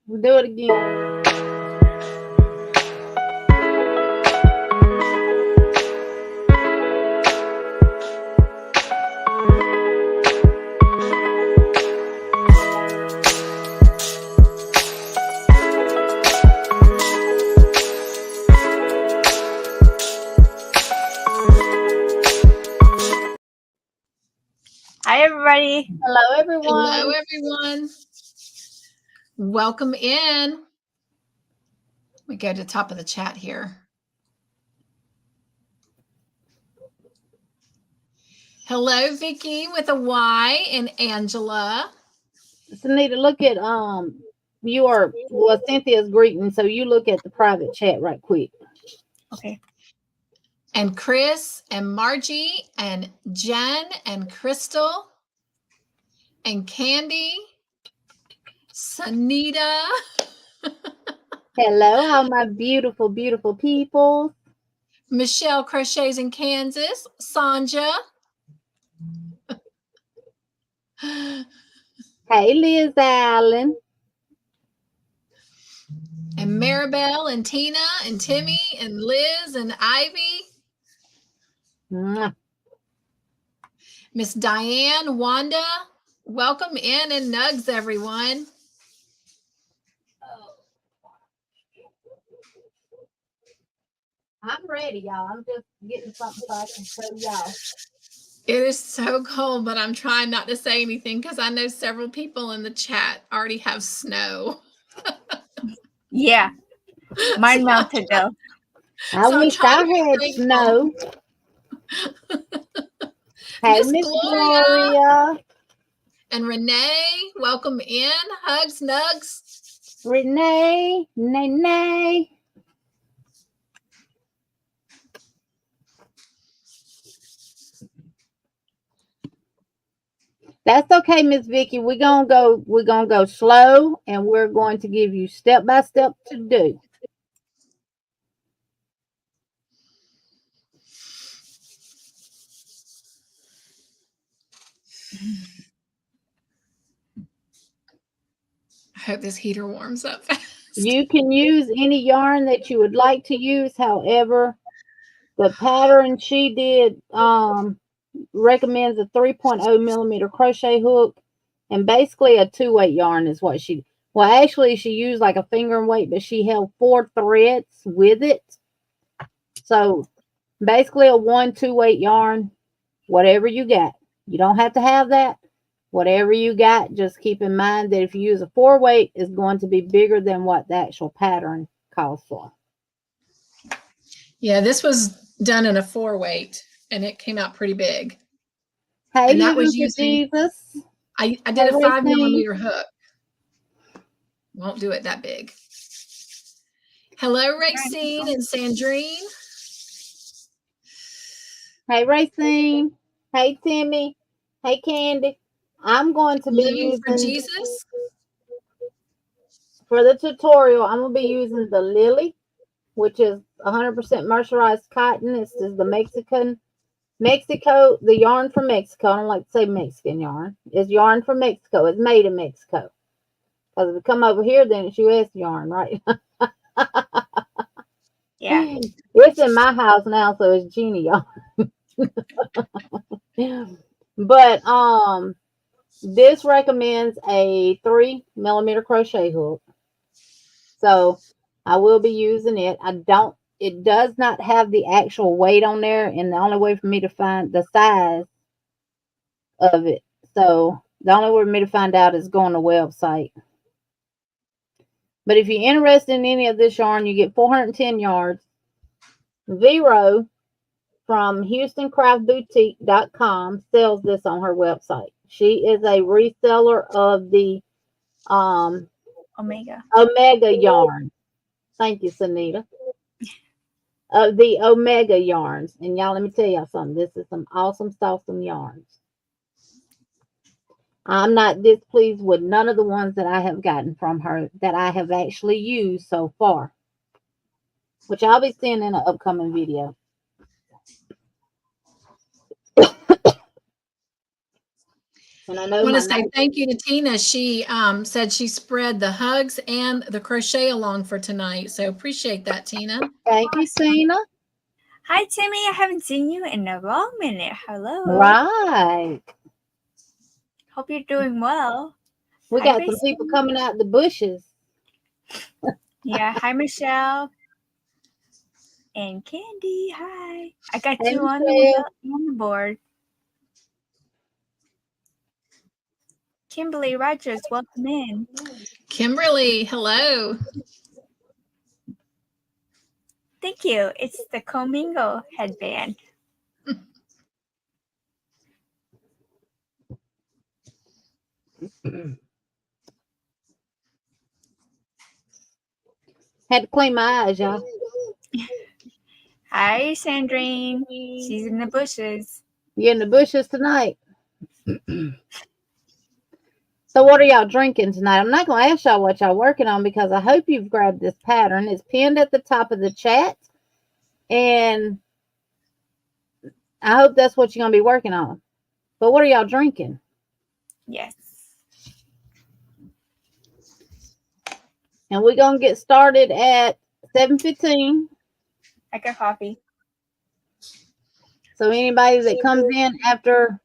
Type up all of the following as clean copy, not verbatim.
Do it again. Hi, everybody. Hello, everyone. Hello, everyone. Welcome in. We go to the top of the chat here. Hello, Vicki with a Y and Angela. Sanita, look at Cynthia's greeting, so you look at the private chat right quick. Okay. And Chris and Margie and Jen and Crystal and Candy, Sanita. Hello, all my beautiful, beautiful people. Michelle crochets in Kansas. Sanja. Hey, Liz Allen. And Maribel and Tina and Timmy and Liz and Ivy. Mwah. Miss Diane, Wanda, welcome in and nugs, everyone. I'm ready, y'all. I'm just getting something so I can show y'all. It is so cold, but I'm trying not to say anything because I know several people in the chat already have snow. Yeah. Mine melted though. I wish I had snow. Hey, Miss Gloria. And Renee, welcome in. Hugs, nugs. Renee, nay. That's okay, Miss Vicki. We're gonna go slow, and we're going to give you step by step to do. I hope this heater warms up fast. You can use any yarn that you would like to use. However, the pattern she did recommends a 3.0 millimeter crochet hook, and basically a 2-weight yarn is what she. Well, actually, she used like a finger weight, but she held 4 threads with it. So basically, a 2-weight yarn, whatever you got. You don't have to have that. Whatever you got, just keep in mind that if you use a 4-weight, it's going to be bigger than what the actual pattern calls for. Yeah, this was done in a 4-weight, and it came out pretty big. Hey, and that was using Jesus. I did a 5 millimeter hook. Won't do it that big. Hello, Racine and Sandrine. Hey, Racine. Hey, Timmy. Hey, Candy. I'm going to be using for Jesus. For the tutorial, I'm going to be using the Lily, which is 100% mercerized cotton. This is the the yarn from Mexico. I don't like to say Mexican yarn. It's yarn from Mexico. It's made in Mexico. Because if it come over here, then it's U.S. yarn, right? Yeah. It's in my house now, so it's Jeannie yarn. But this recommends a 3 millimeter crochet hook. So I will be using it. It does not have the actual weight on there, and the only way for me to find the size of it. So the only way for me to find out is go on the website. But if you're interested in any of this yarn, you get 410 yards. Vero from HoustonCraftBoutique.com sells this on her website. She is a reseller of the Omega yarn. Thank you, Sanita. Of the Omega yarns. And y'all, let me tell y'all something. This is some awesome yarns. I'm not displeased with none of the ones that I have gotten from her that I have actually used so far, which I'll be seeing in an upcoming video. And I I know want my to say neighbor, thank you to Tina. She said she spread the hugs and the crochet along for tonight. So appreciate that, Tina. thank you, Tina. Hi, Timmy. I haven't seen you in a long minute. Hello. Right. Hope you're doing well. We Hi, got some people coming out the bushes. Yeah. Hi, Michelle and Candy. Hi. I got Hey, you on Michelle. the board. Kimberly Rogers, welcome in. Kimberly, hello. Thank you. It's the Comingo headband. Had to clean my eyes, y'all. Hi, Sandrine. She's in the bushes. You in the bushes tonight? So what are y'all drinking tonight? I'm not going to ask y'all what y'all working on because I hope you've grabbed this pattern. It's pinned at the top of the chat. And I hope that's what you're going to be working on. But what are y'all drinking? Yes. And we're going to get started at 7:15. I got coffee. So anybody that comes in after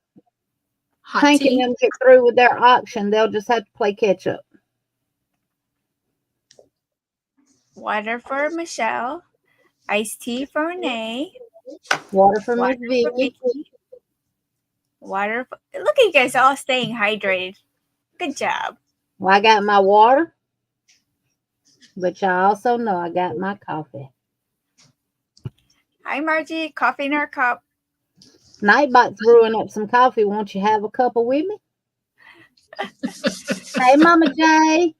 Hot Hank and tea. them get through with their auction, they'll just have to play catch up. Water for Michelle. Iced tea for Renee. Water for Water Miss for Vicky. Vicky. Water for... Look at you guys all staying hydrated. Good job. Well, I got my water. But y'all also know I got my coffee. Hi, Margie. Coffee in our cup. Nightbot's brewing up some coffee. Won't you have a couple with me? Hey, Mama J.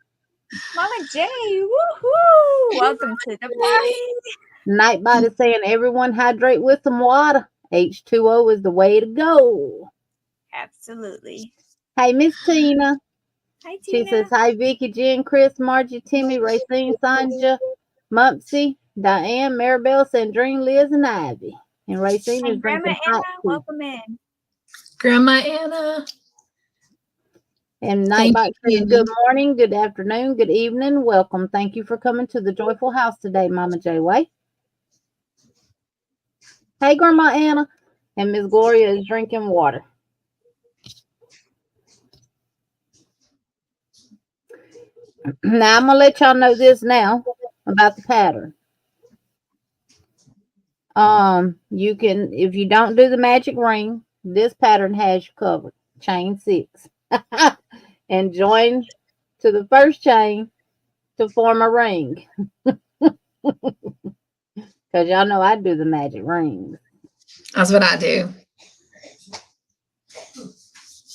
Mama J. Woohoo! Welcome to the party. Nightbot is saying everyone hydrate with some water. H2O is the way to go. Absolutely. Hey, Miss Tina. Hi, She Tina. says, hi, Vicky, Jen, Chris, Margie, Timmy, Racine, Sanja, Mupsy, Diane, Maribel, Sandrine, Liz, and Ivy. And Racine is And Grandma drinking Anna, hot tea. welcome in. Grandma Anna. And Thank Nightbot you, says, Annie. good morning, good afternoon, good evening, welcome. Thank you for coming to the Joyful House today, Mama J. Way. Hey, Grandma Anna. And Miss Gloria is drinking water. Now, I'm going to let y'all know this now about the pattern. You can, if you don't do the magic ring, this pattern has you covered. Chain 6. And join to the first chain to form a ring. Because y'all know I do the magic rings. That's what I do.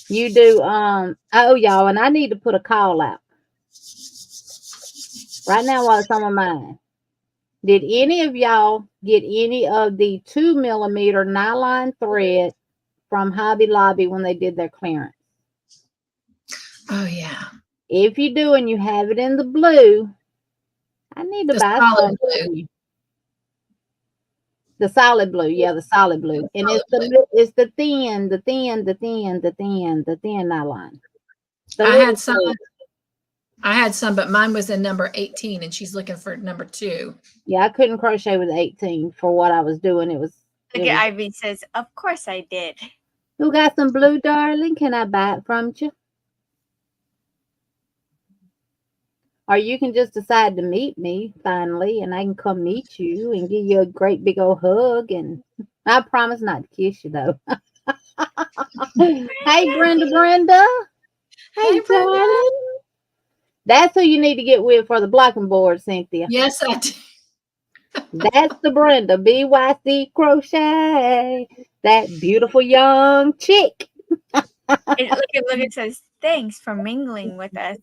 You do, oh, y'all, and I need to put a call out. Right now while it's on my mind. Did any of y'all get any of the 2mm nylon thread from Hobby Lobby when they did their clearance? Oh, yeah. If you do and you have it in the blue, I need to The buy solid some blue. for you. The solid blue, yeah, the solid blue. And Solid it's the thin nylon. The I little had some. blue. I had some, but mine was in number 18, and she's looking for number 2. Yeah, I couldn't crochet with 18 for what I was doing. Look at Ivy says, of course I did. You got some blue, darling? Can I buy it from you? Or you can just decide to meet me finally, and I can come meet you and give you a great big old hug. And I promise not to kiss you, though. Hey, Brenda. Hey, darling. That's who you need to get with for the blocking board, Cynthia. Yes, I do. That's the Brenda, BYC Crochet. That beautiful young chick. Look, it says, thanks for mingling with us.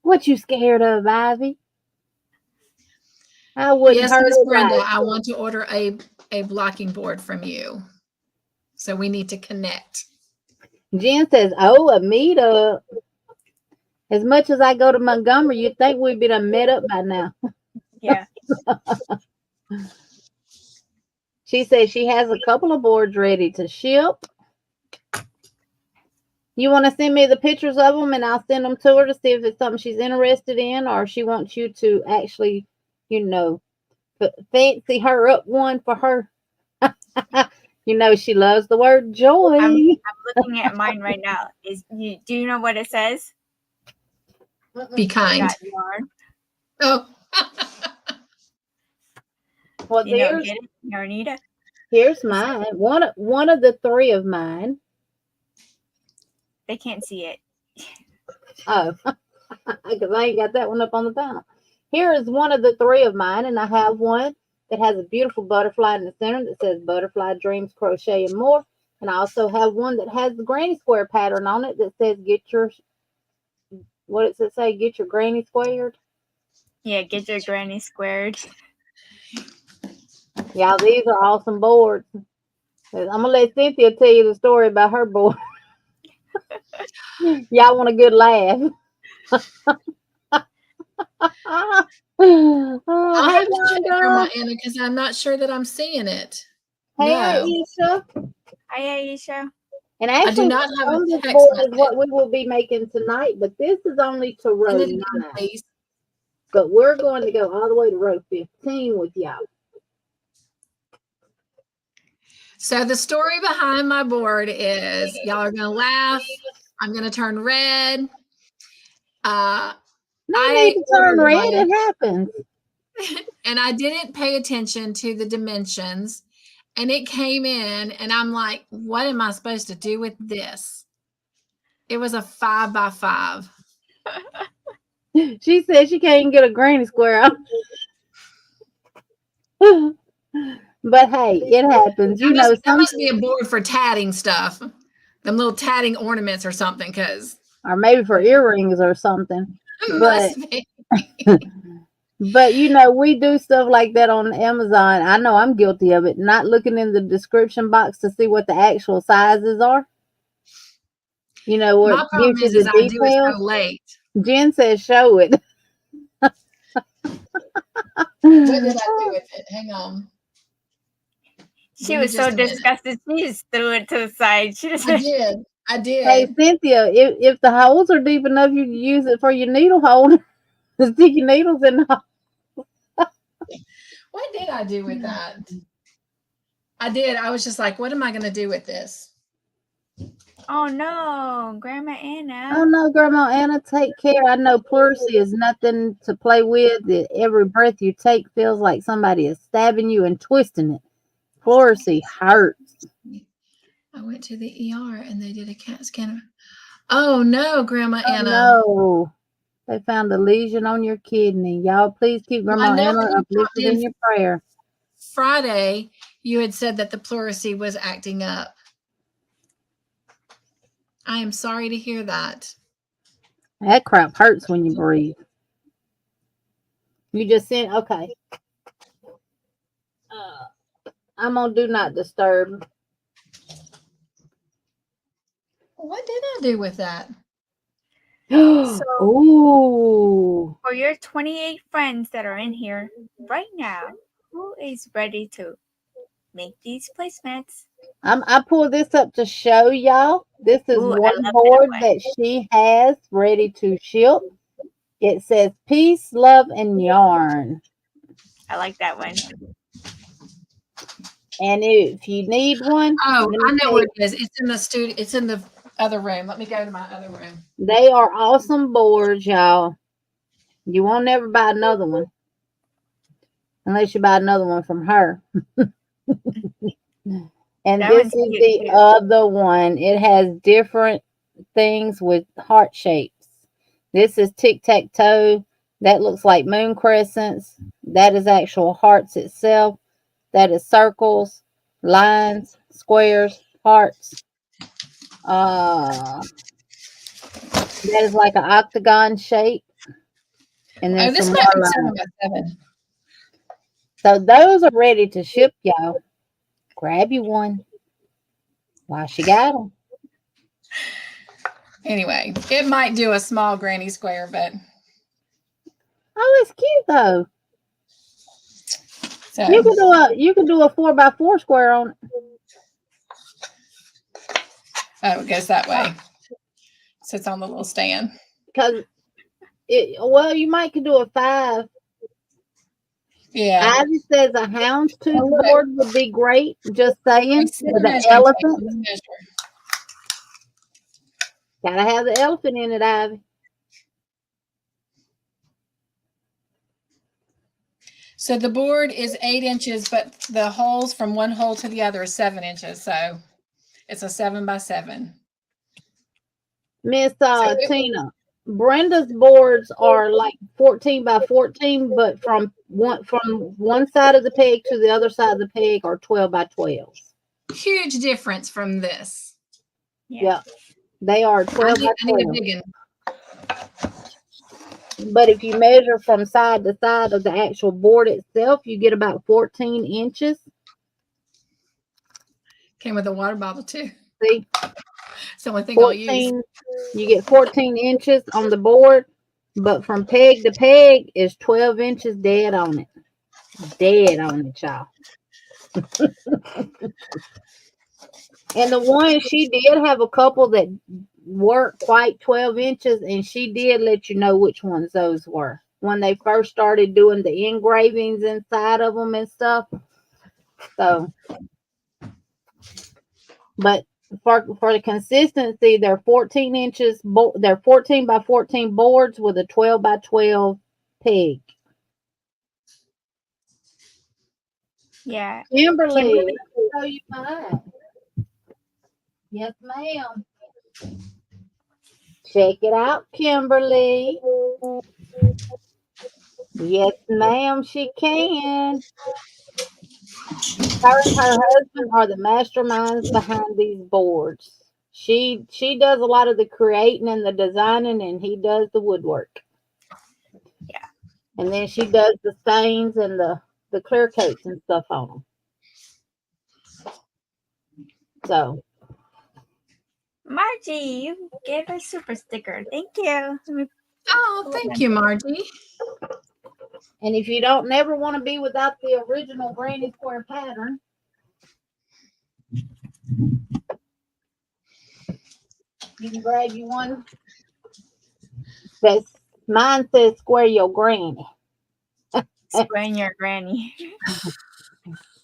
What you scared of, Ivy? I wouldn't Yes, hurt Miss it. Brenda, Right. I want to order a blocking board from you. So we need to connect. Jen says, oh, a meetup. As much as I go to Montgomery, you'd think we'd be done met up by now. Yeah. She says she has a couple of boards ready to ship. You want to send me the pictures of them, and I'll send them to her to see if it's something she's interested in, or she wants you to actually, you know, fancy her up one for her. You know, she loves the word joy. I'm looking at mine right now. Do you know what it says? Be kind. Got yarn. Oh. Well, You don't get it, Yarnita? here's mine. One of the three of mine. They can't see it. Oh, because I ain't got that one up on the panel. Here is one of the three of mine, and I have one that has a beautiful butterfly in the center that says Butterfly Dreams Crochet and More. And I also have one that has the granny square pattern on it that says get your, what does it say? Get your granny squared. Yeah, get your granny squared. Y'all, these are awesome boards. I'm going to let Cynthia tell you the story about her board. Y'all want a good laugh. I'll Hey, have to check Wanda. Grandma Anna because I'm not sure that I'm seeing it. Hey, No. Aisha. Hi, Aisha. And I do actually, not have a on this text board is message. what we will be making tonight, but this is only to row Send it 9. again, please. But we're going to go all the way to row 15 with y'all. So the story behind my board is y'all are gonna laugh. I'm gonna turn red. No I need to turn ordered red. one, It happens. and I didn't pay attention to the dimensions, and it came in, and I'm like, what am I supposed to do with this? It was a 5 by 5. She said she can't get a granny square out. But hey, it happens. You know, That must be a board for tatting stuff, them little tatting ornaments or something, because or maybe for earrings or something. But must be. But you know, we do stuff like that on Amazon. I know I'm guilty of it. Not looking in the description box to see what the actual sizes are. You know, where My it problem gives you is the I do it details. so late. Jen says show it. What did I do with it? Hang on. She was so disgusted. She just threw it to the side. She just. I did. Hey Cynthia, if the holes are deep enough, you can use it for your needle holder to stick your needles in. What did I do with that? I did. I was just like, what am I going to do with this? Oh no, Grandma Anna. Oh no, Grandma Anna, take care. I know pleurisy is nothing to play with. Every breath you take feels like somebody is stabbing you and twisting it. Pleurisy hurts. I went to the ER and they did a CAT scan. Oh no, Grandma Anna. No, they found a lesion on your kidney. Y'all, please keep Grandma Anna uplifted in your prayer. Friday, you had said that the pleurisy was acting up. I am sorry to hear that. That crap hurts when you breathe. You just sent, okay. I'm on do not disturb. What did I do with that? So, ooh. For your 28 friends that are in here right now, who is ready to make these placemats? I pulled this up to show y'all. This is one board that she has ready to ship. It says peace, love, and yarn. I like that one. And if you need one, oh, I know where it is. It's in the studio. It's in the other room. Let me go to my other room. They are awesome boards, y'all. You won't never buy another one unless you buy another one from her. And that this is the too. Other one. It has different things with heart shapes. This is tic-tac-toe. That looks like moon crescents. That is actual hearts itself. That is circles, lines, squares, hearts. That is like an octagon shape. And then some more lines. So those are ready to ship, y'all. Grab you one while she got them. Anyway, it might do a small granny square, but oh, it's cute though. So you can do a 4x4 square on it. Oh, it goes that way. sits on the little stand. Because well, you might could do a 5. Yeah. Ivy says a houndstooth Oh, look. board would be great. Just saying, Let's see with the the measuring tape. elephant. Let's measure. Gotta have the elephant in it, Ivy. So the board is 8 inches, but the holes from one hole to the other is 7 inches. So it's a 7 by 7. Miss Tina, Brenda's boards are like 14 by 14, but from one side of the peg to the other side of the peg are 12 by 12. Huge difference from this. Yeah. They are 12 by I need a 12. big one. But if you measure from side to side of the actual board itself, you get about 14 inches. Came with a water bottle too. See? It's the only thing I'll use. 14, you get 14 inches on the board, but from peg to peg is 12 inches dead on it. Dead on it, y'all. And the one, she did have a couple that weren't quite 12 inches, and she did let you know which ones those were when they first started doing the engravings inside of them and stuff. So, but for the consistency, they're 14 inches. They're 14 by 14 boards with a 12 by 12 peg. Yeah. Kimberly, show you mine. Yes, ma'am. Check it out, Kimberly. Yes, ma'am, she can. Her and her husband are the masterminds behind these boards. She does a lot of the creating and the designing, and he does the woodwork. Yeah. And then she does the stains and the clear coats and stuff on them. So. Margie, you gave a super sticker. Thank you. Oh, thank you, Margie. And if you don't never want to be without the original granny square pattern, you can grab you one. Mine says square your granny. Squaring your granny.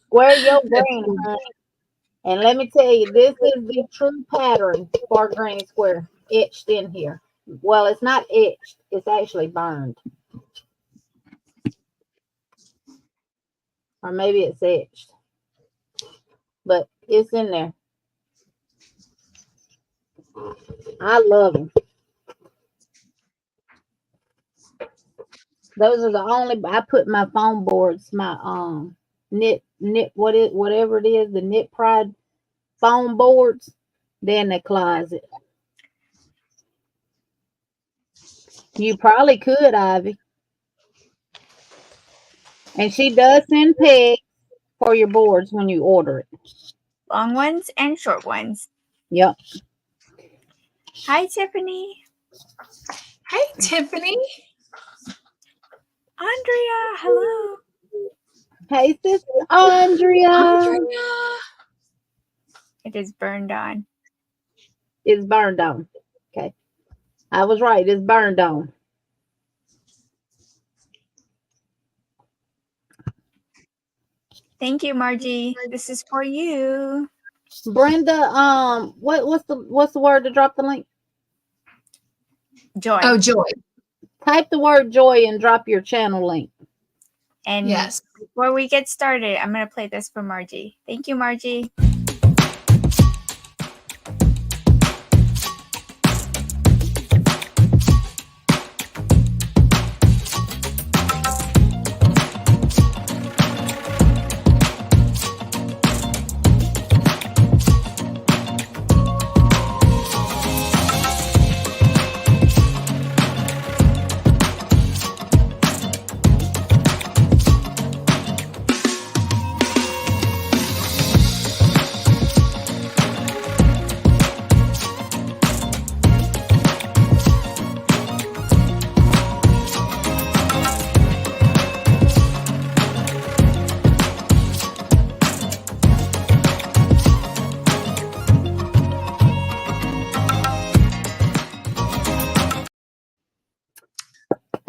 Square your granny, honey. And let me tell you, this is the true pattern for granny square etched in here. Well, it's not etched. It's actually burned. Or maybe it's etched. But it's in there. I love them. Those are the only, I put my foam boards, my knit whatever it is, the Knit Pride foam boards, they're in the closet. You probably could, Ivy. And she does send pegs for your boards when you order it. Long ones and short ones. Yep. Hi, Tiffany. Hey, Tiffany. Andrea, hello. Hey, sister Andrea. It is burned on. It's burned on. Okay. I was right. It's burned on. Thank you, Margie. This is for you. Brenda, what's the word to drop the link? Joy. Oh, Joy. Type the word joy and drop your channel link. And yes. Before we get started, I'm going to play this for Margie. Thank you, Margie.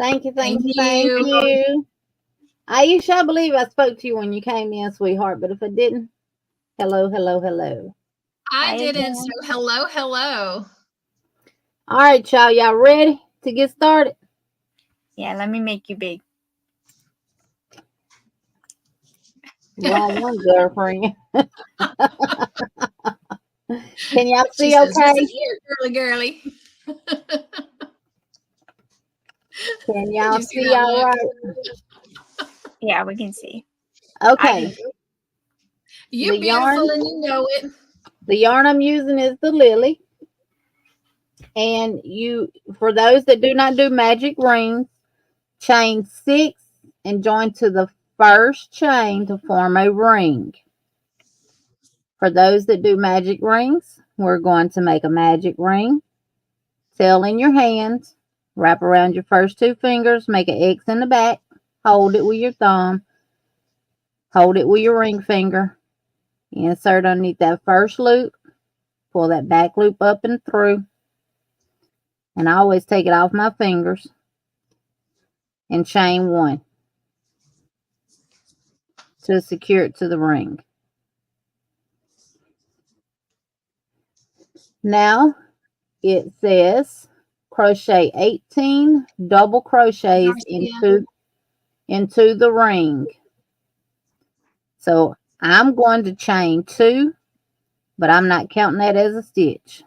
Thank you, thank you, Thank thank you. you. Aisha, I believe I spoke to you when you came in, sweetheart, but if I didn't, hello, hello, hello. I Hi didn't, again. so hello, hello. All right, y'all. Y'all ready to get started? Yeah, let me make you big. Wrong one, girlfriend. Can y'all She see says, okay? listen here, girly. Can y'all You see see that all look? right? Yeah, we can see. I Okay. can. You're The yarn, beautiful and you know it. the yarn I'm using is the Lily. And you, for those that do not do magic rings, chain 6 and join to the first chain to form a ring. For those that do magic rings, we're going to make a magic ring. Tail in your hand, wrap around your first 2 fingers, make an X in the back, hold it with your thumb, hold it with your ring finger, insert underneath that first loop, pull that back loop up and through, and I always take it off my fingers, and chain 1 to secure it to the ring. Now it says crochet 18 double crochets into the ring. So I'm going to chain 2, but I'm not counting that as a stitch.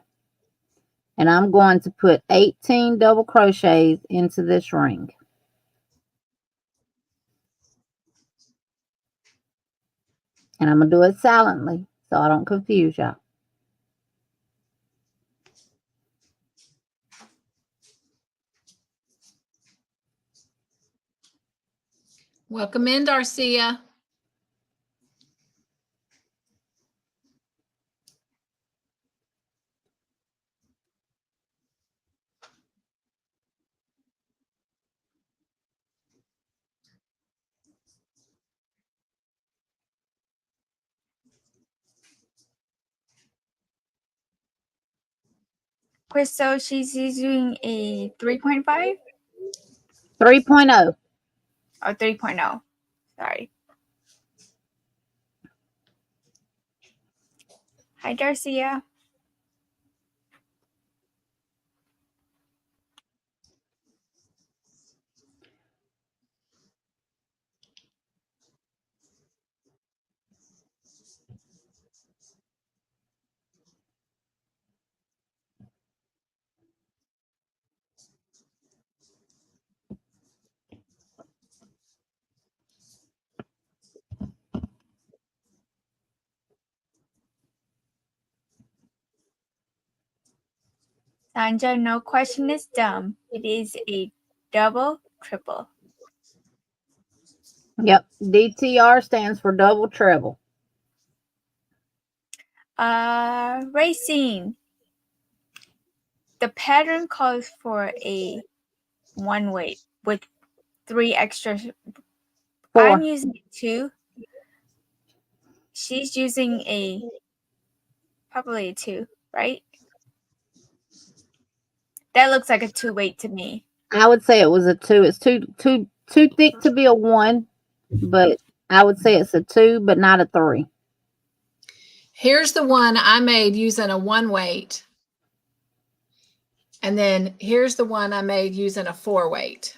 And I'm going to put 18 double crochets into this ring. And I'm going to do it silently so I don't confuse y'all. Welcome in, Darcia. Crystal, she's using a 3.5 3.0. or 3.0. Sorry. Hi, Darcia. Sanja, no question is dumb. It is a double, triple. Yep. DTR stands for double treble. Racing. The pattern calls for a one weight with 3 extra. 4. I'm using 2. She's using probably a 2, right? That looks like a 2 weight to me. I would say it was a 2. It's too thick to be a 1, but I would say it's a 2, but not a 3. Here's the one I made using a 1 weight. And then here's the one I made using a 4 weight.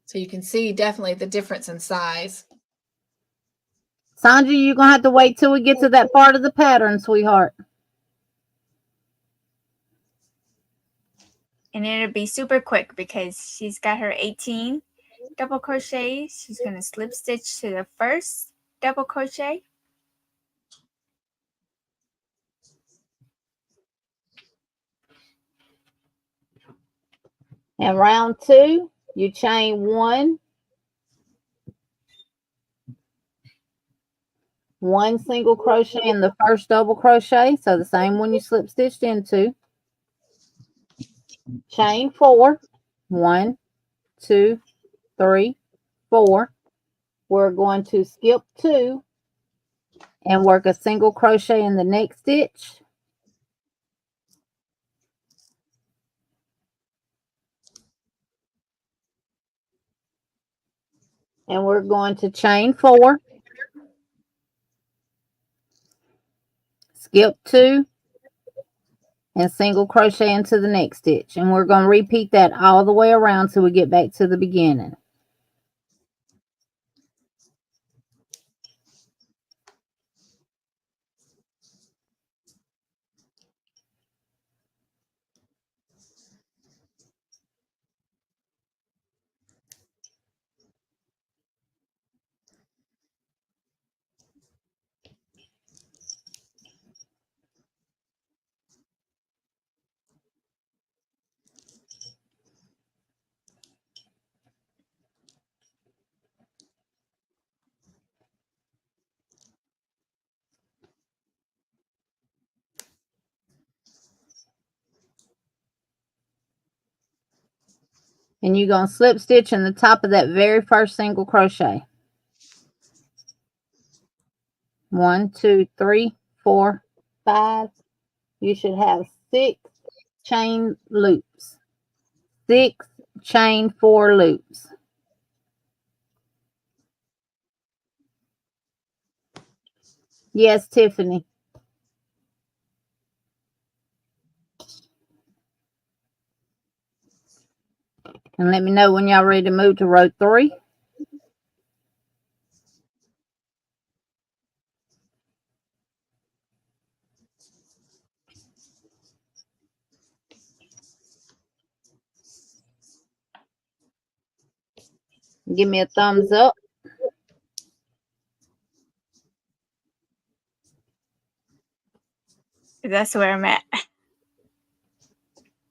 So you can see definitely the difference in size. Sandra, you're going to have to wait till we get to that part of the pattern, sweetheart. And it'll be super quick because she's got her 18 double crochets. She's going to slip stitch to the first double crochet. And round 2, you chain 1 single crochet in the first double crochet, so the same one you slip stitched into. Chain 4, 1, 2, 3, 4. We're going to skip 2 and work a single crochet in the next stitch. And we're going to chain 4, skip 2, and single crochet into the next stitch. And we're going to repeat that all the way around till we get back to the beginning. And you're going to slip stitch in the top of that very first single crochet. 1, 2, 3, 4, 5. You should have 6 chain loops. 6 chain 4 loops. Yes, Tiffany. And let me know when y'all ready to move to row 3. Give me a thumbs up. That's where I'm at.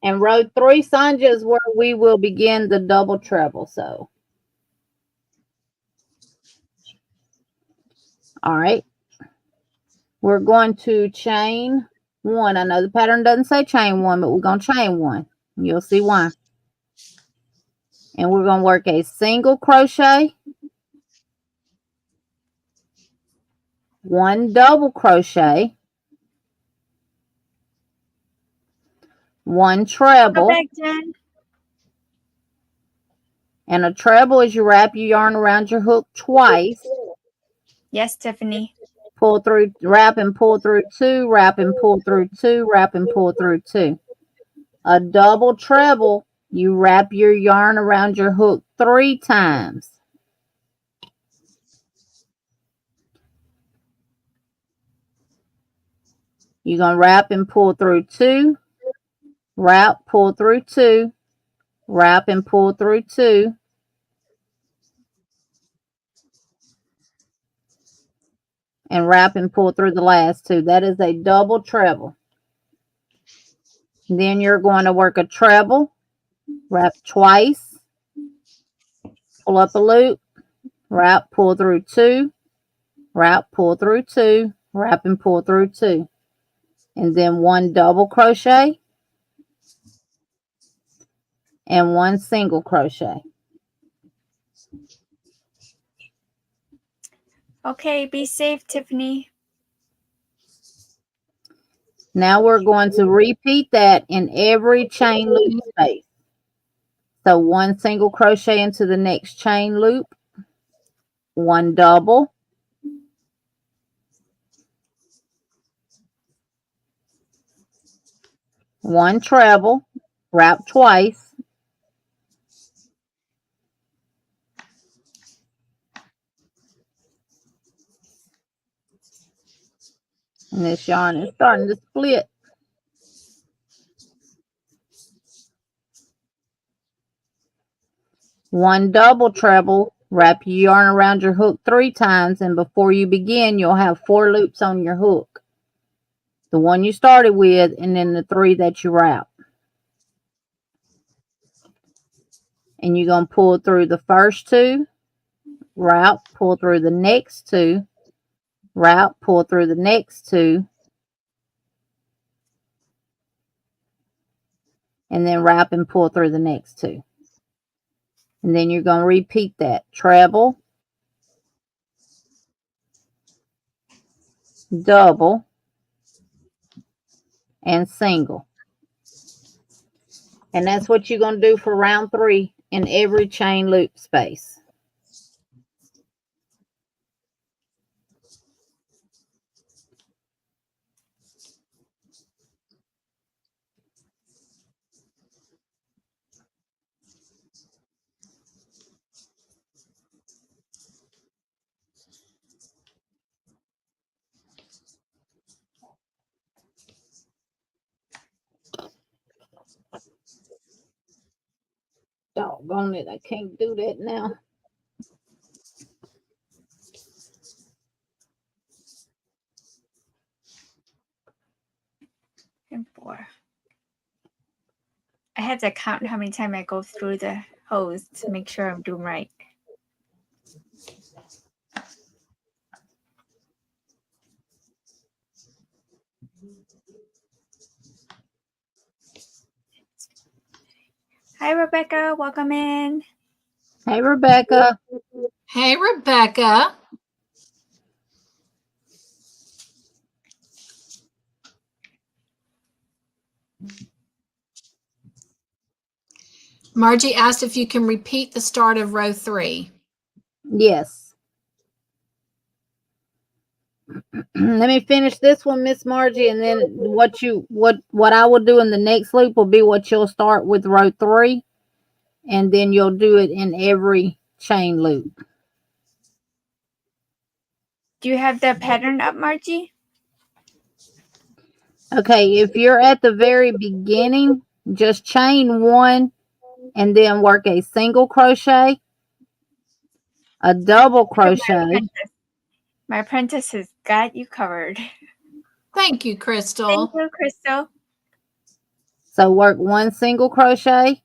And row 3, Sanja, is where we will begin the double treble. So, all right. We're going to chain 1. I know the pattern doesn't say chain 1, but we're going to chain 1. You'll see why. And we're going to work a single crochet, 1 double crochet, 1 treble. Go back, Jen. And a treble is you wrap your yarn around your hook twice. Yes, Tiffany. Pull through, wrap and pull through 2, wrap and pull through 2, wrap and pull through 2. A double treble, you wrap your yarn around your hook 3 times. You're going to wrap and pull through 2, wrap, pull through 2, wrap and pull through 2. And wrap and pull through the last 2. That is a double treble. Then you're going to work a treble, wrap twice, pull up a loop, wrap, pull through 2, wrap, pull through 2, wrap and pull through 2. And then 1 double crochet and 1 single crochet. Okay, be safe, Tiffany. Now we're going to repeat that in every chain loop space. So 1 single crochet into the next chain loop, 1 double, 1 treble, wrap twice, and this yarn is starting to split. One double treble, wrap your yarn around your hook 3 times, and before you begin, you'll have 4 loops on your hook. The one you started with, and then the 3 that you wrap. And you're going to pull through the first 2, wrap, pull through the next 2, wrap, pull through the next 2, and then wrap and pull through the next 2. And then you're going to repeat that. Treble, double, and single. And that's what you're going to do for round 3 in every chain loop space. doggone it, I can't do that now. And 4. I have to count how many times I go through the hose to make sure I'm doing right. Hi, Rebecca. Welcome in. Hey, Rebecca. Hey, Rebecca. Margie asked if you can repeat the start of row 3. Yes. Let me finish this one, Miss Margie, and then what I will do in the next loop will be what you'll start with row 3, and then you'll do it in every chain loop. Do you have the pattern up, Margie? Okay, if you're at the very beginning, just chain 1 and then work a single crochet, a double crochet. My apprentice has got you covered. Thank you, Crystal. Thank you, Crystal. So work 1 single crochet,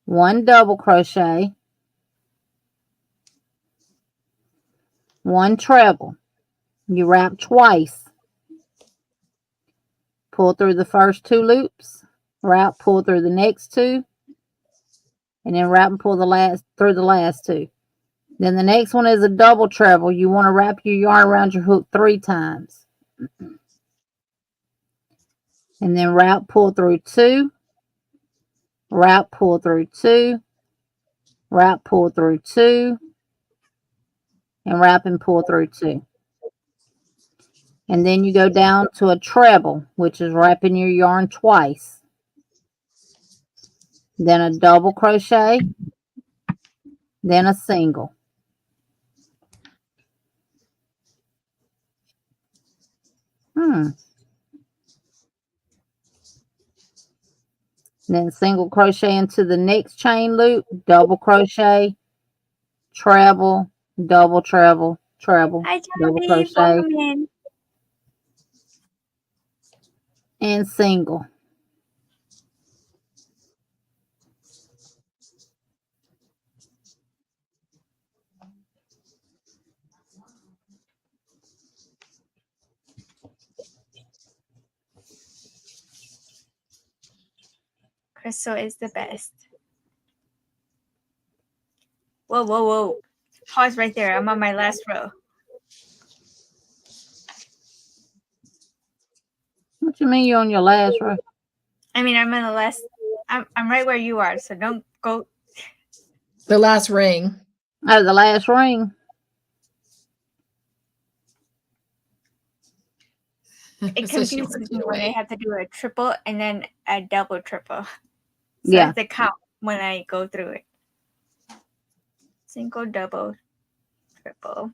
1 double crochet, 1 treble. You wrap twice. Pull through the first 2 loops, wrap, pull through the next 2, and then wrap and pull through the last 2. Then the next one is a double treble. You want to wrap your yarn around your hook 3 times. And then wrap, pull through 2, wrap, pull through 2, wrap, pull through 2, and wrap and pull through 2. And then you go down to a treble, which is wrapping your yarn twice. Then a double crochet, then a single. Then single crochet into the next chain loop, double crochet, treble, double treble, treble, Hi, double Jeannie. crochet, Welcome in. and single. Crystal is the best. Whoa, whoa, whoa. Pause right there. I'm on my last row. What you mean you're on your last row? I mean, I'm on the last. I'm right where you are, so don't go. The last ring. Oh, the last ring. It So she confuses wants me you to when they wait. have to do a triple and then a double triple. So Yeah. I have to count when I go through it. Single, double, triple.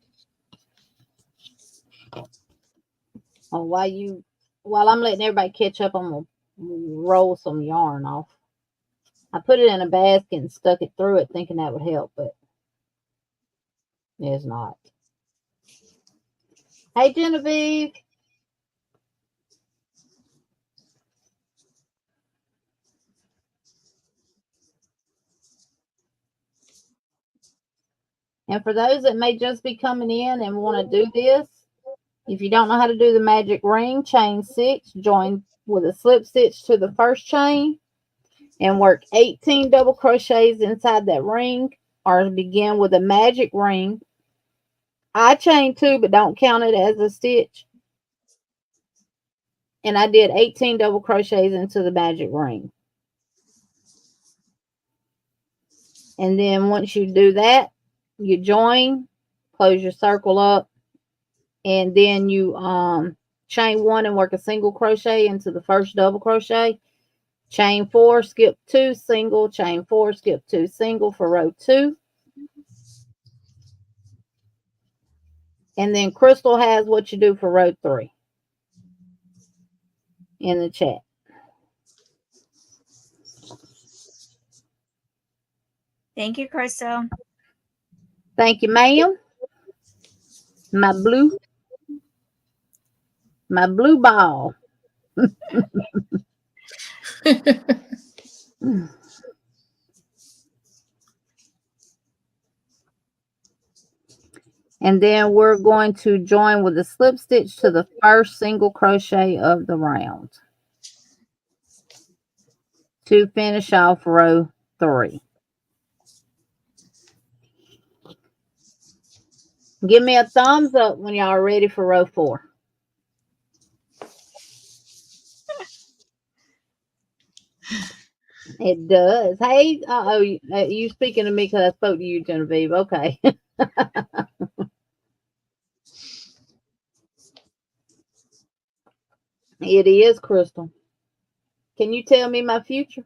Oh, while I'm letting everybody catch up, I'm gonna roll some yarn off. I put it in a basket and stuck it through it, thinking that would help, but it's not. Hey, Genevieve. And for those that may just be coming in and want to do this, if you don't know how to do the magic ring, chain 6, join with a slip stitch to the first chain and work 18 double crochets inside that ring, or begin with a magic ring. I chain 2, but don't count it as a stitch. And I did 18 double crochets into the magic ring. And then once you do that, you join, close your circle up, and then you chain 1 and work a single crochet into the first double crochet. Chain 4, skip 2, single, chain 4, skip 2, single for row 2. And then Crystal has what you do for row 3 in the chat. Thank you, Crystal. Thank you, ma'am. My blue ball. And then we're going to join with a slip stitch to the first single crochet of the round to finish off row 3. Give me a thumbs up when y'all are ready for row 4. It does. Hey, you speaking to me because I spoke to you, Genevieve. Okay. It is, Crystal. Can you tell me my future?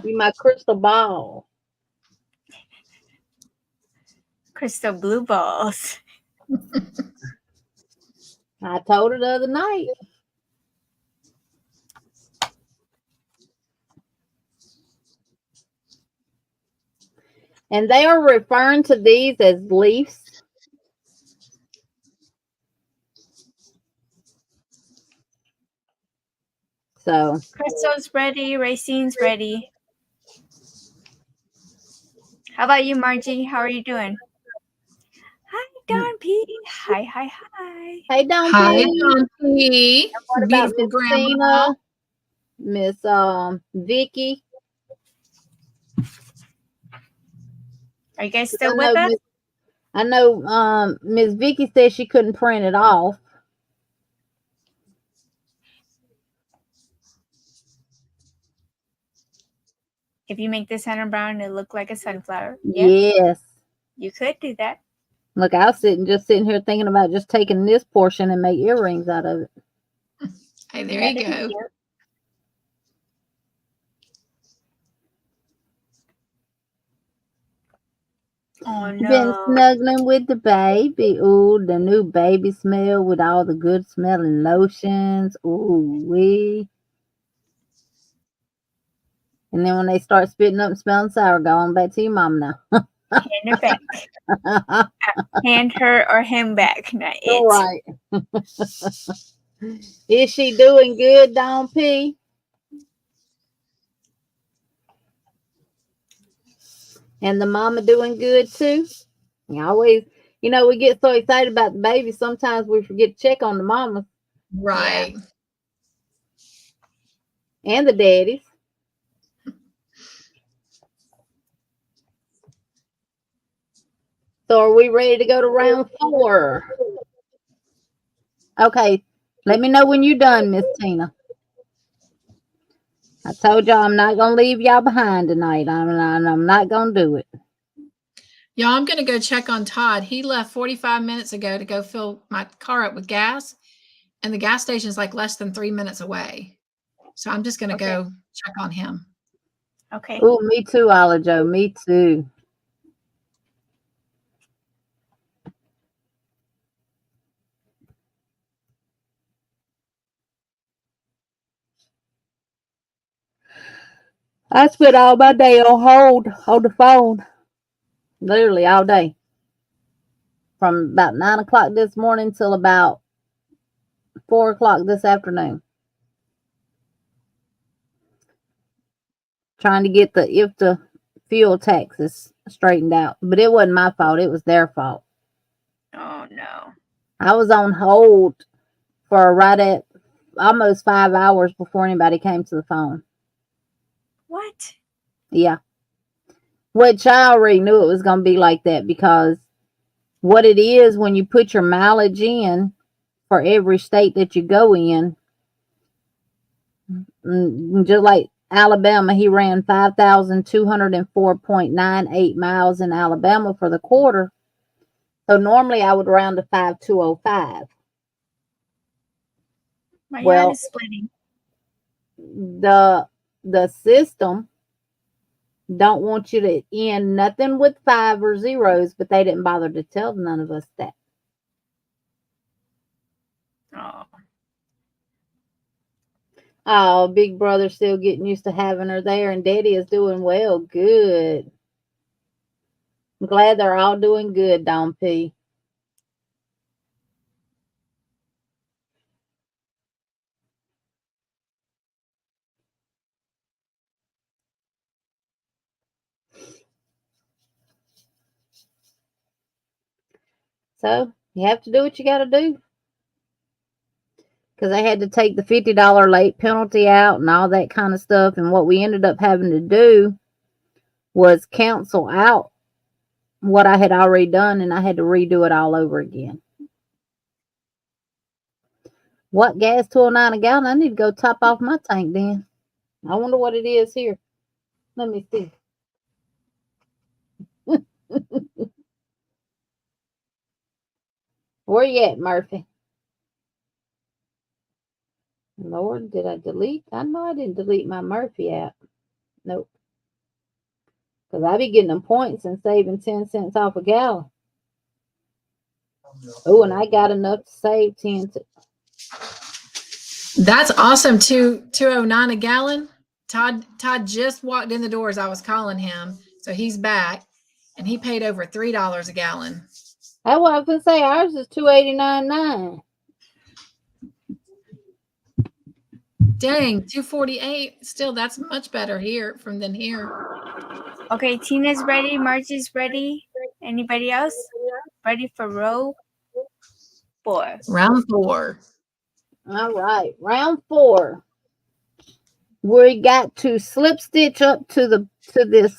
Be my crystal ball. Crystal blue balls. I told her the other night. And they are referring to these as leaves. So Crystal's ready. Racine's ready. How about you, Margie? How are you doing? Hi, Don P. Hi, hi, hi. hey, Don Hi, P. Don P. What about Beautiful Miss grandma. Tina? Miss Vicky? Are you guys still with us? I know Miss Vicky said she couldn't print it off. If you make this center brown, it look like a sunflower. Yes. You could do that. Look, I was just sitting here thinking about just taking this portion and make earrings out of it. Hey, there you go. Oh, You been no. snuggling with the baby. Ooh, the new baby smell with all the good smelling lotions. Ooh, wee. And then when they start spitting up and smelling sour, go on back to your mom now. Hand her back. Hand her or him back, not it. All right. Is she doing good, Don P? And the mama doing good too? You always, we get so excited about the baby, sometimes we forget to check on the mama. Right. Yeah. And the daddies. So are we ready to go to round 4? Okay. Let me know when you're done, Miss Tina. I told y'all I'm not going to leave y'all behind tonight. I'm not going to do it. Y'all, I'm going to go check on Todd. He left 45 minutes ago to go fill my car up with gas. And the gas station is like less than 3 minutes away. So I'm just going to go check on him. Okay. Oh, me too, Olajo. Me too. I spent all my day on hold on the phone. Literally all day. From about 9 o'clock this morning till about 4 o'clock this afternoon. Trying to get the fuel taxes straightened out. But it wasn't my fault. It was their fault. Oh, no. I was on hold for right at almost 5 hours before anybody came to the phone. What? Yeah. Which I already knew it was going to be like that, because what it is, when you put your mileage in for every state that you go in, just like Alabama, he ran 5,204.98 miles in Alabama for the quarter. So normally I would round to 5,205. My yarn is splitting. The system don't want you to end nothing with 5 or zeros, but they didn't bother to tell none of us that. Oh. Oh, big brother's still getting used to having her there, and daddy is doing well. Good. I'm glad they're all doing good, Don P. So you have to do what you got to do. Because I had to take the $50 late penalty out and all that kind of stuff. And what we ended up having to do was cancel out what I had already done, and I had to redo it all over again. What gas? $2.09 a gallon? I need to go top off my tank then. I wonder what it is here. Let me see. Where you at, Murphy? Lord, did I delete? I know I didn't delete my Murphy app. Nope. Because I be getting them points and saving 10 cents off a gallon. Oh, and I got enough to save 10 cents. That's awesome. $2.09 a gallon. Todd just walked in the door as I was calling him. So he's back. And he paid over $3 a gallon. That's what I was going to say. Ours is $2.89.9. Dang, $2.48. Still, that's much better here than here. Okay, Tina's ready. Margie's ready. Anybody else? Ready for row 4. Round 4. All right, round 4. We got to slip stitch up to this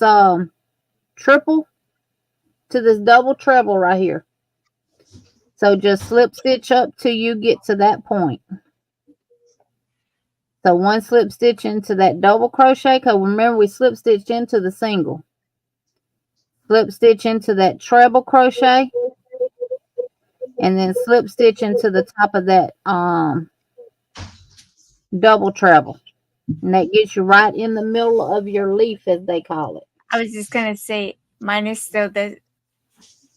triple, to this double treble right here. So just slip stitch up till you get to that point. So one slip stitch into that double crochet, because remember we slip stitched into the single. Slip stitch into that treble crochet, and then slip stitch into the top of that double treble. And that gets you right in the middle of your leaf, as they call it. I was just going to say, mine is still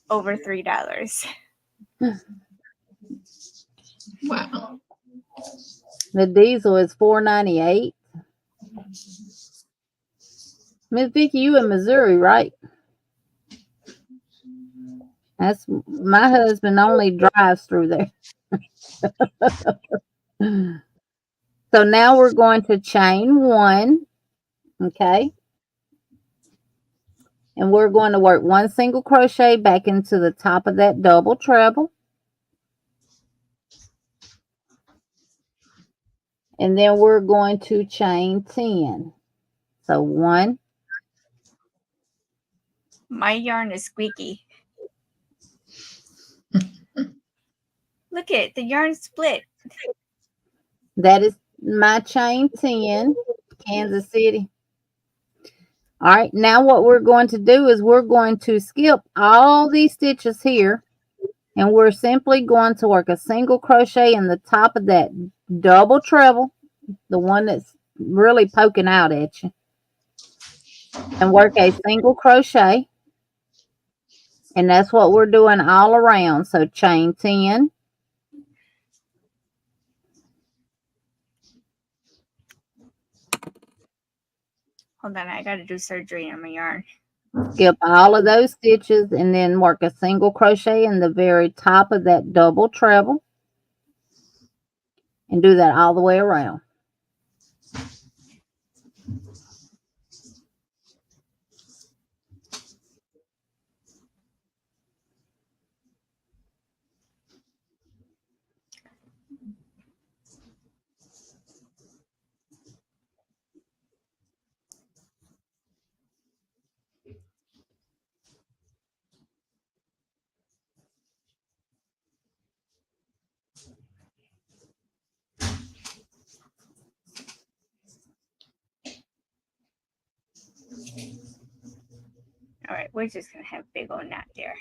over $3. Wow. The diesel is $4.98. Miss Vicky, you in Missouri, right? That's my husband only drives through there. So now we're going to chain 1, okay? And we're going to work 1 single crochet back into the top of that double treble. And then we're going to chain 10. So 1. My yarn is squeaky. Look at the yarn split. That is my chain 10, Kansas City. All right, now what we're going to do is we're going to skip all these stitches here, and we're simply going to work a single crochet in the top of that double treble, the one that's really poking out at you, and work a single crochet. And that's what we're doing all around. So chain 10. Hold on, I got to do surgery on my yarn. Skip all of those stitches and then work a single crochet in the very top of that double treble. And do that all the way around. All right, we're just going to have a big old knot there.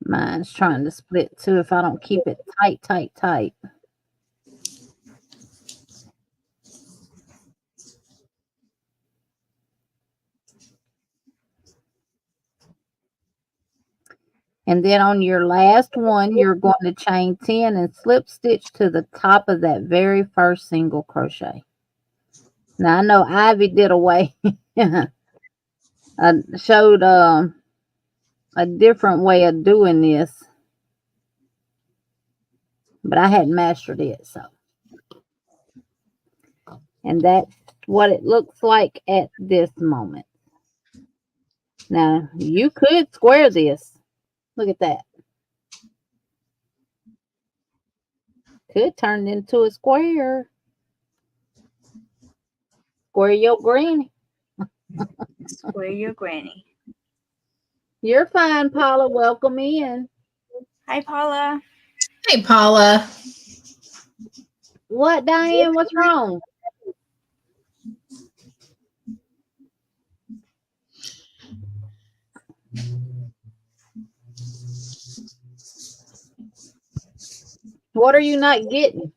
Mine's trying to split too if I don't keep it tight, tight, tight. And then on your last one, you're going to chain 10 and slip stitch to the top of that very first single crochet. Now I know Ivy did a way. I showed a different way of doing this, but I hadn't mastered it. So, and that's what it looks like at this moment. Now you could square this. Look at that. Could turn it into a square. Square your granny. Square your granny. You're fine, Paula. Welcome in. Hi, Paula. Hey, Paula. What, Diane? What's wrong? What are you not getting?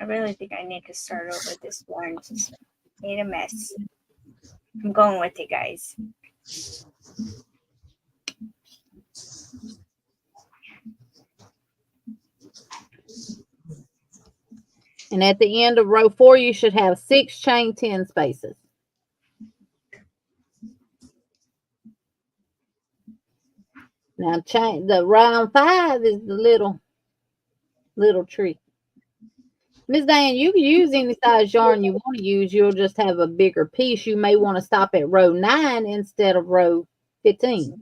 I really think I need to start over this one. Just made a mess. I'm going with it, guys. And at the end of row 4, you should have 6 chain 10 spaces. Now, chain the round 5 is the little trick. Miss Diane, you can use any size yarn you want to use. You'll just have a bigger piece. You may want to stop at row 9 instead of row 15.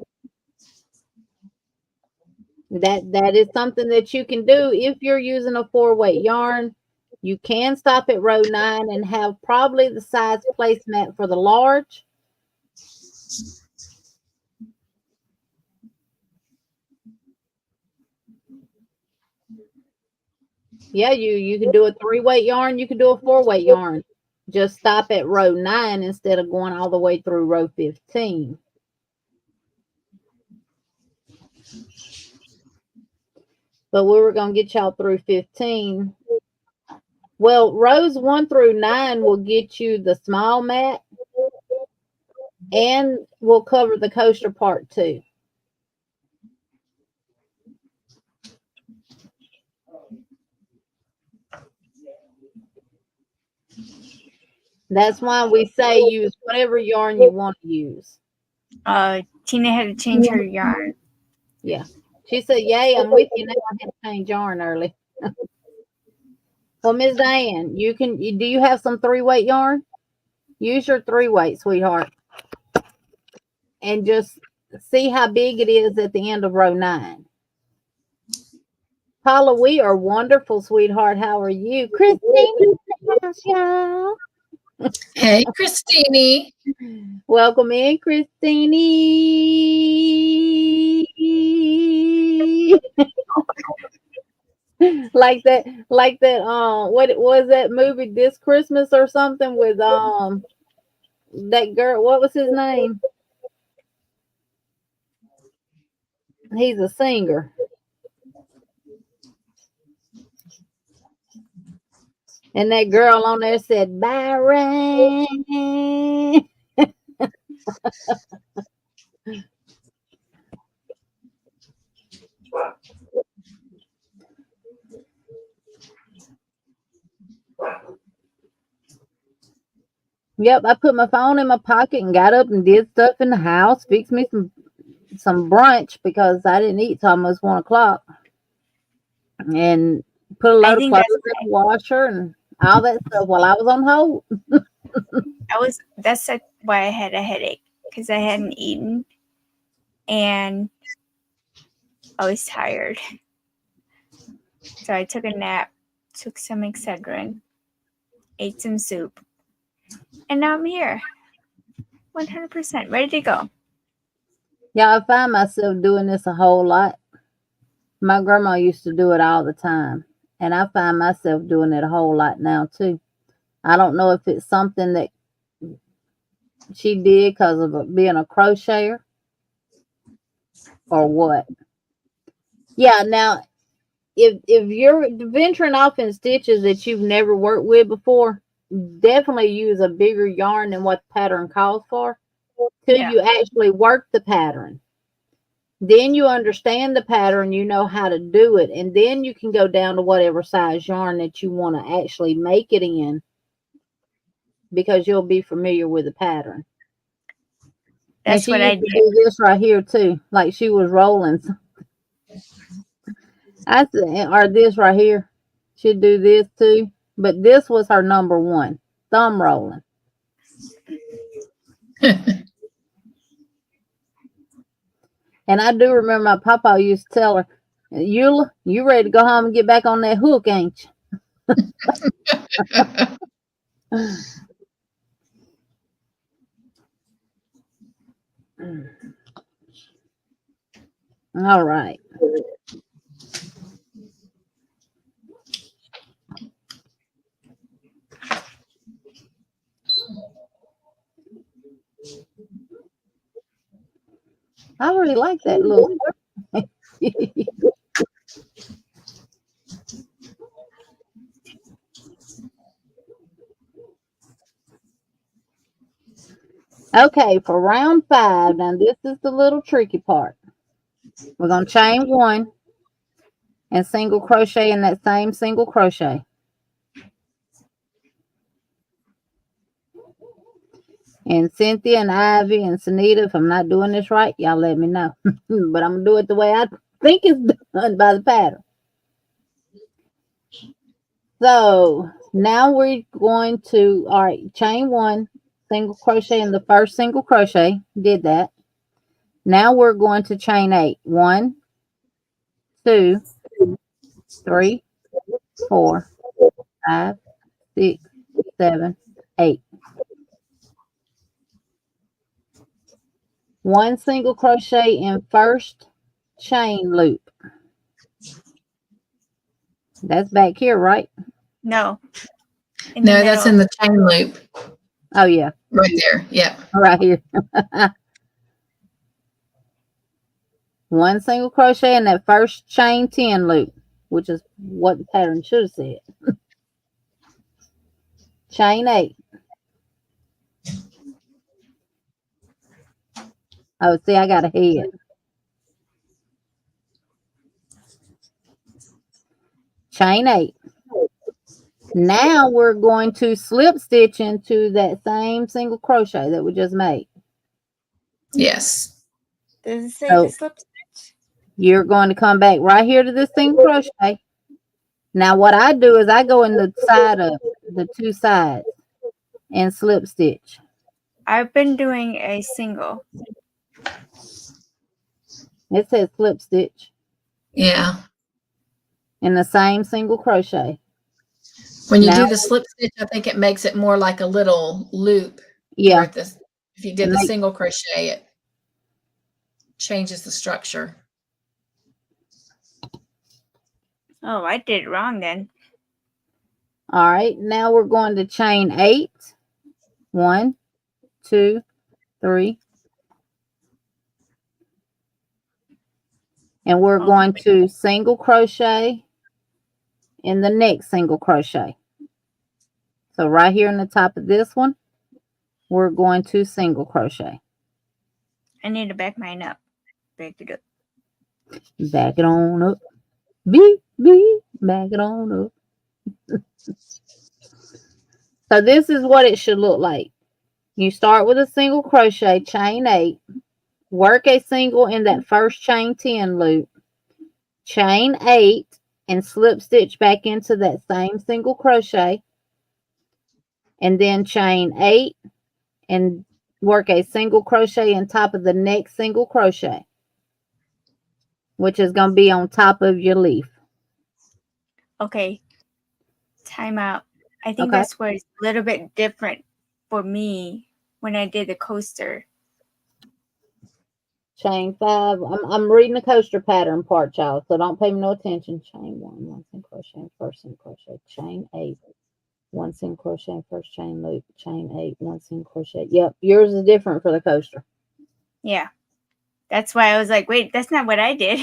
That is something that you can do if you're using a 4-weight yarn. You can stop at row 9 and have probably the size placemat for the large. Yeah, you can do a 3-weight yarn. You can do a 4-weight yarn. Just stop at row 9 instead of going all the way through row 15. But we were going to get y'all through 15. Well, rows 1 through 9 will get you the small mat and we'll cover the coaster part too. That's why we say use whatever yarn you want to use. Tina had to change her yarn. Yeah. She said, yay, I'm with you now. I had to change yarn early. Well, Ms. Diane, do you have some 3-weight yarn? Use your 3-weight, sweetheart. And just see how big it is at the end of row 9. Paula, we are wonderful, sweetheart. How are you? Christine, y'all. Hey, Christine. Welcome in, Christine. like that, what was that movie This Christmas or something with that girl, what was his name? He's a singer. And that girl on there said, Byron. Yep, I put my phone in my pocket and got up and did stuff in the house, fixed me some brunch because I didn't eat till almost 1 o'clock. And put a load of clothes in the washer and all that stuff while I was on hold. That's why I had a headache, because I hadn't eaten and I was tired. So I took a nap, took some Excedrin, ate some soup, and now I'm here. 100% ready to go. Yeah, I find myself doing this a whole lot. My grandma used to do it all the time. And I find myself doing it a whole lot now too. I don't know if it's something that she did because of being a crocheter or what? Yeah, now if you're venturing off in stitches that you've never worked with before, definitely use a bigger yarn than what the pattern calls for till Yeah. you actually work the pattern. Then you understand the pattern, you know how to do it, and then you can go down to whatever size yarn that you want to actually make it in because you'll be familiar with the pattern. And That's she what I used to did. do this right here too, like she was rolling. I said, or this right here. She'd do this too, but this was her number one, thumb rolling. And I do remember my papa used to tell her, "Eula, you ready to go home and get back on that hook, ain't you?" All right. I really like that little. Okay, for round 5, now this is the little tricky part. We're going to chain 1 and single crochet in that same single crochet. And Cynthia and Ivy and Sanita, if I'm not doing this right, y'all let me know. But I'm going to do it the way I think it's done by the pattern. So now we're going to, all right, chain 1, single crochet in the first single crochet. Did that. Now we're going to chain 8. 1, 2, 3, 4, 5, 6, 7, 8. 1 single crochet in first chain loop. That's back here, right? No. No, that's in the chain loop. Oh, yeah. Right there. Yep. Right here. 1 single crochet in that first chain 10 loop, which is what the pattern should have said. Chain 8. Oh, see, I got a head. Chain 8. Now we're going to slip stitch into that same single crochet that we just made. Yes. Does it say So the slip stitch? you're going to come back right here to this single crochet. Now what I do is I go in the side of the 2 sides and slip stitch. I've been doing a single. It says slip stitch Yeah. in the same single crochet. When you Now, do the slip stitch, I think it makes it more like a little loop. yeah. If you did the single crochet, it changes the structure. Oh, I did it wrong then. All right. Now we're going to chain 8. 1, 2, 3. And we're going to single crochet in the next single crochet. So right here in the top of this one, we're going to single crochet. I need to back mine up. Back it up. Back it on up. Beep, beep. Back it on up. So this is what it should look like. You start with a single crochet, chain 8, work a single in that first chain 10 loop, chain 8, and slip stitch back into that same single crochet, and then chain 8 and work a single crochet on top of the next single crochet, which is going to be on top of your leaf. Okay. Time out. I think Okay. that's where it's a little bit different for me when I did the coaster. Chain 5. I'm reading the coaster pattern part, y'all, so don't pay me no attention. Chain 1, 1 single crochet, first single crochet, chain 8, 1 single crochet, first chain loop, chain 8, 1 single crochet. Yep, yours is different for the coaster. Yeah. That's why I was like, wait, that's not what I did.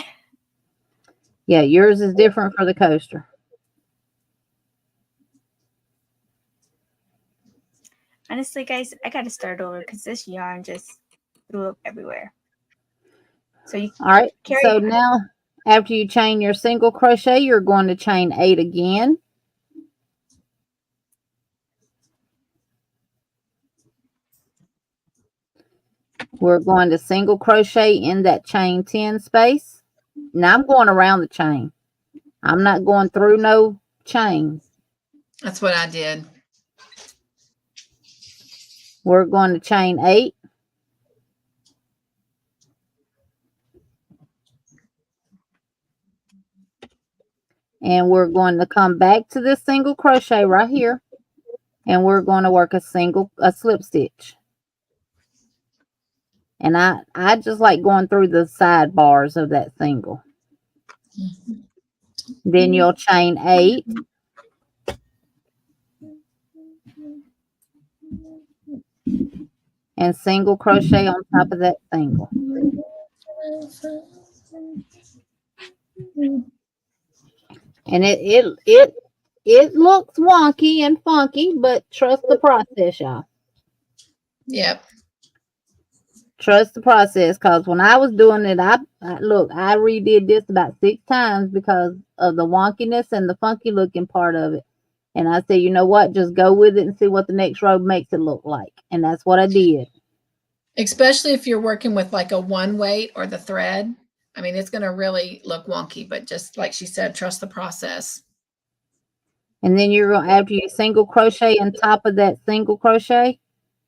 Yeah, yours is different for the coaster. Honestly, guys, I got to start over because this yarn just threw up everywhere. So you All right, carry so on. now after you chain your single crochet, you're going to chain 8 again. We're going to single crochet in that chain 10 space. Now I'm going around the chain. I'm not going through no chain. That's what I did. We're going to chain 8. And we're going to come back to this single crochet right here. And we're going to work a slip stitch. And I just like going through the side bars of that single. Then you'll chain 8. And single crochet on top of that single. And it looks wonky and funky, but trust the process, y'all. Yep. Trust the process, because when I was doing it, I redid this about 6 times because of the wonkiness and the funky looking part of it. And I said, you know what? Just go with it and see what the next row makes it look like. And that's what I did. Especially if you're working with like a one weight or the thread. I mean, it's going to really look wonky, but just like she said, trust the process. And then you're going, after you single crochet on top of that single crochet,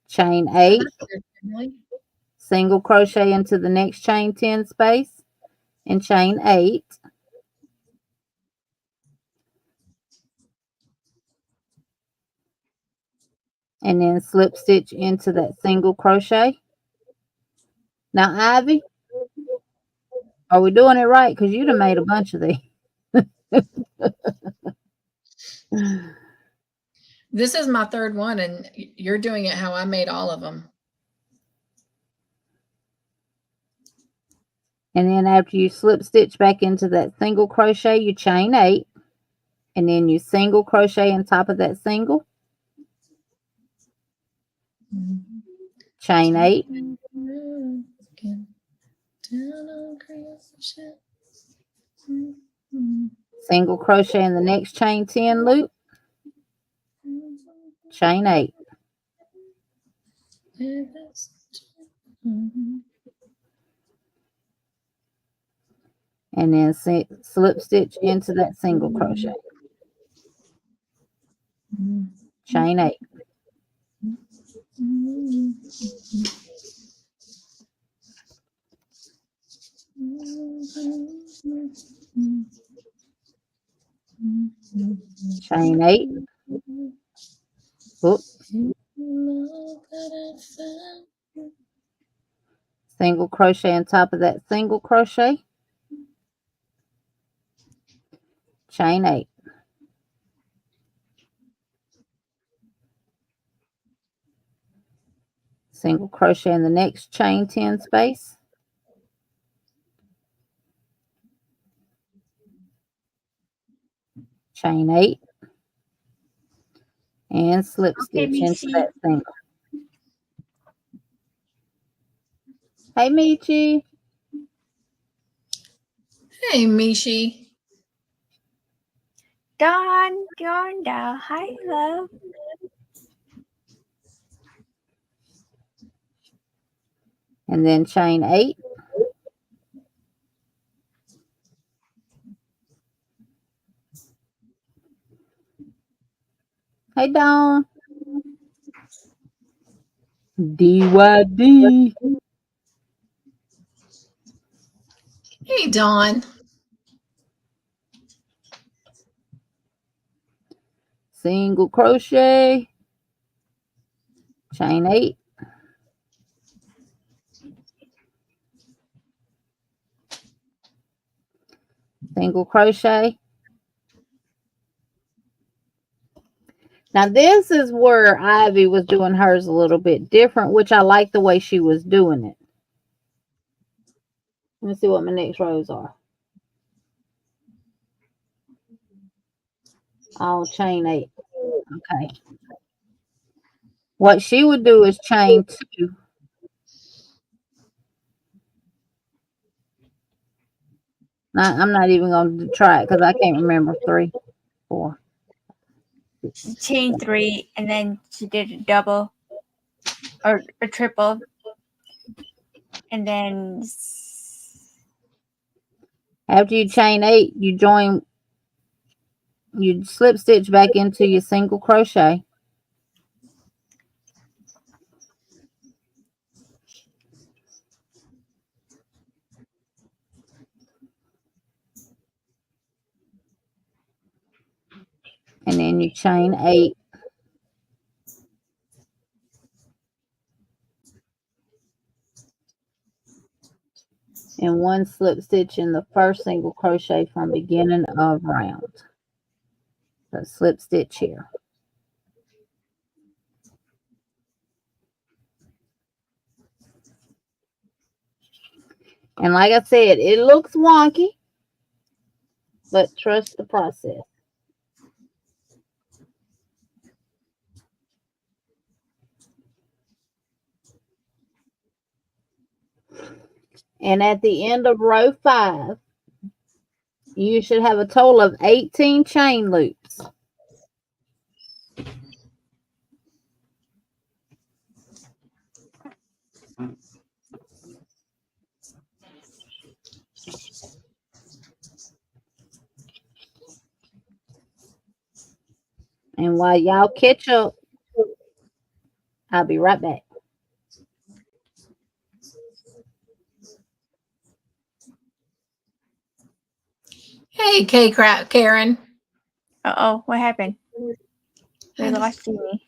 chain 8, single crochet into the next chain 10 space, and chain 8. And then slip stitch into that single crochet. Now, Ivy, are we doing it right? Because you'd have made a bunch of these. This is my third one, and you're doing it how I made all of them. And then after you slip stitch back into that single crochet, you chain 8. And then you single crochet on top of that single. Chain 8. Single crochet in the next chain 10 loop. Chain 8. And then slip stitch into that single crochet. Chain 8. Chain 8. Oops. Single crochet on top of that single crochet. Chain 8. Single crochet in the next chain 10 space. Chain 8. And slip stitch into that single. Hey, Michi. Hey, Mishi. Dawn, hi, love. And then chain 8. Hey, Dawn. DYD. Hey, Dawn. Single crochet. Chain 8. Single crochet. Now this is where Ivy was doing hers a little bit different, which I like the way she was doing it. Let me see what my next rows are. I'll chain 8. Okay. What she would do is chain 2. I'm not even going to try it because I can't remember. 3, 4. She chained 3 and then she did a double or a triple. And then After you chain 8, you slip stitch back into your single crochet. And then you chain 8. And 1 slip stitch in the first single crochet from beginning of round. So slip stitch here. And like I said, it looks wonky, but trust the process. And at the end of row 5, you should have a total of 18 chain loops. And while y'all catch up, I'll be right back. Hey, Karen. uh-oh, what happened? We lost Jeannie.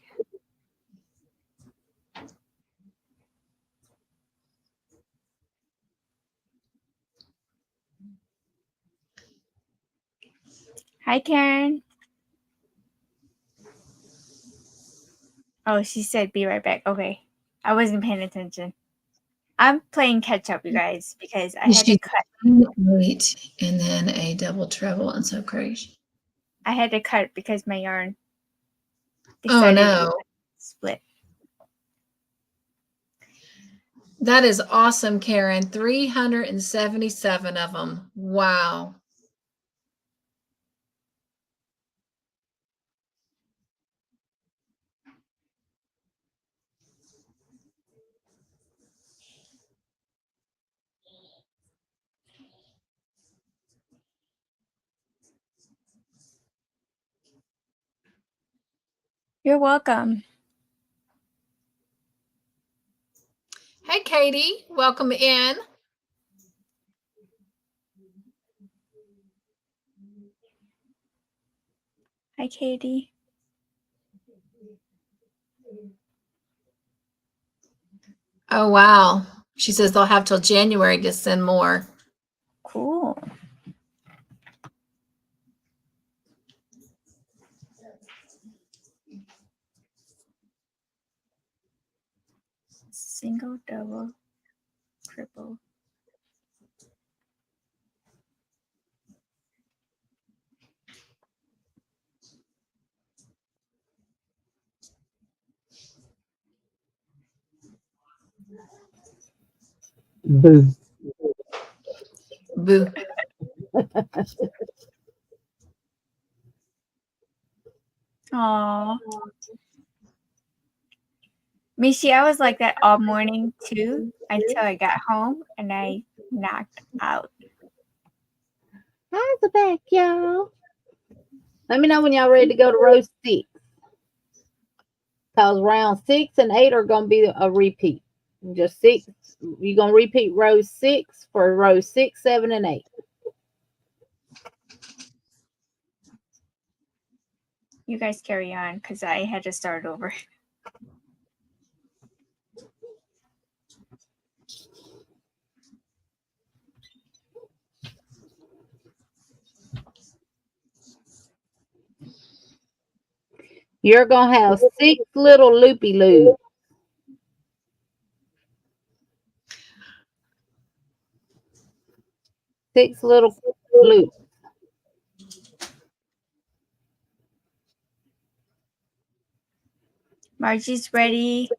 Hi, Karen. Oh, she said be right back. Okay. I wasn't paying attention. I'm playing catch up, you guys, because I had to cut. 8 and then a double treble and so crochet. I had to cut because my yarn Oh decided no. to split. That is awesome, Karen. 377 of them. Wow. You're welcome. Hey, Katie. Welcome in. Hi, Katie. Oh, wow. She says they'll have till January to send more. Cool. Single, double, triple. Boo. Boo. Aww. Mishi, I was like that all morning too until I got home and I knocked out. How's the back, y'all? Let me know when y'all ready to go to row 6. Because round 6 and 8 are going to be a repeat. Just 6. You're going to repeat row 6 for row 6, 7, and 8. You guys carry on because I had to start over. You're going to have 6 little loopy loops. Six little loops. Margie's ready.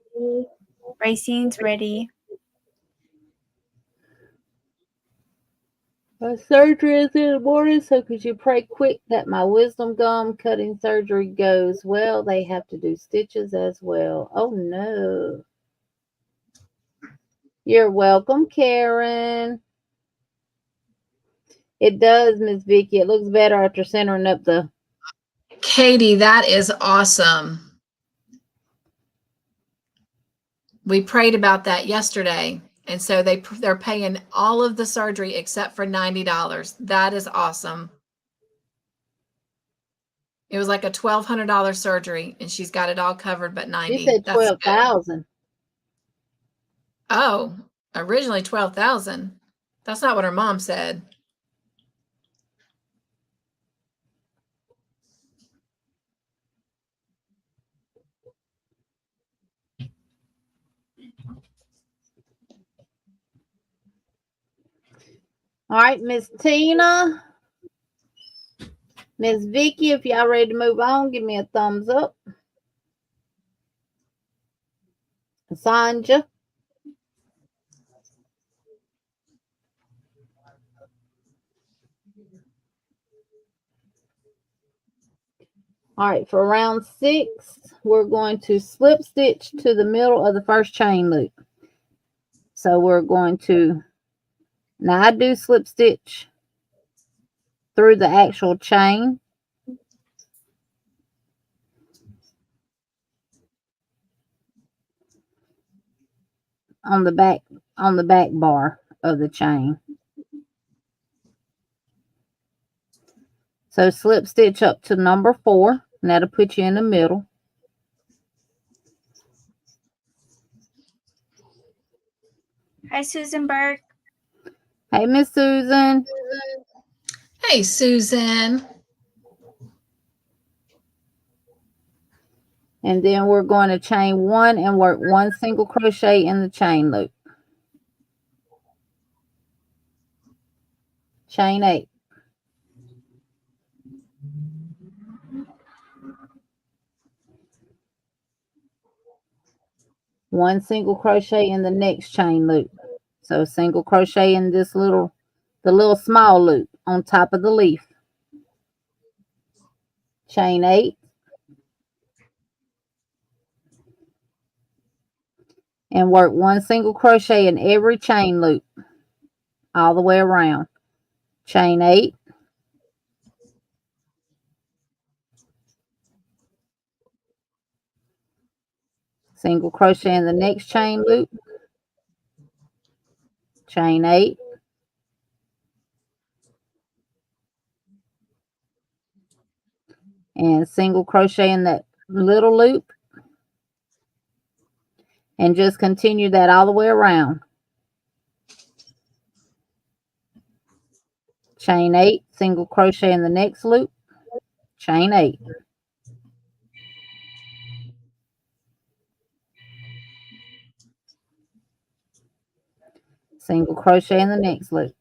Racine's ready. My surgery is in the morning, so could you pray quick that my wisdom gum cutting surgery goes well? They have to do stitches as well. Oh, no. You're welcome, Karen. It does, Miss Vicky. It looks better after centering up the... Katie, that is awesome. We prayed about that yesterday. And so they're paying all of the surgery except for $90. That is awesome. It was like a $1,200 surgery, and she's got it all covered, but $90. You said 12,000. Oh, originally 12,000. That's not what her mom said. All right, Miss Tina. Miss Vicky, if y'all ready to move on, give me a thumbs up. Sanja. All right, for round 6, we're going to slip stitch to the middle of the first chain loop. So we're going to, now I do slip stitch through the actual chain. On the back bar of the chain. So slip stitch up to number 4, and that'll put you in the middle. Hi, Susan Burke. Hey, Miss Susan. Hey, Susan. And then we're going to chain 1 and work 1 single crochet in the chain loop. Chain 8. One single crochet in the next chain loop. So single crochet in this the little small loop on top of the leaf. Chain 8. And work 1 single crochet in every chain loop all the way around. Chain 8. Single crochet in the next chain loop. Chain 8. And single crochet in that little loop. And just continue that all the way around. Chain 8, single crochet in the next loop. Chain 8. Single crochet in the next loop.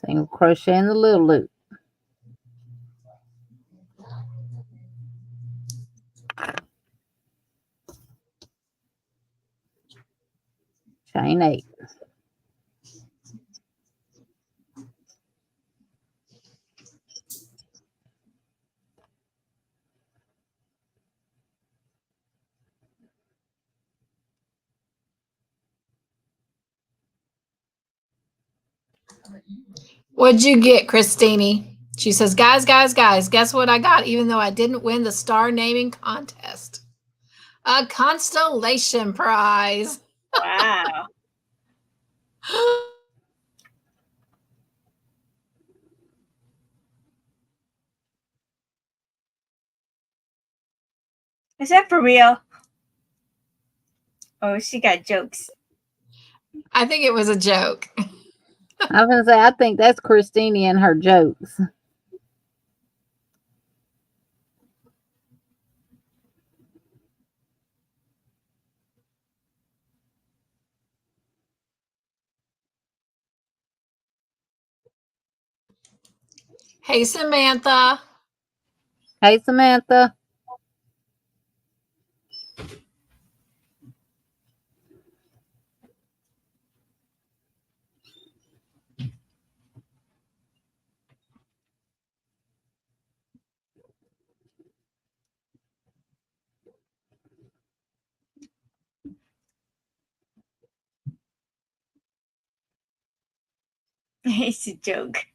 Single crochet in the little loop. Chain 8. What'd you get, Christine? She says, guys, guess what I got, even though I didn't win the star naming contest? A constellation prize. Wow. Is that for real? Oh, she got jokes. I think it was a joke. I was gonna say, I think that's Christina and her jokes. Hey, Samantha. Hey, Samantha. It's a joke.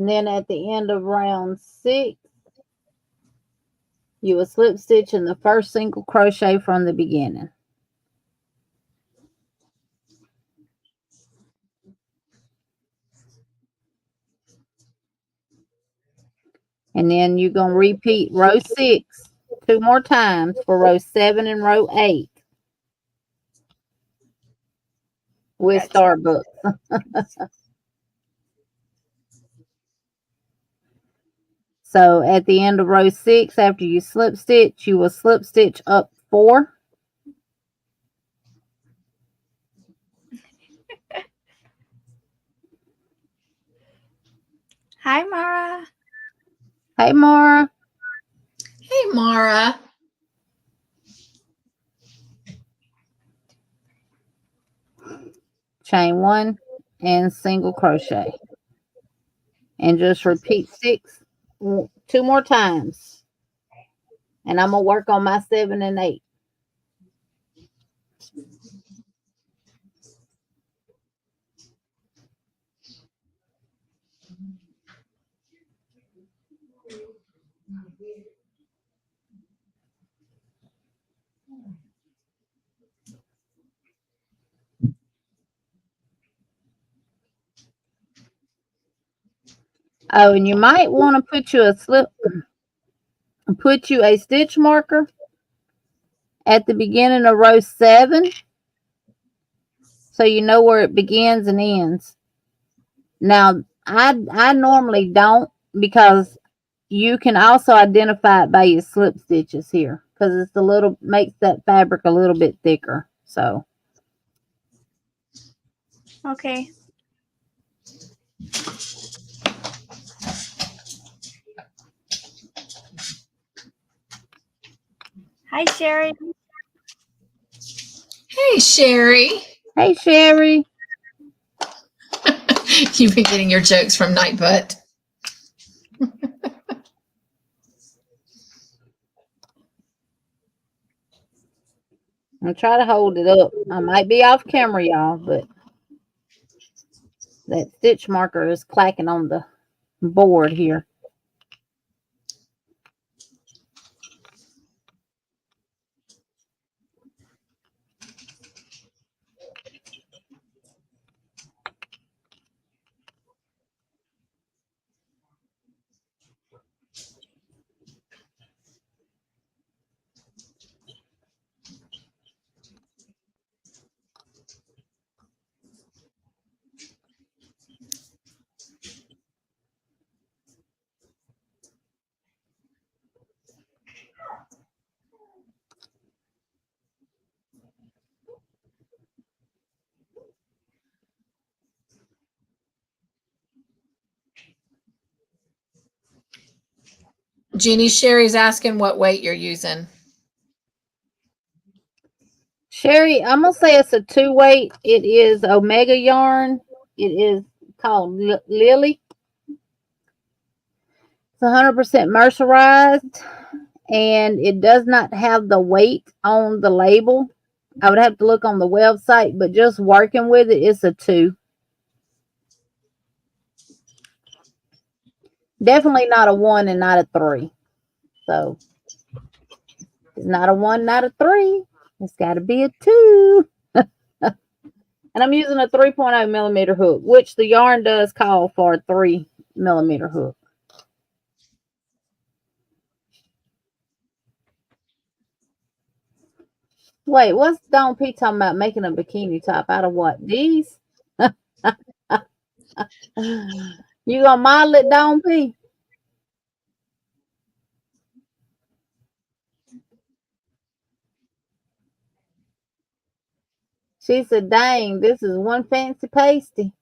And then at the end of round 6, you will slip stitch in the first single crochet from the beginning. And then you're going to repeat row 6 2 more times for row 7 and row 8 with Starbucks. So at the end of row 6, after you slip stitch, you will slip stitch up 4. Hi, Mara. Hey, Mara. Hey, Mara. Chain 1 and single crochet. And just repeat 6 2 more times. And I'm going to work on my 7 and 8. Oh, and you might want to put you a stitch marker at the beginning of row 7 so you know where it begins and ends. Now, I normally don't, because you can also identify it by your slip stitches here, because it's a little, makes that fabric a little bit thicker. So Okay. Hi, Sherry. Hey, Sherry. hey, Sherry. You've been getting your jokes from Nightbutt. I'm trying to hold it up. I might be off camera, y'all, but that stitch marker is clacking on the board here. Jeannie, Sherry's asking what weight you're using. Sherry, I'm going to say it's a 2-weight. It is Omega yarn. It is called Lily. It's 100% mercerized, and it does not have the weight on the label. I would have to look on the website, but just working with it, it's a 2. Definitely not a 1 and not a 3. So it's not a 1, not a 3. It's got to be a 2. And I'm using a 3.0 millimeter hook, which the yarn does call for a 3 millimeter hook. Wait, what's Don P talking about making a bikini top out of what? These? You gonna model it, Don P? She said, dang, this is one fancy pasty.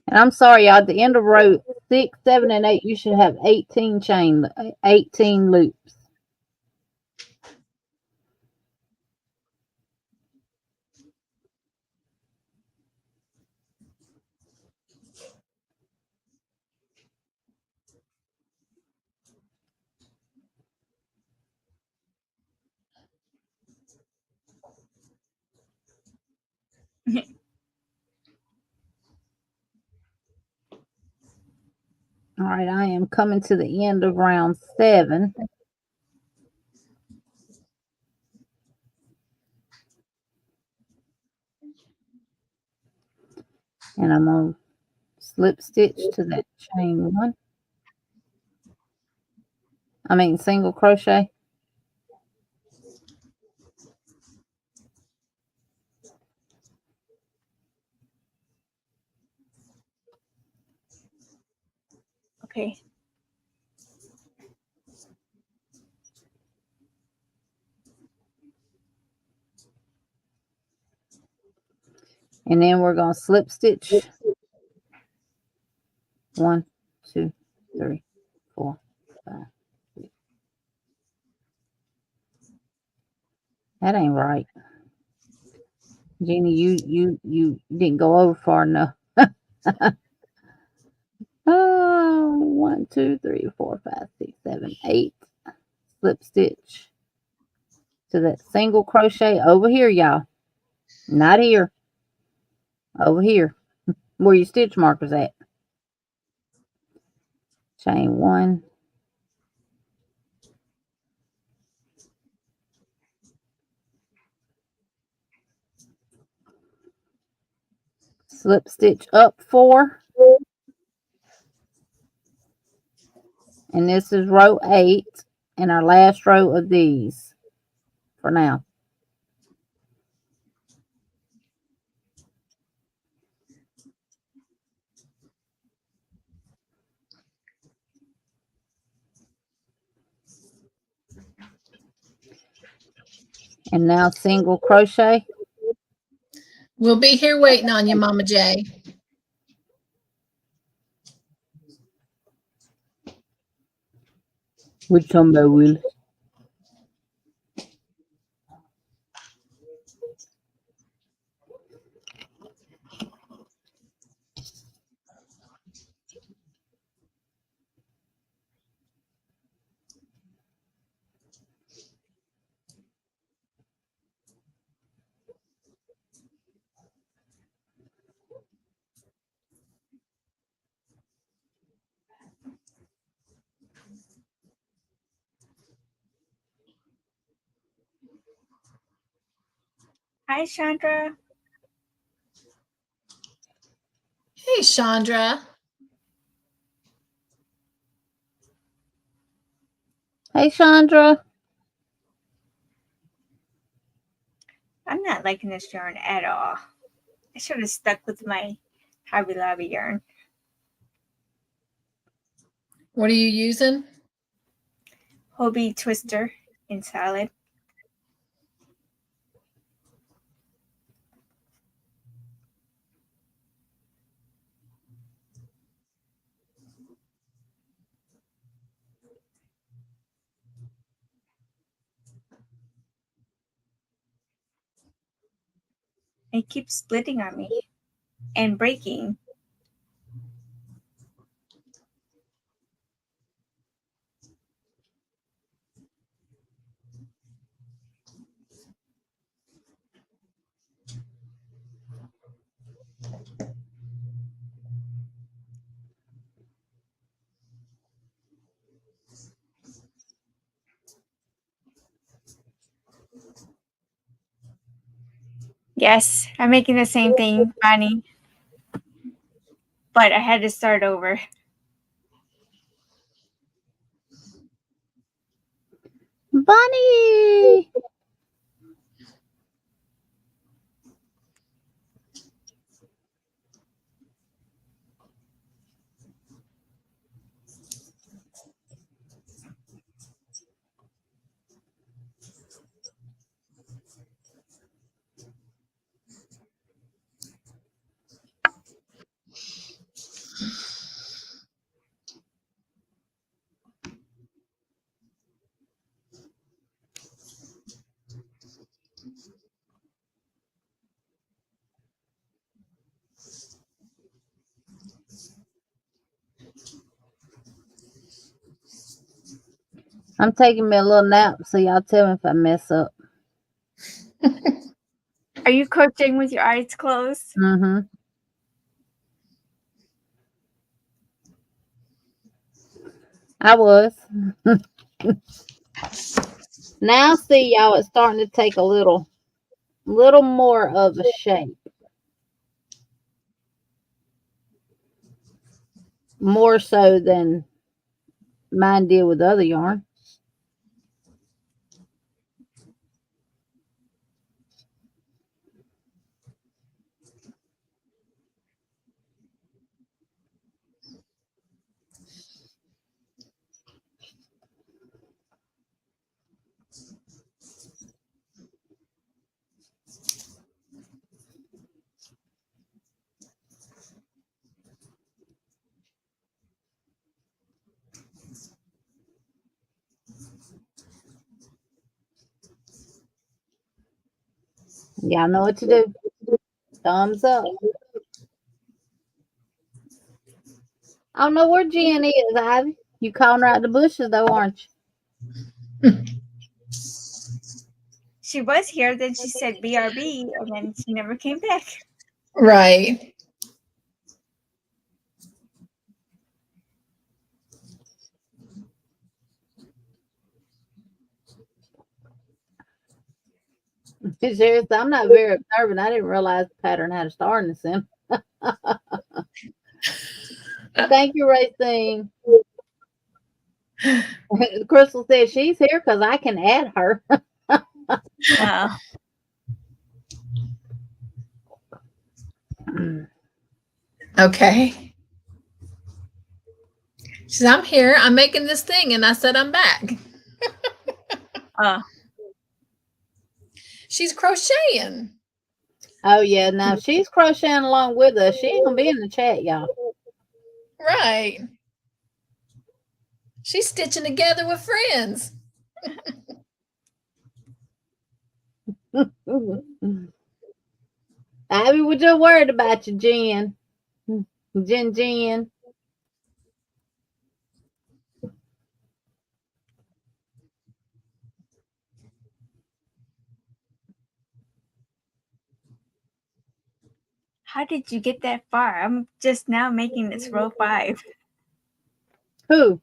And I'm sorry, y'all, at the end of row 6, 7, and 8, you should have 18 loops. All right, I am coming to the end of round 7. And I'm going to slip stitch to that chain 1. I mean single crochet. Okay. And then we're going to slip stitch 1, 2, 3, 4, 5, 6. That ain't right. Jeannie, you didn't go over far enough. 1, 2, 3, 4, 5, 6, 7, 8. Slip stitch to that single crochet over here, y'all. Not here. Over here. Where your stitch marker's at. Chain 1. Slip stitch up 4. And this is row 8 and our last row of these for now. And now single crochet. We'll be here waiting on you, Mama J. What you talking about, Will? Hi, Chandra. Hey, Chandra. Hey, Chandra. I'm not liking this yarn at all. I should have stuck with my Hobby Lobby yarn. What are you using? Hobie Twister in solid. It keeps splitting on me and breaking. Yes, I'm making the same thing, Bonnie. But I had to start over. Bunny! I'm taking me a little nap, so y'all tell me if I mess up. Are you crocheting with your eyes closed? Mm-hmm. I was. Now see y'all, it's starting to take a little more of a shape. More so than mine did with other yarn. Y'all know what to do. Thumbs up. I don't know where Jeannie is, Ivy. You calling her out the bushes though, aren't you? She was here, then she said BRB, and then she never came back. Right. Seriously, I'm not very observant. I didn't realize the pattern had a star in the center. Thank you, Racine. Crystal said she's here because I can add her. Oh. Okay. She said, I'm here. I'm making this thing. And I said, I'm back. She's crocheting. Oh, yeah. Now, if she's crocheting along with us, she ain't going to be in the chat, y'all. Right. She's stitching together with friends. Abby, we're just worried about you, Jen. Jen. How did you get that far? I'm just now making this row 5. Who?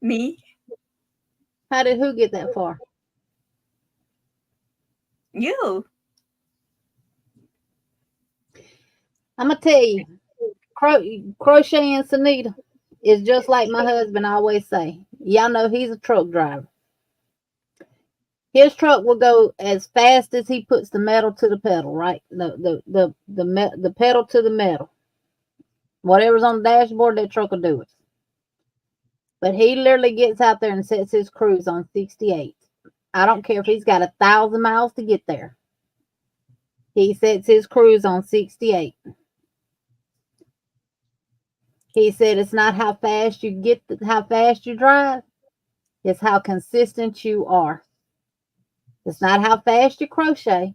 Me? How did who get that far? You. I'm going to tell you, crocheting Sanita is just like my husband always say. Y'all know he's a truck driver. His truck will go as fast as he puts the metal to the pedal, right? The pedal to the metal. Whatever's on the dashboard, that truck will do it. But he literally gets out there and sets his cruise on 68. I don't care if he's got 1,000 miles to get there. He sets his cruise on 68. He said it's not how fast you get, how fast you drive. It's how consistent you are. It's not how fast you crochet.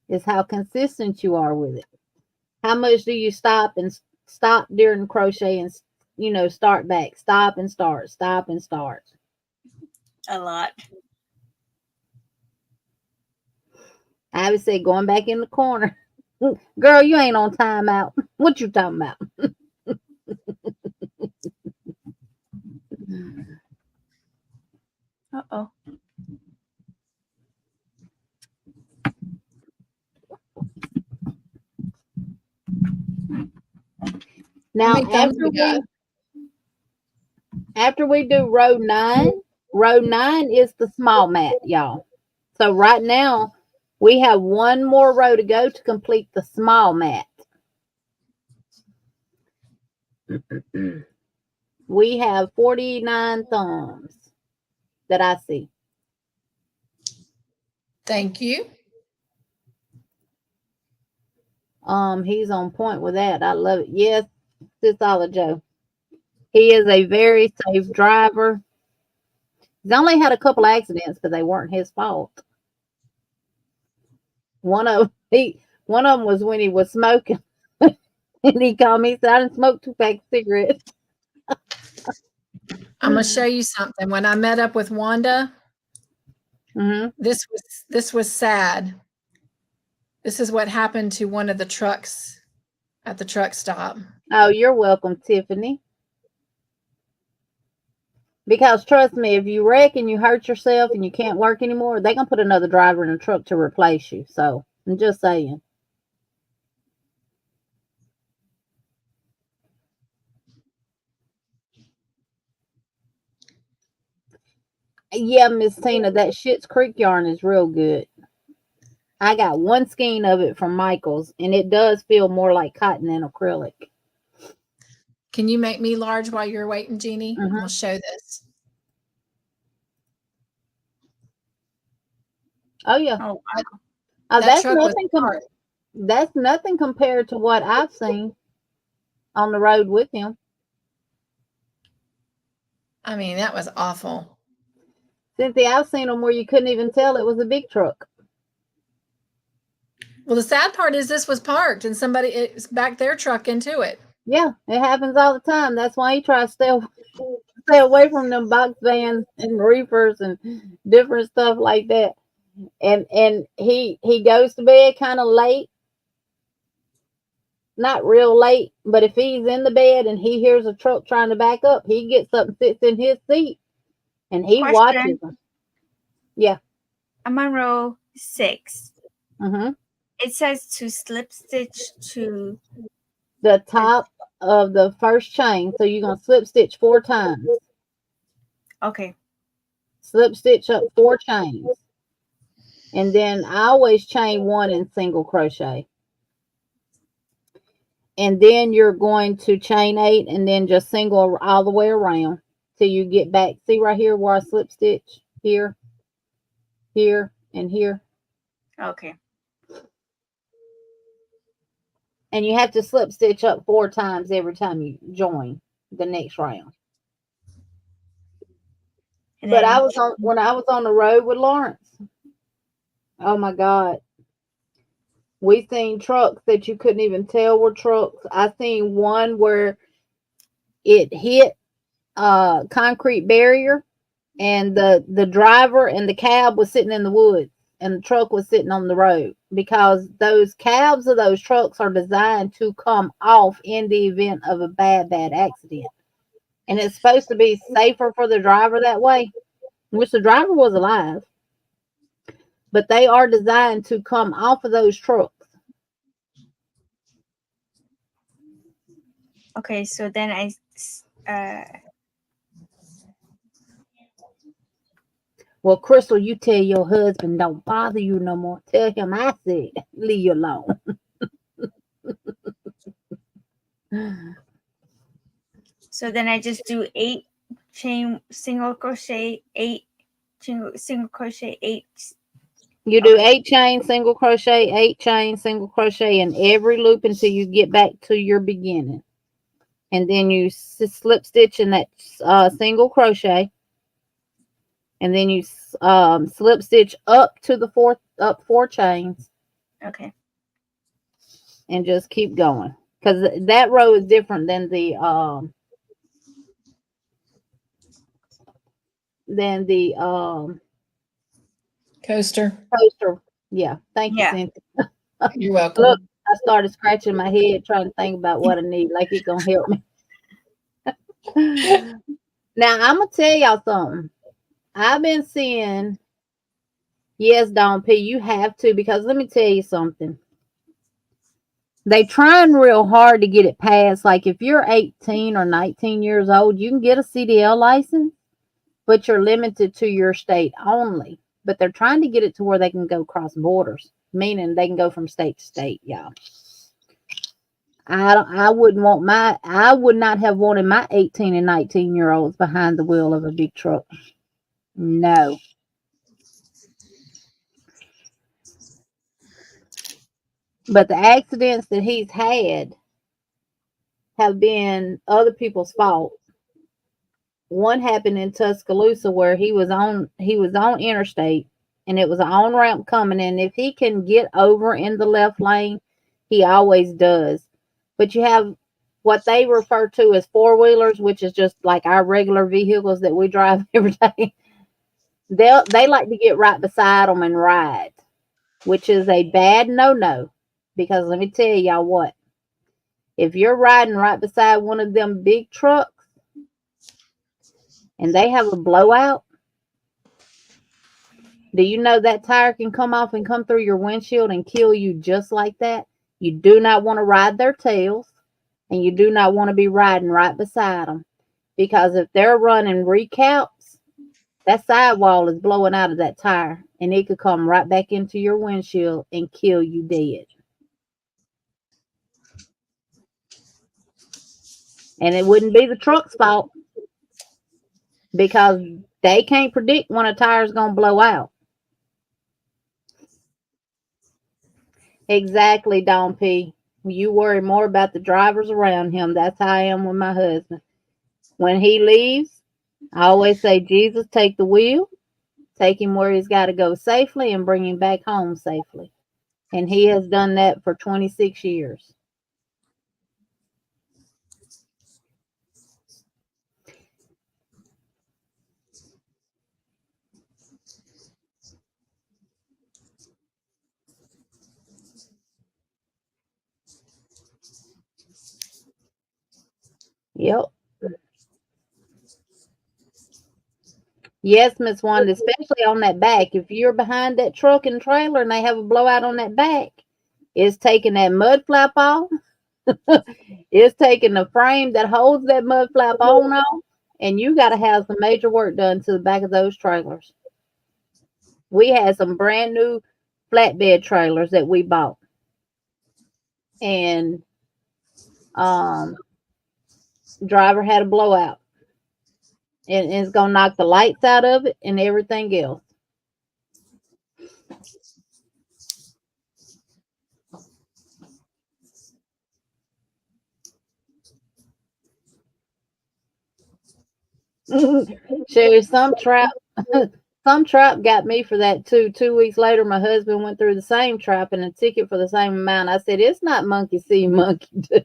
Is how consistent you are with it. How much do you stop during crochet and start back, stop and start, stop and start? A lot. I would say going back in the corner. Girl, you ain't on timeout. What you talking about? Uh-oh. Now, How many thumbs we got? after we do row 9 is the small mat, y'all. So right now, we have one more row to go to complete the small mat. We have 49 thumbs that I see. Thank you. He's on point with that. I love it. Yes, Sis Joe. He is a very safe driver. He's only had a couple accidents, but they weren't his fault. One of them was when he was smoking. And he called me and said, I didn't smoke 2 packs of cigarettes. I'm gonna show you something. When I met up with Wanda, this was sad. This is what happened to one of the trucks at the truck stop. Oh, you're welcome, Tiffany. Because trust me, if you wreck and you hurt yourself and you can't work anymore, they're going to put another driver in the truck to replace you. So I'm just saying. Yeah, Miss Tina, that Schitt's Creek yarn is real good. I got one skein of it from Michael's, and it does feel more like cotton than acrylic. Can you make me large while you're waiting, Jeannie? We'll show this. Oh, yeah. Oh, wow. That's nothing compared to what I've seen on the road with him. I mean, that was awful. Cynthia, I've seen them where you couldn't even tell it was a big truck. Well, the sad part is this was parked and it's backed their truck into it. Yeah, it happens all the time. That's why he tries to stay away from them box vans and reefers and different stuff like that. And he goes to bed kind of late. Not real late, but if he's in the bed and he hears a truck trying to back up, he gets up and sits in his seat and he watches them. Yeah. I'm on row 6. Mm-hmm. It says to slip stitch to the top of the first chain. So you're going to slip stitch 4 times. Okay. Slip stitch up 4 chains. And then I always chain 1 and single crochet. And then you're going to chain 8 and then just single all the way around till you get back. See right here where I slip stitch? Here, here, and here. Okay. And you have to slip stitch up 4 times every time you join the next round. But when I was on the road with Lawrence, oh my God. We seen trucks that you couldn't even tell were trucks. I seen one where it hit a concrete barrier and the driver and the cab was sitting in the woods and the truck was sitting on the road, because those cabs of those trucks are designed to come off in the event of a bad accident. And it's supposed to be safer for the driver that way, which the driver was alive. But they are designed to come off of those trucks. Okay, so then Well, Crystal, you tell your husband don't bother you no more. Tell him I said leave you alone. So then I just do 8 chain single crochet, 8 single crochet, 8. You do 8 chain single crochet, 8 chain single crochet in every loop until you get back to your beginning. And then you slip stitch in that single crochet. And then you slip stitch up to the 4 chains. Okay. And just keep going. Because that row is different than the Coaster. poster. Yeah. Thank you, Yeah. Cynthia. You're welcome. Look, I started scratching my head trying to think about what I need. Like it gonna help me. Now I'm gonna tell y'all something. I've been seeing, yes, Don P, you have to, because let me tell you something. They trying real hard to get it passed. Like if you're 18 or 19 years old, you can get a CDL license, but you're limited to your state only. But they're trying to get it to where they can go cross borders, meaning they can go from state to state, y'all. I would not have wanted my 18 and 19-year-olds behind the wheel of a big truck. No. But the accidents that he's had have been other people's fault. One happened in Tuscaloosa where he was on interstate, and it was an on ramp coming in. If he can get over in the left lane, he always does. But you have what they refer to as four-wheelers, which is just like our regular vehicles that we drive every day. They like to get right beside them and ride, which is a bad no-no. Because let me tell y'all what, if you're riding right beside one of them big trucks and they have a blowout, do you know that tire can come off and come through your windshield and kill you just like that? You do not want to ride their tails, and you do not want to be riding right beside them, because if they're running recaps, that sidewall is blowing out of that tire, and it could come right back into your windshield and kill you dead. And it wouldn't be the truck's fault, because they can't predict when a tire's going to blow out. Exactly, Don P. You worry more about the drivers around him. That's how I am with my husband. When he leaves, I always say, Jesus, take the wheel, take him where he's got to go safely, and bring him back home safely. And he has done that for 26 years. Yep. Yes, Miss Wanda, especially on that back. If you're behind that truck and trailer and they have a blowout on that back, it's taking that mud flap off. It's taking the frame that holds that mud flap on off, and you got to have some major work done to the back of those trailers. We had some brand new flatbed trailers that we bought, and driver had a blowout, and it's gonna knock the lights out of it and everything else. Sherry, some trap got me for that too. 2 weeks later, my husband went through the same trap and a ticket for the same amount. I said, it's not monkey see, monkey do.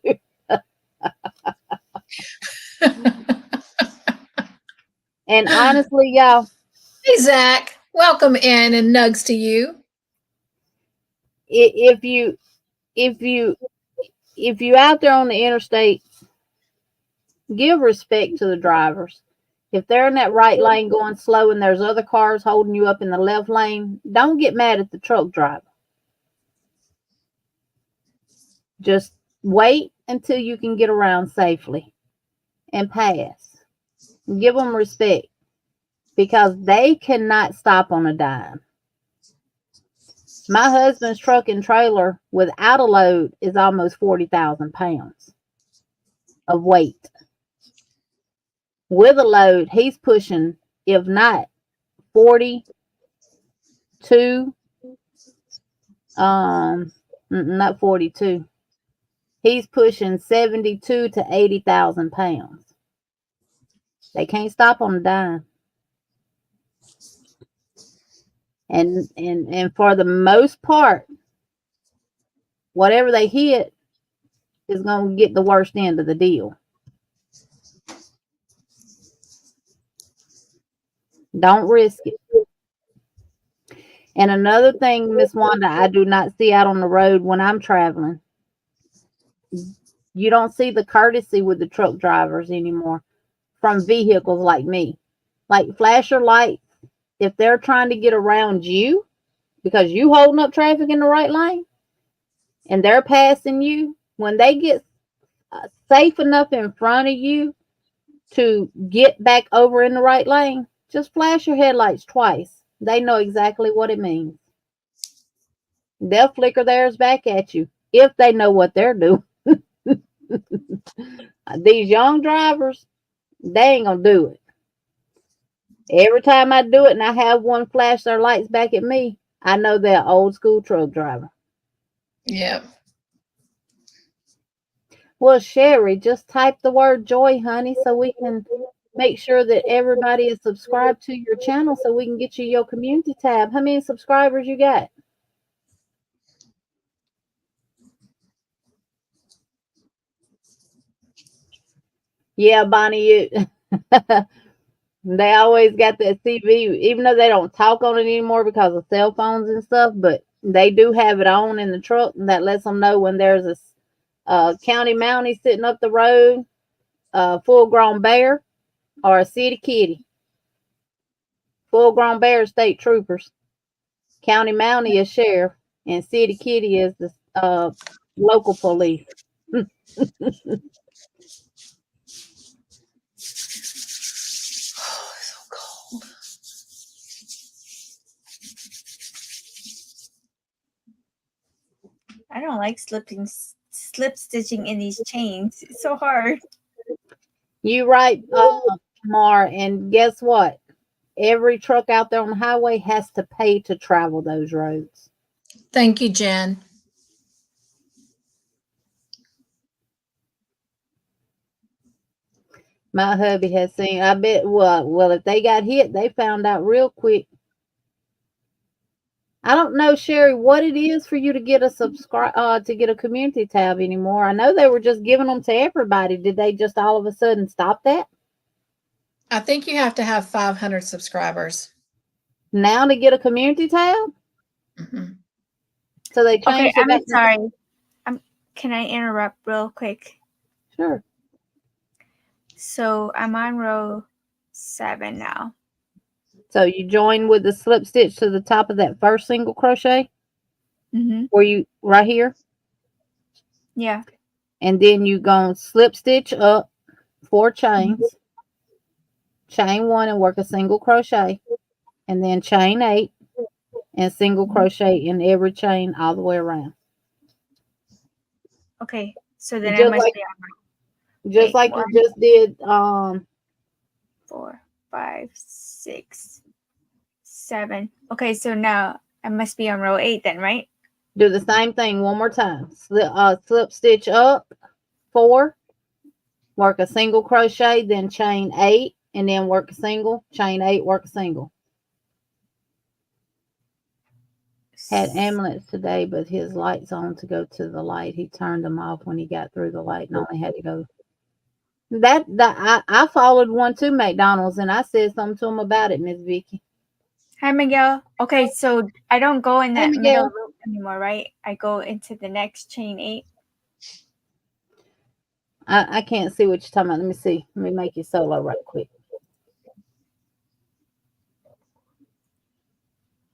And honestly, y'all, Hey, Zach, welcome in, and nugs to you. if you out there on the interstate, give respect to the drivers. If they're in that right lane going slow and there's other cars holding you up in the left lane, don't get mad at the truck driver. Just wait until you can get around safely and pass. Give them respect, because they cannot stop on a dime. My husband's truck and trailer without a load is almost 40,000 pounds of weight. With a load, he's pushing, if not 42, not 42. He's pushing 72 to 80,000 pounds. They can't stop on a dime. And for the most part, whatever they hit is going to get the worst end of the deal. Don't risk it. And another thing, Miss Wanda, I do not see out on the road when I'm traveling. You don't see the courtesy with the truck drivers anymore from vehicles like me. Like flasher lights, if they're trying to get around you because you holding up traffic in the right lane and they're passing you, when they get safe enough in front of you to get back over in the right lane, just flash your headlights twice. They know exactly what it means. They'll flicker theirs back at you if they know what they're doing. These young drivers, they ain't gonna do it. Every time I do it and I have one flash their lights back at me, I know they're an old school truck driver. Yep. Well, Sherry, just type the word joy, honey, so we can make sure that everybody is subscribed to your channel so we can get you your community tab. How many subscribers you got? Yeah, Bonnie, they always got that TV, even though they don't talk on it anymore because of cell phones and stuff, but they do have it on in the truck, and that lets them know when there's a county mountie sitting up the road, a full-grown bear, or a city kitty. Full-grown bear is state troopers. County mountie is sheriff, and city kitty is the local police. Oh, it's so cold. I don't like slip stitching in these chains. It's so hard. You right, Mar, and guess what? Every truck out there on the highway has to pay to travel those roads. Thank you, Jen. My hubby has seen, I bet, well, if they got hit, they found out real quick. I don't know, Sherry, what it is for you to get a community tab anymore. I know they were just giving them to everybody. Did they just all of a sudden stop that? I think you have to have 500 subscribers. Now to get a community tab? Mm-hmm. So they changed it back. I'm sorry. Can I interrupt real quick? Sure. So I'm on row 7 now. So you join with the slip stitch to the top of that first single crochet? Mm-hmm. Were you right here? Yeah. And then you go slip stitch up 4 chains, chain 1 and work a single crochet, and then chain 8 and single crochet in every chain all the way around. Okay. So then Just I must like- be on Just like you just did 4, 5, 6, 7. Okay, so now I must be on row 8 then, right? do the same thing one more time. Slip stitch up 4, work a single crochet, then chain 8, and then work a single, chain 8, work a single. Had ambulance today, but his light's on to go to the light. He turned them off when he got through the light and only had to go. I followed one to McDonald's and I said something to him about it, Miss Vicky. Hi, Miguel. Okay, so I don't go in that Miguel. middle loop anymore, right? I go into the next chain 8. I can't see what you're talking about. Let me see. Let me make you solo right quick.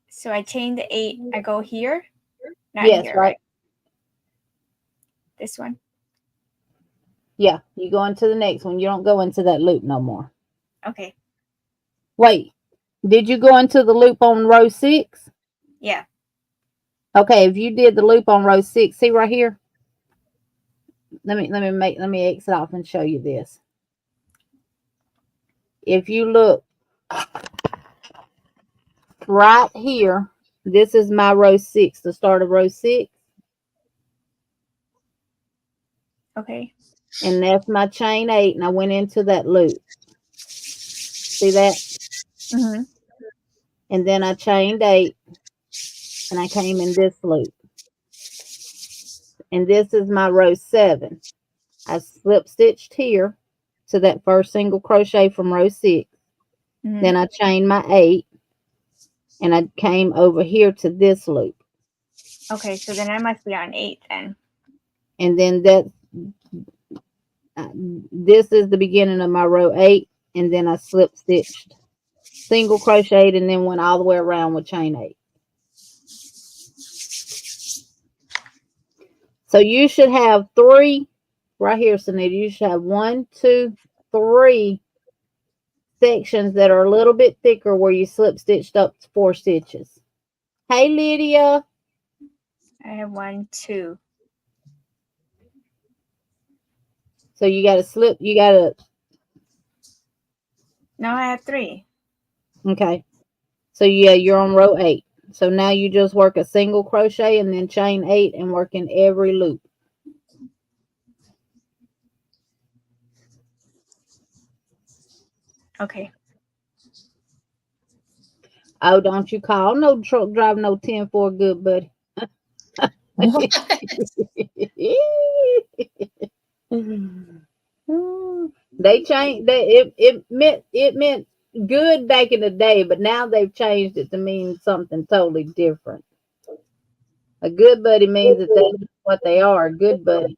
So I chain the 8. I go here. Not Yes, here, right. This one. Yeah, you go into the next one. You don't go into that loop no more. Okay. Wait, did you go into the loop on row 6? Yeah. Okay, if you did the loop on row 6, see right here. Let me exit off and show you this. If you look right here, this is my row 6, the start of row 6. Okay. And that's my chain 8, and I went into that loop. See that? Mm-hmm. And then I chained 8, and I came in this loop. and this is my row 7. I slip stitched here to that first single crochet from row 6. Mhm. Then I chained my 8, and I came over here to this loop. Okay, so then I must be on 8 then. And then this is the beginning of my row 8, and then I slip stitched, single crocheted, and then went all the way around with chain 8. So you should have 3 right here, Sanita. You should have 1, 2, 3 sections that are a little bit thicker where you slip stitched up 4 stitches. Hey, Lydia. I have 1, 2. So you got to slip, you got to, No, I have 3. okay. So yeah, you're on row 8. So now you just work a single crochet and then chain 8 and work in every loop. Okay. Oh, don't you call no truck driver no 10 for a good buddy. What? They changed it meant good back in the day, but now they've changed it to mean something totally different. A good buddy means that that's what they are, a good buddy.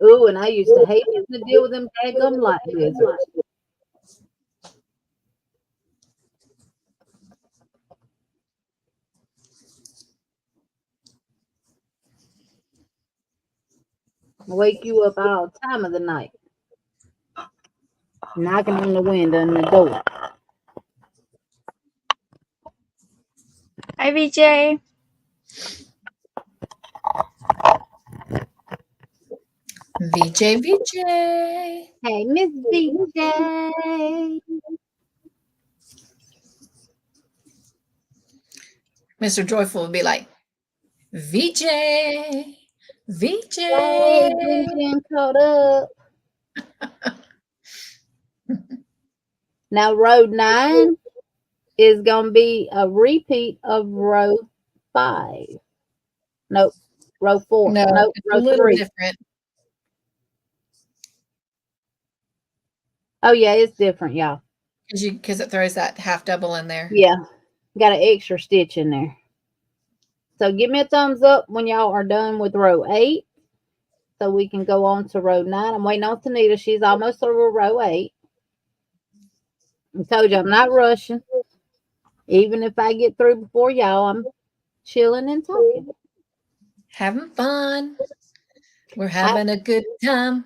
Ooh, and I used to hate having to deal with them daggum light lizards. Wake you up all time of the night, knocking on the window and the door. Hi, VJ. VJ. Hey, Miss VJ. Mr. Joyful would be like, VJ. Hey, VJ. getting caught up. Now, row 9 is going to be a repeat of row 5. Nope, row 4. No, Nope, it's a row little 3. different. Oh, yeah, it's different, y'all. Because it throws that half double in there. Yeah, got an extra stitch in there. So give me a thumbs up when y'all are done with row 8 so we can go on to row 9. I'm waiting on Sanita. She's almost through row 8. I told you I'm not rushing. Even if I get through before y'all, I'm chilling and talking. Having fun. We're having a good time.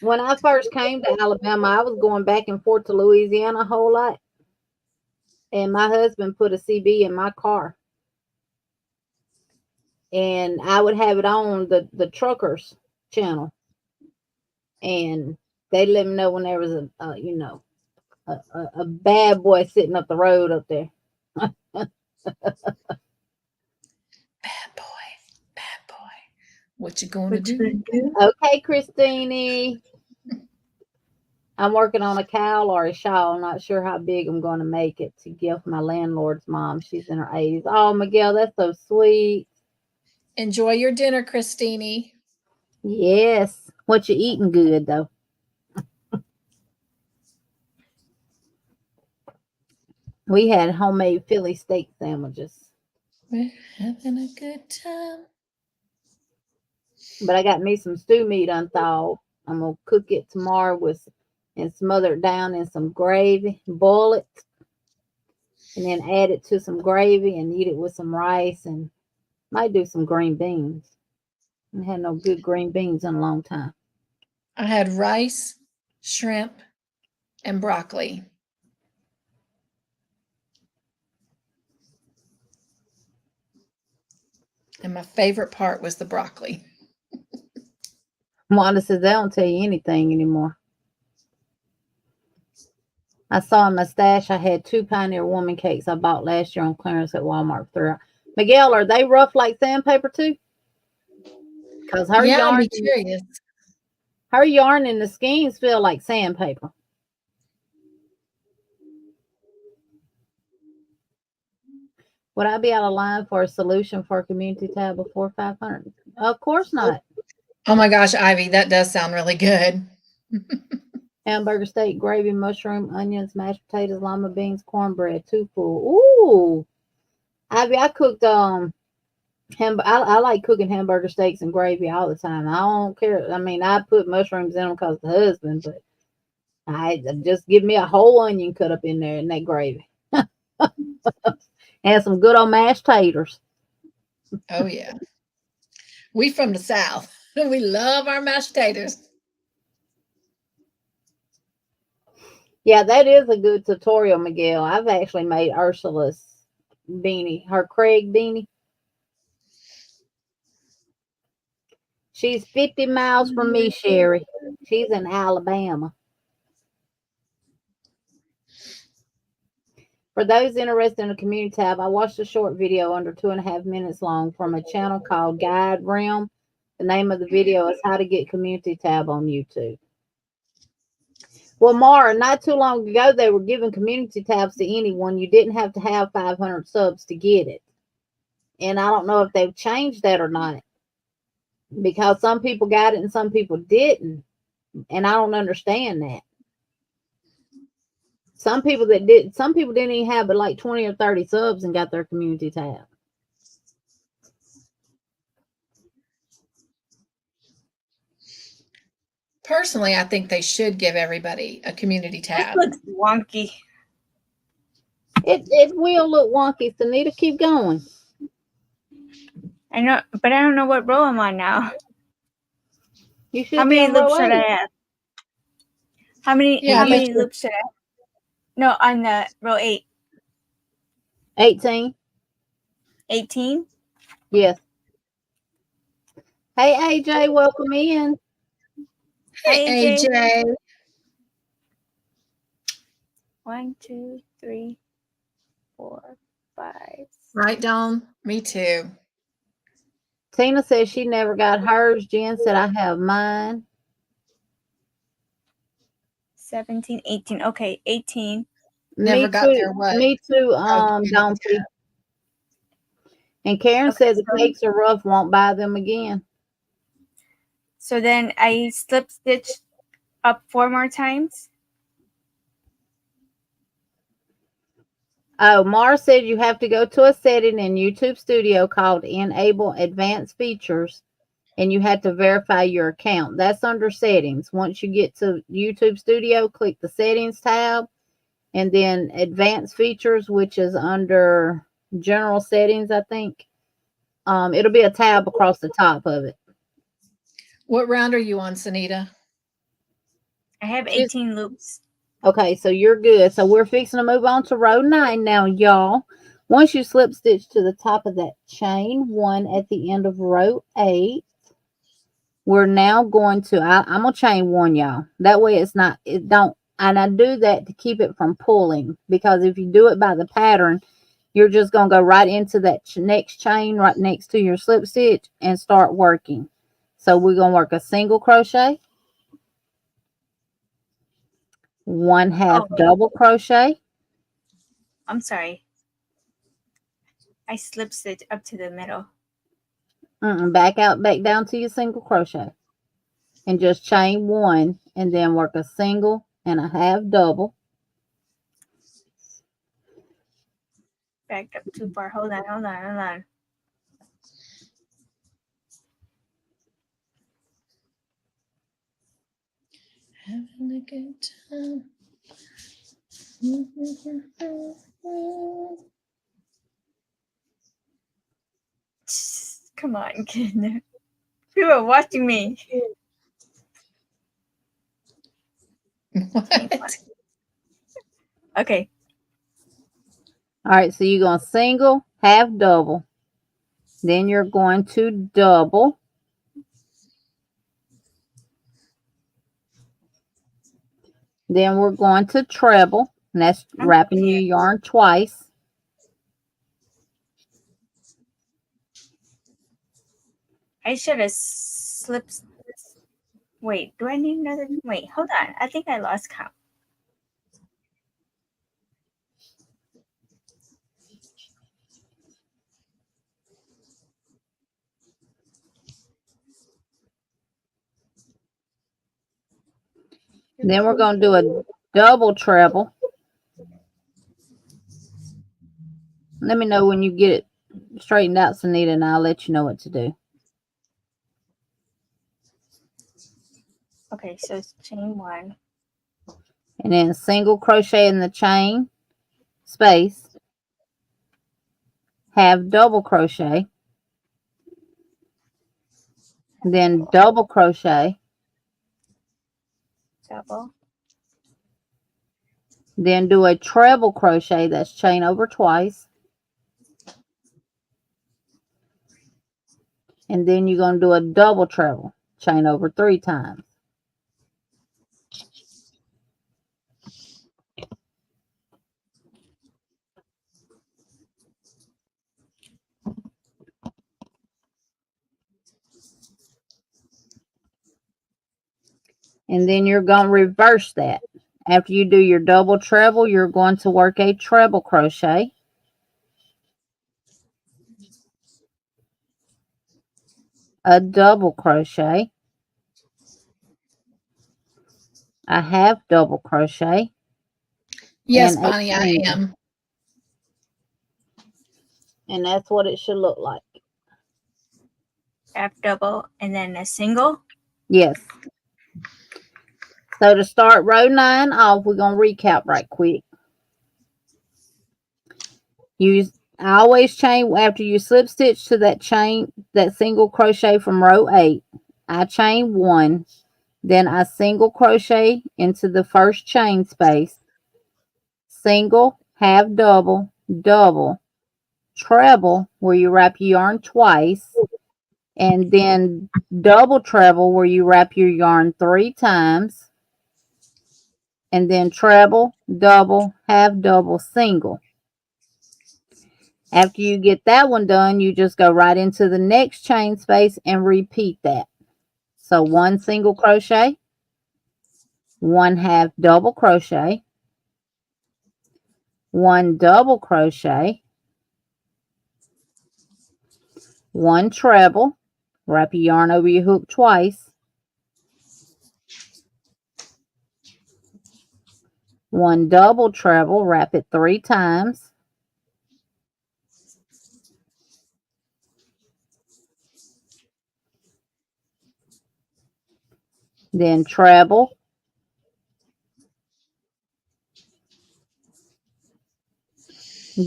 When I first came to Alabama, I was going back and forth to Louisiana a whole lot. And my husband put a CB in my car. And I would have it on the truckers channel. And they let me know when there was a bad boy sitting up the road up there. Bad boy. What you gonna do? Okay, Christine. I'm working on a cowl or a shawl. I'm not sure how big I'm going to make it to gift my landlord's mom. She's in her 80s. Oh, Miguel, that's so sweet. Enjoy your dinner, Christine. Yes. What you eating good, though? We had homemade Philly steak sandwiches. We're having a good time. But I got me some stew meat unthawed. I'm going to cook it tomorrow and smother it down in some gravy, boil it, and then add it to some gravy and eat it with some rice and might do some green beans. I had no good green beans in a long time. I had rice, shrimp, and broccoli. And my favorite part was the broccoli. Wanda says they don't tell you anything anymore. I saw in my stash I had 2 Pioneer Woman cakes I bought last year on clearance at Walmart. Miguel, are they rough like sandpaper too? Because her I'd be curious. Her yarn and the skeins feel like sandpaper. Would I be out of line for a solution for a community tab before 500? Of course not. Oh my gosh, Ivy, that does sound really good. Hamburger steak, gravy, mushroom, onions, mashed potatoes, lima beans, cornbread, tofu. Ooh, Ivy, I cooked I like cooking hamburger steaks and gravy all the time. I don't care. I mean, I put mushrooms in them because the husband, but I just give me a whole onion cut up in there in that gravy, and some good old mashed taters. Oh yeah. We from the South. We love our mashed potatoes. Yeah, that is a good tutorial, Miguel. I've actually made Ursula's beanie, her Craig beanie. She's 50 miles from me, Sherry. She's in Alabama. For those interested in the community tab, I watched a short video under 2.5 minutes long from a channel called Guide Realm. The name of the video is How to Get Community Tab on YouTube. Well, Mara, not too long ago, they were giving community tabs to anyone. You didn't have to have 500 subs to get it. And I don't know if they've changed that or not, because some people got it and some people didn't. And I don't understand that. Some people didn't even have but like 20 or 30 subs and got their community tab. Personally, I think they should give everybody a community tab. This looks wonky. It will look wonky. Sanita, keep going. I know, but I don't know what row I'm on now. You should How be many on row loops should 8. I have? How many loops should I have? No, on the row 8. 18. 18? Yes. Hey, AJ, welcome in. Hey, AJ. 1, 2, 3, 4, 5. Right, Dawn? Me too. Tina says she never got hers. Jen said I have mine. 17, 18. Okay, 18. Never got there what? Me too, Donkey. And Karen says the cakes are rough, won't buy them again. So then I slip stitch up 4 more times. Oh, Mara said you have to go to a setting in YouTube Studio called Enable Advanced Features, and you have to verify your account. That's under Settings. Once you get to YouTube Studio, click the Settings tab, and then Advanced Features, which is under General Settings, I think. It'll be a tab across the top of it. What round are you on, Sanita? I have 18 loops. Okay, so you're good. So we're fixing to move on to row 9 now, y'all. Once you slip stitch to the top of that chain 1 at the end of row 8, we're now going to, I'm going to chain 1, y'all. That way and I do that to keep it from pulling, because if you do it by the pattern, you're just going to go right into that next chain right next to your slip stitch and start working. So we're going to work a single crochet, 1/2 double crochet. I'm sorry. I slip stitch up to the middle. Back down to your single crochet. And just chain 1 and then work a single and a 1/2 double. Backed up too far. Hold on. Having a good time. Come on, kid. People are watching me. What? Okay. All right, so you're going to single, 1/2 double. Then you're going to double. Then we're going to treble, and that's wrapping your yarn twice. I should have slipped. Wait, do I need another? Wait, hold on. I think I lost count. Then we're going to do a double treble. Let me know when you get it straightened out, Sanita, and I'll let you know what to do. Okay, so it's chain 1. And then single crochet in the chain space. Have double crochet. Then double crochet. Double. Then do a treble crochet, that's chain over twice. And then you're going to do a double treble, chain over 3 times. And then you're going to reverse that. After you do your double treble, you're going to work a treble crochet. A double crochet. A half double crochet. Yes, and Bonnie, I am. And that's what it should look like. Half double and then a single. Yes. So to start row 9 off, we're going to recap right quick. I always chain after you slip stitch to that chain, that single crochet from row 8. I chain 1, then I single crochet into the first chain space, single, half double, double, treble where you wrap your yarn twice, and then double treble where you wrap your yarn 3 times, and then treble, double, half double, single. After you get that one done, you just go right into the next chain space and repeat that. So 1 single crochet, 1 half double crochet, 1 double crochet, 1 treble, wrap your yarn over your hook twice, 1 double treble, wrap it 3 times, then treble,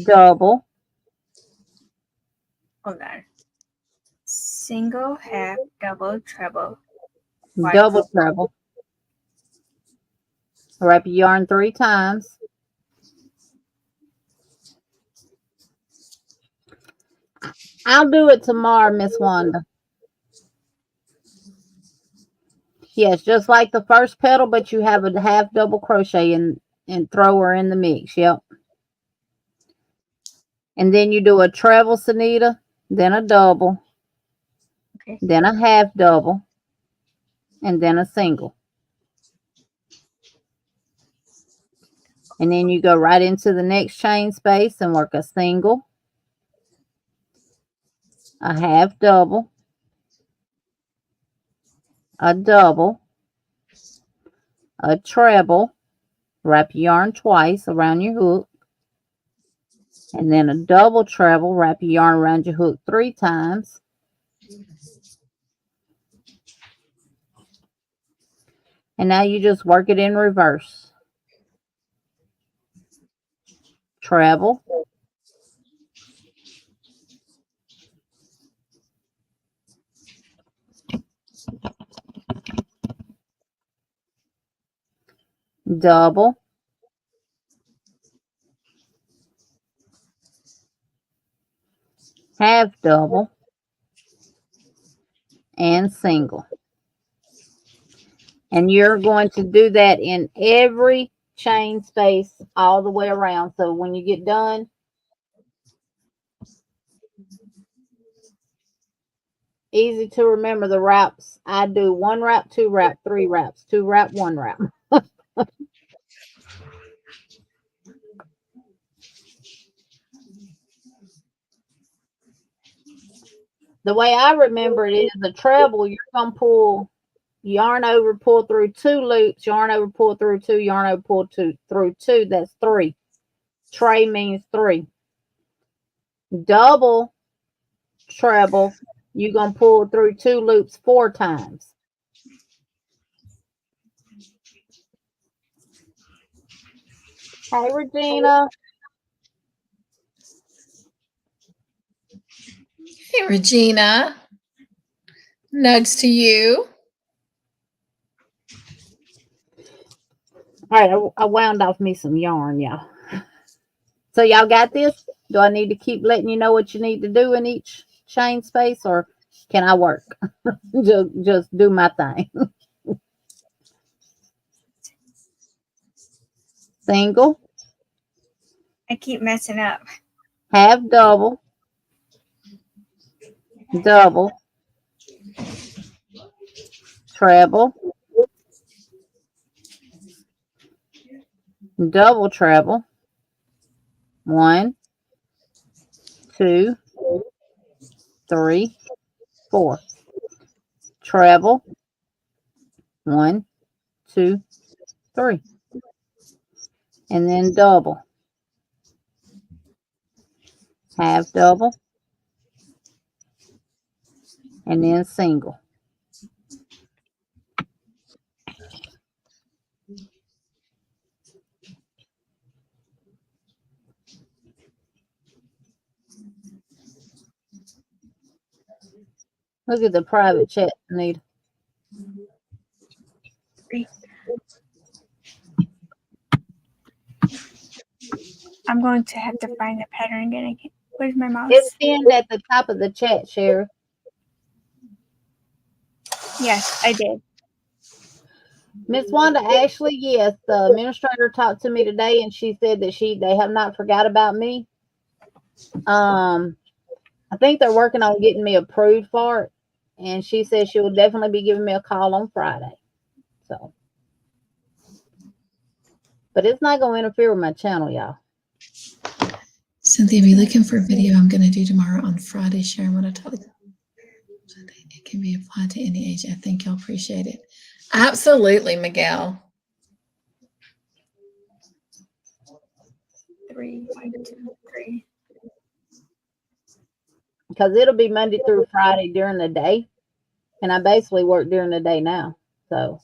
double, Hold on. Single, half, double, treble. double treble, wrap your yarn 3 times, I'll do it tomorrow, Miss Wanda. Yes, just like the first petal, but you have a half double crochet and throw her in the mix. Yep. And then you do a treble, Sanita, then a double, Okay. then a half double, and then a single. And then you go right into the next chain space and work a single, a half double, a double, a treble, wrap your yarn twice around your hook, and then a double treble, wrap your yarn around your hook 3 times, and now you just work it in reverse. Treble, double, half double, and single. And you're going to do that in every chain space all the way around. So when you get done, easy to remember the wraps. I do 1 wrap, 2 wrap, 3 wraps, 2 wrap, 1 wrap. The way I remember it is a treble, you're going to pull yarn over, pull through 2 loops, yarn over, pull through 2, yarn over, pull through 2. That's 3. Tray means 3. Double treble, you're going to pull through 2 loops 4 times. Hey, Regina. Hey, Regina. Nugs to you. All right, I wound off me some yarn, y'all. So y'all got this? Do I need to keep letting you know what you need to do in each chain space, or can I work? just do my thing. Single. I keep messing up. Half double. Double. Treble. Double treble. 1, 2, 3, 4. Treble. 1, 2, 3. And then double. Half double. And then single. Look at the private chat, Anita. I'm going to have to find the pattern again. Where's my mouse? It's pinned at the top of the chat, Sherry. Yes, I did. Miss Wanda Ashley, yes, the administrator talked to me today, and she said that they have not forgot about me. I think they're working on getting me approved for it, and she said she will definitely be giving me a call on Friday. So, but it's not going to interfere with my channel, y'all. Cynthia, be looking for a video I'm going to do tomorrow on Friday, sharing what I taught you. It can be applied to any age. I think you'll appreciate it. Absolutely, Miguel. 3, 1, 2, 3. Because it'll be Monday through Friday during the day, and I basically work during the day now. So,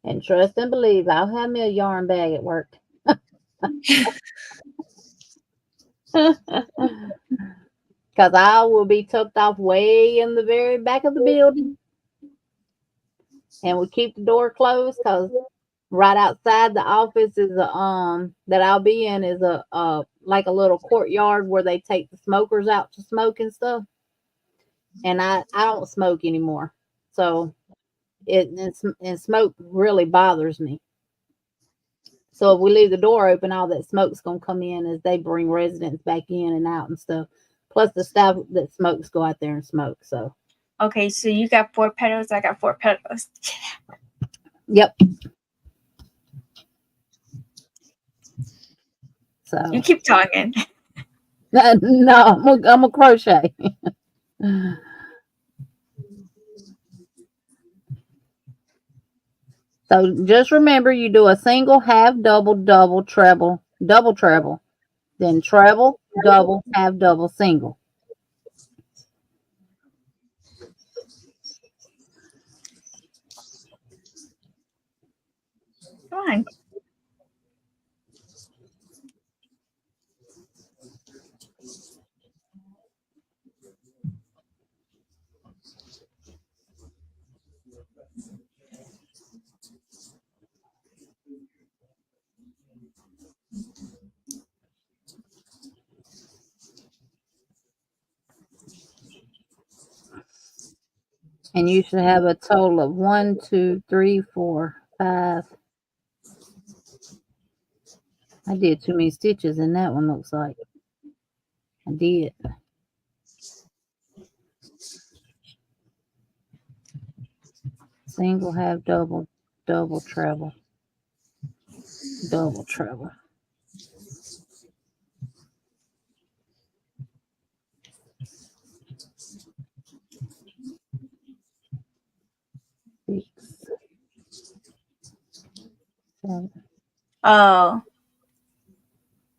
and trust and believe, I'll have me a yarn bag at work. Because I will be tucked off way in the very back of the building. And we keep the door closed because right outside the office is a that I'll be in is a like a little courtyard where they take the smokers out to smoke and stuff. And I don't smoke anymore. So and smoke really bothers me. So if we leave the door open, all that smoke's gonna come in as they bring residents back in and out and stuff. Plus the staff that smokes go out there and smoke. So Okay, so you got 4 petals. I got 4 petals. yep. So You keep talking. no, I'm a crochet. So just remember, you do a single, half, double, double, treble, double, treble, then treble, double, half, double, single. Come on. And you should have a total of 1, 2, 3, 4, 5. I did too many stitches in that one, looks like. I did. Single, half, double, double, treble, double, treble. Oh,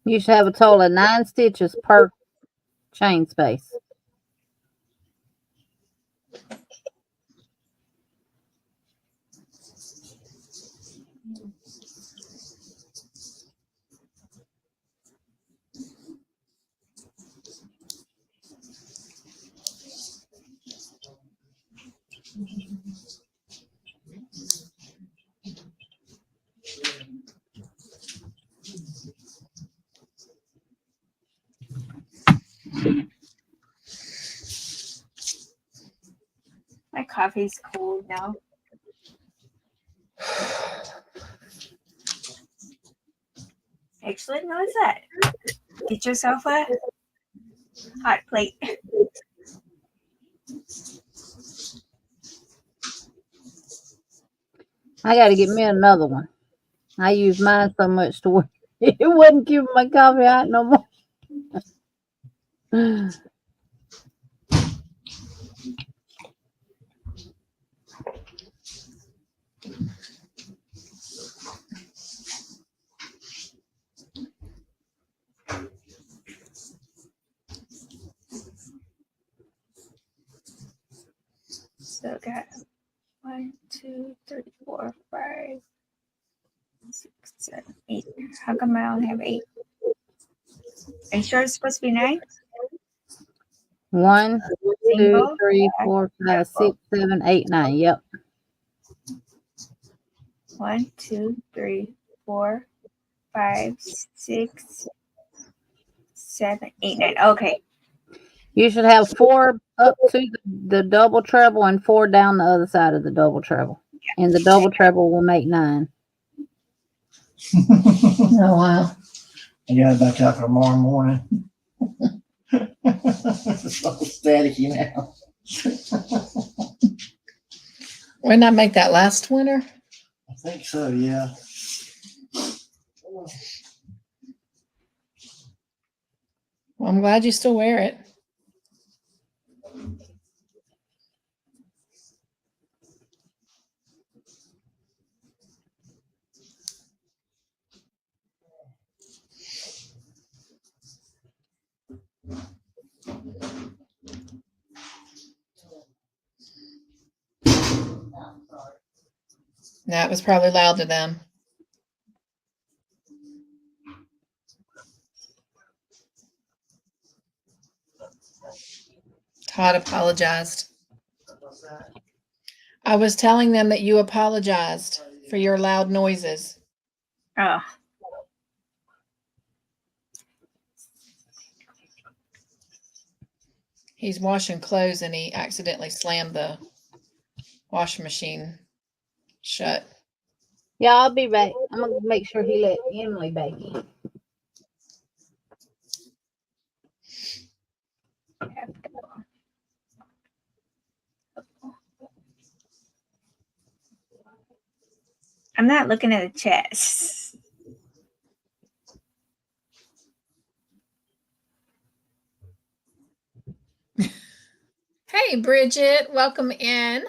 You should have a total of 9 stitches per chain space. my coffee's cold now. Actually, no, it's that. Get yourself a hot plate. I got to get me another one. I use mine so much to where it wouldn't keep my coffee hot no more. So got 1, 2, 3, 4, 5, 6, 7, 8. How come I only have 8? Are you sure it's supposed to be 9? 1, 2, Single. 3, 4, 5, 6, 7, 8, 9. Yep. 1, 2, 3, 4, 5, 6, 7, 8, 9. Okay. You should have 4 up to the double treble and 4 down the other side of the double treble. And the double treble will make 9. Oh, wow. You got it back out for tomorrow morning. It's so staticky now. When I make that last winter? I think so, yeah. Well, I'm glad you still wear it. That was probably loud to them. Todd apologized. I was telling them that you apologized for your loud noises. Oh. He's washing clothes and he accidentally slammed the washing machine shut. Yeah, I'll be back. I'm going to make sure he let Emily back in. I'm not looking at the chat. Hey, Bridget, welcome in.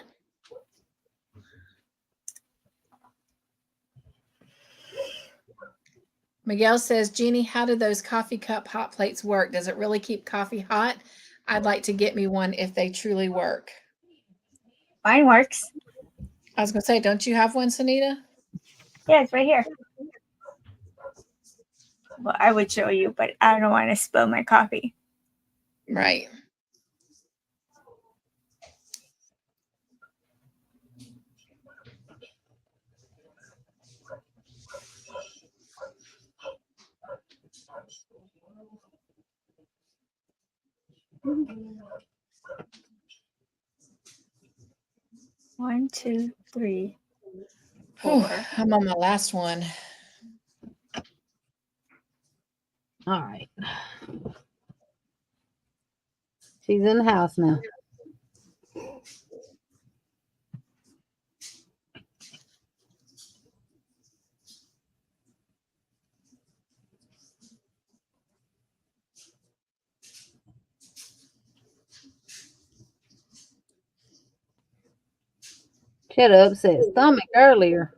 Miguel says, Jeannie, how do those coffee cup hot plates work? Does it really keep coffee hot? I'd like to get me one if they truly work. Mine works. I was going to say, don't you have one, Sanita? Yeah, it's right here. Well, I would show you, but I don't want to spill my coffee. Right. One, 2, 3, 4. I'm on my last one. All right. She's in the house now. She had an upset stomach earlier.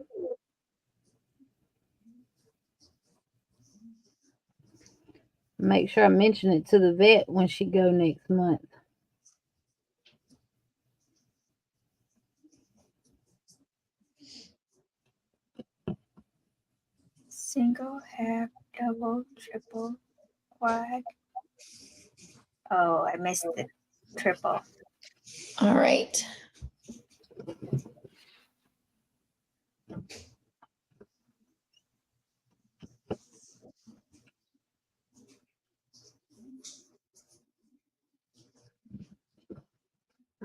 Make sure I mention it to the vet when she go next month. Single, half, double, triple, quad. Oh, I missed the triple. All right.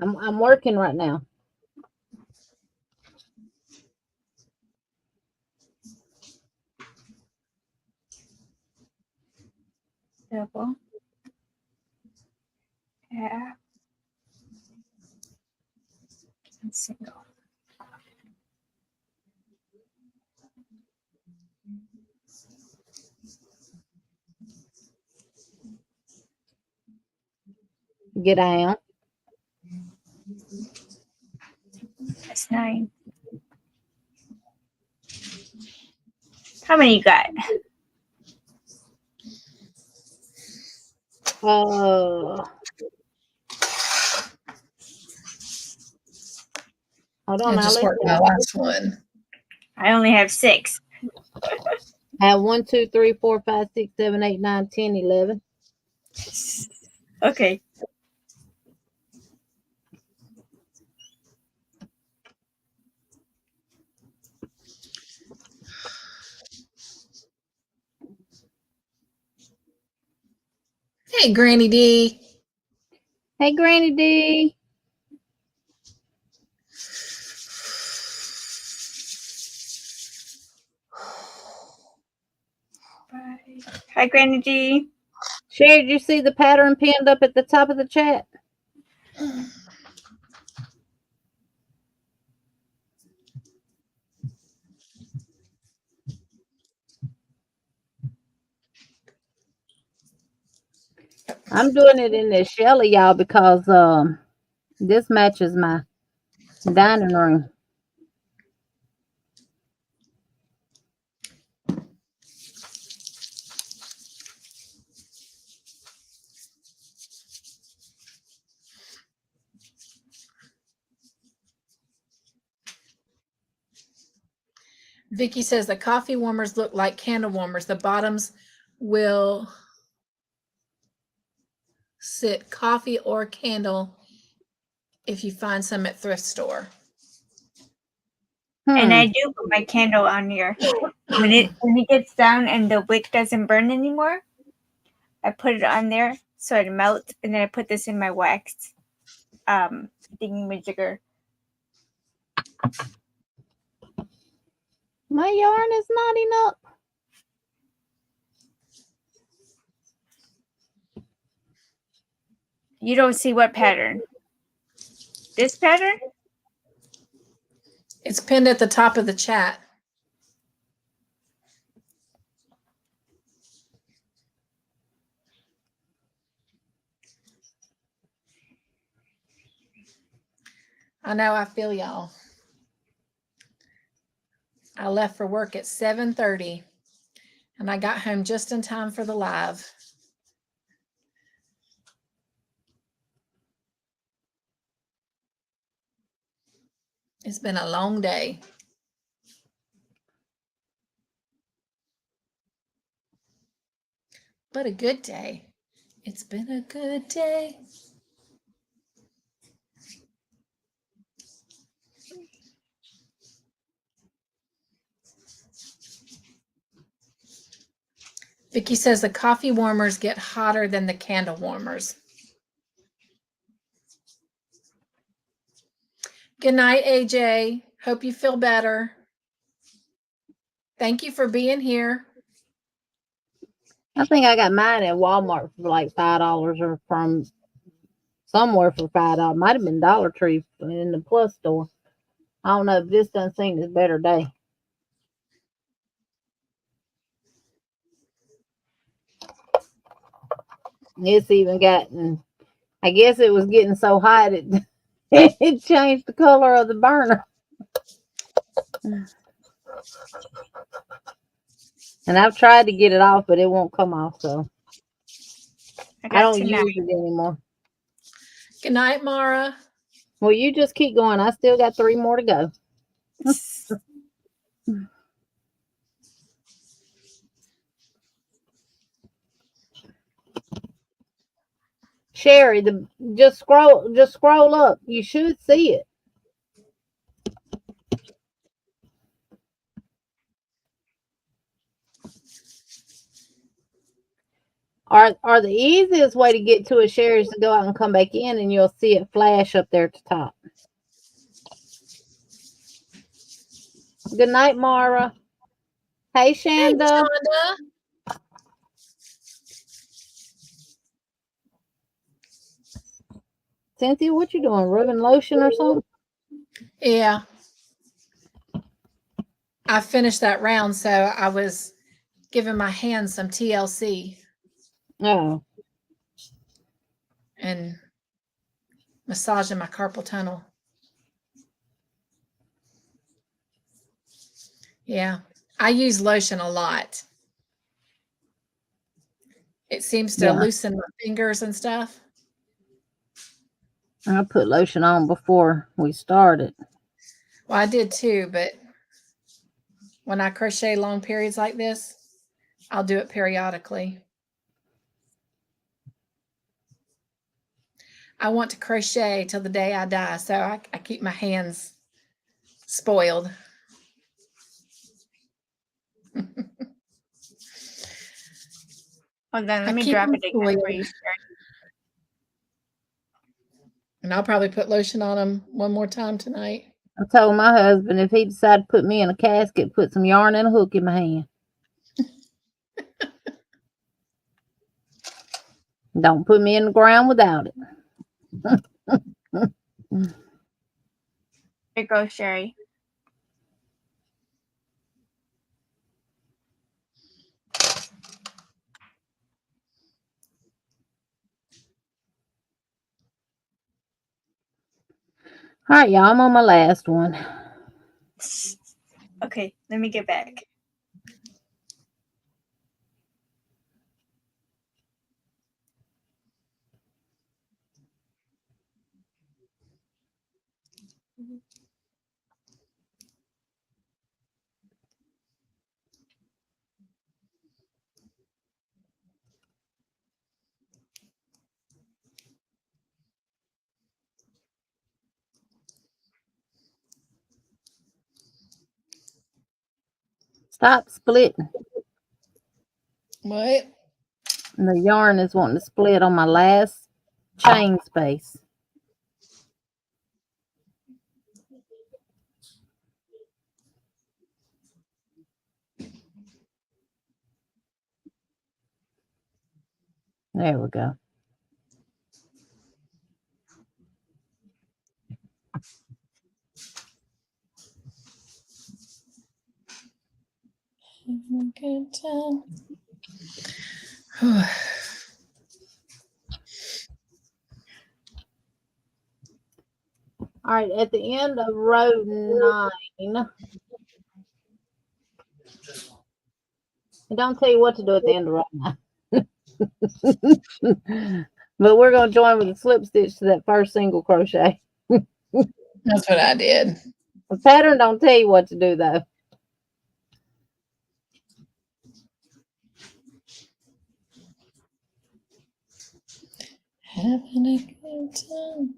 I'm working right now. Double, half, and single. Get down. That's 9. How many you got? Hold on. I Now just let's worked my last one. I only have 6. I have 1, 2, 3, 4, 5, 6, 7, 8, 9, 10, 11. Okay. Hey, Granny D. Hey, Granny D. Bye. Hi, Granny G. Sherry, did you see the pattern pinned up at the top of the chat? I'm doing it in this Shelly, y'all, because this matches my dining room. Vicky says the coffee warmers look like candle warmers. The bottoms will sit coffee or candle if you find some at thrift store. And I do put my candle on here. When it gets down and the wick doesn't burn anymore, I put it on there so it melts, and then I put this in my wax thingamajigger. My yarn is knotting up. You don't see what pattern? This pattern? It's pinned at the top of the chat. I know, I feel y'all. I left for work at 7:30 and I got home just in time for the live. It's been a long day. But a good day. It's been a good day. Vicky says the coffee warmers get hotter than the candle warmers. Good night, AJ. Hope you feel better. Thank you for being here. I think I got mine at Walmart for like $5 or from somewhere for $5. Might have been Dollar Tree in the Plus store. I don't know if this doesn't seem this better day. It's even gotten, I guess it was getting so hot it, it changed the color of the burner. And I've tried to get it off, but it won't come off, so. I don't use it anymore. Good night, Mara. Well, you just keep going. I still got 3 more to go. Sherry, just scroll up. You should see it. Or the easiest way to get to a Sherry is to go out and come back in, and you'll see it flash up there at the top. Good night, Mara. Hey, Shanda. Hey, Shonda. Cynthia, what you doing? Rubbing lotion or something? Yeah. I finished that round, so I was giving my hands some TLC. Oh. And massaging my carpal tunnel. Yeah. I use lotion a lot. It seems to loosen my fingers and stuff. I put lotion on before we started. Well, I did too, but when I crochet long periods like this, I'll do it periodically. I want to crochet till the day I die, so I keep my hands spoiled. Well, then let me drop it again for you. And I'll probably put lotion on them one more time tonight. I told my husband if he decided to put me in a casket, put some yarn and a hook in my hand. Don't put me in the ground without it. Here goes Sherry. All right, y'all. I'm on my last one. Okay, let me get back. Stop splitting. What? The yarn is wanting to split on my last chain space. There we go. Good time. All right, at the end of row 9, it don't tell you what to do at the end of row 9. But we're going to join with a slip stitch to that first single crochet. That's what I did. The pattern don't tell you what to do, though. Having a good time.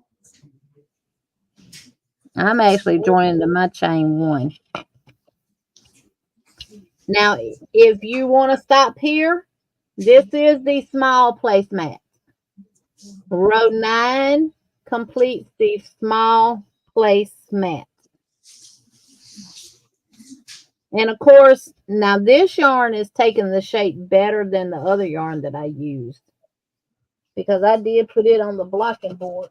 I'm actually joining to my chain 1. Now, if you want to stop here, this is the small placemat. Row 9 completes the small placemat. And of course, now this yarn is taking the shape better than the other yarn that I used, because I did put it on the blocking board.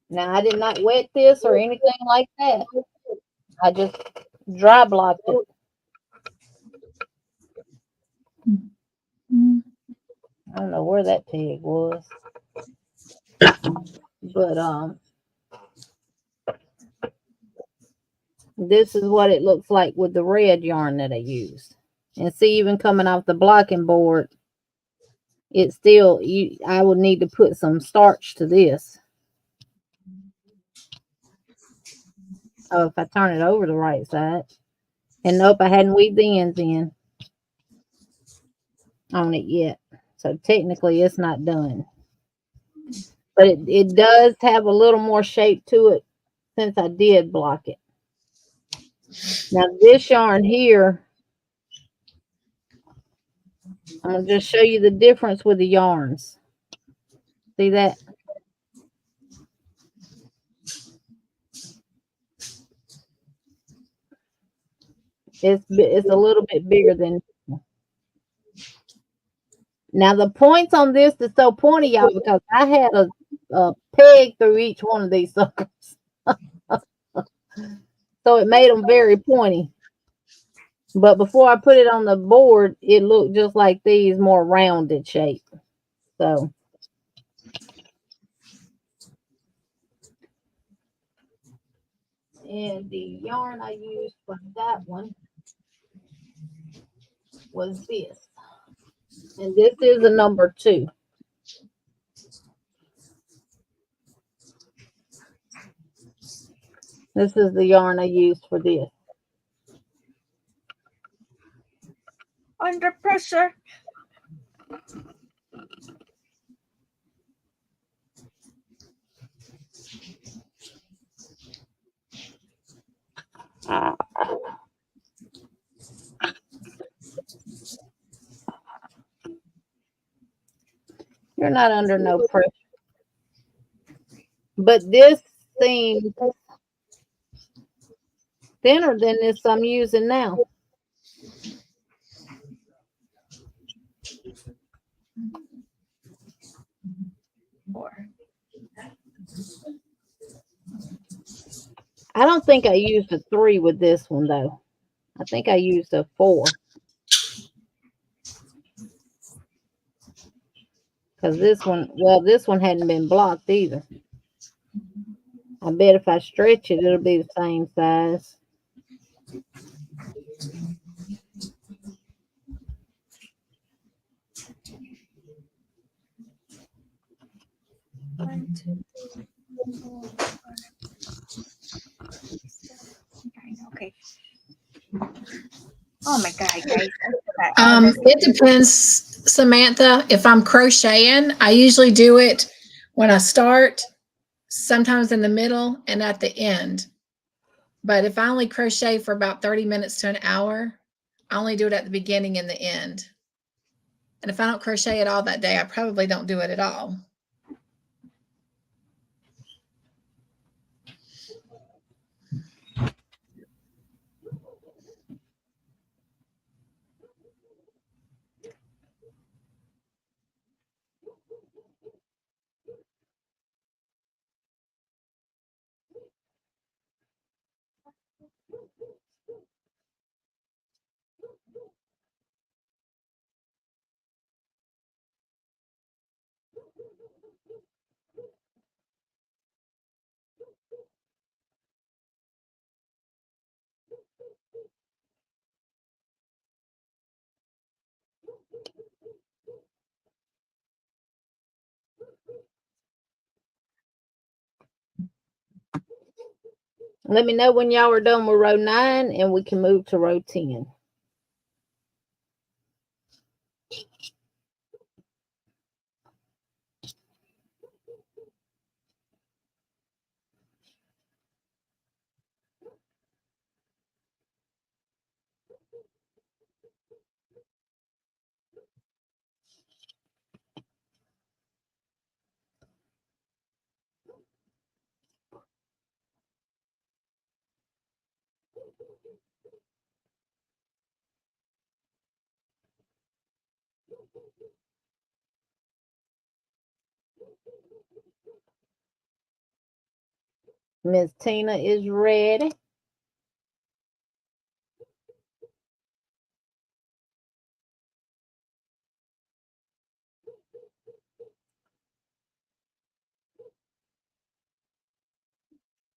Now, I did not wet this or anything like that. I just dry blocked it. I don't know where that peg was. But This is what it looks like with the red yarn that I used. And see, even coming off the blocking board, it's still, I would need to put some starch to this. Oh, if I turn it over the right side. And nope, I hadn't weaved the ends in on it yet. So technically it's not done. But it does have a little more shape to it since I did block it. Now this yarn here, I'm going to just show you the difference with the yarns. See that? It's a little bit bigger than. Now the points on this is so pointy, y'all, because I had a peg through each one of these suckers. So it made them very pointy. But before I put it on the board, it looked just like these, more rounded shape. So. And the yarn I used for that one was this. And this is a number 2. This is the yarn I used for this. Under pressure. You're not under no pressure. But this seems thinner than this I'm using now. I don't think I used a 3 with this one, though. I think I used a 4. Because this one, well, this one hadn't been blocked either. I bet if I stretch it, it'll be the same size. One, two, 3, 4, 5, 6, 7, 8, 9. Okay. Oh my God, guys. It depends, Samantha. If I'm crocheting, I usually do it when I start, sometimes in the middle and at the end. But if I only crochet for about 30 minutes to an hour, I only do it at the beginning and the end. And if I don't crochet at all that day, I probably don't do it at all. Let me know when y'all are done with row 9 and we can move to row 10. Miss Tina is ready.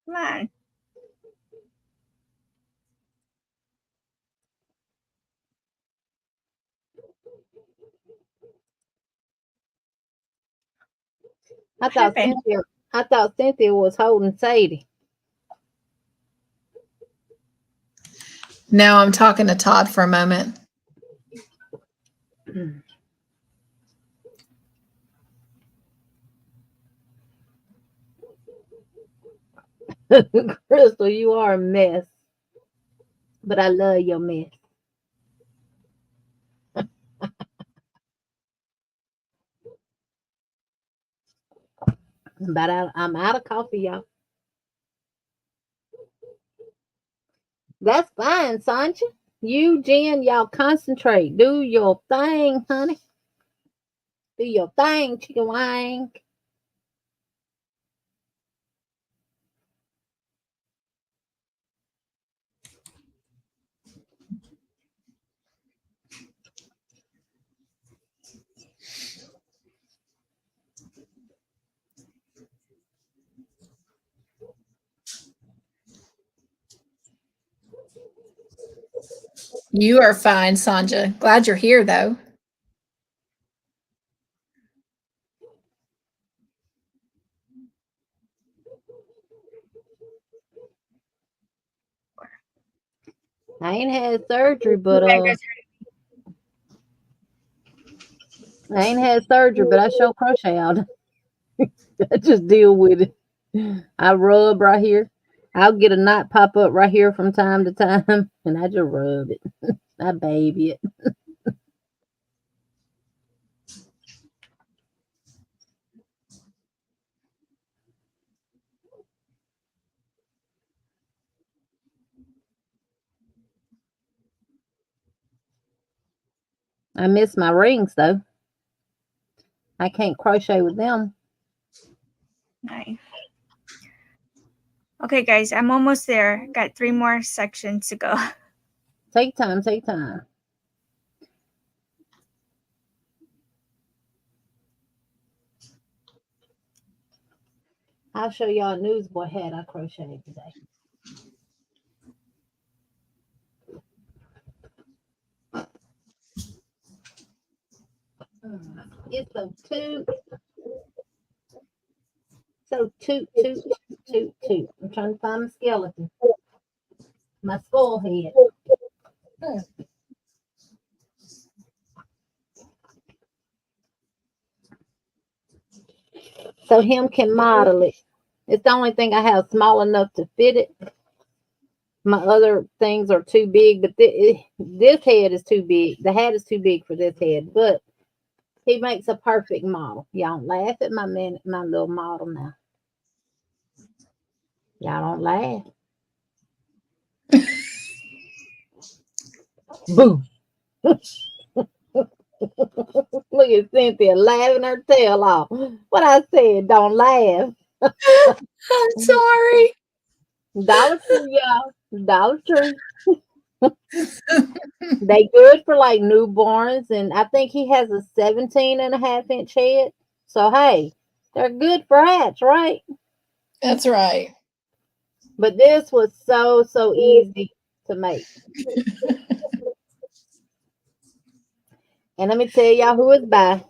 Come on. I thought Cynthia was holding Sadie. No, I'm talking to Todd for a moment. Crystal, you are a mess. But I love your mess. I'm out of coffee, y'all. That's fine, Sancha. You, Jen, y'all concentrate. Do your thing, honey. Do your thing, chicken wing. You are fine, Sanja. Glad you're here, though. I ain't had surgery, but I show crochet out. I just deal with it. I rub right here. I'll get a knot pop up right here from time to time, and I just rub it. I baby it. I miss my rings though. I can't crochet with them. Nice. Okay, guys, I'm almost there. Got 3 more sections to go. Take time, take time. I'll show y'all a newsboy hat I crocheted today. It's so toot. So toot, toot, toot, toot. I'm trying to find my skeleton. My skull head. So him can model it. It's the only thing I have small enough to fit it. My other things are too big, but this head is too big. The hat is too big for this head, but he makes a perfect model. Y'all don't laugh at my little model now. Y'all don't laugh. Boom. Look at Cynthia laughing her tail off. What I said, don't laugh. I'm sorry. Dollar Tree, y'all. Dollar Tree. They good for like newborns, and I think he has a 17.5-inch head. So hey, they're good for hats, right? That's right. But this was so easy to make. And let me tell y'all who it's by.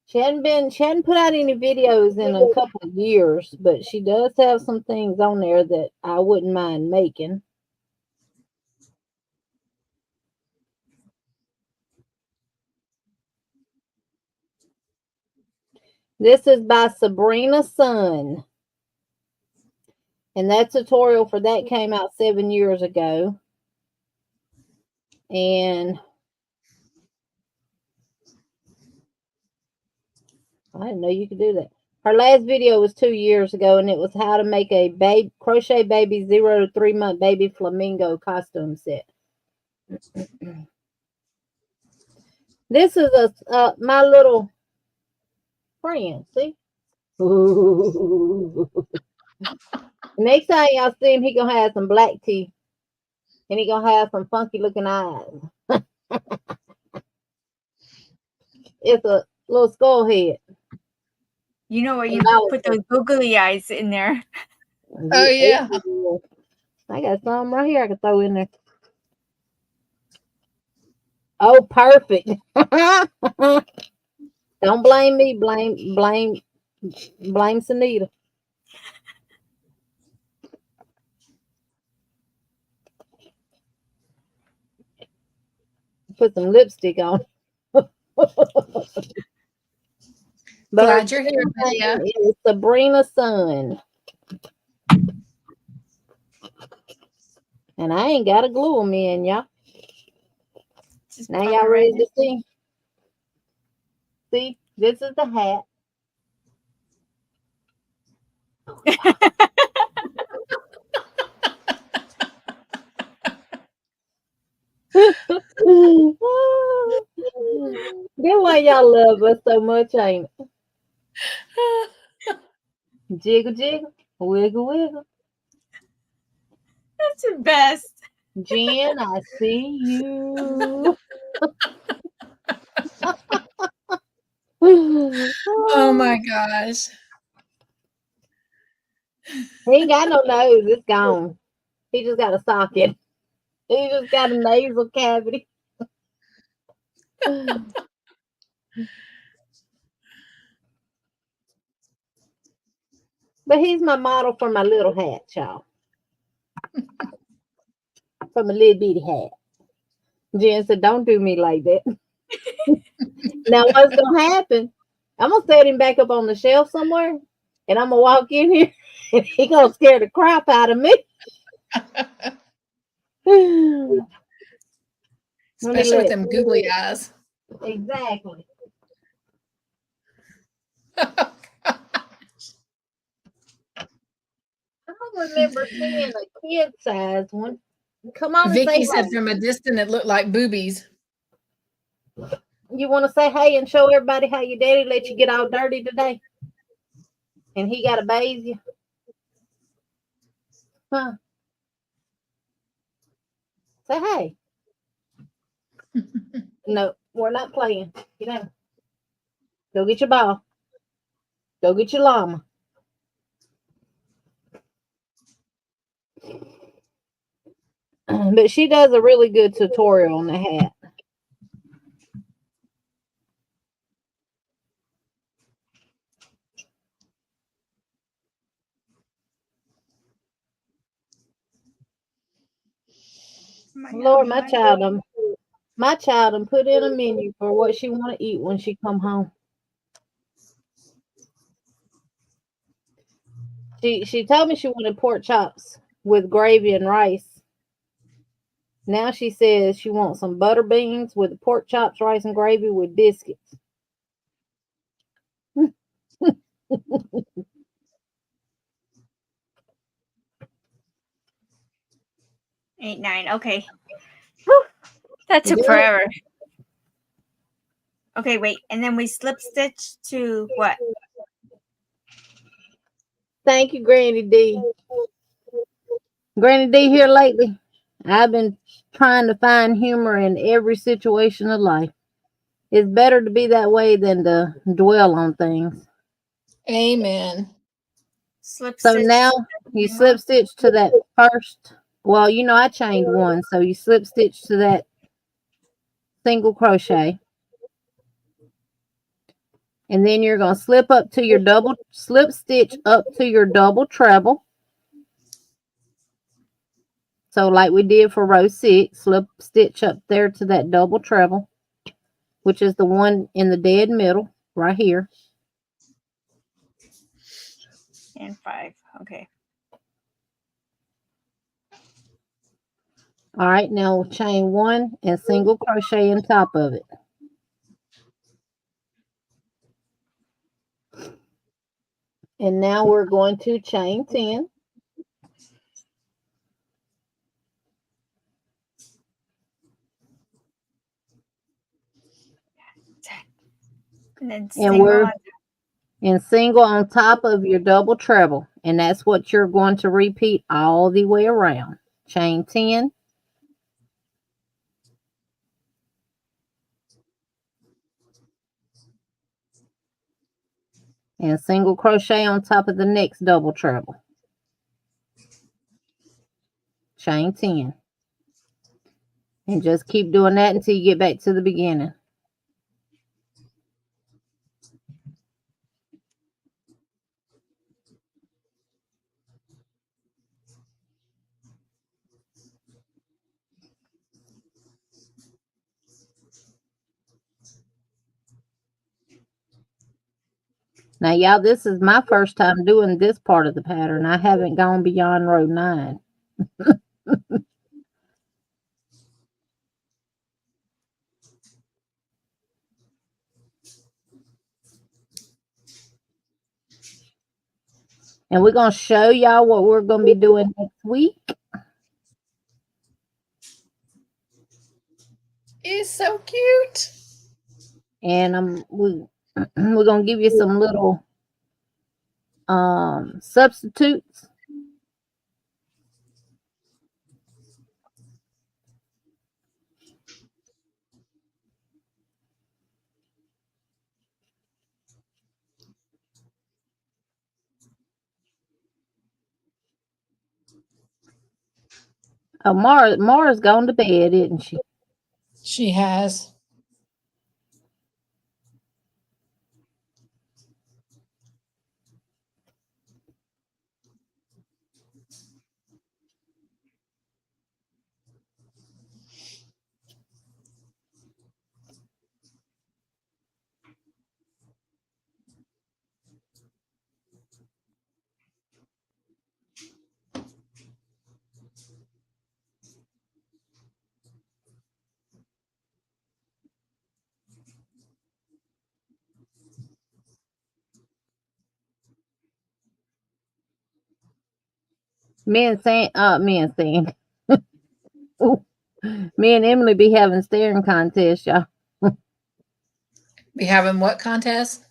She hadn't put out any videos in a couple of years, but she does have some things on there that I wouldn't mind making. This is by Sabrina Sun. And that tutorial for that came out 7 years ago. And I didn't know you could do that. Her last video was 2 years ago, and it was how to make a crochet baby 0 to 3 month baby flamingo costume set. This is my little friend. See? Ooh. Next time y'all see him, he gonna have some black teeth, and he gonna have some funky looking eyes. It's a little skull head. You know what? You put those googly eyes in there. Oh, yeah. I got some right here I can throw in there. Oh, perfect. Don't blame me. Blame Sanita. Put some lipstick on. Glad you're here, Lydia. It's Sabrina's son. And I ain't got to glue them in, y'all. Just Now pop y'all it ready right to see? See, this is the hat. That's why y'all love us so much, ain't it? Jiggle, jiggle, wiggle, wiggle. That's the best. Jen, I see you. Oh my gosh. He ain't got no nose. It's gone. He just got a socket. He just got a nasal cavity. But he's my model for my little hat, y'all. For my little bitty hat. Jen said, don't do me like that. Now, what's going to happen? I'm going to set him back up on the shelf somewhere. And I'm going to walk in here. And he going to scare the crap out of me. Especially with them googly eyes. Exactly. I don't remember seeing a kid-sized one. Come on and Vicky say said hi. from a distance it looked like boobies. You want to say hey and show everybody how your daddy let you get all dirty today? And he got to bathe you? Huh? Say hey. No, we're not playing. Get out. Go get your ball. Go get your llama. But she does a really good tutorial on the hat. Lord, my child done put in a menu for what she want to eat when she come home. She told me she wanted pork chops with gravy and rice. Now she says she wants some butter beans with pork chops, rice, and gravy with biscuits. 8, 9. Okay. Whew. That took forever. Okay, wait. And then we slip stitch to what? Thank you, Granny D. Granny D here lately. I've been trying to find humor in every situation of life. It's better to be that way than to dwell on things. Amen. Slip So stitch. now you slip stitch to that first. Well, you know I chained one, so you slip stitch to that single crochet. And then you're going to slip stitch up to your double treble. So like we did for row 6, slip stitch up there to that double treble, which is the one in the dead middle right here. And 5. Okay. All right, now we'll chain 1 and single crochet on top of it. And now we're going to chain 10. And then And we're in single on top of your double treble. And that's what you're going to repeat all the way around. Chain 10. And single crochet on top of the next double treble. Chain 10. And just keep doing that until you get back to the beginning. Now, y'all, this is my first time doing this part of the pattern. I haven't gone beyond row 9. And we're going to show y'all what we're going to be doing next week. It's so cute. And we're going to give you some little substitutes. Oh, Mara's gone to bed, isn't she? She has. Me and Ooh, me and Emily be having staring contests, y'all. We having what contest?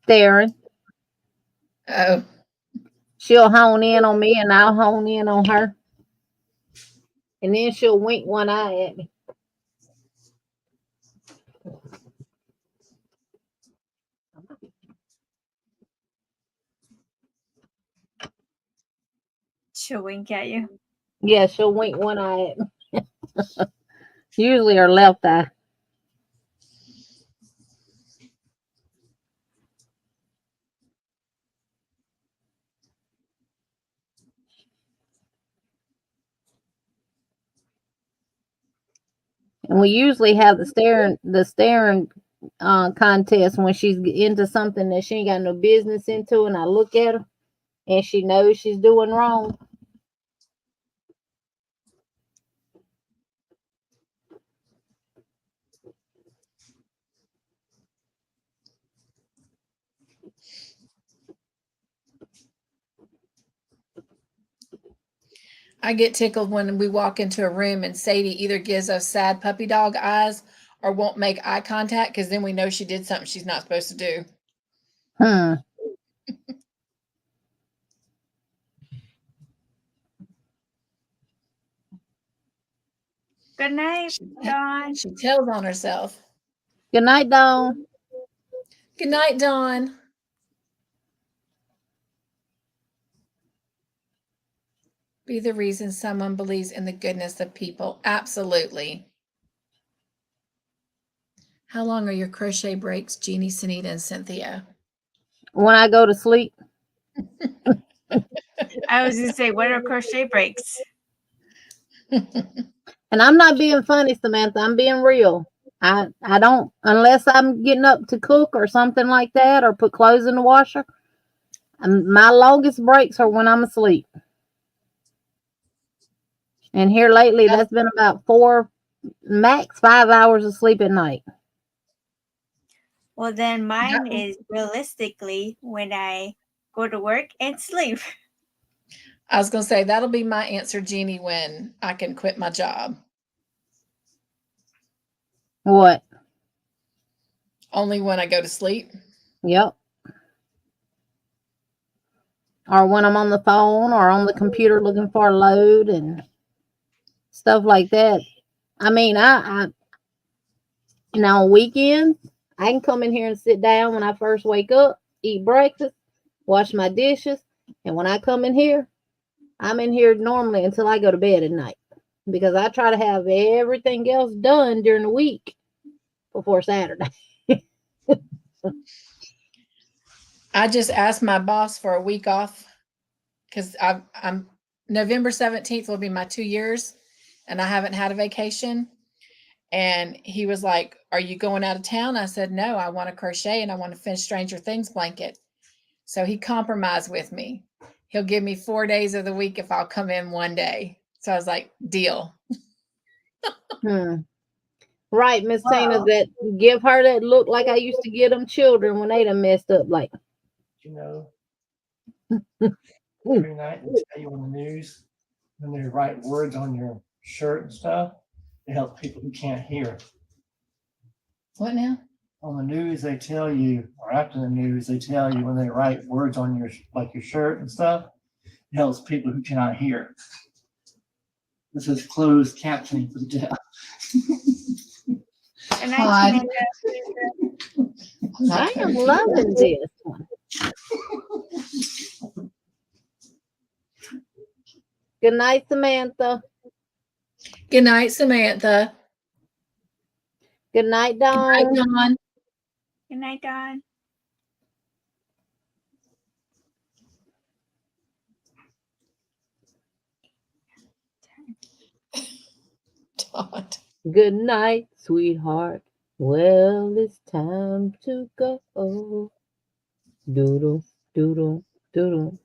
Staring. Oh, She'll hone in on me and I'll hone in on her. And then she'll wink one eye at me. She'll wink at you. Yeah, she'll wink one eye at me. Usually her left eye. And we usually have the staring contest when she's into something that she ain't got no business into, and I look at her and she knows she's doing wrong. I get tickled when we walk into a room and Sadie either gives us sad puppy dog eyes or won't make eye contact, because then we know she did something she's not supposed to do. Good night, Dawn. She tells on herself. Good night, Dawn. Good night, Dawn. Be the reason someone believes in the goodness of people. Absolutely. How long are your crochet breaks, Jeannie, Sanita, and Cynthia? When I go to sleep. I was gonna say, what are crochet breaks? And I'm not being funny, Samantha. I'm being real. I don't, unless I'm getting up to cook or something like that, or put clothes in the washer. My longest breaks are when I'm asleep. And here lately, that's been about 4, max 5 hours of sleep at night. Well, then mine is realistically when I go to work and sleep. I was going to say, that'll be my answer, Jeannie, when I can quit my job. What? Only when I go to sleep. Yep. Or when I'm on the phone or on the computer looking for a load and stuff like that. I mean, on weekends, I can come in here and sit down when I first wake up, eat breakfast, wash my dishes, and when I come in here, I'm in here normally until I go to bed at night, because I try to have everything else done during the week before Saturday. I just asked my boss for a week off because I'm November 17th will be my 2 years and I haven't had a vacation. And he was like, "Are you going out of town?" I said, "No, I want to crochet and I want to finish Stranger Things blanket." So he compromised with me. He'll give me 4 days of the week if I'll come in one day. So I was like, deal. Right, Miss Tina, that give her that look like I used to give them children when they done messed up. Like, You know, every night they tell you on the news when they write words on your shirt and stuff, it helps people who can't hear. What now? On the news, they tell you, or after the news, they tell you when they write words on your like your shirt and stuff, it helps people who cannot hear. This is closed captioning for the deaf. And Hi. I am loving this one. Good night, Samantha. Good night, Samantha. Good night, Good night, Dawn. Dawn. Good night, Dawn. Dawn. Good night, sweetheart. Well, it's time to go. Doodle, doodle, doodle.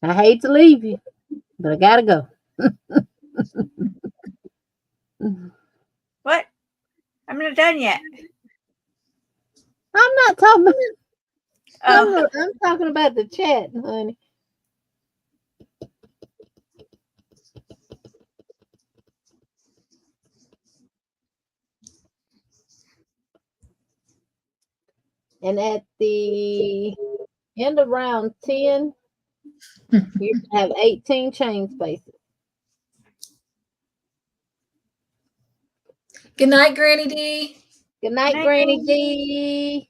I hate to leave you, but I gotta go. What? I'm not done yet. I'm not talking about, Oh, I'm talking about the chat, honey. And at the end of round 10, you have 18 chain spaces. Good night, Granny D. Good night, night, Granny Granny. D.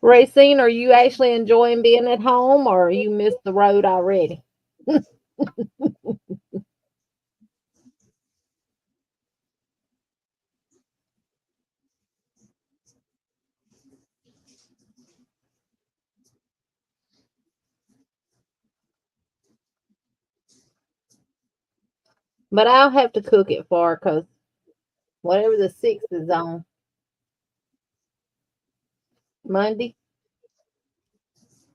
Racine, are you actually enjoying being at home or you missed the road already? But I'll have to cook it for her because whatever the 6th is on Monday,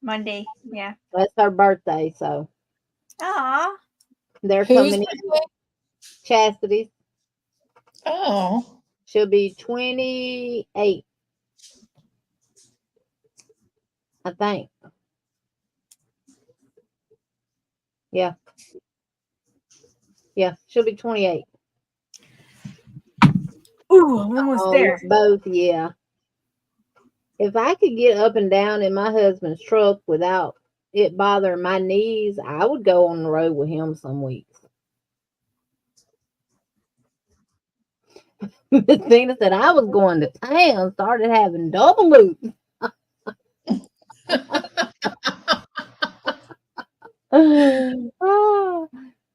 Monday. Yeah. that's her birthday. So Aw. they're Who's coming in. Chastity. Oh. She'll be 28, I think. Yeah. Yeah, she'll be 28. Ooh, I'm almost there. Both, yeah. If I could get up and down in my husband's truck without it bothering my knees, I would go on the road with him some weeks. Miss Tina said I was going to town, started having double loops.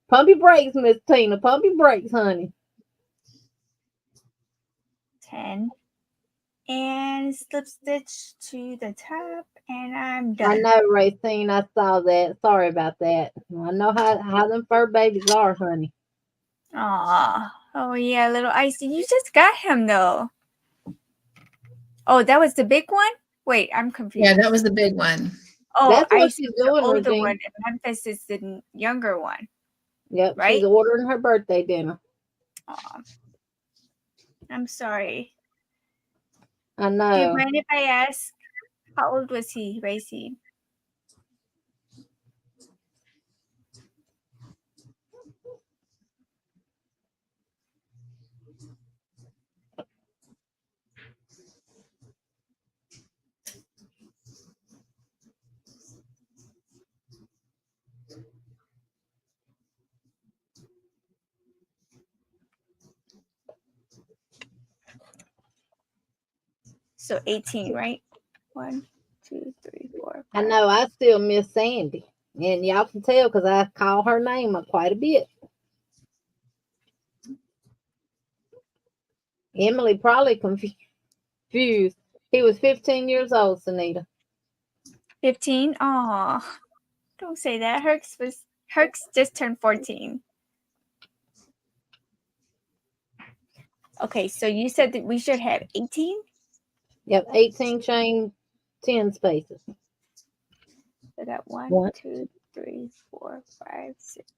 Pump your brakes, Miss Tina. Pump your brakes, honey. 10. And slip stitch to the top. And I'm I done. know, Racine. I saw that. Sorry about that. I know how them fur babies are, honey. Aw. Oh, yeah, little Icy. You just got him, though. Oh, that was the big one? Wait, I'm confused. Yeah, that was the big one. Oh, That's what Icy's she's the doing, older Regine. one, and Memphis is the younger one. Yep, Right? she's ordering her birthday dinner. Aw. I'm sorry. I Do you know. mind if I ask, how old was he, Racine? So 18, right? 1, 2, 3, 4, 5. I know. I still miss Sandy. And y'all can tell because I call her name quite a bit. Emily probably confused. He was 15 years old, Sanita. 15. Aw, don't say that. Herx just turned 14. Okay, so you said that we should have 18? Yep, 18 chain, 10 spaces. So that 1, One. 2, 3, 4, 5, 6,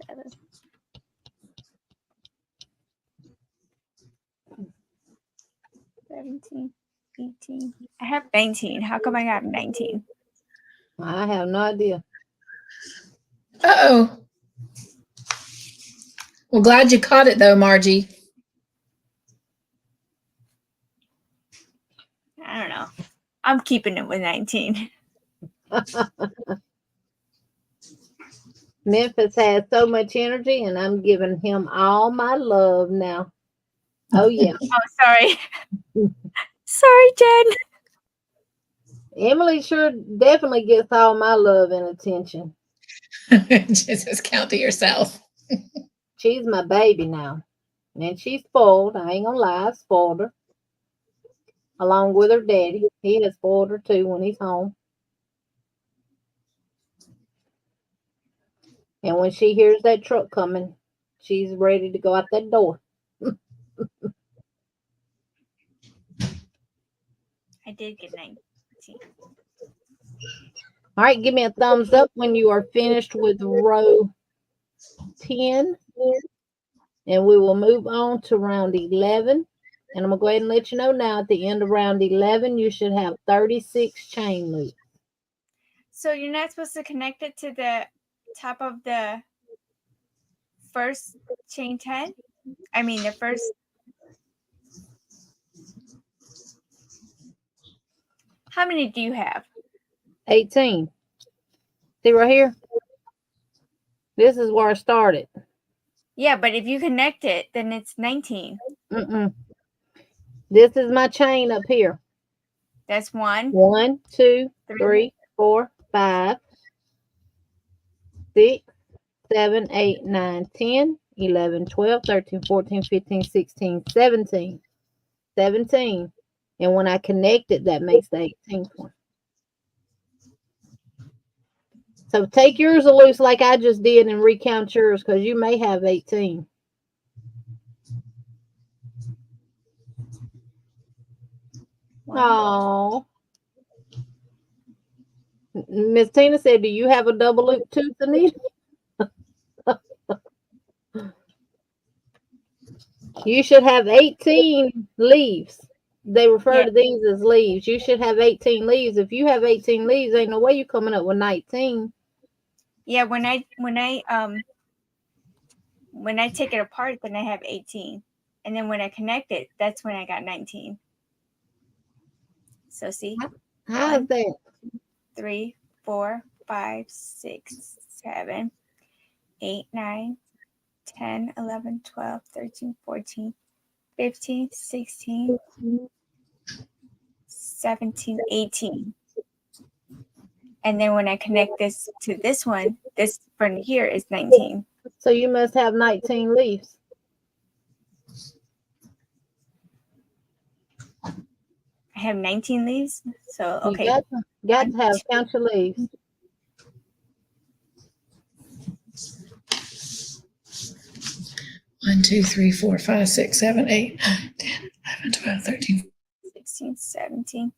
7. 17, 18. I have 19. How come I got 19? I have no idea. Uh-oh. Well, glad you caught it though, Margie. I don't know. I'm keeping it with 19. Memphis has so much energy, and I'm giving him all my love now. Oh, yeah. Oh, sorry. Sorry, Jen. Emily sure definitely gets all my love and attention. Just count to yourself. She's my baby now. And she's spoiled. I ain't gonna lie, I spoiled her. Along with her daddy. He has spoiled her too when he's home. And when she hears that truck coming, she's ready to go out that door. I did get 19. All right, give me a thumbs up when you are finished with row 10. And we will move on to round 11. And I'm going to go ahead and let you know now at the end of round 11, you should have 36 chain loops. So you're not supposed to connect it to the top of the first chain 10? I mean, the first. How many do you have? 18. See right here? This is where I started. Yeah, but if you connect it, then it's 19. This is my chain up here. That's 1. 1, 2, 3, 4, 5, 6, 7, 8, 9, 10, 11, 12, 13, 14, 15, 16, 17. 17. And when I connect it, that makes the 18th one. So take yours loose like I just did and recount yours because you may have 18. Oh. Miss Tina said, do you have a double loop too, Sanita? You should have 18 leaves. They refer to these as leaves. You should have 18 leaves. If you have 18 leaves, ain't no way you're coming up with 19. Yeah, when I take it apart, then I have 18. And then when I connect it, that's when I got 19. So see? How is that? 3, 4, 5, 6, 7, 8, 9, 10, 11, 12, 13, 14, 15, 16, 17, 18. And then when I connect this to this one, this from here is 19. So you must have 19 leaves. I have 19 leaves. So, okay. You got to have count your leaves. 1, 2, 3, 4, 5, 6, 7, 8, 9, 10, 11, 12, 13, 16, 17,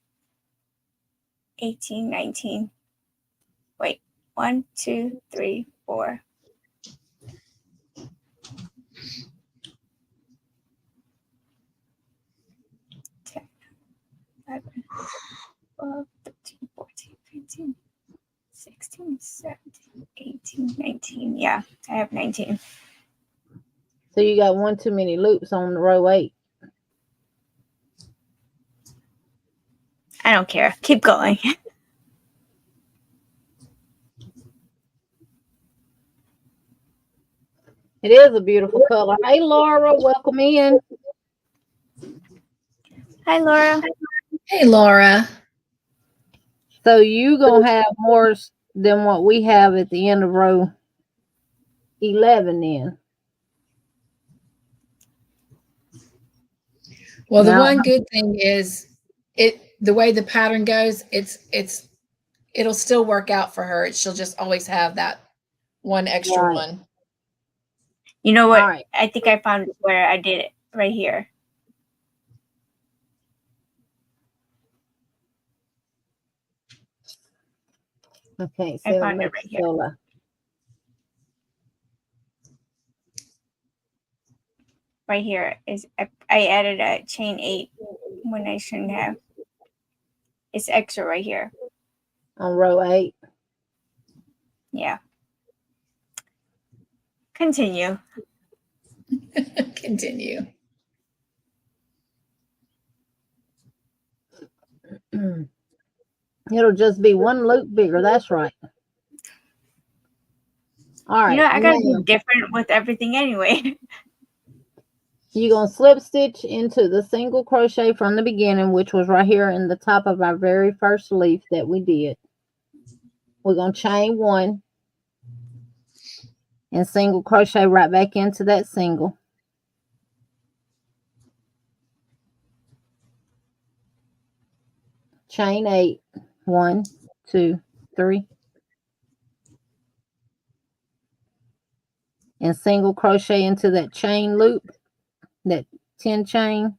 18, 19. Wait, 1, 2, 3, 4. 10, 11, 12, 13, 14, 15, 16, 17, 18, 19. Yeah, I have 19. So you got one too many loops on the row 8. I don't care. Keep going. It is a beautiful color. Hey, Laura, welcome in. Hi, Laura. Hey, Laura. So you going to have more than what we have at the end of row 11 then. Well, the one good thing is the way the pattern goes, it's it'll still work out for her. She'll just always have that one extra Right. one. You know what? All right. I think I found where I did it right here. Okay, I so found it make right here. Sola. Right here is I added a chain 8 when I shouldn't have. It's extra right here. On row 8. Yeah. Continue. Continue. It'll just be one loop bigger. That's right. All right. You know, I gotta now, be different with everything anyway. you're going to slip stitch into the single crochet from the beginning, which was right here in the top of our very first leaf that we did. We're going to chain 1 and single crochet right back into that single. Chain 8. 1, 2, 3. And single crochet into that chain loop, that 10 chain.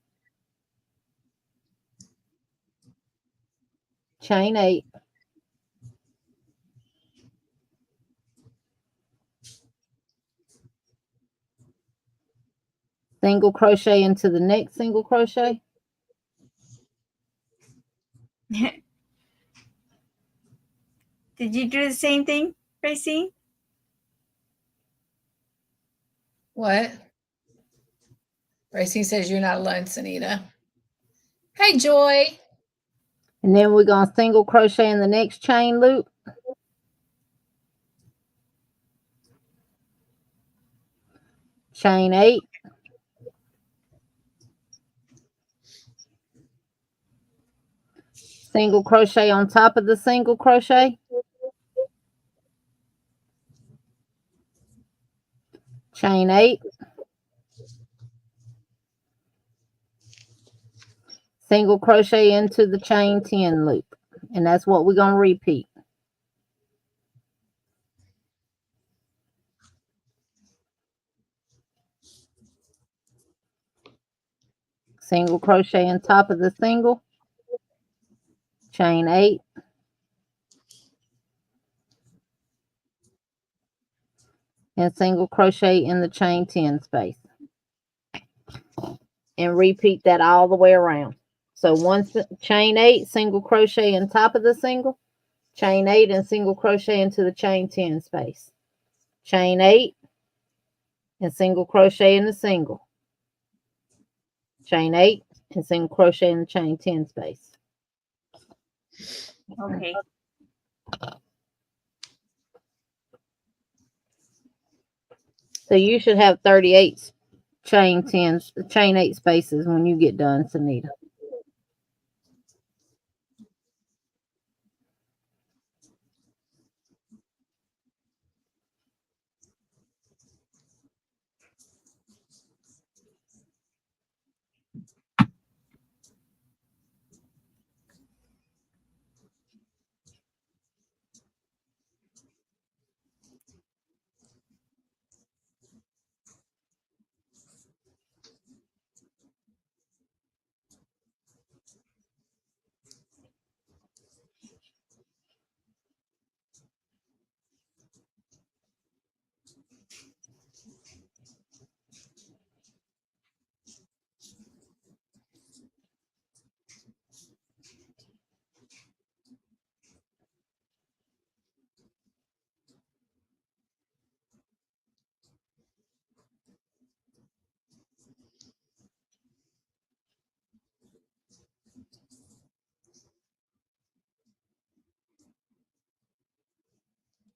Chain 8. Single crochet into the next single crochet. Did you do the same thing, Tracy? What? Racing says you're not alone, Sanita. Hey, Joy. And then we're going to single crochet in the next chain loop. Chain 8. Single crochet on top of the single crochet. Chain 8. Single crochet into the chain 10 loop. And that's what we're going to repeat. Single crochet on top of the single. Chain 8. And single crochet in the chain 10 space. And repeat that all the way around. So chain 8, single crochet on top of the single. Chain 8 and single crochet into the chain 10 space. Chain 8 and single crochet in the single. Chain 8 and single crochet in the chain 10 space. Okay. So you should have 38 chain 8 spaces when you get done, Sanita.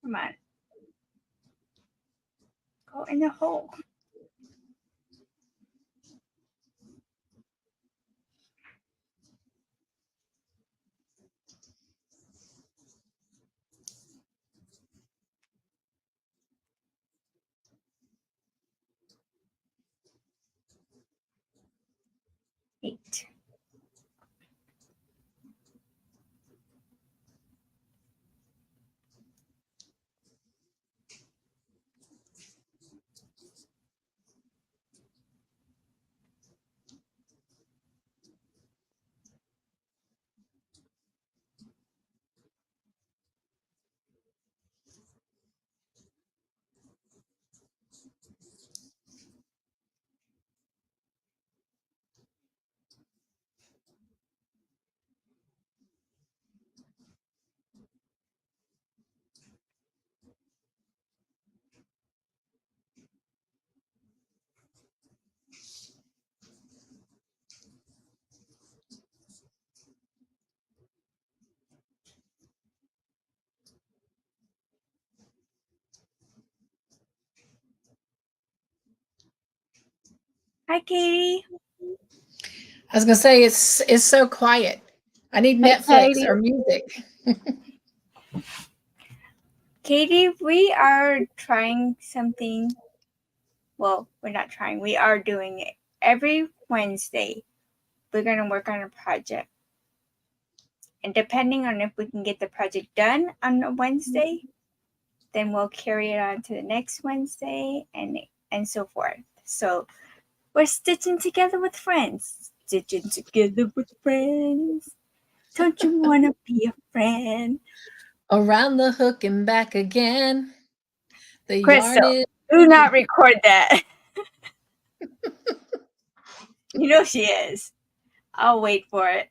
Come on. Go in the hole. Eight. Hi, Katie. I was gonna say it's so quiet. I need Hey, Netflix Katie. or music. Katie, we are trying something. Well, we're not trying. We are doing it every Wednesday. We're going to work on a project. And depending on if we can get the project done on a Wednesday, then we'll carry it on to the next Wednesday and so forth. So we're stitching together with friends. Stitching together with friends. Don't you want to be a friend? Around the hook and back again. The Crystal, yarn is do not record that. You know she is. I'll wait for it.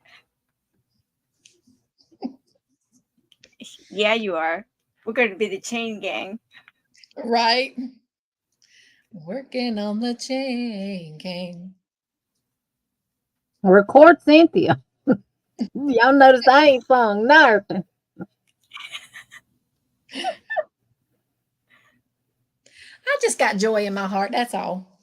Yeah, you are. We're going to be the chain gang. right. Working on the chain gang. Record Cynthia. Y'all notice I ain't sung nothing. I just got joy in my heart. That's all.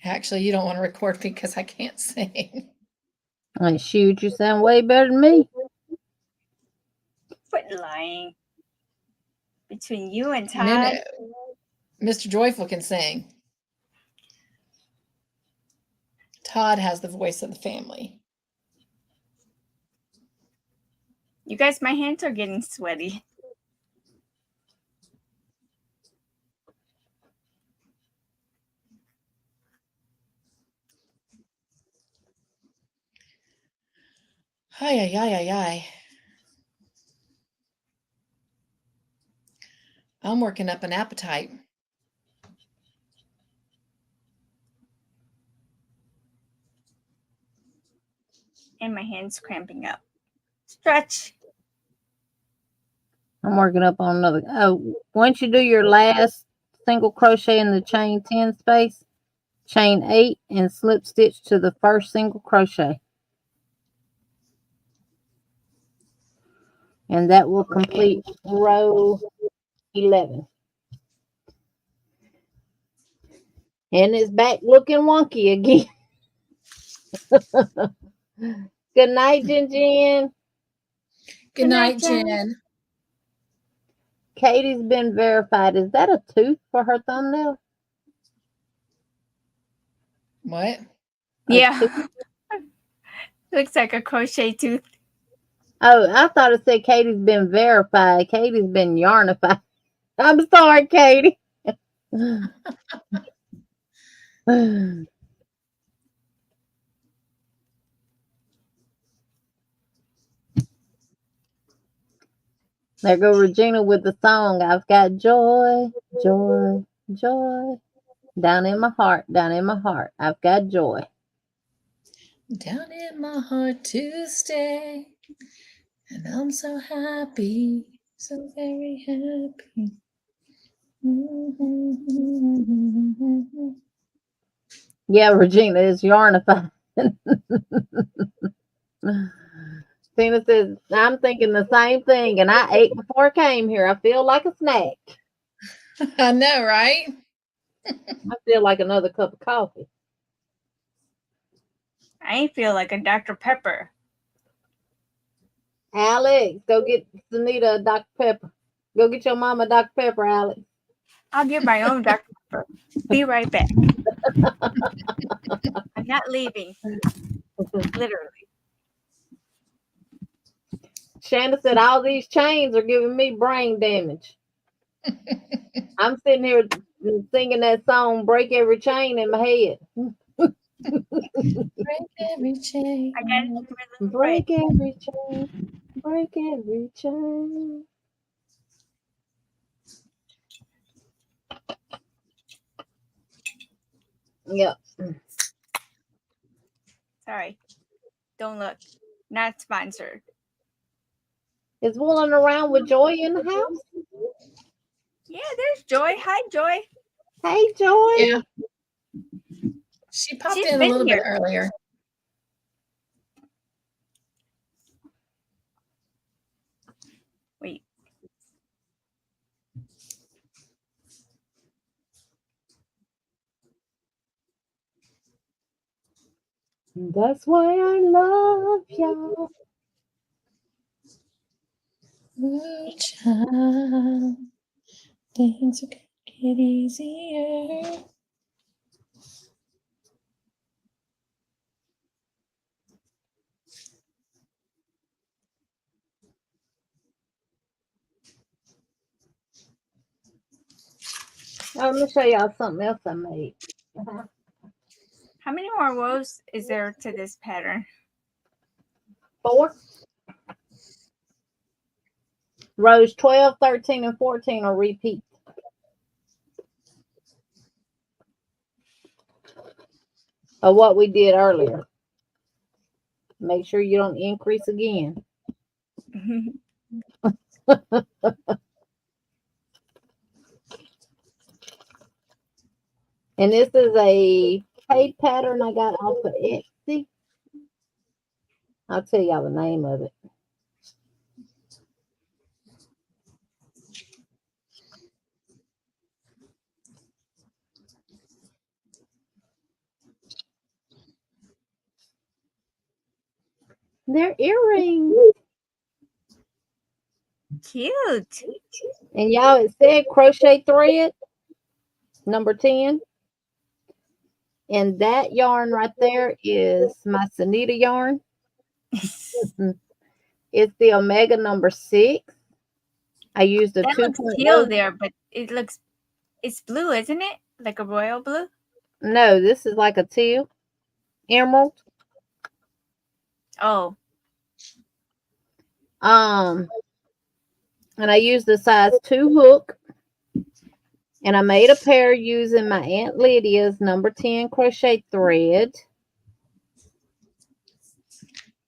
Actually, you don't want to record me because I can't sing. And shoot, you sound way better than me. Quit lying. Between you and Todd. No. Mr. Joyful can sing. Todd has the voice of the family. You guys, my hands are getting sweaty. Ay, ay, ay, ay, ay. I'm working up an appetite. And my hands cramping up. Stretch. I'm working up on another. Oh, once you do your last single crochet in the chain 10 space, chain 8 and slip stitch to the first single crochet. And that will complete row 11. And it's back looking wonky again. Good night, Jen. Good night, Jen. Katie's been verified. Is that a tooth for her thumbnail? What? Yeah. Looks like a crochet tooth. Oh, I thought it said Katie's been verified. Katie's been yarnified. I'm sorry, Katie. There go Regina with the song. I've got joy, joy, joy. Down in my heart, down in my heart. I've got joy. Down in my heart to stay. And I'm so happy, so very happy. Yeah, Regina is yarnified. Tina says, I'm thinking the same thing, and I ate before I came here. I feel like a snack. I know, right? I feel like another cup of coffee. I feel like a Dr. Pepper. Alex, go get Sanita a Dr. Pepper. Go get your mama Dr. Pepper, Alex. I'll get my own Dr. Pepper. Be right back. I'm not leaving. Literally. Shanna said, all these chains are giving me brain damage. I'm sitting here singing that song, Break Every Chain, in my head. Break every chain. I got it. Break every chain. Break every chain. Yep. Sorry. Don't look. Not sponsored. Is Wooling around with Joy in the house? Yeah, there's Joy. Hi, Joy. Hey, Joy. Yeah. She popped She's in a been little here. bit earlier. Wait. That's why I love y'all. Child, things are gonna get easier. Oh, let me show y'all something else I made. How many more rows is there to this pattern? 4. Rows 12, 13, and 14 are repeat. Of what we did earlier. Make sure you don't increase again. And this is a paid pattern I got off of Etsy. I'll tell y'all the name of it. They're earrings. Cute. And y'all, it said crochet thread, number 10. And that yarn right there is my Sanita yarn. It's the Omega number 6. I used a That looks 2.0. teal there, but it's blue, isn't it? Like a royal blue? No, this is like a teal. Emerald. Oh. And I used the size 2 hook. And I made a pair using my Aunt Lydia's number 10 crochet thread.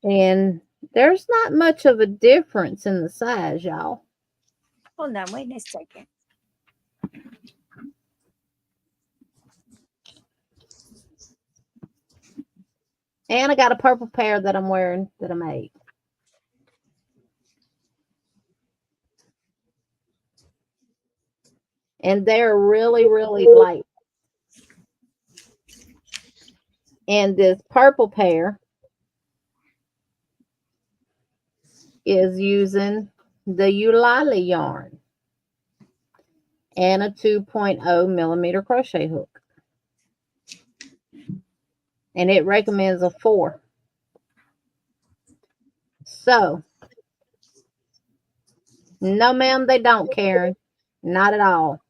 And there's not much of a difference in the size, y'all. Hold on, wait a second. And I got a purple pair that I'm wearing that I made. And they're really, really light. And this purple pair is using the Eulalie yarn and a 2.0 millimeter crochet hook. And it recommends a 4. So, no ma'am, they don't, Karen. Not at all.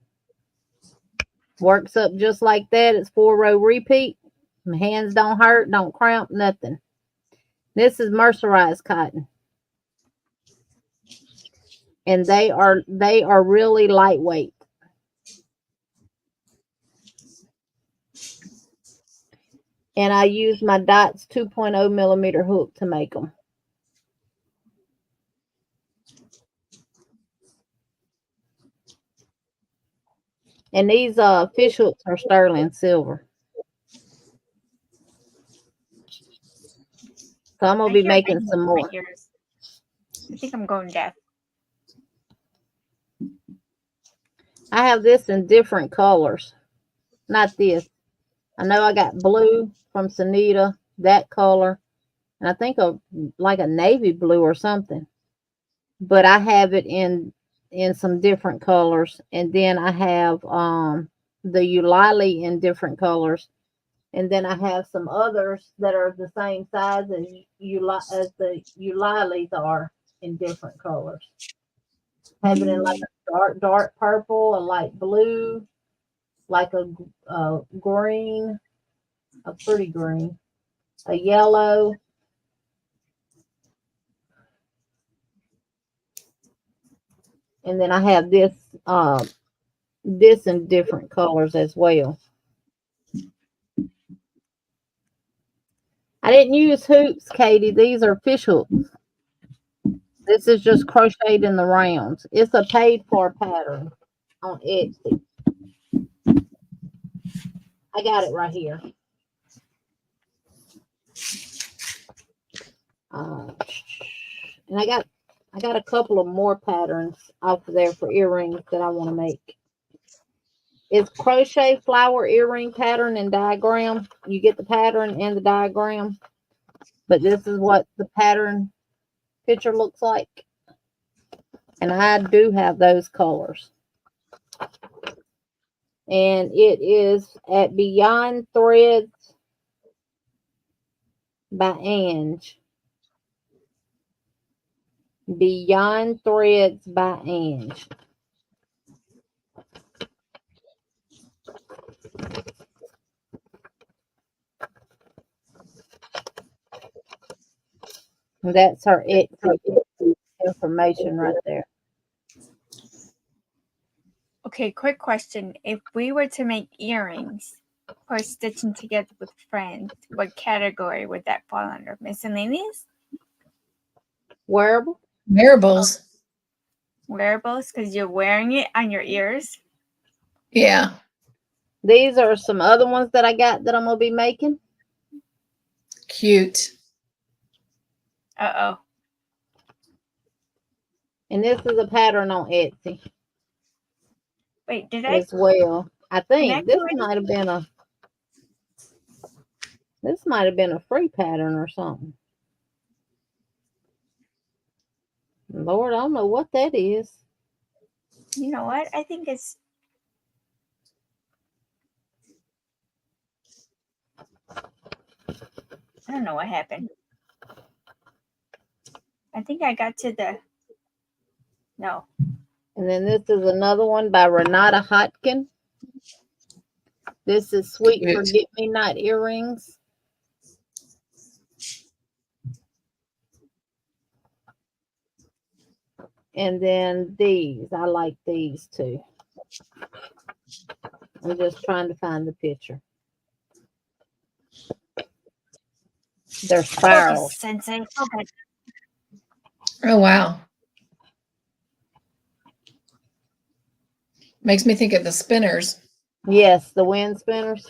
Works up just like that. It's 4-row repeat. My hands don't hurt, don't cramp, nothing. This is mercerized cotton. And they are really lightweight. And I use my Dots 2.0 millimeter hook to make them. And these fish hooks are sterling silver. So I'm going to be making some more. I think I'm going deaf. I have this in different colors. Not this. I know I got blue from Sanita, that color. And I think of like a navy blue or something. But I have it in some different colors. And then I have the Eulalie in different colors. And then I have some others that are the same size as the Eulalies are in different colors. I have it in like a dark purple, a light blue, like a green, a pretty green, a yellow. And then I have this in different colors as well. I didn't use hoops, Katie. These are fish hooks. This is just crocheted in the rounds. It's a paid for pattern on Etsy. I got it right here. And I got a couple of more patterns off of there for earrings that I want to make. It's crochet flower earring pattern and diagram. You get the pattern and the diagram, but this is what the pattern picture looks like. And I do have those colors. And it is at Beyond Threads by Ange. Beyond Threads by Ange. That's her Etsy information right there. Okay, quick question. If we were to make earrings for stitching together with friends, what category would that fall under? Miscellaneous? Wearable? Wearables. Wearables? Because you're wearing it on your ears? Yeah. These are some other ones that I got that I'm going to be making. Cute. Uh-oh. And this is a pattern on Etsy. Wait, did I? As well. I think Can I this do it? might have been a free pattern or something. Lord, I don't know what that is. You know what? I think it's... I don't know what happened. I think I got to the... No. And then this is another one by Renata Hotkin. This is Sweet Cute. Forget-Me-Not earrings. And then these. I like these too. I'm just trying to find the picture. They're spirals. Focus, Sensei. Focus. Oh, wow. Makes me think of the spinners. Yes, the wind spinners.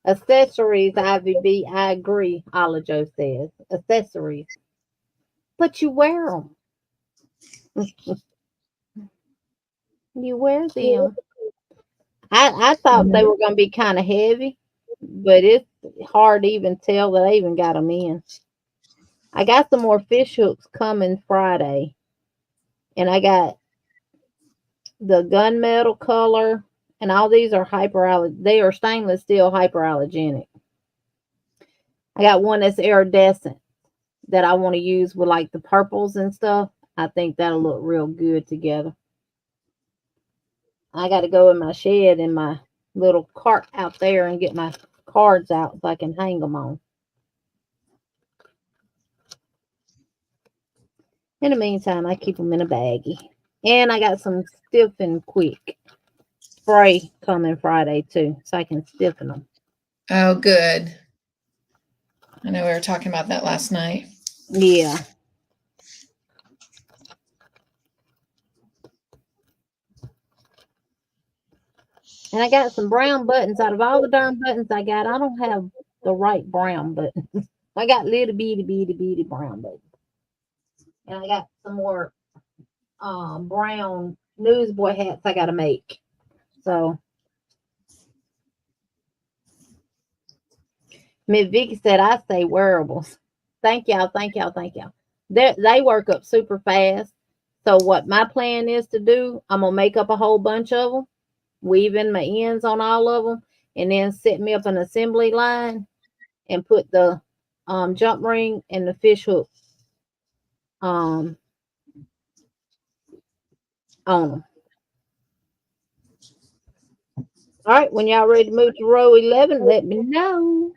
Accessories, IVB, I agree, Olajo says. Accessories. But you wear them. You wear them. I thought they were going to be kind of heavy, but it's hard to even tell that I even got them in. I got some more fish hooks coming Friday. And I got the gunmetal color. And all these are they are stainless steel hyperallergenic. I got one that's iridescent that I want to use with like the purples and stuff. I think that'll look real good together. I got to go in my shed in my little cart out there and get my cards out so I can hang them on. In the meantime, I keep them in a baggie. And I got some Stiffen Quick spray coming Friday too, so I can stiffen them. Oh, good. I know we were talking about that last night. Yeah. And I got some brown buttons. Out of all the darn buttons I got, I don't have the right brown buttons. I got little bitty brown buttons. And I got some more brown newsboy hats I got to make. So, Miss Vicky said, I say wearables. Thank y'all. They work up super fast. So what my plan is to do, I'm going to make up a whole bunch of them, weave in my ends on all of them, and then set me up an assembly line and put the jump ring and the fish hook on them. All right, when y'all ready to move to row 11, let me know.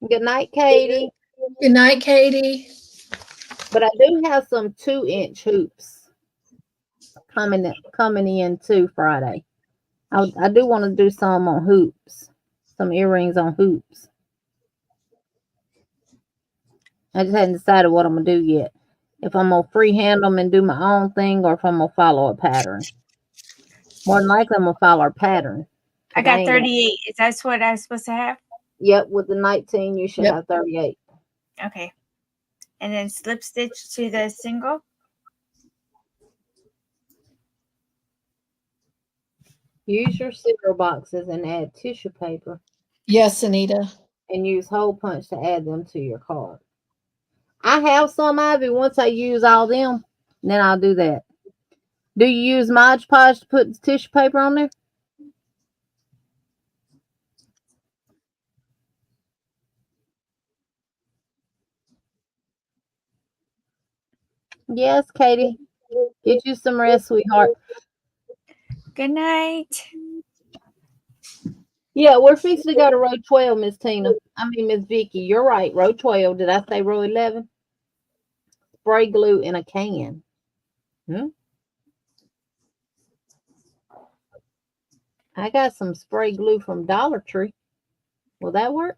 Good night, Katie. Good night, Katie. But I do have some 2-inch hoops coming in too Friday. I do want to do some on hoops, some earrings on hoops. I just hadn't decided what I'm gonna do yet. if I'm gonna freehand them and do my own thing, or if I'm gonna follow a pattern. More than likely, I'm gonna follow a pattern. I got 38. Is that what I'm supposed to have? Yep, with the 19, you should have 38. Okay. And then slip stitch to the single. Use your cereal boxes and add tissue paper. Yes, Anita. And use hole punch to add them to your card. I have some, Ivy. Once I use all them, then I'll do that. Do you use Mod Podge to put the tissue paper on there? Yes, Katie. Get you some rest, sweetheart. Good night. Yeah, we're fixing to go to row 12, Miss Tina. I mean, Miss Vicky. You're right. Row 12. Did I say row 11? Spray glue in a can. I got some spray glue from Dollar Tree. Will that work?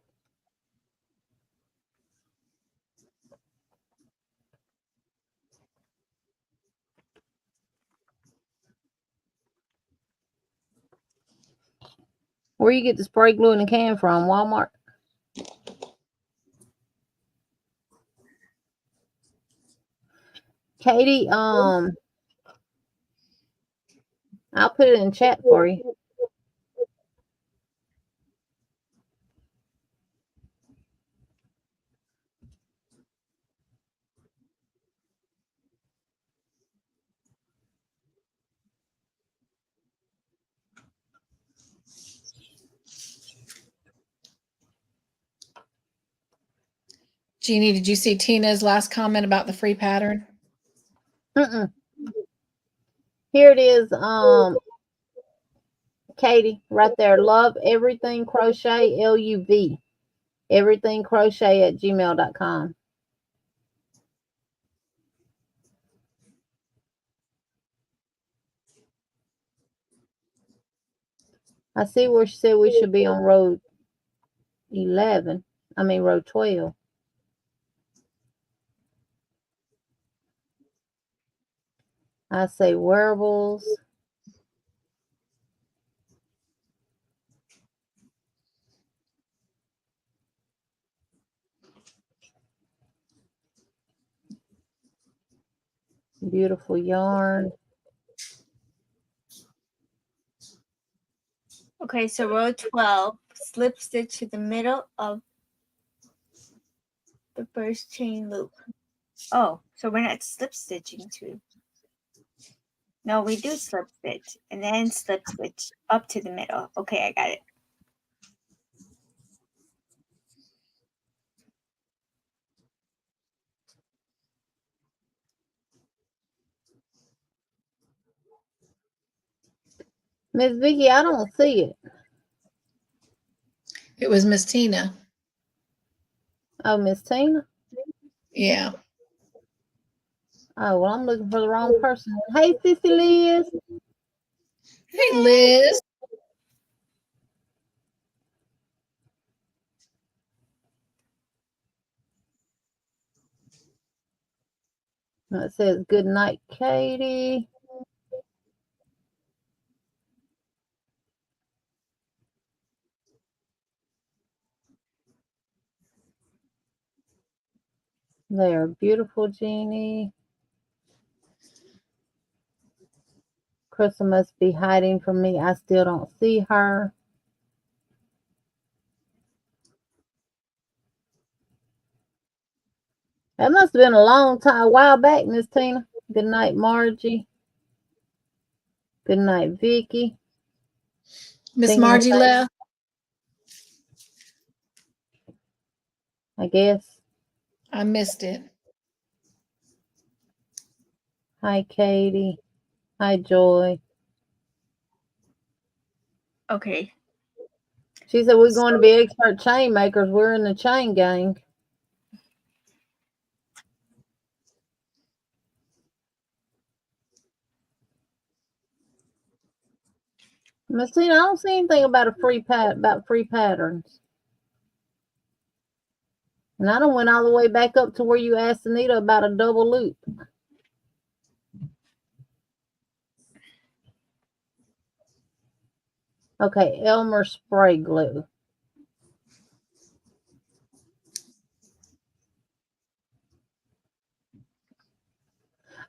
Where you get the spray glue in a can from? Walmart? Katie, I'll put it in chat for you. Jeannie, did you see Tina's last comment about the free pattern? Here it is, Katie, right there. Love everything crochet, LUV. Everything crochet at gmail.com. I see where she said we should be on row 11. I mean, row 12. I say wearables. Beautiful yarn. Okay, so row 12, slip stitch to the middle of the first chain loop. Oh, so we're not slip stitching to. No, we do slip stitch and then slip stitch up to the middle. Okay, I got it. Miss Vicky, I don't see it. It was Miss Tina. Oh, Miss Tina? Yeah. Oh, well, I'm looking for the wrong person. Hey, Sissy Liz. Hey, Liz. It says, good night, Katie. They are beautiful, Jeannie. Crystal must be hiding from me. I still don't see her. That must have been a long time, a while back, Miss Tina. Good night, Margie. Good night, Vicky. Miss Margie left. I guess. I missed it. Hi, Katie. Hi, Joy. Okay. She said we're going to be expert chain makers. We're in the chain gang. Miss Tina, I don't see anything about free patterns. And I done went all the way back up to where you asked Sanita about a double loop. Okay, Elmer spray glue.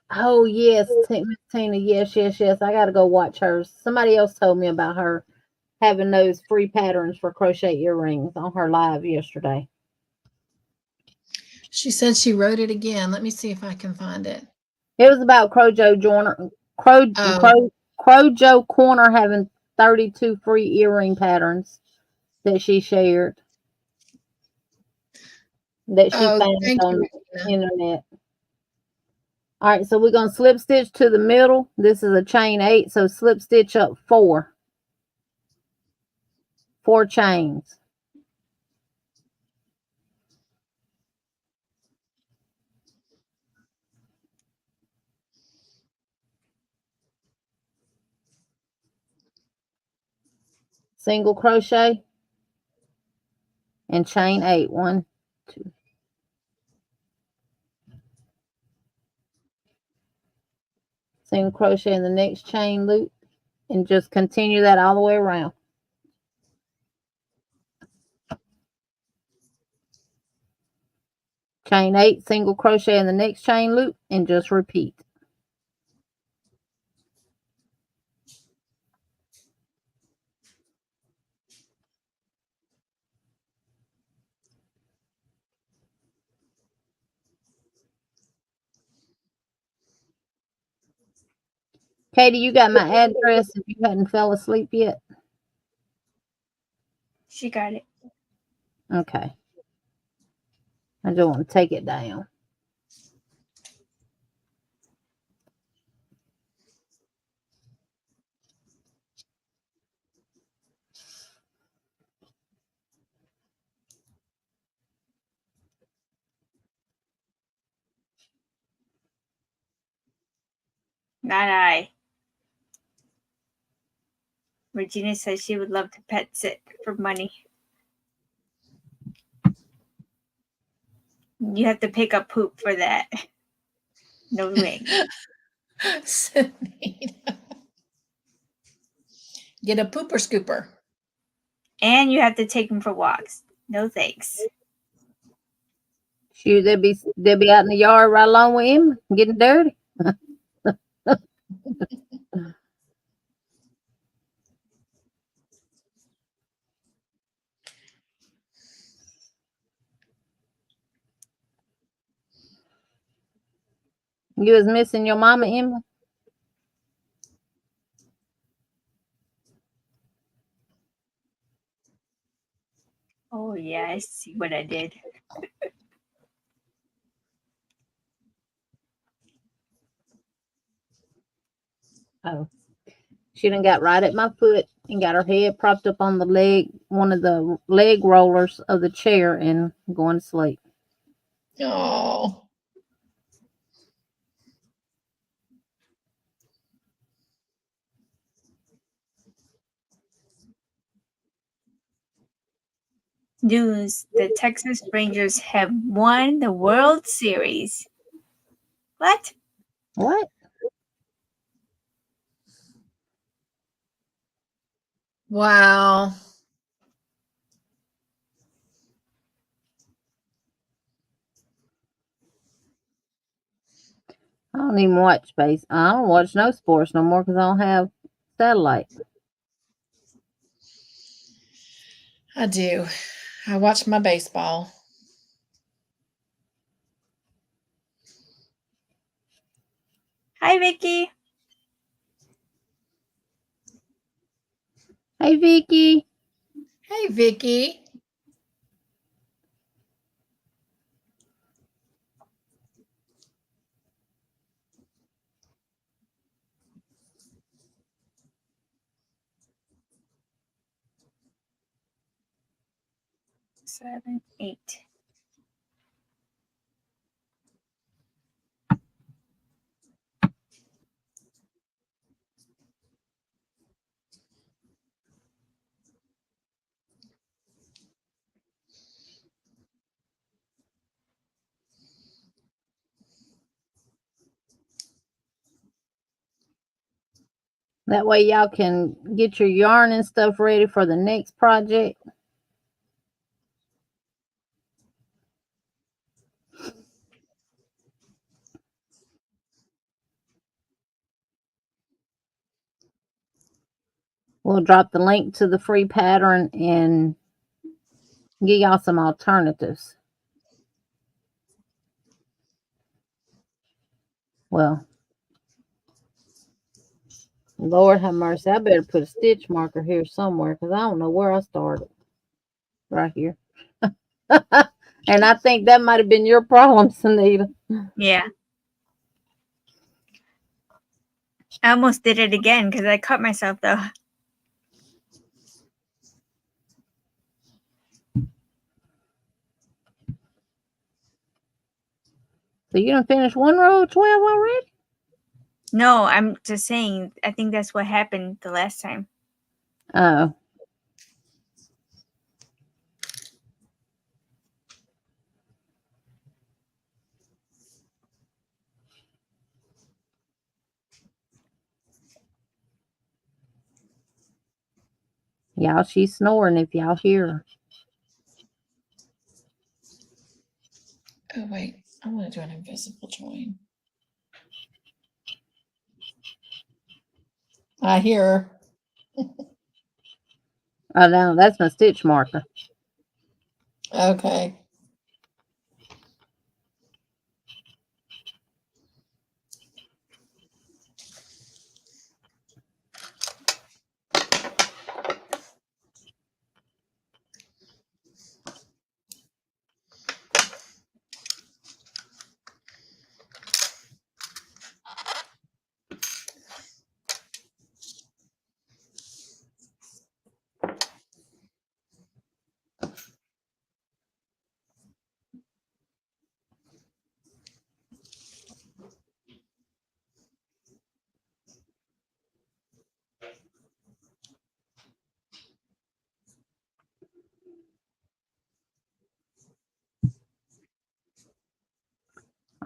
Oh, yes, Tina. Yes, yes, yes. I got to go watch hers. Somebody else told me about her having those free patterns for crochet earrings on her live yesterday. She said she wrote it again. Let me see if I can find it. It was about Crojo Corner having 32 free earring patterns that she shared. That she found thank on you, the Regina. internet. All right, so we're going to slip stitch to the middle. This is a chain 8, so slip stitch up 4 chains. Single crochet and chain 8. 1, 2. Single crochet in the next chain loop and just continue that all the way around. Chain 8, single crochet in the next chain loop and just repeat. Katie, you got my address if you hadn't fell asleep yet. She got it. Okay. I just want to take it down. Not I. Regina says she would love to pet sit for money. You have to pick up poop for that. No way. Sanita. Get a pooper scooper. And you have to take them for walks. No thanks. Shoot, they'll be out in the yard right along with him, getting dirty. You was missing your mama, Emily? Oh yeah, I see what I did. Oh. She done got right at my foot and got her head propped up on the leg, one of the leg rollers of the chair, and going to sleep. Oh. News: the Texas Rangers have won the World Series. What? What? Wow. I don't even watch space. I don't watch no sports no more because I don't have satellite. I do. I watch my baseball. Hi, Vicky. Hey, Vicky. Hey, Vicky. Seven, 8. That way y'all can get your yarn and stuff ready for the next project. We'll drop the link to the free pattern and give y'all some alternatives. Well, Lord have mercy. I better put a stitch marker here somewhere because I don't know where I started. Right here. And I think that might have been your problem, Sanita. Yeah. I almost did it again because I cut myself though. So you done finished one row of 12 already? No, I'm just saying, I think that's what happened the last time. Oh. Y'all, she's snoring if y'all hear her. Oh, wait. I want to do an invisible join. I hear her. Oh, no, that's my stitch marker. Okay.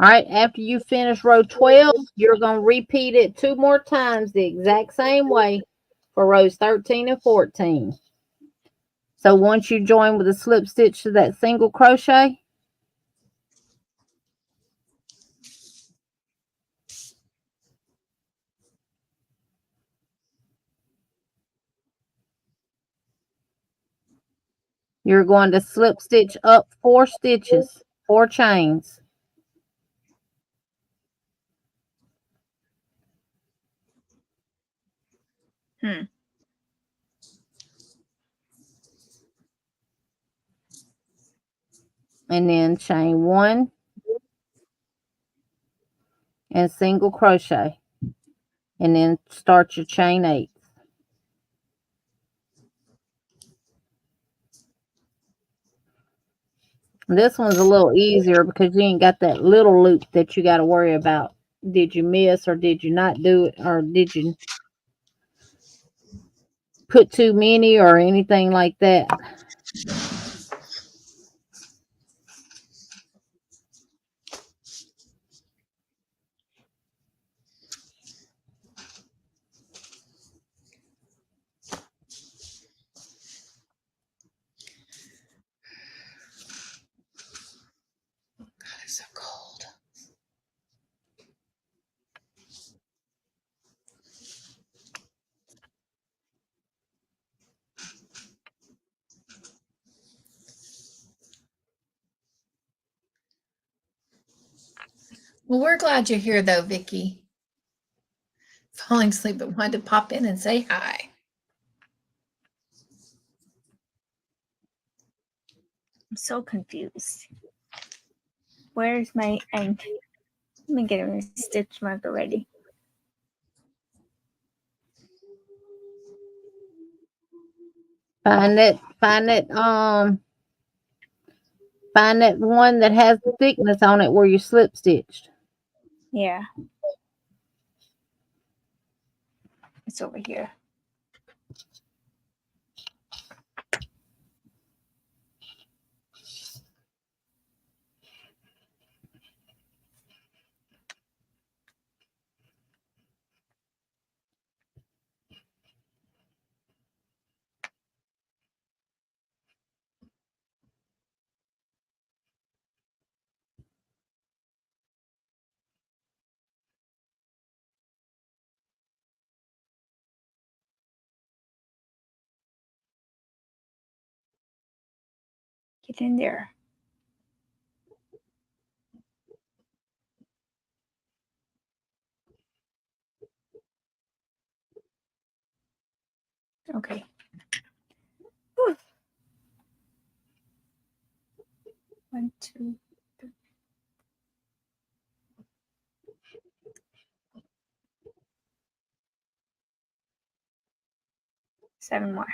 All right, after you finish row 12, you're going to repeat it 2 more times the exact same way for rows 13 and 14. So once you join with a slip stitch to that single crochet, you're going to slip stitch up 4 stitches, 4 chains. Hmm. And then chain 1 and single crochet. And then start your chain 8. This one's a little easier because you ain't got that little loop that you got to worry about. Did you miss or did you not do it or did you put too many or anything like that? God, it's so cold. Well, we're glad you're here, though, Vicki. Falling asleep, but wanted to pop in and say hi. I'm so confused. Where's my end? Let me get a stitch marker ready. Find that one that has the thickness on it where you slip stitched. Yeah. It's over here. Get in there. Okay. Whew. 1, 2, 3. 7 more.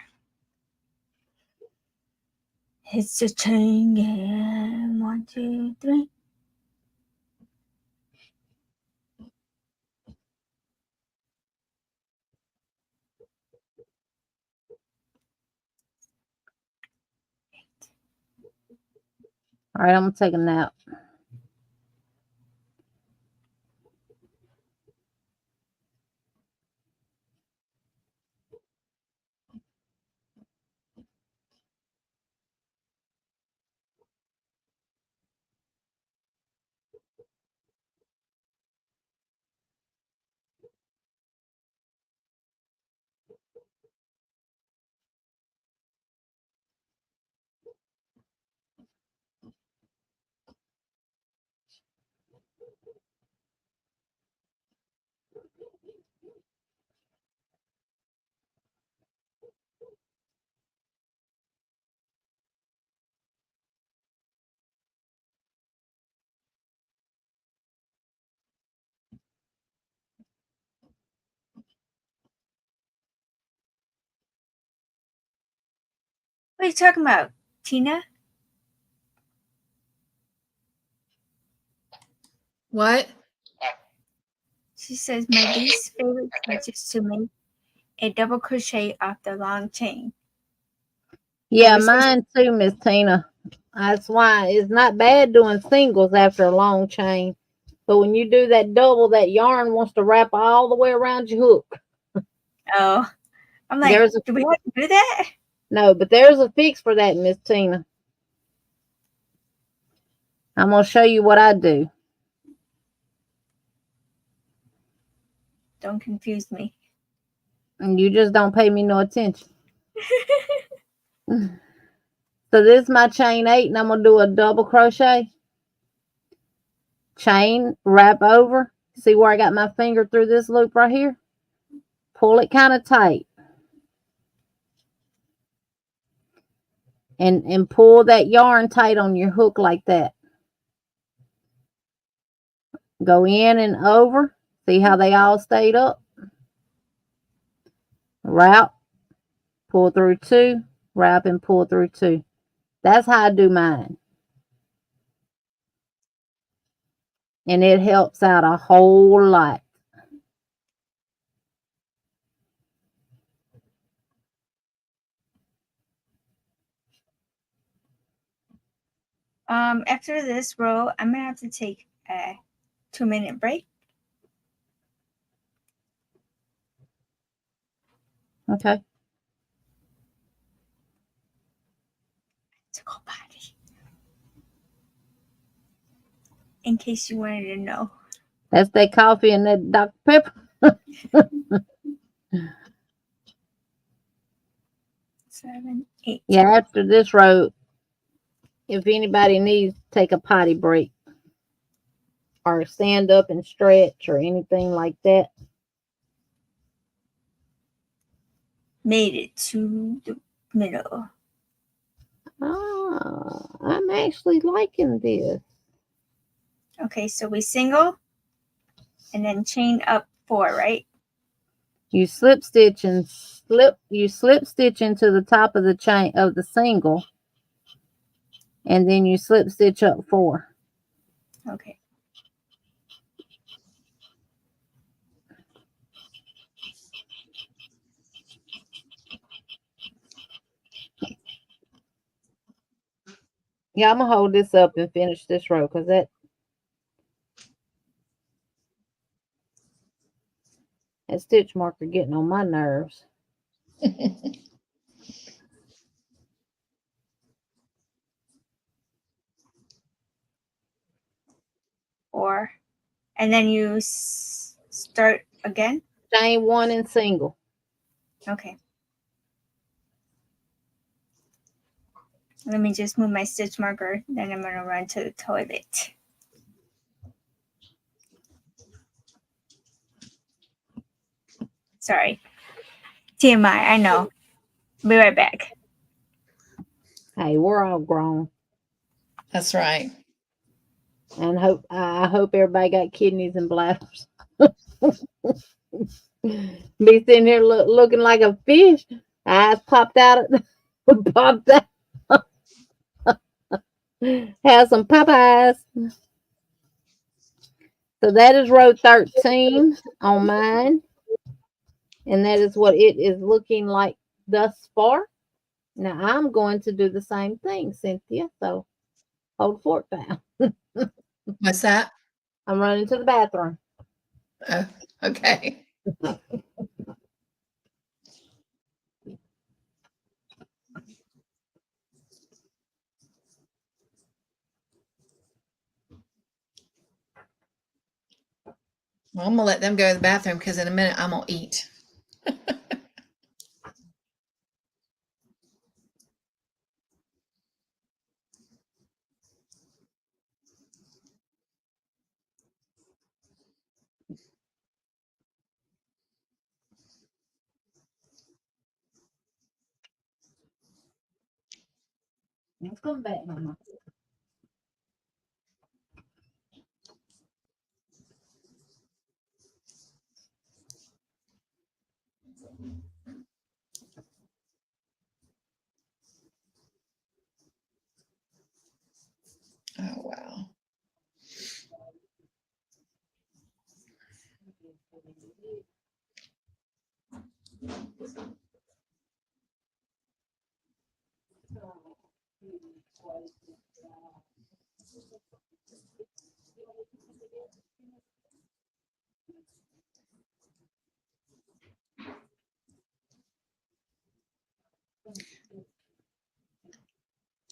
It's a chain game. 1, 2, 3. All right, I'm gonna take a nap. What are you talking about, Tina? What? She says my least favorite stitch is to make a double crochet off the long chain. Yeah, we supposed to- mine too, Miss Tina. That's why it's not bad doing singles after a long chain. But when you do that double, that yarn wants to wrap all the way around your hook. Oh, I'm like, There's a- do we have to do that? No, but there's a fix for that, Miss Tina. I'm going to show you what I do. Don't confuse me. And you just don't pay me no attention. So this is my chain 8, and I'm going to do a double crochet. Chain, wrap over. See where I got my finger through this loop right here? Pull it kind of tight. And pull that yarn tight on your hook like that. Go in and over. See how they all stayed up? Wrap, pull through 2, wrap and pull through 2. That's how I do mine. And it helps out a whole lot. After this row, I'm gonna have to take a 2-minute break. Okay. To go potty. In case you wanted to know. That's that coffee and that Dr. Pepper. 7, 8. Yeah, after this row, if anybody needs to take a potty break or stand up and stretch or anything like that. Made it to the middle. Ah, I'm actually liking this. Okay, so we single and then chain up 4, right? You slip stitch and you slip stitch into the top of the chain of the single, and then you slip stitch up 4. Okay. Yeah, I'm gonna hold this up and finish this row because that stitch marker getting on my nerves. 4. And then you start again? Chain 1 and single. Okay. Let me just move my stitch marker. Then I'm going to run to the toilet. Sorry. TMI, I know. Be right back. Hey, we're all grown. That's right. And I hope everybody got kidneys and bladders. Be sitting here looking like a fish. Eyes popped out. Popped out. Have some Popeyes. So that is row 13 on mine. And that is what it is looking like thus far. Now I'm going to do the same thing, Cynthia. So hold the fork down. What's that? I'm running to the bathroom. Oh, okay. Well, I'm gonna let them go to the bathroom because in a minute I'm gonna eat. Let's come back, Mama. Oh wow.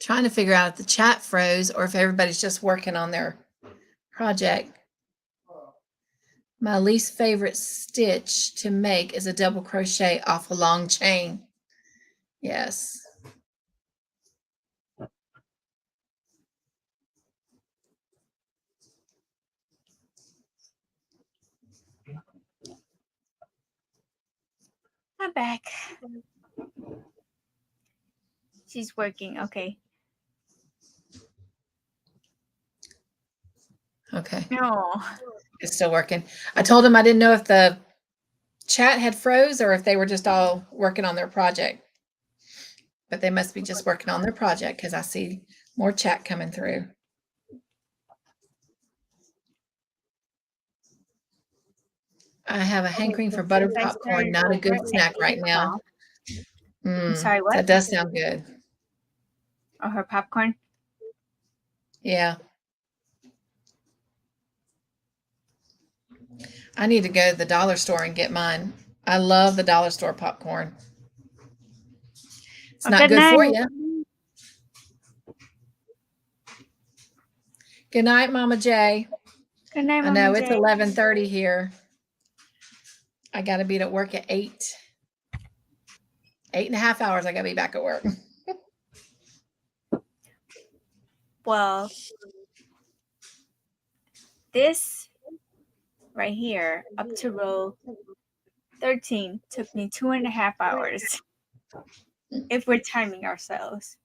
Trying to figure out if the chat froze or if everybody's just working on their project. My least favorite stitch to make is a double crochet off a long chain. Yes. I'm back. She's working. Okay. Okay. No. It's still working. I told them I didn't know if the chat had froze or if they were just all working on their project. But they must be just working on their project because I see more chat coming through. I have a hankering for butter popcorn, not a good snack right now. I'm sorry, what? That does sound good. Oh, her popcorn? Yeah. I need to go to the dollar store and get mine. I love the dollar store popcorn. It's not good for you. Good night, Mama J. Good night, I Mama know J. it's 11:30 here. I got to be at work at 8. 8.5 hours. I got to be back at work. Well, this right here up to row 13 took me 2.5 hours if we're timing ourselves.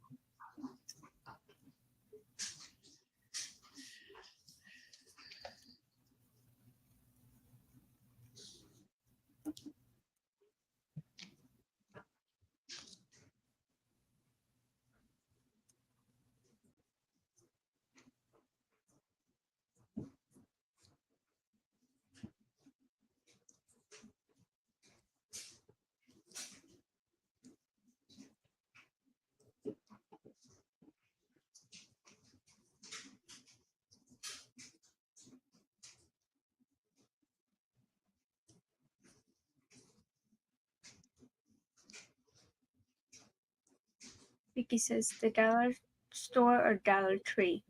Vicky says the dollar store or Dollar Tree.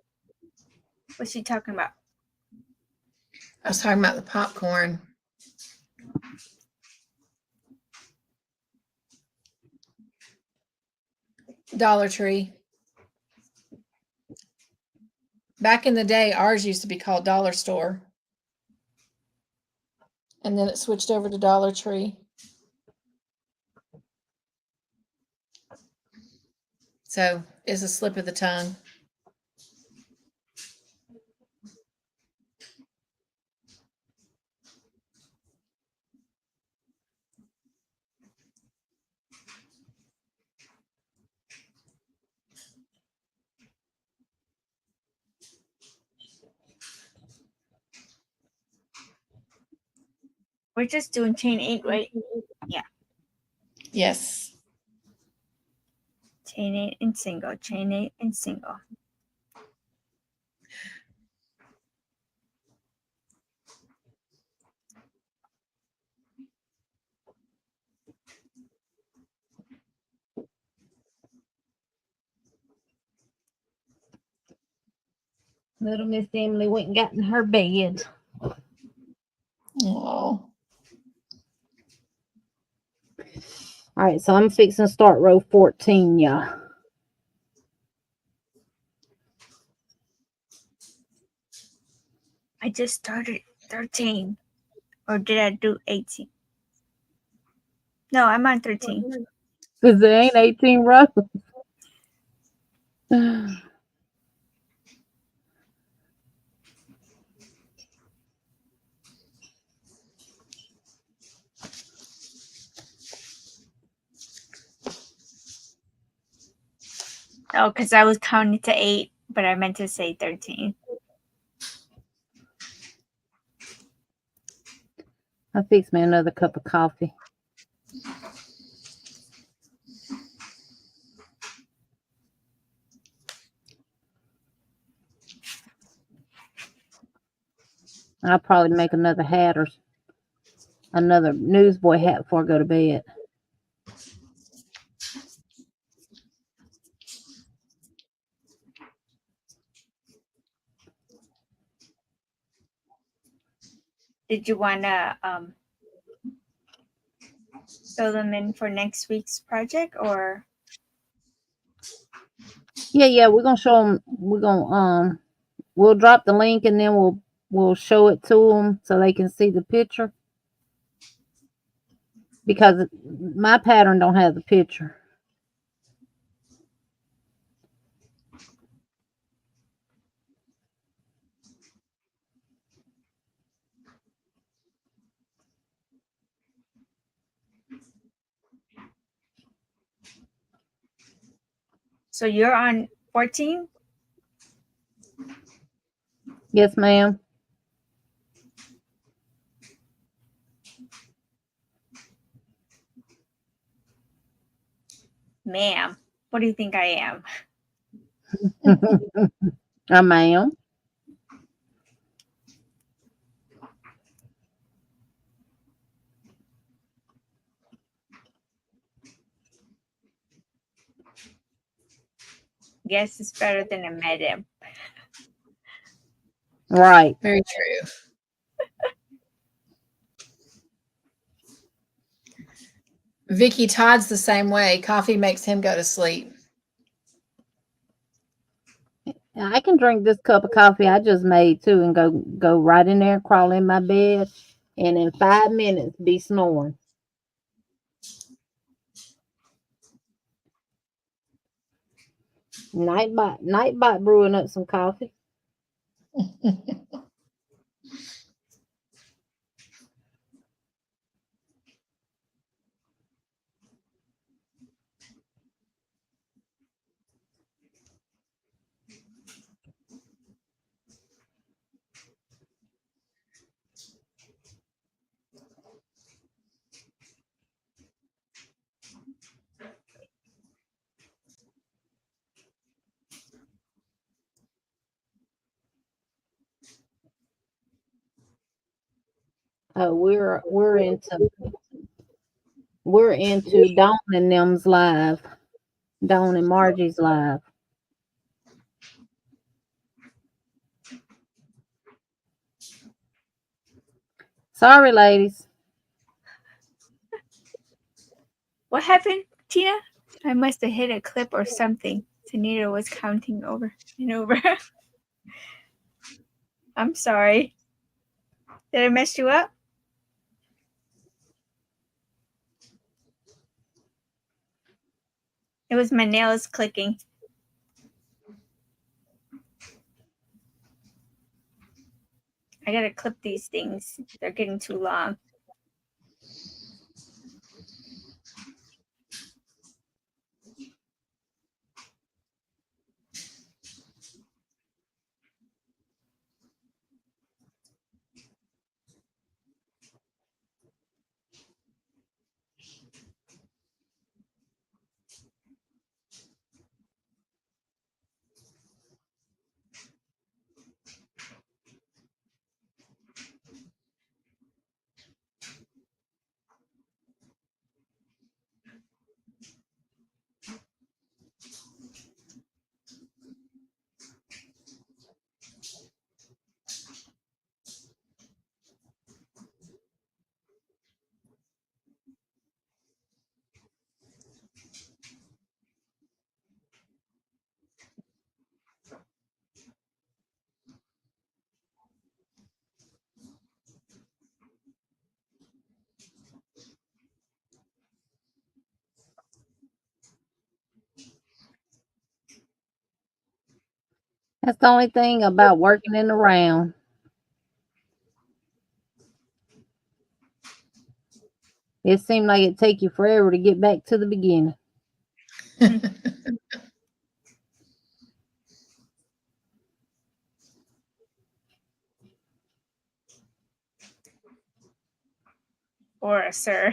What's she talking about? I was talking about the popcorn. Dollar Tree. Back in the day, ours used to be called Dollar Store. And then it switched over to Dollar Tree. So it's a slip of the tongue. We're just doing chain 8, right? Yeah. Yes. Chain 8 and single, chain 8 and single. Little Miss Emily went and got in her bed. Oh. All right, so I'm fixing to start row 14, y'all. I just started 13. Or did I do 18? No, I'm on 13. Because there ain't 18 rows. Oh, because I was counting to 8, but I meant to say 13. I fixed me another cup of coffee. I'll probably make another hat or another newsboy hat before I go to bed. Did you want to fill them in for next week's project, or? Yeah, we're gonna show them. We're gonna we'll drop the link and then we'll show it to them so they can see the picture. Because my pattern don't have the picture. So you're on 14? Yes, ma'am. Ma'am, what do you think I am? I ma'am. Guess it's better than a madam. Right. Very true. Vicky Todd's the same way. Coffee makes him go to sleep. I can drink this cup of coffee I just made too and go right in there, crawl in my bed, and in 5 minutes be snoring. Nightbot brewing up some coffee. Oh, we're into Dawn and them's live. Dawn and Margie's live. Sorry, ladies. What happened, Tina? I must have hit a clip or something. Sanita was counting over and over. I'm sorry. Did I mess you up? It was my nails clicking. I gotta clip these things. They're getting too long. That's the only thing about working in the round. It seemed like it'd take you forever to get back to the beginning. Or a sir.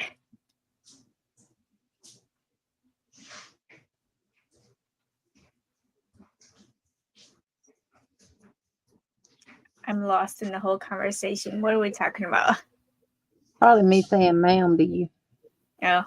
I'm lost in the whole conversation. What are we talking about? Probably me saying ma'am to you. Oh.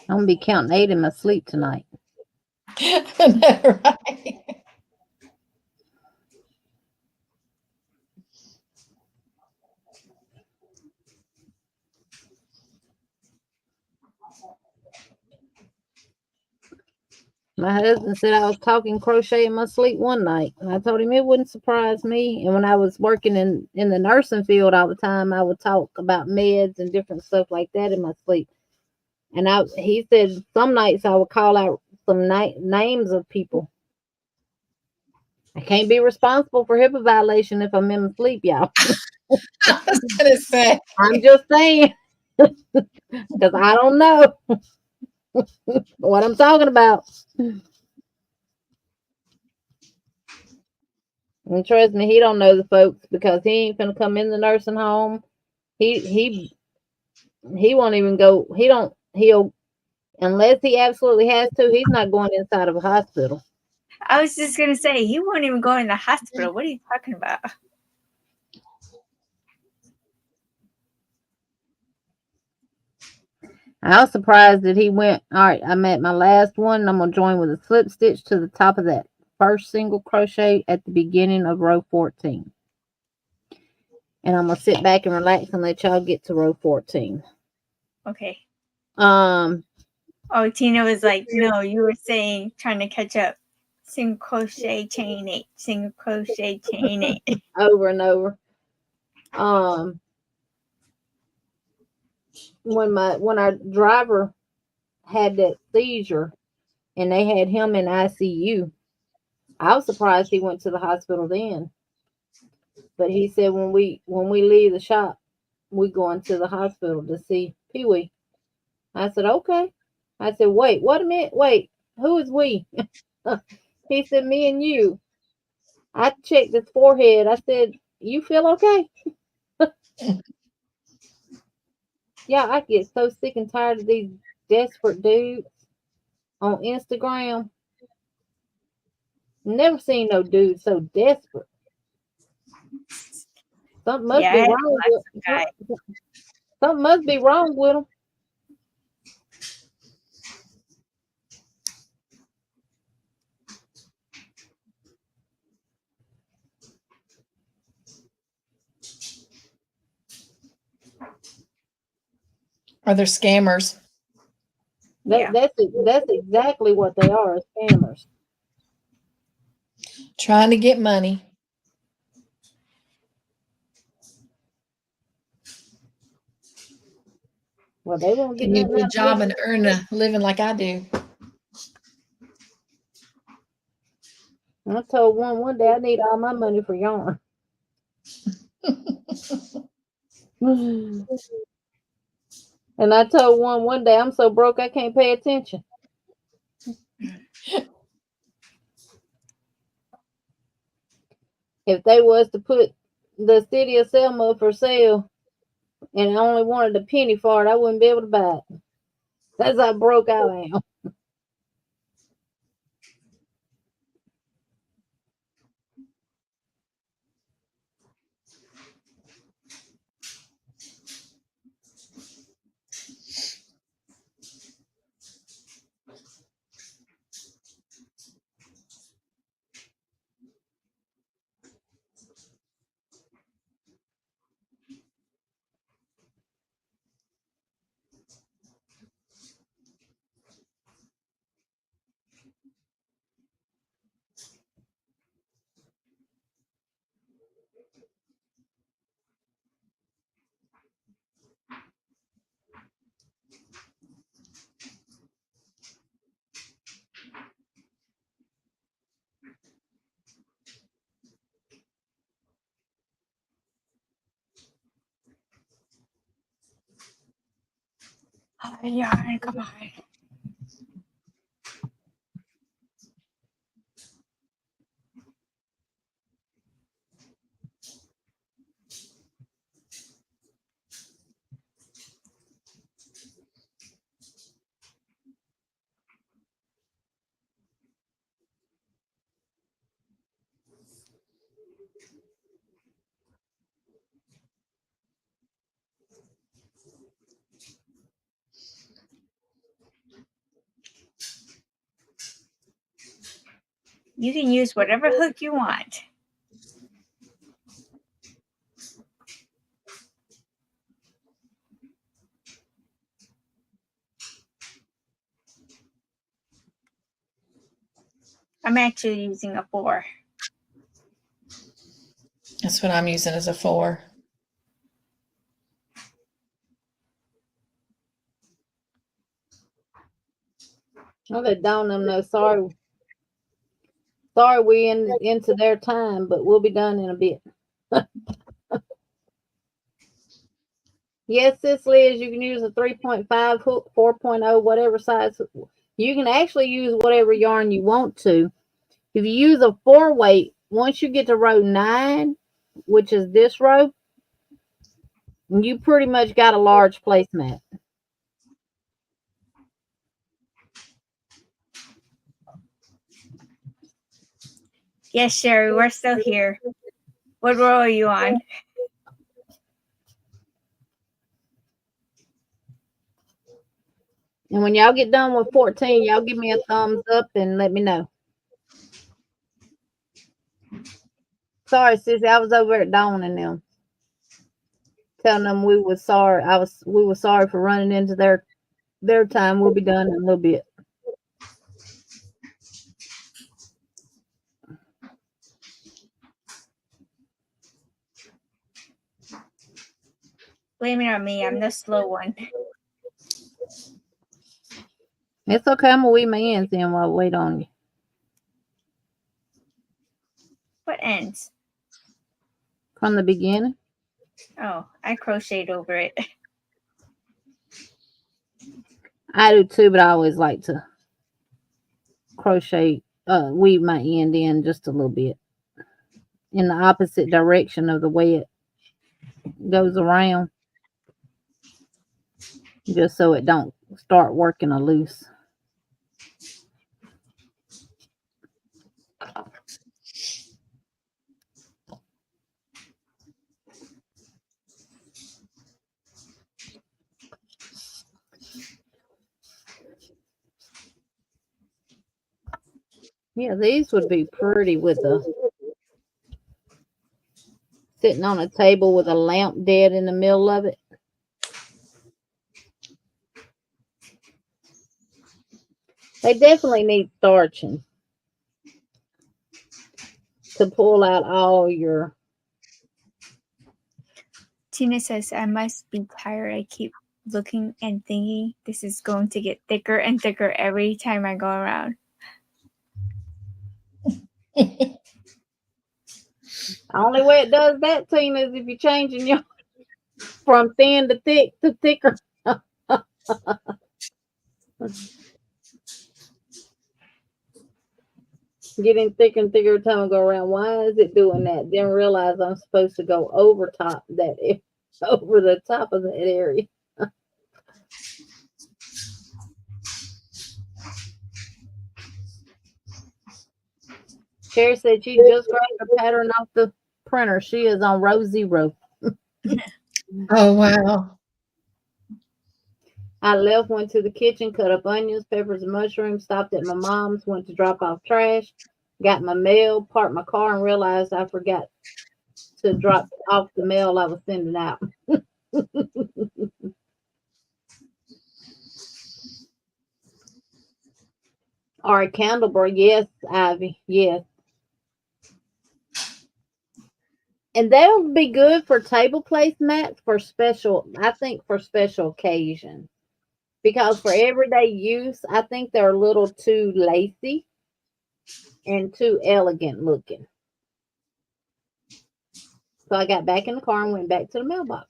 I'm gonna be counting 8 in my sleep tonight. Right. My husband said I was talking crochet in my sleep one night. And I told him it wouldn't surprise me. And when I was working in the nursing field all the time, I would talk about meds and different stuff like that in my sleep. And he said some nights I would call out some names of people. I can't be responsible for HIPAA violation if I'm in my sleep, y'all. I was gonna say. I'm just saying. Because I don't know what I'm talking about. And trust me, he don't know the folks because he ain't gonna come in the nursing home. He won't even go. He'll unless he absolutely has to. He's not going inside of a hospital. I was just gonna say he won't even go in the hospital. What are you talking about? I was surprised that he went. All right, I'm at my last one. I'm gonna join with a slip stitch to the top of that first single crochet at the beginning of row 14. And I'm gonna sit back and relax and let y'all get to row 14. Okay. Oh, Tina was like, no, you were saying trying to catch up. Single crochet, chain 8, single crochet, chain 8. Over and over. When our driver had that seizure and they had him in ICU, I was surprised he went to the hospital then. But he said when we leave the shop, we going to the hospital to see Pee Wee. I said, okay. I said, wait, what a minute, wait, who is we? He said, me and you. I checked his forehead. I said, you feel okay? Yeah, I get so sick and tired of these desperate dudes on Instagram. Never seen no dude so desperate. Something must Yeah, I be had wrong lots with of guys. something must be wrong with them. Or they're scammers. Yeah. That's exactly what they are, scammers. Trying to get money. Well, they won't get Can you nothing do a out of job me. and earn a living like I do? I told one day I need all my money for yarn. And I told one day I'm so broke I can't pay attention. If they was to put the city of Selma for sale and I only wanted a penny for it, I wouldn't be able to buy it. That's how broke I am. Oh, yarn, come on. You can use whatever hook you want. I'm actually using a 4. That's what I'm using as a 4. I'll let Dawn them know. Sorry we into their time, but we'll be done in a bit. Yes, sis Liz, you can use a 3.5 hook, 4.0, whatever size. You can actually use whatever yarn you want to. If you use a 4-weight, once you get to row 9, which is this row, you pretty much got a large placemat. Yes, Sherry, we're still here. What row are you on? And when y'all get done with 14, y'all give me a thumbs up and let me know. Sorry, sissy, I was over at Dawn and them, telling them we were sorry. We were sorry for running into their time. We'll be done in a little bit. Blame it on me. I'm the slow one. It's okay. I'm gonna weave my ends in while I wait on you. What ends? From the beginning. Oh, I crocheted over it. I do too, but I always like to crochet, weave my end in just a little bit in the opposite direction of the way it goes around, just so it don't start working a loose. Yeah, these would be pretty with a sitting on a table with a lamp dead in the middle of it. They definitely need starching to pull out all your. Tina says, I must be tired. I keep looking and thinking this is going to get thicker and thicker every time I go around. The only way it does that, Tina, is if you're changing your from thin to thick to thicker. Getting thicker and thicker every time I go around. Why is it doing that? Didn't realize I'm supposed to go over top that over the top of that area. Sherry said she just grabbed her pattern off the printer. She is on row 0. Oh, wow. I left, went to the kitchen, cut up onions, peppers, and mushrooms, stopped at my mom's, went to drop off trash, got my mail, parked my car, and realized I forgot to drop off the mail I was sending out. All right, Candleberg. Yes, Ivy. Yes. And they'll be good for table placemats for special, I think for special occasions. Because for everyday use, I think they're a little too lacy and too elegant looking. So I got back in the car and went back to the mailbox.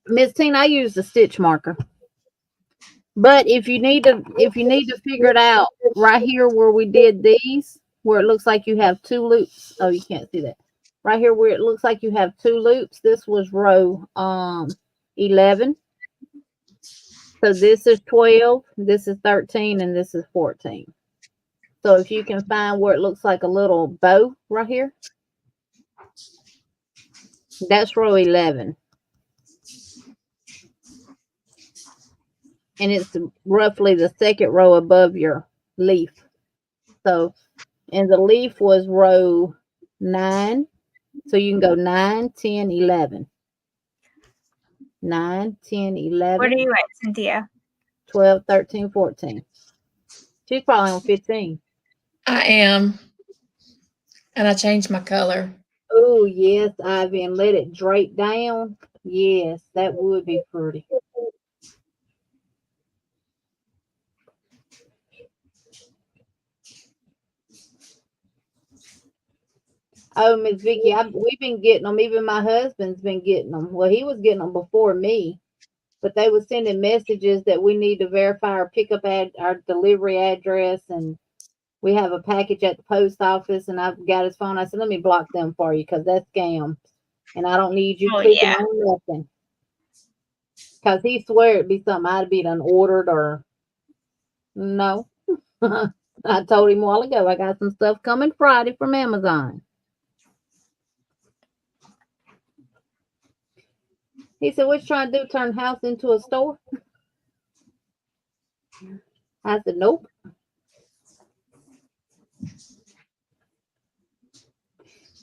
Miss Tina, I use the stitch marker. But if you need to figure it out, right here where we did these, where it looks like you have 2 loops. Oh, you can't see that. Right here where it looks like you have 2 loops, this was row 11. So this is 12, this is 13, and this is 14. So if you can find where it looks like a little bow right here, that's row 11. And it's roughly the second row above your leaf. So, and the leaf was row 9. So you can go 9, 10, 11. 9, 10, 11. What are you at, Cynthia? 12, 13, 14. She's probably on 15. I am. And I changed my color. Oh, yes, Ivy, and let it drape down. Yes, that would be pretty. Oh, Miss Vicky, we've been getting them. Even my husband's been getting them. Well, he was getting them before me, but they were sending messages that we need to verify our pickup our delivery address, and we have a package at the post office. And I've got his phone. I said, let me block them for you because that's scam, and I don't need you clicking on nothing. Because he swear it'd be something I'd be done ordered or no. I told him a while ago I got some stuff coming Friday from Amazon. He said, what you trying to do, turn the house into a store? I said, nope.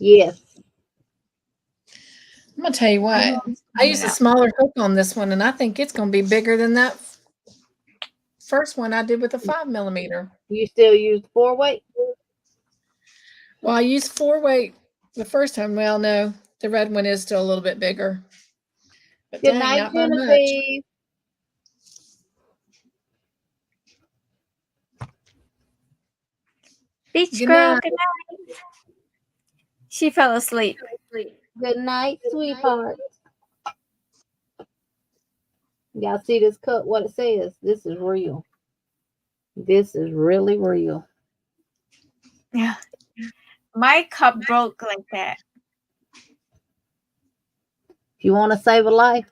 Yes. I'm going to tell you what. I used a smaller hook on this one, and I think it's going to be bigger than that first one I did with a 5mm. You still use 4-weight? Well, I used 4-weight the first time. Well, no, the red one is still a little bit bigger. But Good dang, night, not by much. Genevieve. Beach girl, good night. She fell asleep. Good night, sweetheart. Y'all see this cup, what it says? This is real. This is really real. Yeah. My cup broke like that. If you want to save a life,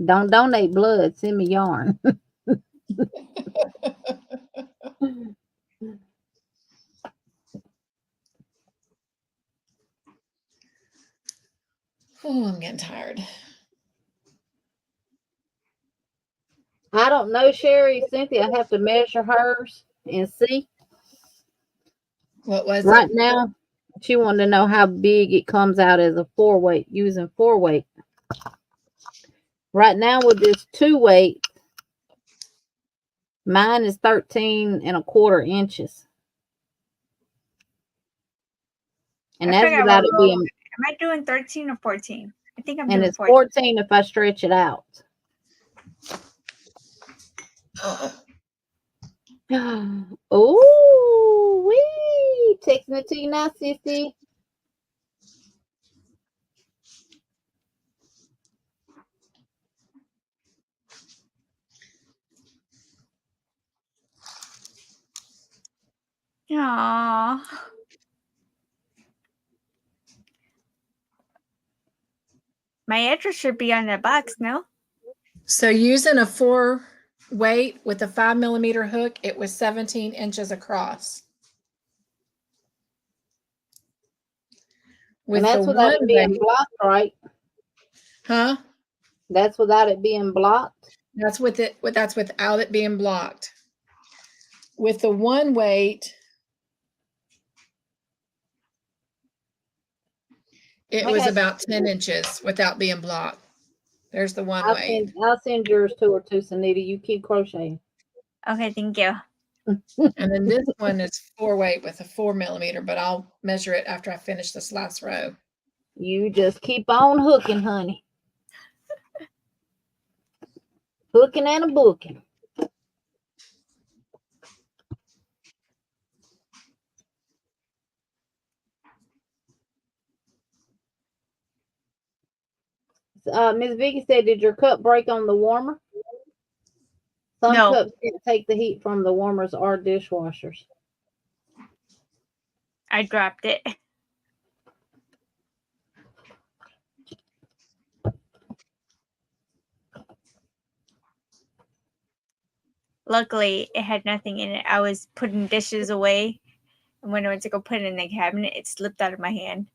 don't donate blood. Send me yarn. Oh, I'm getting tired. I don't know, Sherry. Cynthia, I have to measure hers and see. What was Right it? now, she wanted to know how big it comes out as a 4-weight, using 4-weight. Right now with this 2-weight, mine is 13.25 inches. And I that's forgot without what it row. being, Am I doing 13 or 14? I think I'm and doing it's 14. 14 if I stretch it out. Oh, wee! Texting it to you now, sissy. Aww. My address should be on the box, no? So using a 4-weight with a 5mm hook, it was 17 inches across. With And that's the without it 1 being weight, blocked, right? huh? That's without it being blocked. That's with it. That's without it being blocked. With the 1 weight, it was Okay. about 10 inches without being blocked. There's the 1 weight. I'll send yours to her too, Sanita. You keep crocheting. Okay, thank you. And then this one is 4-weight with a 4mm, but I'll measure it after I finish this last row. You just keep on hooking, honey. Hooking and a booking. Miss Vicky said, did your cup break on the warmer? Some No. cups can't take the heat from the warmers or dishwashers. I dropped it. Luckily, it had nothing in it. I was putting dishes away, and when I went to go put it in the cabinet, it slipped out of my hand.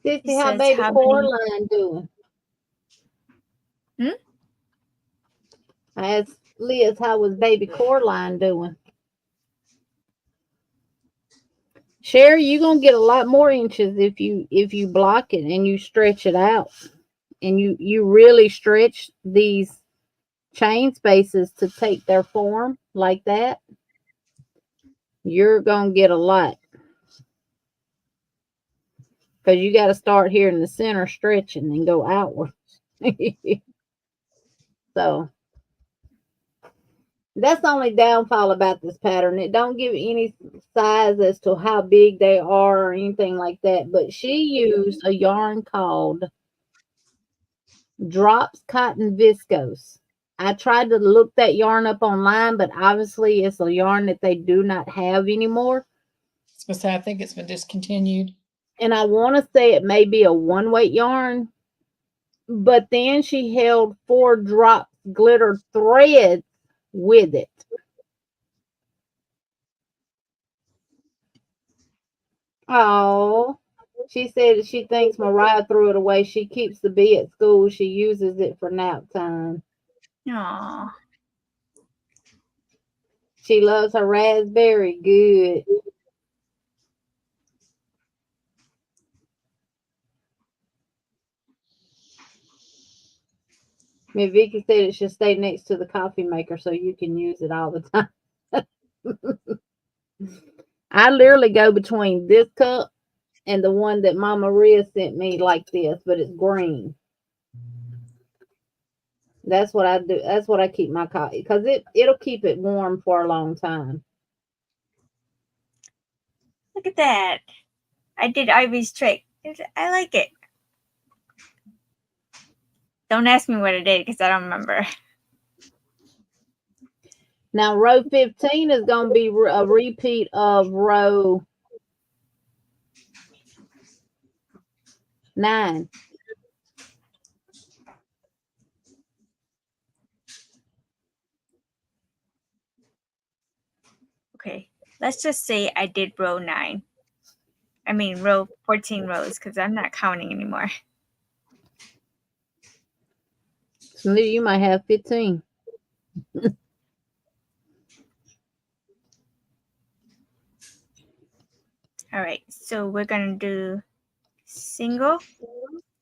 Sissy, how says, baby how Coraline doing? Hmm? I asked Liz, how was baby Coraline doing? Sherry, you're gonna get a lot more inches if you block it and you stretch it out. And you really stretch these chain spaces to take their form like that. You're gonna get a lot. Because you got to start here in the center stretching and go outwards. So that's the only downfall about this pattern. It don't give any size as to how big they are or anything like that. But she used a yarn called Drops Cotton Viscose. I tried to look that yarn up online, but obviously it's a yarn that they do not have anymore. I think it's been discontinued. And I want to say it may be a 1-weight yarn. But then she held 4 drop glitter threads with it. Oh, she said she thinks Mariah threw it away. She keeps the bee at school. She uses it for nap time. Aww. She loves her raspberry. Good. Miss Vicky said it should stay next to the coffee maker so you can use it all the time. I literally go between this cup and the one that Mama Maria sent me like this, but it's green. That's what I do. That's what I keep my coffee because it'll keep it warm for a long time. Look at that. I did Ivy's trick. I like it. Don't ask me what I did because I don't remember. Now row 15 is going to be a repeat of row 9. Okay, let's just say I did row 9. I mean row 14 rows because I'm not counting anymore. So you might have 15. All right, so we're gonna do single,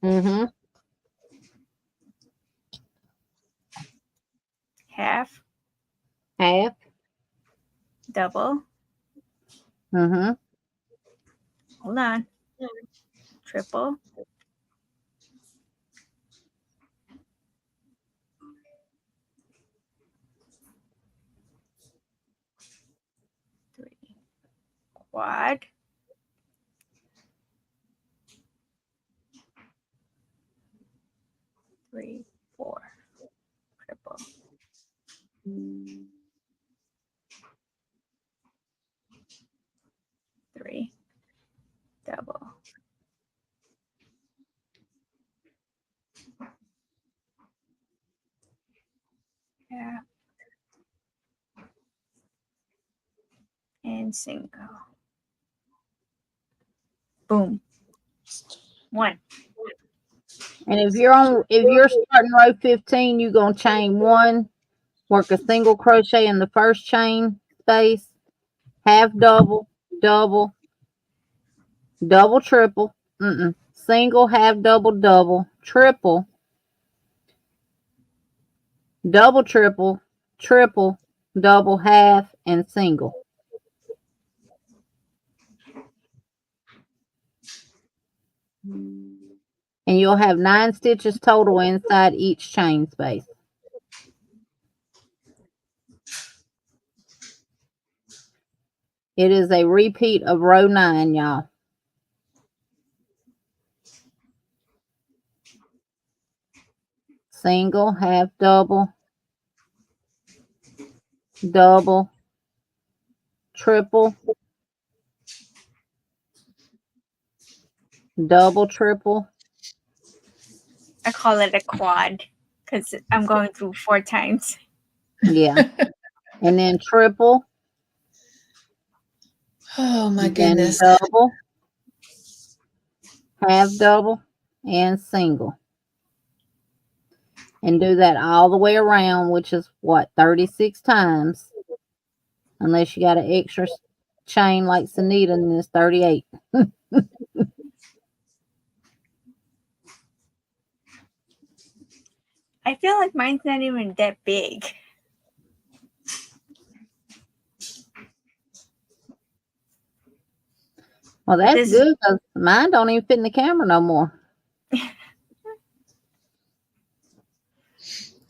Mm-hmm. half, Half. double, Mm-hmm. hold on, triple, three, quad, three, four, triple, three, double, half, and single. Boom. 1. And if you're starting row 15, you're going to chain 1, work a single crochet in the first chain space, half double, double, double triple, single, half double, double, triple, double triple, triple, double, half, and single. And you'll have 9 stitches total inside each chain space. It is a repeat of row 9, y'all. Single, half double, double, triple, double, triple. I call it a quad because I'm going through 4 times. Yeah. And then triple. Oh my And goodness. double, half double, and single. And do that all the way around, which is what, 36 times. Unless you got an extra chain like Sanita, and it's 38. I feel like mine's not even that big. Well, that's good because mine don't even fit in the camera no more.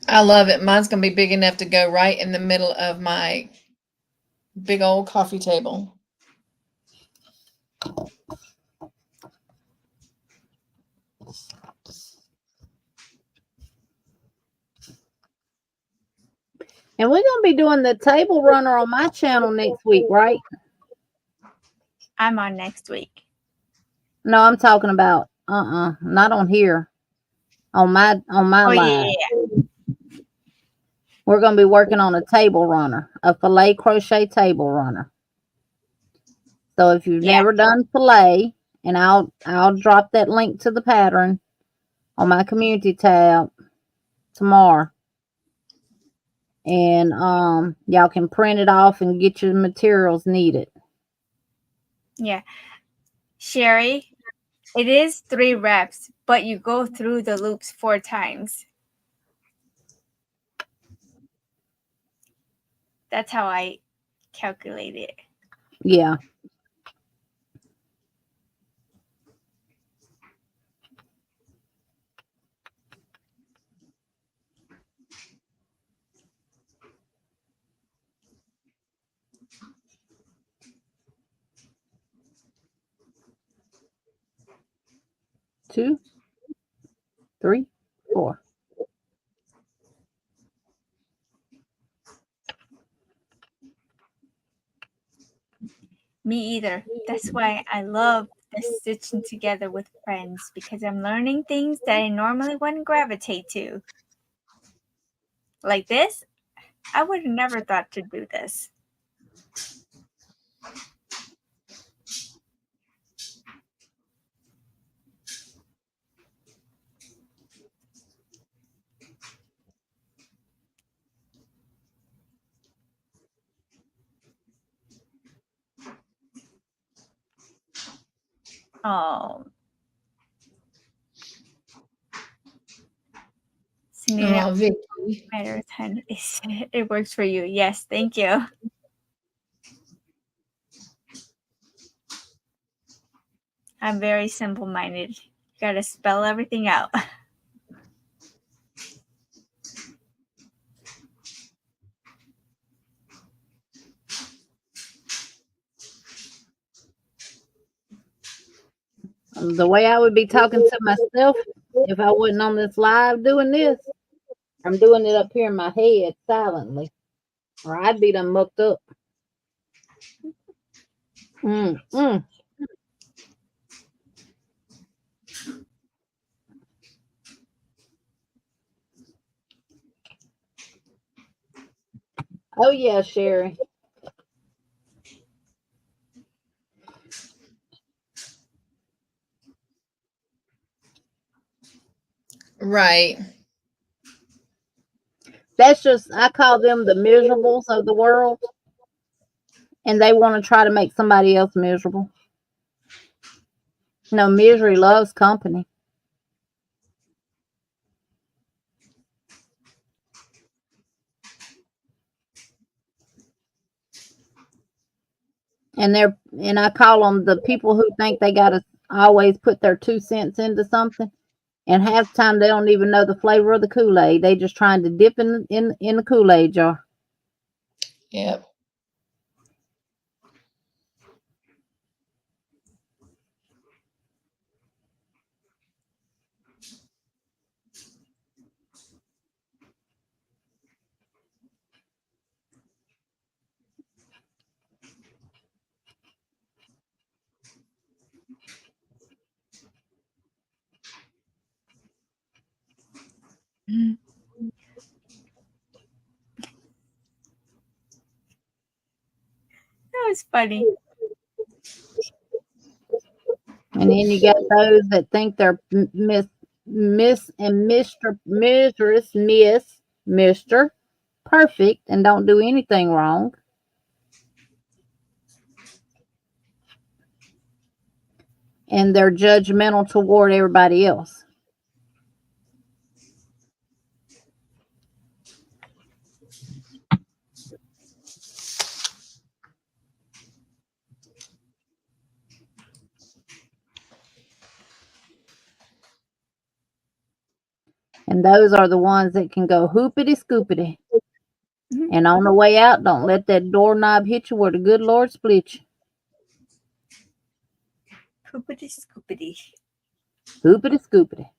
I love it. Mine's going to be big enough to go right in the middle of my big old coffee table. And we're going to be doing the table runner on my channel next week, right? I'm on next week. No, I'm talking about, not on here. On my live. Yeah. We're going to be working on a table runner, a filet crochet table runner. So if you've never done filet, and I'll drop that link to the pattern on my community tab tomorrow. And y'all can print it off and get your materials needed. Yeah. Sherry, it is 3 reps, but you go through the loops 4 times. That's how I calculate it. Yeah. Two, 3, 4. Me either. That's why I love the stitching together with friends, because I'm learning things that I normally wouldn't gravitate to. Like this, I would have never thought to do this. Oh. Sanita, Oh, Vicky. matters, honey. It works for you. Yes, thank you. I'm very simple-minded. Gotta spell everything out. The way I would be talking to myself if I wasn't on this live doing this, I'm doing it up here in my head silently, or I'd be done mucked up. Mm. Oh yeah, Sherry. Right. That's just, I call them the miserables of the world, and they want to try to make somebody else miserable. No, misery loves company. And I call them the people who think they got to always put their 2 cents into something, and half the time they don't even know the flavor of the Kool-Aid. They just trying to dip in the Kool-Aid jar. Yep. That was funny. And then you got those that think they're Miss and Mister perfect and don't do anything wrong. And they're judgmental toward everybody else. And those are the ones that can go hoopity scoopity. Mhm. And on the way out, don't let that doorknob hit you where the good Lord split you. Poopity scoopity. Hoopity scoopity.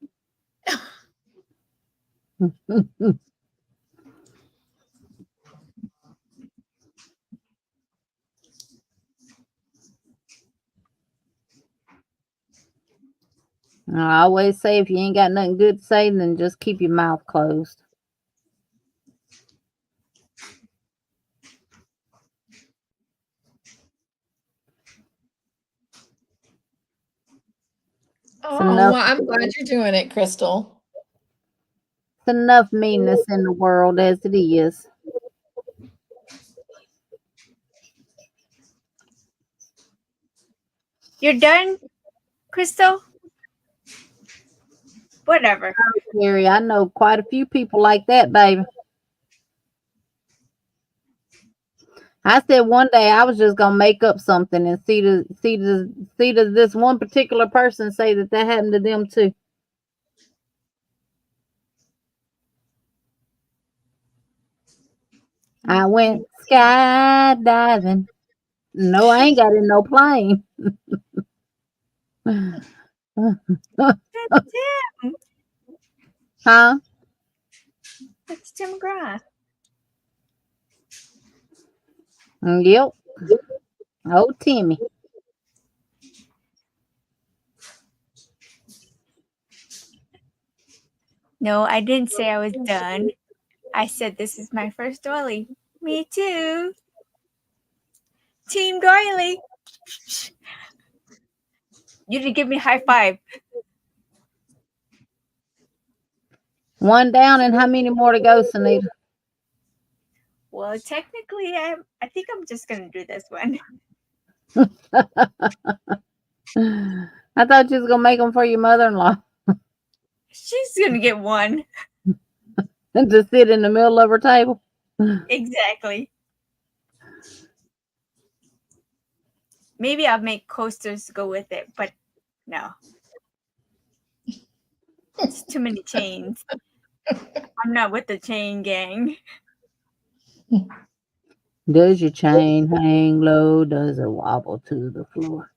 I always say if you ain't got nothing good to say, then just keep your mouth closed. Oh, enough. well, I'm glad you're doing it, Crystal. It's enough meanness in the world as it is. You're done, Crystal? Whatever. Gary, I know quite a few people like that, baby. I said one day I was just gonna make up something and see does this one particular person say that happened to them too. I went skydiving. No, I ain't got in no plane. That's Tim. Huh? That's Tim McGraw. Yep. Oh, Timmy. No, I didn't say I was done. I said this is my first doily. Me too. Team doily. You didn't give me a high five. One down, and how many more to go, Sanita? Well, technically, I think I'm just gonna do this one. I thought you was gonna make them for your mother-in-law She's gonna get one. and to sit in the middle of her table. Exactly. Maybe I'll make coasters to go with it, but no. It's too many chains. I'm not with the chain gang. Does your chain hang low? Does it wobble to the floor?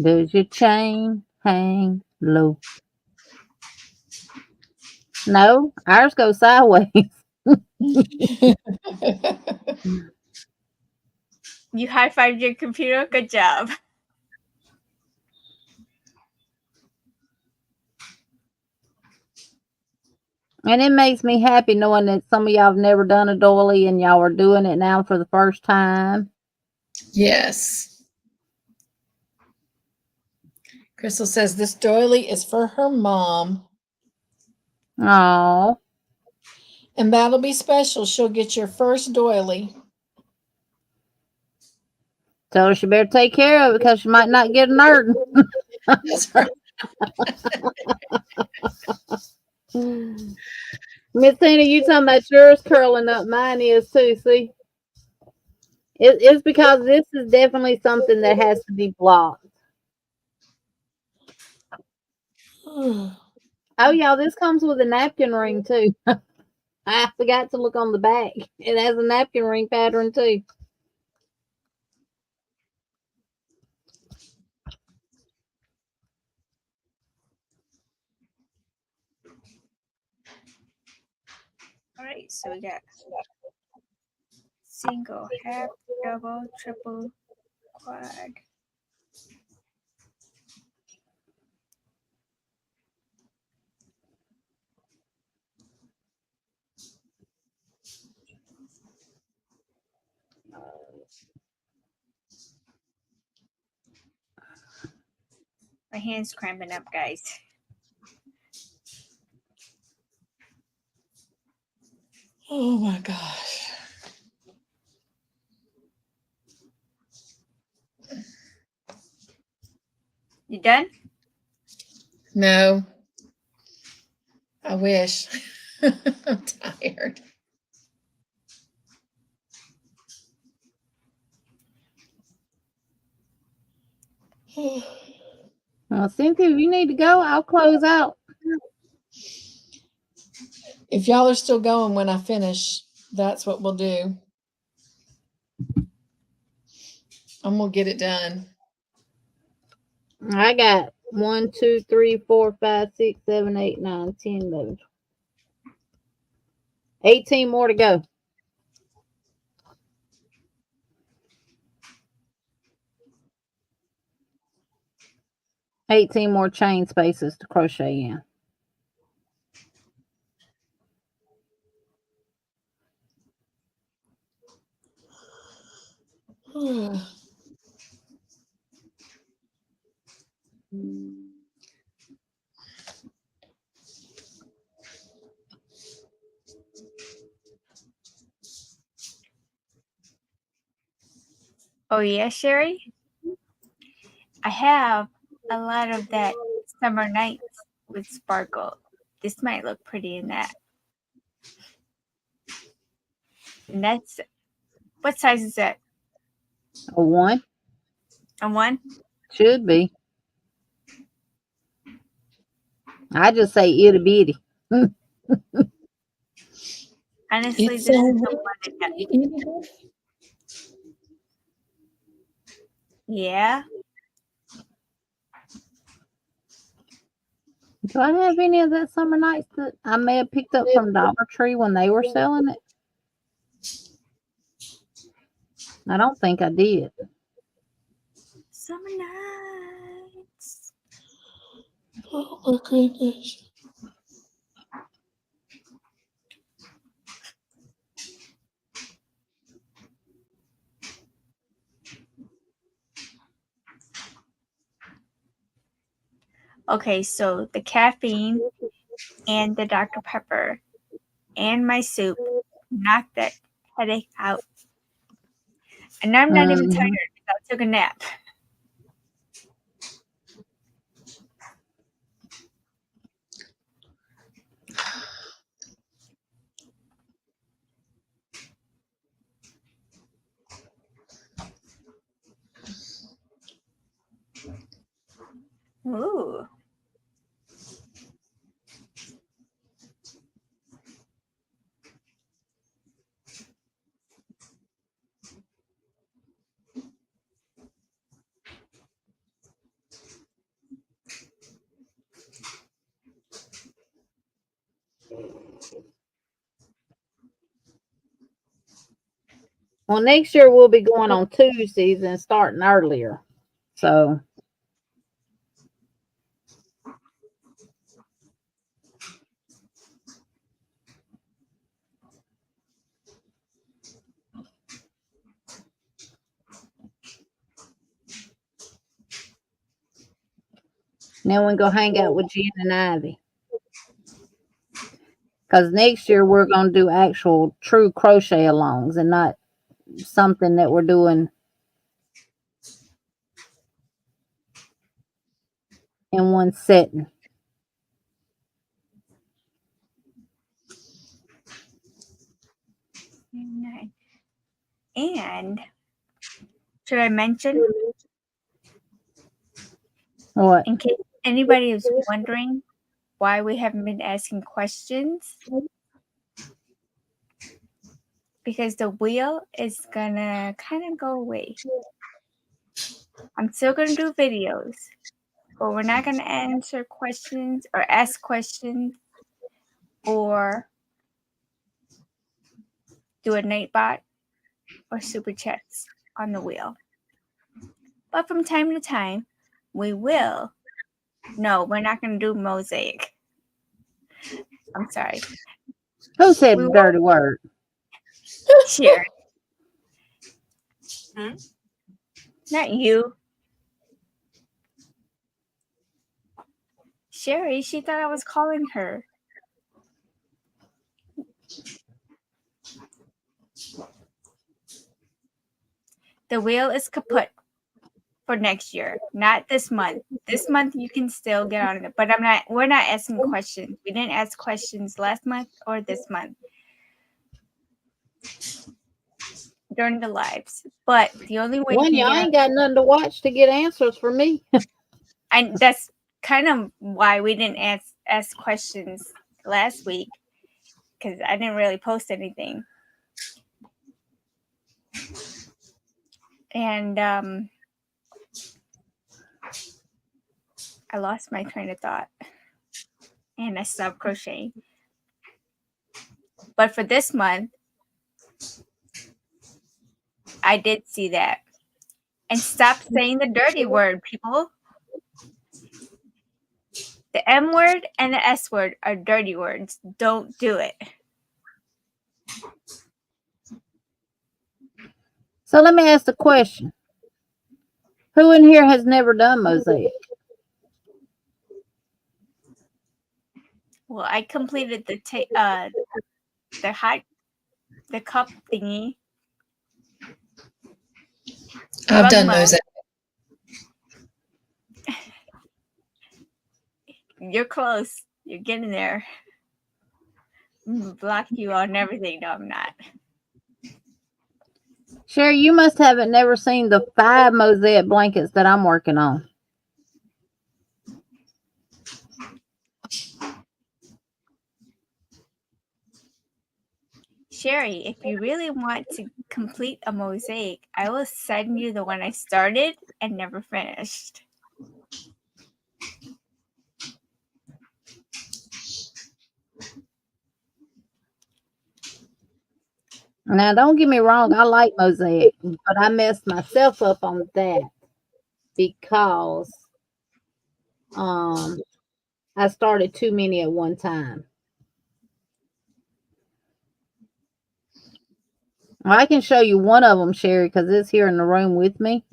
Does your chain hang low? No, ours goes sideways. You high-fived your computer? Good job. And it makes me happy knowing that some of y'all have never done a doily and y'all are doing it now for the first time. Yes. Crystal says this doily is for her mom. Oh, And that'll be special. She'll get your first doily. tell her she better take care of it because she might not get a nerd. That's right. Miss Tina, you talking about yours curling up. Mine is too, see? It's because this is definitely something that has to be blocked. Oh, y'all, this comes with a napkin ring, too. I forgot to look on the back. It has a napkin ring pattern, too. All right, so we got single, half, double, triple, quad. My hand's cramping up, guys. Oh my gosh. You done? No. I wish. I'm tired. Well, Cynthia, if you need to go, I'll close out. If y'all are still going when I finish, that's what we'll do. I'm gonna get it done. I got 1, 2, 3, 4, 5, 6, 7, 8, 9, 10, 11, 18 more to go. 18 more chain spaces to crochet in. Oh, yeah, Sherry? I have a lot of that summer nights with sparkle. This might look pretty in that. And that's, what size is that? A 1? A 1? Should be. I just say itty bitty. Honestly, It's this is all the one that, yeah. Do I have any of that summer nights that I may have picked up from Dollar Tree when they were selling it? I don't think I did. Summer nights. Oh my goodness. Okay, so the caffeine and the Dr. Pepper and my soup knocked that headache out. And I'm not even tired because I took a nap. Ooh. Well, next year we'll be going on Tuesdays and starting earlier. So then we go hang out with Jen and Ivy. Because next year we're going to do actual true crochet alongs and not something that we're doing in one setting. And should I mention, What? in case anybody is wondering why we haven't been asking questions, because the wheel is gonna kind of go away. I'm still gonna do videos, but we're not gonna answer questions or ask questions or do a nightbot or super chats on the wheel. But from time to time, we will. No, we're not gonna do mosaic. I'm sorry. Who said the dirty word? Sherry. Not you. Sherry, she thought I was calling her. The wheel is kaput for next year, not this month. This month you can still get on it, but we're not asking questions. We didn't ask questions last month or this month during the lives. But the only way Well, y'all ain't got nothing to watch to get answers for me. and that's kind of why we didn't ask questions last week, because I didn't really post anything. And I lost my train of thought and I stopped crocheting. But for this month, I did see that. And stop saying the dirty word, people. The M word and the S word are dirty words. Don't do it. So let me ask the question. Who in here has never done mosaic? Well, I completed the cup thingy. I've done mosaic. You're close. You're getting there. Block you on everything. No, I'm not. Sherry, you must haven't never seen the 5 mosaic blankets that I'm working on. Sherry, if you really want to complete a mosaic, I will send you the one I started and never finished. Now, don't get me wrong. I like mosaic, but I messed myself up on that. because I started too many at one time. Well, I can show you one of them, Sherry, because it's here in the room with me.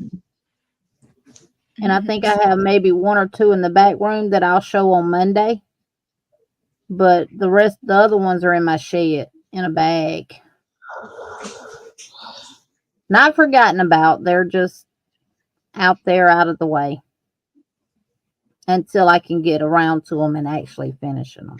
And I think I have maybe one or two in the back room that I'll show on Monday. But the other ones are in my shed in a bag. Not forgotten about. They're just out there out of the way until I can get around to them and actually finishing them.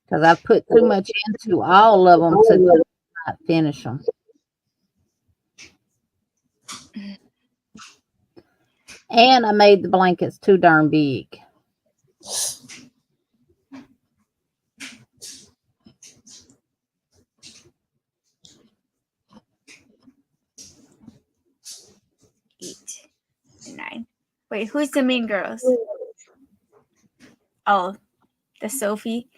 Because I put too much into all of them to not finish them. And I made the blankets too darn big. Eight, 9. Wait, who's the mean girls? Oh, the Sophie.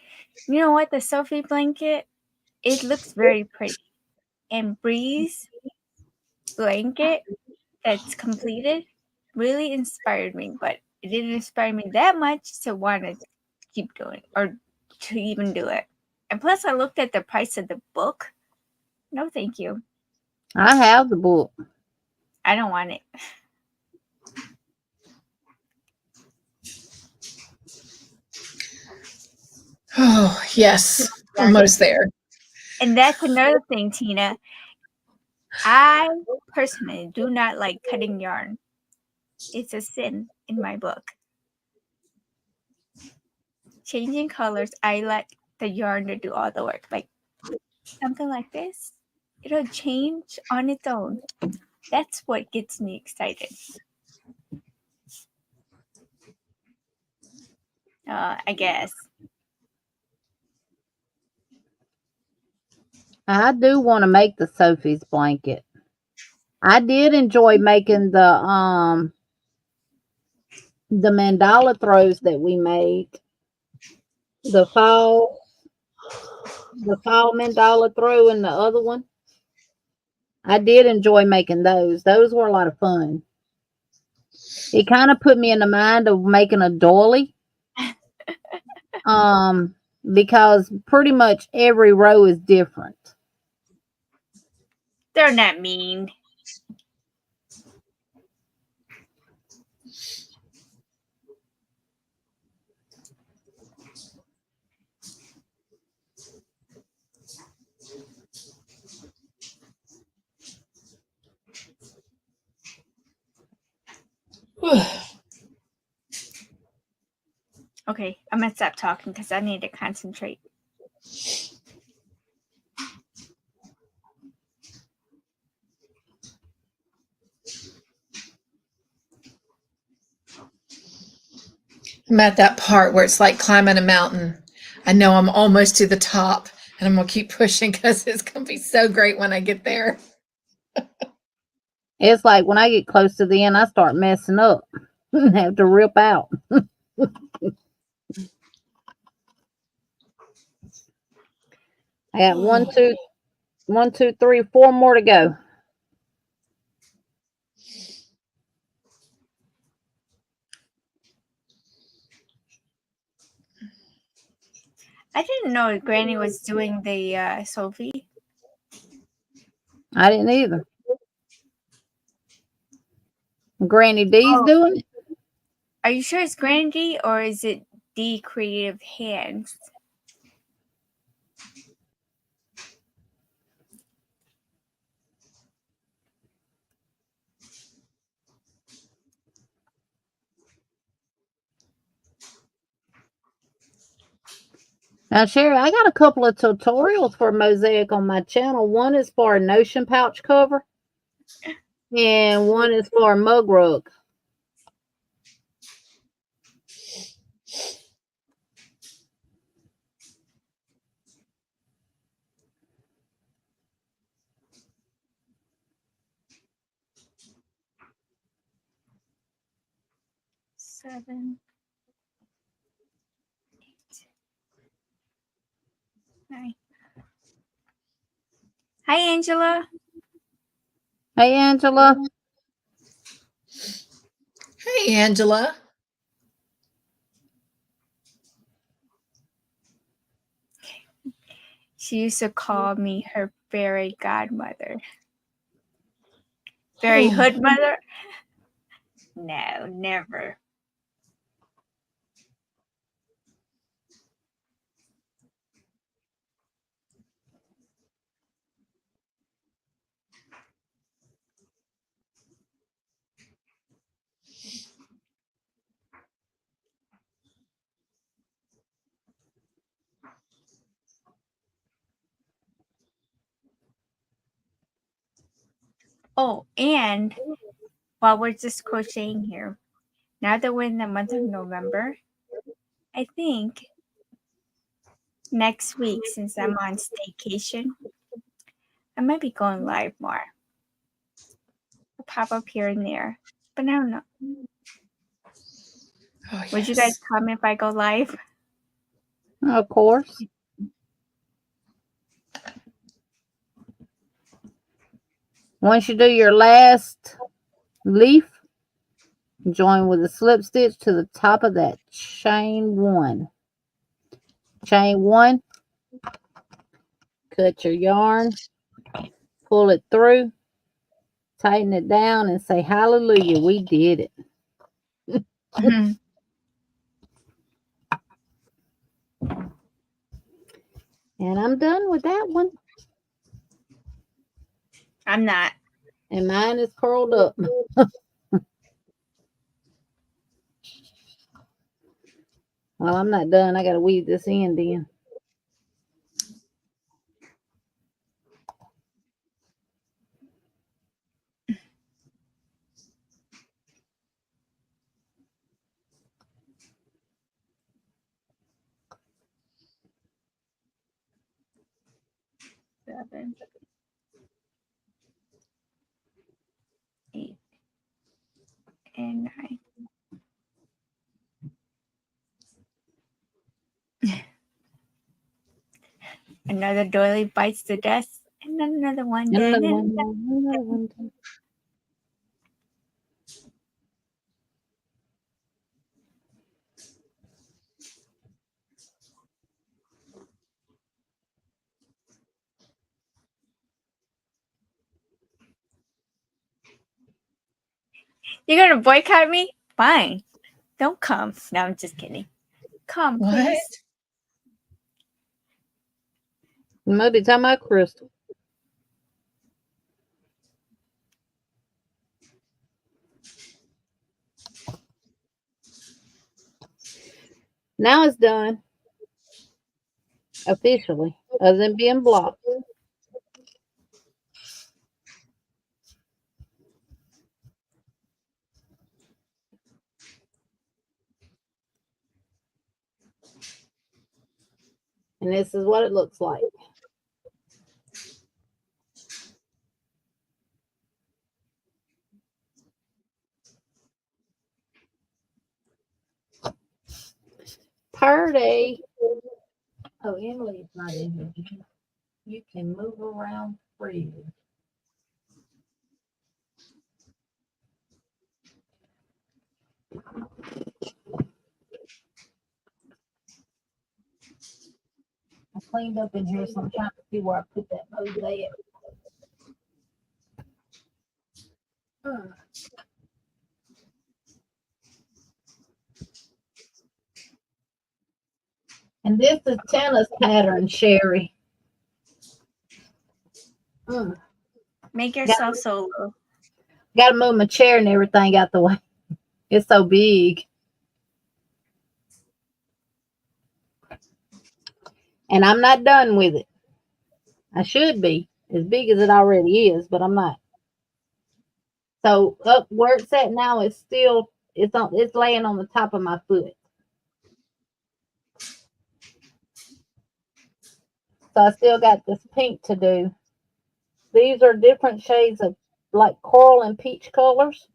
You know what? The Sophie blanket, it looks very pretty. And Bree's blanket that's completed really inspired me, but it didn't inspire me that much to want to keep doing or to even do it. And plus, I looked at the price of the book. No, thank you. I have the book. I don't want it. Oh, yes. Almost there. And that's another thing, Tina. I personally do not like cutting yarn. It's a sin in my book. Changing colors, I let the yarn to do all the work. Like something like this, it'll change on its own. That's what gets me excited. I guess. I do want to make the Sophie's blanket. I did enjoy making the mandala throws that we made. The fall mandala throw and the other one. I did enjoy making those. Those were a lot of fun. It kind of put me in the mind of making a doily. Because pretty much every row is different. They're not mean. Okay, I'm gonna stop talking because I need to concentrate. I'm at that part where it's like climbing a mountain. I know I'm almost to the top, and I'm going to keep pushing because it's going to be so great when I get there. It's like when I get close to the end, I start messing up and have to rip out. I got 1, 2, 3, 4 more to go. I didn't know Granny was doing the Sophie. I didn't either. Granny D's doing it. Are you sure it's Granny D or is it D Creative Hands? Now, Sherry, I got a couple of tutorials for mosaic on my channel. One is for a Notion pouch cover, and one is for a mug rug. Seven. Hi. Hi, Angela. Hey, Angela. Hey, Angela. She used to call me her fairy godmother. Fairy hood mother? No, never. Oh, and while we're just crocheting here, now that we're in the month of November, I think next week, since I'm on staycation, I might be going live more. I'll pop up here and there, but I don't know. Oh, Would you guys come if I go live? Of course. Once you do your last leaf, join with a slip stitch to the top of that chain one. Chain one, cut your yarn, pull it through, tighten it down, and say, hallelujah, we did it. And I'm done with that one. I'm not. And mine is curled up. Well, I'm not done. I got to weave this in then. Seven, 8, and 9. Another doily bites the dust, and then another one. Another Then one. Another one. You're gonna boycott me? Fine. Don't come. No, I'm just kidding. Come, What? please. You might be talking about Crystal. Now it's done. Officially. Other than being blocked. And this is what it looks like. Purdy. Oh, Emily's not in here. You can move around freely. I cleaned up in here, so I'm trying to see where I put that mosaic. And this is tennis pattern, Sherry. Make yourself solo. Got to move my chair and everything out the way. It's so big. And I'm not done with it. I should be as big as it already is, but I'm not. So up where it's at now, it's still it's laying on the top of my foot. So I still got this pink to do. These are different shades of like coral and peach colors.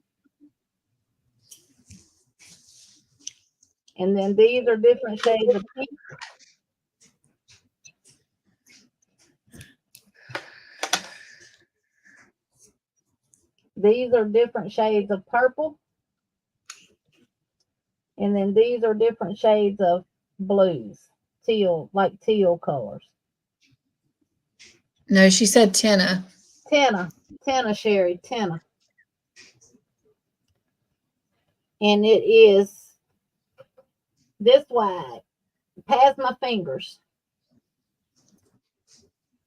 And then these are different shades of pink. These are different shades of purple. And then these are different shades of blues, teal, like teal colors. No, she said Tina. Tina, Sherry, Tina. And it is this wide, past my fingers.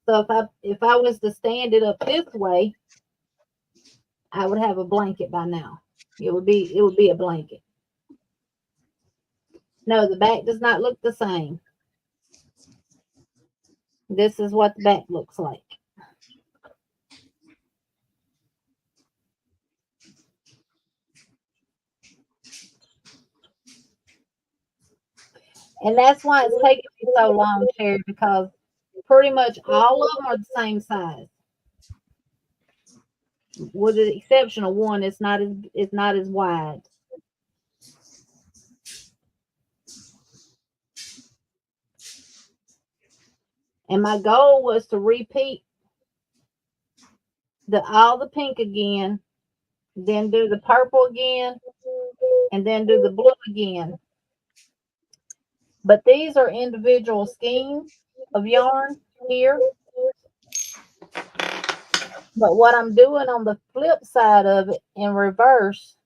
So if I was to stand it up this way, I would have a blanket by now. It would be a blanket. No, the back does not look the same. This is what the back looks like. And that's why it's taking me so long, Sherry, because pretty much all of them are the same size. With the exception of one, it's not as wide. And my goal was to repeat all the pink again, then do the purple again, and then do the blue again. But these are individual skeins of yarn here. But what I'm doing on the flip side of it in reverse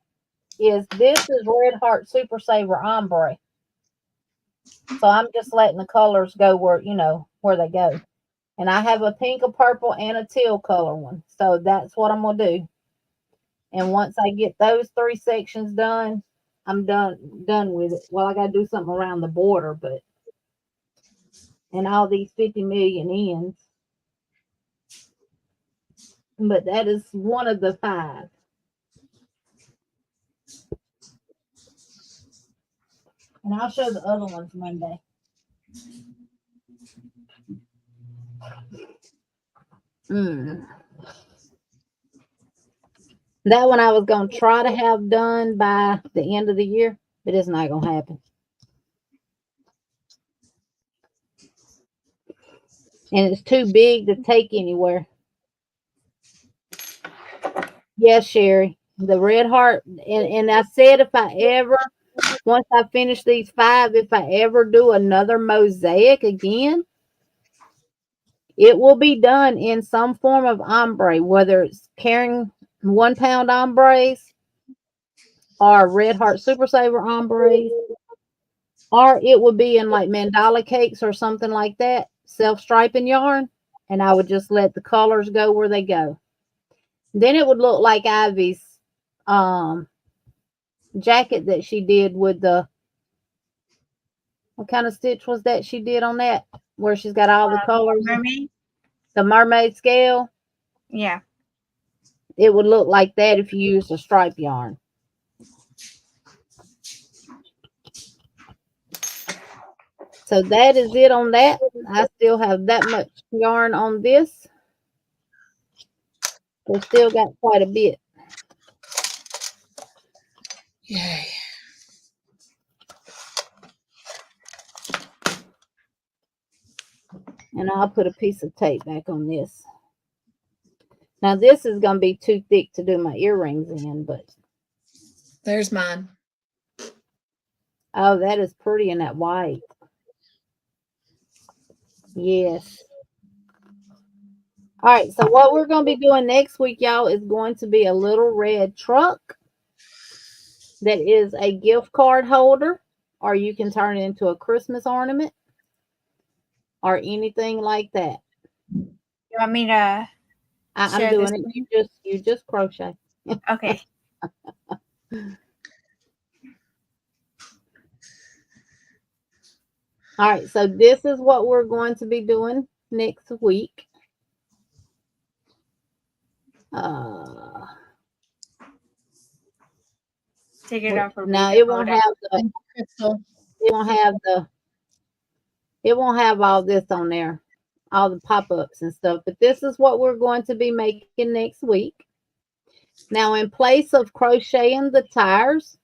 is this is Red Heart Super Saver Ombre. So I'm just letting the colors go where, where they go. And I have a pink, a purple, and a teal color one. So that's what I'm going to do. And once I get those 3 sections done, I'm done with it. Well, I got to do something around the border, but and all these 50 million ends. But that is one of the 5. And I'll show the other ones Monday. That one I was going to try to have done by the end of the year, but it's not going to happen. And it's too big to take anywhere. Yes, Sherry. The Red Heart. And I said if I ever, once I finish these 5, if I ever do another mosaic again, it will be done in some form of ombre, whether it's carrying 1 pound ombres or Red Heart Super Saver ombres, or it would be in like mandala cakes or something like that, self-striping yarn, and I would just let the colors go where they go. Then it would look like Ivy's jacket that she did with the, what kind of stitch was that she did on that, where she's got all the colors? Mermaid? The mermaid scale. Yeah. It would look like that if you used a stripe yarn. So that is it on that. I still have that much yarn on this. We still got quite a bit. Yay. And I'll put a piece of tape back on this. Now this is going to be too thick to do my earrings in, but. There's mine. Oh, that is pretty in that white. Yes. All right, so what we're going to be doing next week, y'all, is going to be a little red truck that is a gift card holder, or you can turn it into a Christmas ornament or anything like that. You want me to I'm share doing this it. You just crochet. Okay. All right, so this is what we're going to be doing next week. Take it off. Now it won't have the Crystal. it won't have all this on there, all the pop-ups and stuff, but this is what we're going to be making next week. Now, in place of crocheting the tires,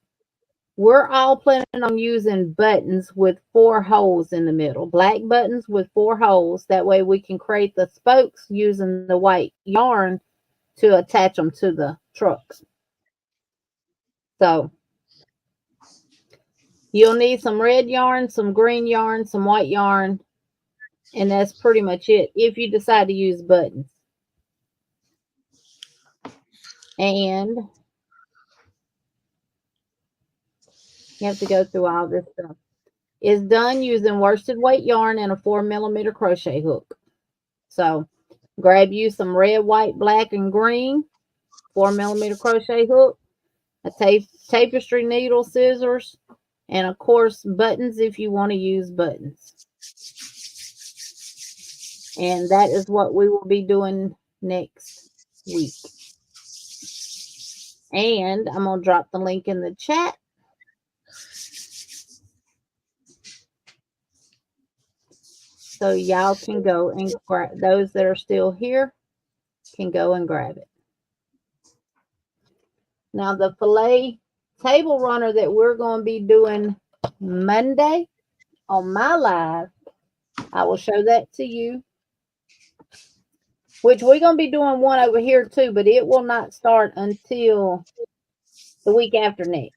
we're all planning on using buttons with 4 holes in the middle, black buttons with 4 holes. That way we can create the spokes using the white yarn to attach them to the trucks. So you'll need some red yarn, some green yarn, some white yarn, and that's pretty much it if you decide to use buttons. And you have to go through all this stuff. It's done using worsted weight yarn and a 4mm crochet hook. So grab you some red, white, black, and green 4mm crochet hook, a tapestry needle, scissors, and of course buttons if you want to use buttons. And that is what we will be doing next week. And I'm going to drop the link in the chat. So y'all can go and grab, those that are still here can go and grab it. Now the filet table runner that we're going to be doing Monday on my live, I will show that to you. Which we're going to be doing one over here too, but it will not start until the week after next.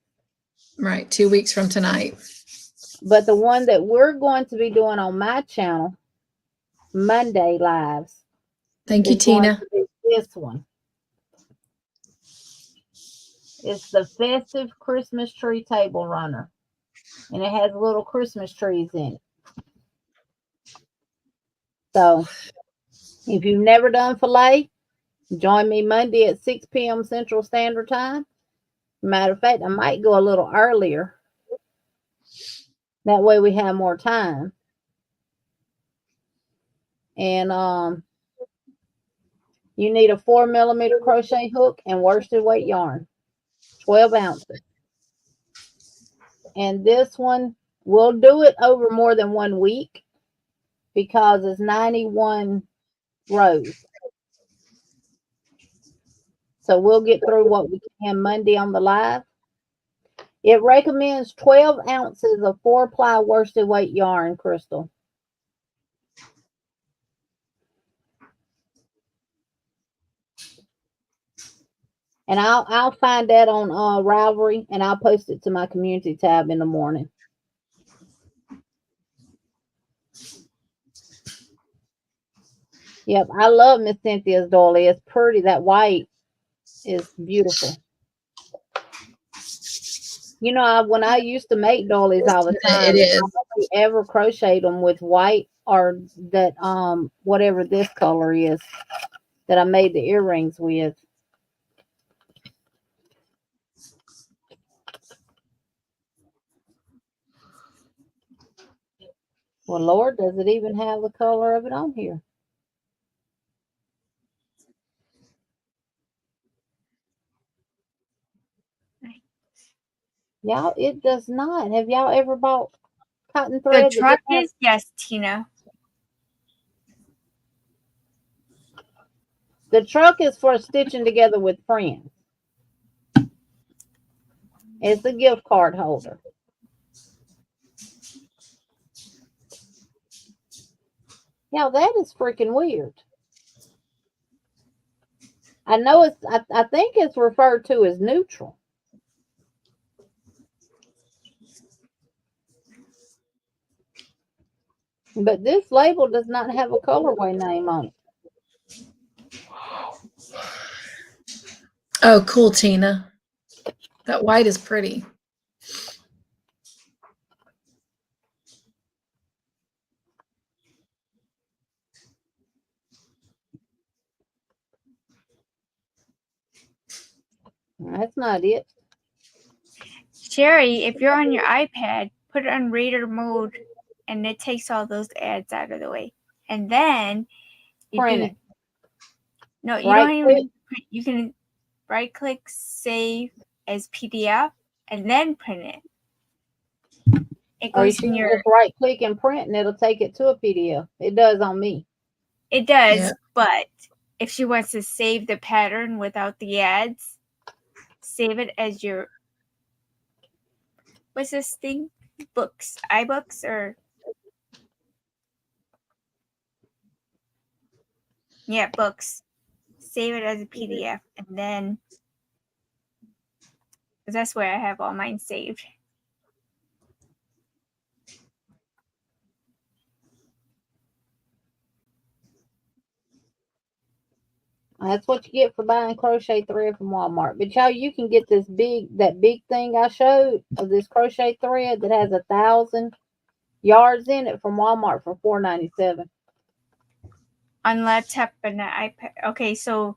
Right. 2 weeks from tonight. But the one that we're going to be doing on my channel, Monday lives. Thank you, Tina. This one. It's the festive Christmas tree table runner. And it has little Christmas trees in it. So if you've never done filet, join me Monday at 6 p.m. Central Standard Time. Matter of fact, I might go a little earlier. That way we have more time. And you need a 4mm crochet hook and worsted weight yarn. 12 ounces. And this one, we'll do it over more than 1 week because it's 91 rows. So we'll get through what we can Monday on the live. It recommends 12 ounces of 4-ply worsted weight yarn, Crystal. And I'll find that on Ravelry, and I'll post it to my community tab in the morning. Yep, I love Miss Cynthia's doily. It's pretty. That white is beautiful. You know, when I used to make doilies all the time, It is. I hardly ever crocheted them with white or that whatever this color is that I made the earrings with. Well, Lord, does it even have the color of it on here? Y'all, it does not. Have y'all ever bought cotton thread? The truck is, yes, Tina. The truck is for stitching together with friends. It's a gift card holder. Yeah, that is freaking weird. I know it's, I think it's referred to as neutral. But this label does not have a colorway name on it. Oh, cool, Tina. That white is pretty. That's not it. Sherry, if you're on your iPad, put it on reader mode and it takes all those ads out of the way. And then you Print do it. no, you Right don't even print. You can right click, save as PDF, and then print it. It Or you goes can in your just right click and print and it'll take it to a PDF. It does on me. it does, Yeah. but if she wants to save the pattern without the ads, save it as your what's this thing? Books, iBooks, or yeah, books. Save it as a PDF and then 'Cause that's where I have all mine saved. That's what you get for buying crochet thread from Walmart. But y'all, you can get that big thing I showed of this crochet thread that has 1,000 yards in it from Walmart for $4.97. On laptop and the iPad. Okay, so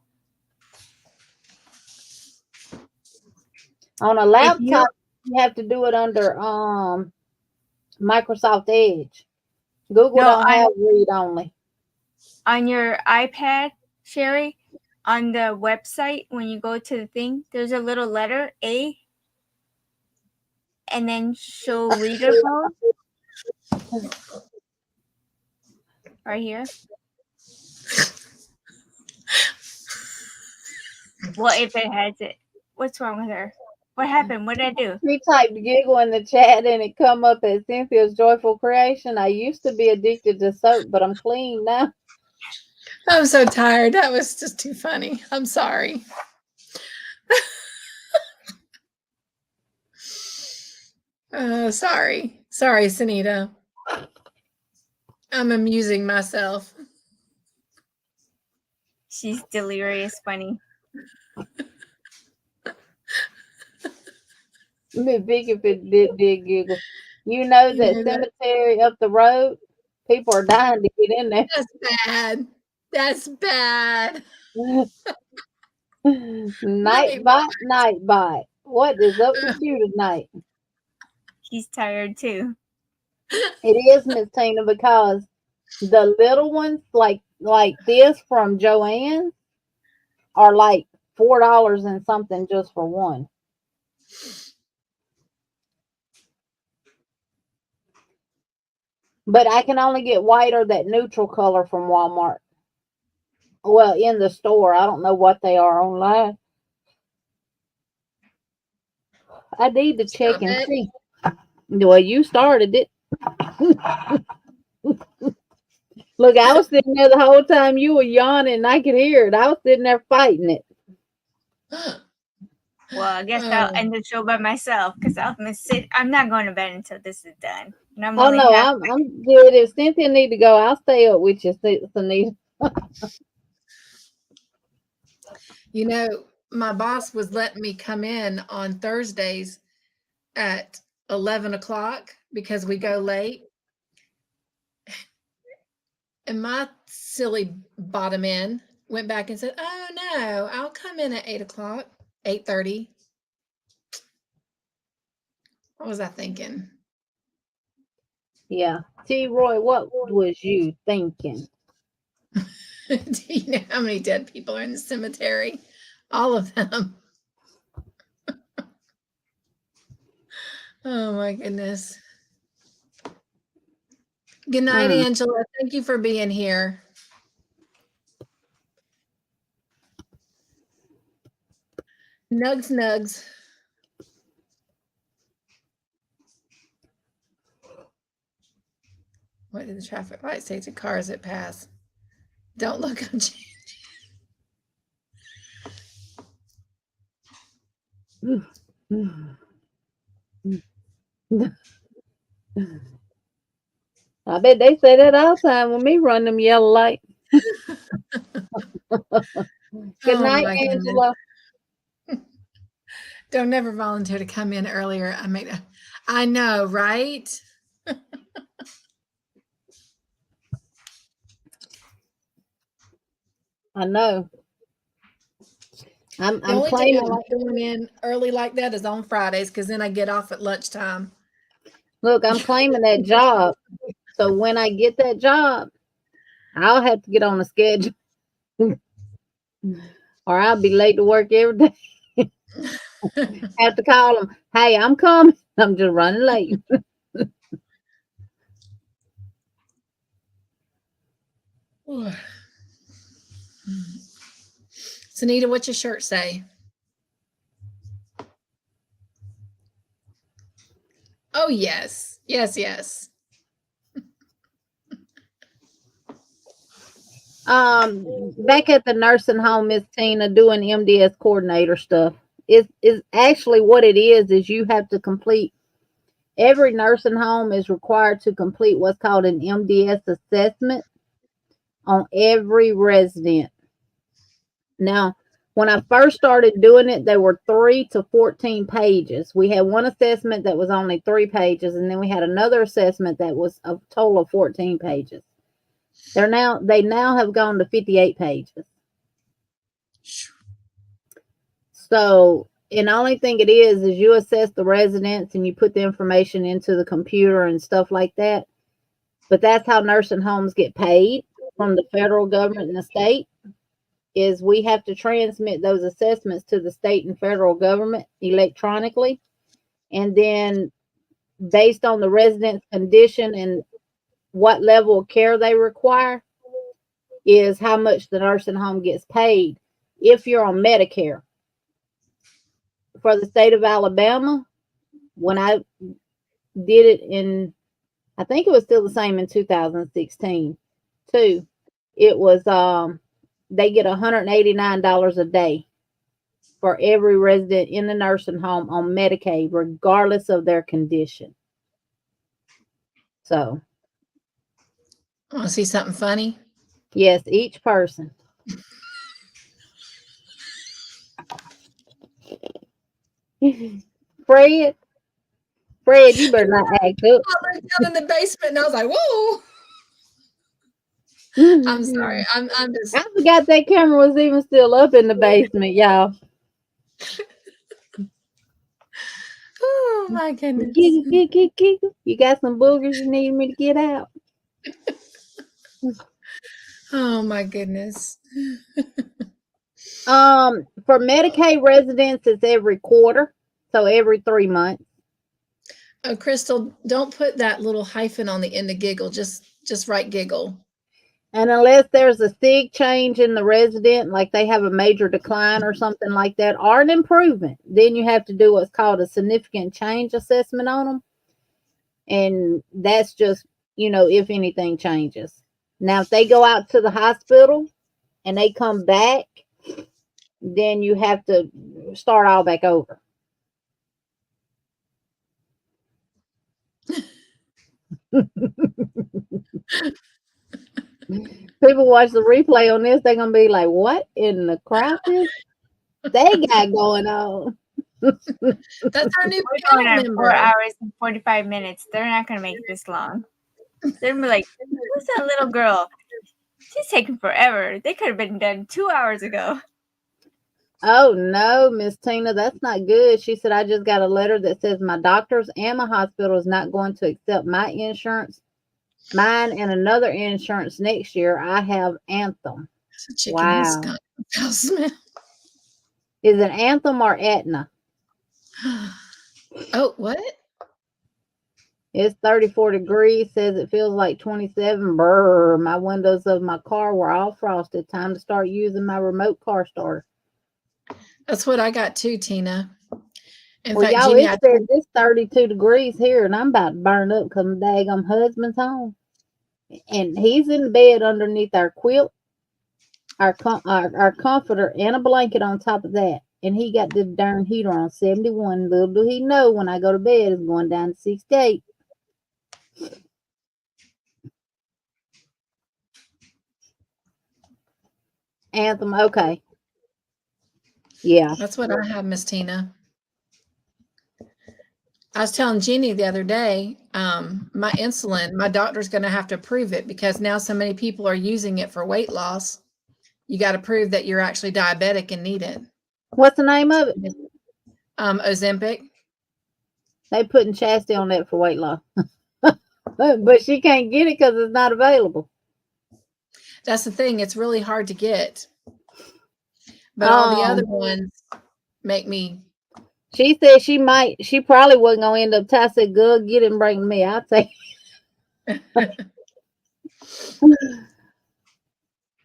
On a laptop, you have to do it under Microsoft Edge. Google don't have read only. On your iPad, Sherry, on the website, when you go to the thing, there's a little letter A, and then show readable right here. What if it has it? What's wrong with her? What happened? What did I do? She typed giggle in the chat and it come up as Cynthia's Joyful Creation. I used to be addicted to soap, but I'm clean now. I'm so tired. That was just too funny. I'm sorry. Sorry. Sorry, Sanita. I'm amusing myself. She's delirious funny. It'd be big if it did giggle. You know that cemetery up the road, people are dying to get in there. That's bad. That's bad. Night bite. What is up with you tonight? She's tired too. It is, Miss Tina, because the little ones like this from Joann's are like $4 and something just for one. But I can only get white or that neutral color from Walmart. Well, in the store. I don't know what they are online. I need to check and see. Well, you started it. Look, I was sitting there the whole time you were yawning and I could hear it. I was sitting there fighting it. Well, I guess I'll end the show by myself because I'm not going to bed until this is done. And I'm I'm good. If Cynthia need to go, I'll stay up with you, Sanita. You know, my boss was letting me come in on Thursdays at 11 o'clock because we go late. And my silly bottom end went back and said, oh no, I'll come in at 8 o'clock, 8:30. What was I thinking? Yeah. T. Roy, what was you thinking? Do you know how many dead people are in the cemetery? All of them. Oh my goodness. Good night, Angela. Thank you for being here. Nugs. What did the traffic light say to cars that pass? Don't look up. I bet they say that all the time when me run them yellow lights. Good night, Angela. Don't never volunteer to come in earlier. I know, right? I know. I'm the only claiming day I like going in early like that is on Fridays because then I get off at lunchtime. Look, I'm claiming that job. So when I get that job, I'll have to get on the schedule. Or I'll be late to work every day. Have to call them. Hey, I'm coming. I'm just running late. Sanita, what's your shirt say? Oh, yes. Yes. Back at the nursing home, Miss Tina doing MDS coordinator stuff. is actually what it is you have to complete. Every nursing home is required to complete what's called an MDS assessment on every resident. Now, when I first started doing it, they were 3 to 14 pages. We had one assessment that was only 3 pages, and then we had another assessment that was a total of 14 pages. They now have gone to 58 pages. So, and the only thing it is you assess the residents and you put the information into the computer and stuff like that. But that's how nursing homes get paid from the federal government and the state, is we have to transmit those assessments to the state and federal government electronically. And then based on the resident's condition and what level of care they require is how much the nursing home gets paid if you're on Medicare. For the state of Alabama, when I did it in, I think it was still the same in 2016 too. It was they get $189 a day for every resident in the nursing home on Medicaid, regardless of their condition. So, Want to see something funny? yes, each person. Fred, you better not act up. I looked down in the basement and I was like, whoa. I'm sorry. I'm just. I forgot that camera was even still up in the basement, y'all. Oh my goodness. You got some boogers you need me to get out? Oh my goodness. For Medicaid residents, it's every quarter, so every 3 months. Oh, Crystal, don't put that little hyphen on the end of giggle. Just write giggle. And unless there's a sig change in the resident, like they have a major decline or something like that, or an improvement, then you have to do what's called a significant change assessment on them. And that's just, if anything changes. Now, if they go out to the hospital and they come back, then you have to start all back over. People watch the replay on this, they're gonna be like, what in the crap is they got going on? That's our new We're panel going on member. 4 hours and 45 minutes. They're not going to make this long. They're gonna be like, who's that little girl? She's taking forever. They could have been done 2 hours ago. Oh no, Miss Tina, that's not good. She said, I just got a letter that says my doctors and my hospital is not going to accept my insurance, mine and another insurance next year. I have Anthem. It's a chicken Wow. skunk smell. Is it Anthem or Aetna? Oh, what? It's 34 degrees. Says it feels like 27. Brr, my windows of my car were all frosted. Time to start using my remote car starter. That's what I got too, Tina. In Well, fact, y'all, Jeannie, it says it's 32 degrees here, and I'm about to burn up because my daggum husband's home. And he's in bed underneath our quilt, our comforter, and a blanket on top of that. And he got this darn heater on 71. Little do he know when I go to bed, it's going down to 68. Anthem, okay. Yeah. that's what I have, Miss Tina. I was telling Jeannie the other day, my insulin, my doctor's going to have to approve it because now so many people are using it for weight loss. You got to prove that you're actually diabetic and need it. What's the name of it? Ozempic. They putting Chastity on that for weight loss. But she can't get it because it's not available. That's the thing. It's really hard to get. But all the other ones make me. She said she probably wasn't going to end up. Ty said, good, get it and bring me. I'll take it.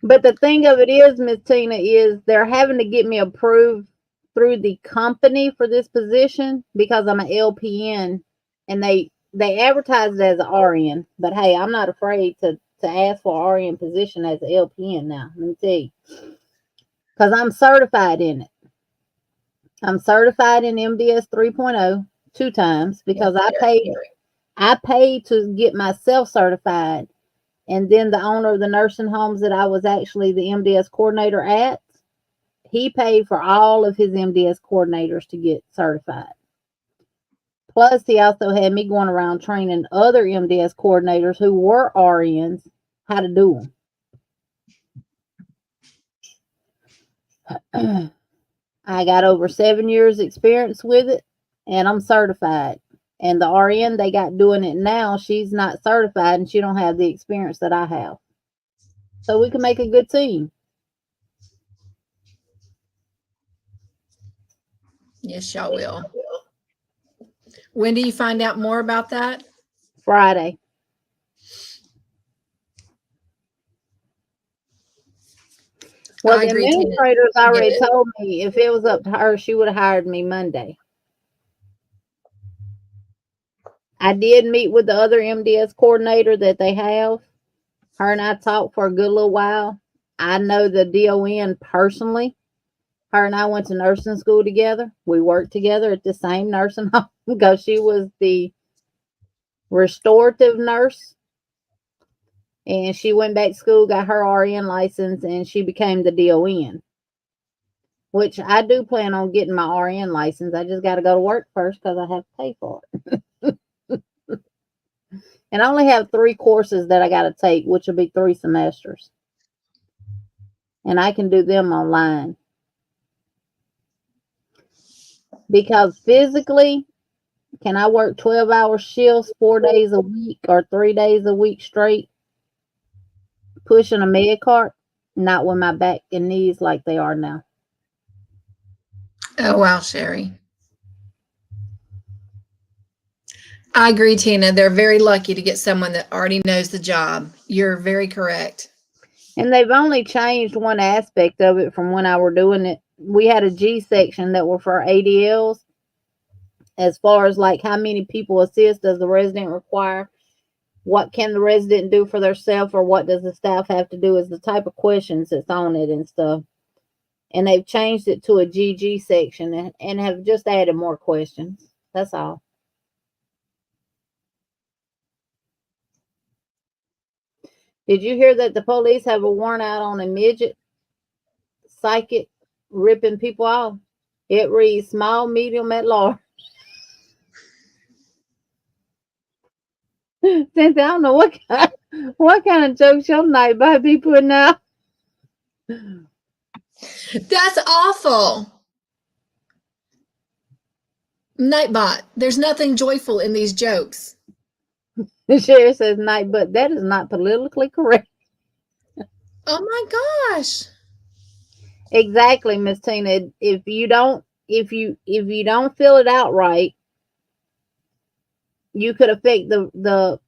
But the thing of it is, Miss Tina, is they're having to get me approved through the company for this position because I'm an LPN, and they advertise it as an RN. But hey, I'm not afraid to ask for an RN position as an LPN now. Let me tell you, because I'm certified in it. I'm certified in MDS 3.0 2 times because I paid to get myself certified. And then the owner of the nursing homes that I was actually the MDS coordinator at, he paid for all of his MDS coordinators to get certified. Plus, he also had me going around training other MDS coordinators who were RNs how to do them. I got over 7 years experience with it, and I'm certified. And the RN they got doing it now, she's not certified and she don't have the experience that I have. So we can make a good team. Yes, y'all will. When do you find out more about that? Friday. Well, the administrators already told me if it was up to her, she would have hired me Monday. I did meet with the other MDS coordinator that they have. Her and I talked for a good little while. I know the DON personally. Her and I went to nursing school together. We worked together at the same nursing home because she was the restorative nurse. And she went back to school, got her RN license, and she became the DON. Which I do plan on getting my RN license. I just got to go to work first because I have to pay for it. And I only have 3 courses that I got to take, which will be 3 semesters. And I can do them online. Because physically, can I work 12-hour shifts 4 days a week or 3 days a week straight pushing a med cart? Not with my back and knees like they are now. Oh, wow, Sherry. I agree, Tina. They're very lucky to get someone that already knows the job. You're very correct. And they've only changed one aspect of it from when I were doing it. We had a G section that were for ADLs. As far as like how many people assist does the resident require? What can the resident do for themselves, or what does the staff have to do is the type of questions that's on it and stuff. And they've changed it to a GG section and have just added more questions. That's all. Did you hear that the police have a warrant out on a midget psychic ripping people off? It reads small, medium, at large. Cynthia, I don't know what kind of jokes your night might be putting out. That's awful. Nightbot, there's nothing joyful in these jokes. The sheriff says night, but that is not politically correct. Oh my gosh. Exactly, Miss Tina. If you don't fill it out right, you could affect the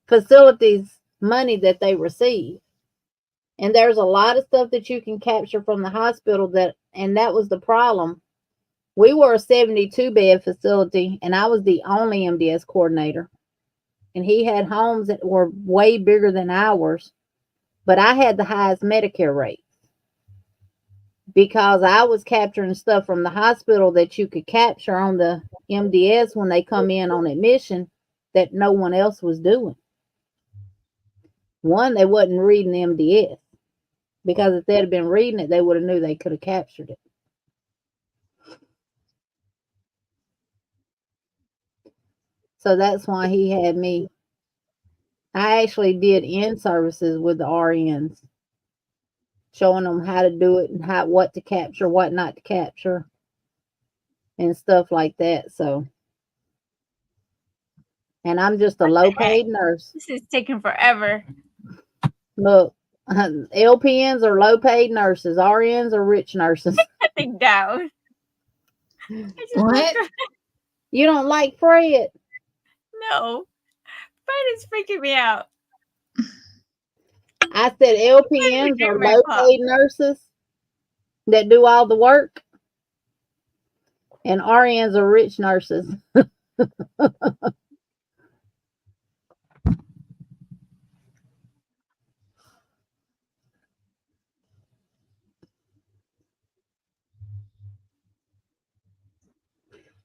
facilities money that they receive. And there's a lot of stuff that you can capture from the hospital and that was the problem. We were a 72 bed facility and I was the only MDS coordinator. And he had homes that were way bigger than ours, but I had the highest Medicare rate because I was capturing stuff from the hospital that you could capture on the MDS when they come in on admission that no one else was doing. One, they wasn't reading the MDS because if they'd have been reading it, they would have knew they could have captured it. So that's why he had me. I actually did in services with the RNs, showing them how to do it and what to capture, what not to capture, and stuff like that. So, and I'm just a low-paid nurse. This is taking forever. Look, LPNs are low-paid nurses. RNs are rich nurses. I think down. What? You don't like Fred? No. Fred is freaking me out. I said LPNs are low-paid nurses that do all the work, and RNs are rich nurses.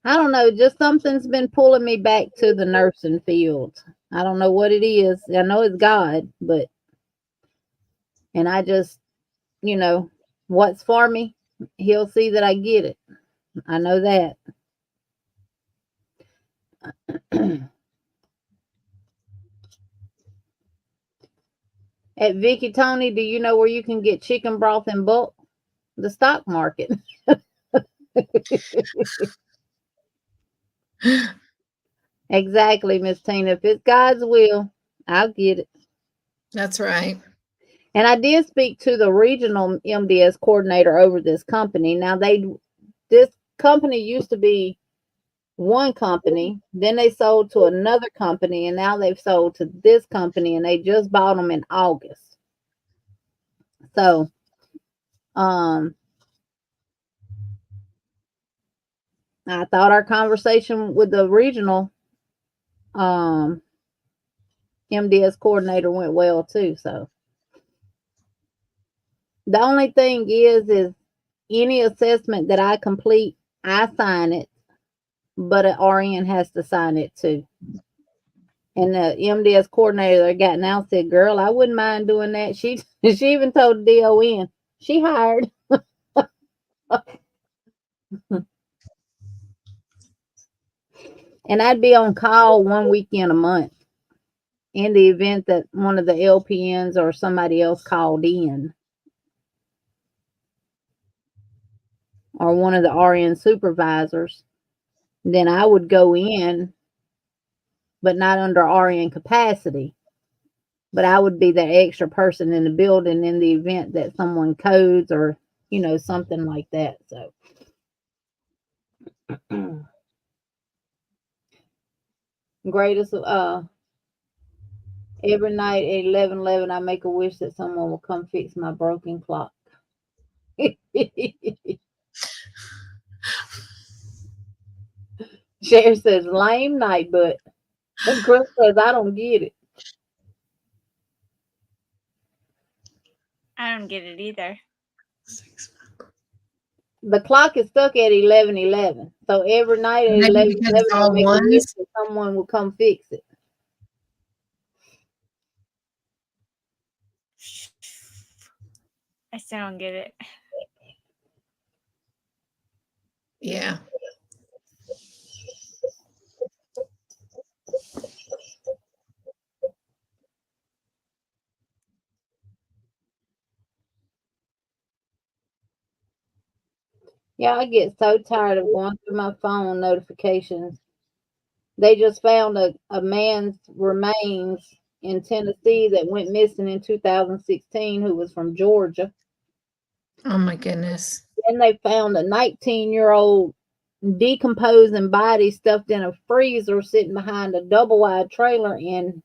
I don't know, just something's been pulling me back to the nursing field. I don't know what it is. I know it's God, but and I just, you know, what's for me, he'll see that I get it. I know that. At Vicky Tony, do you know where you can get chicken broth in bulk? The stock market. Exactly, Miss Tina. If it's God's will, I'll get it. That's right. And I did speak to the regional MDS coordinator over this company. Now this company used to be one company, then they sold to another company, and now they've sold to this company, and they just bought them in August. So, I thought our conversation with the regional MDS coordinator went well too. So the only thing is any assessment that I complete, I sign it, but an RN has to sign it too. And the MDS coordinator that got now said, "Girl, I wouldn't mind doing that." She even told the DON she hired. And I'd be on call one weekend a month in the event that one of the LPNs or somebody else called in, or one of the RN supervisors. Then I would go in, but not under RN capacity. But I would be the extra person in the building in the event that someone codes or, something like that. So greatest every night at 11:11, I make a wish that someone will come fix my broken clock. Cher says lame night, but Chris says I don't get it. I don't get it either. The clock is stuck at 11:11, so every night at Maybe because 11:11, it's I all make a wish ones. that someone will come fix it. I still don't get it. Yeah. Yeah, I get so tired of going through my phone notifications. They just found a man's remains in Tennessee that went missing in 2016 who was from Georgia. Oh my goodness. Then they found a 19-year-old decomposing body stuffed in a freezer sitting behind a double wide trailer in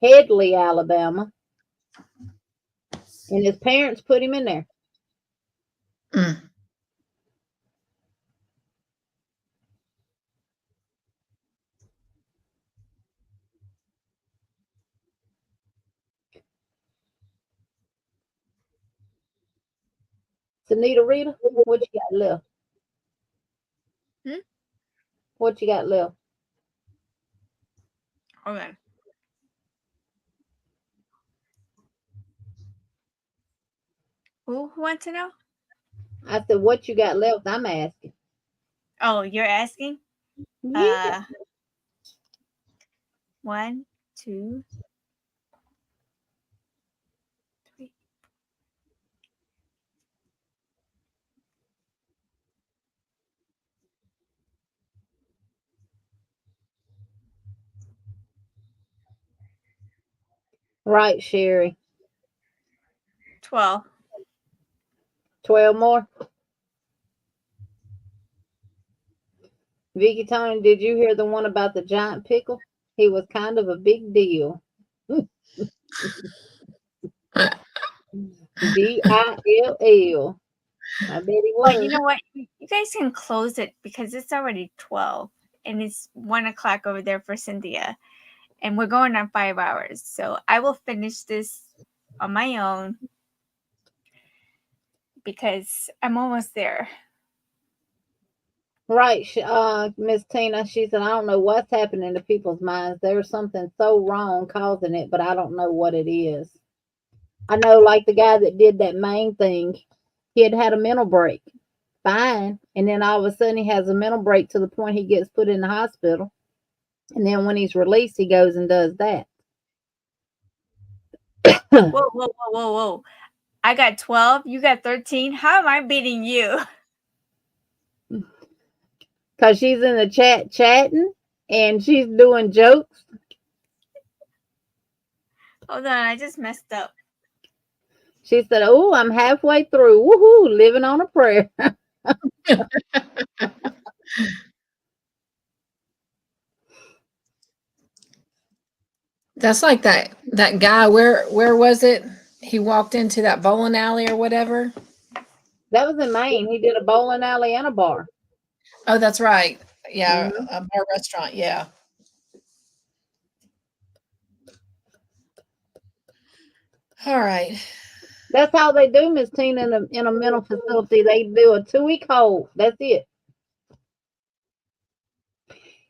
Headley, Alabama. And his parents put him in there. Mm. Sanita Rita, what you got left? What you got left? Okay. Who wants to know? I said, what you got left? I'm asking. Oh, you're asking? Yeah. 1, 2, 3. Right, Sherry. 12. 12 more. Vicky Tony, did you hear the one about the giant pickle? He was kind of a big deal. DILL. I bet he was. But you know what? You guys can close it because it's already 12 and it's 1 o'clock over there for Cynthia. And we're going on 5 hours. So I will finish this on my own because I'm almost there. Right, Miss Tina, she said, I don't know what's happening to people's minds. There's something so wrong causing it, but I don't know what it is. I know, like the guy that did that main thing, he had a mental break. Fine. And then all of a sudden he has a mental break to the point he gets put in the hospital. And then when he's released, he goes and does that. Whoa. I got 12. You got 13. How am I beating you? Because she's in the chat chatting and she's doing jokes. Hold on. I just messed up. She said, oh, I'm halfway through. Woohoo, living on a prayer. That's like that guy. Where was it? He walked into that bowling alley or whatever. That was in Maine. He did a bowling alley and a bar. Oh, that's right. Yeah, Mhm. a bar restaurant. Yeah. All right. That's how they do, Miss Tina, in a mental facility. They do a 2-week hold. That's it.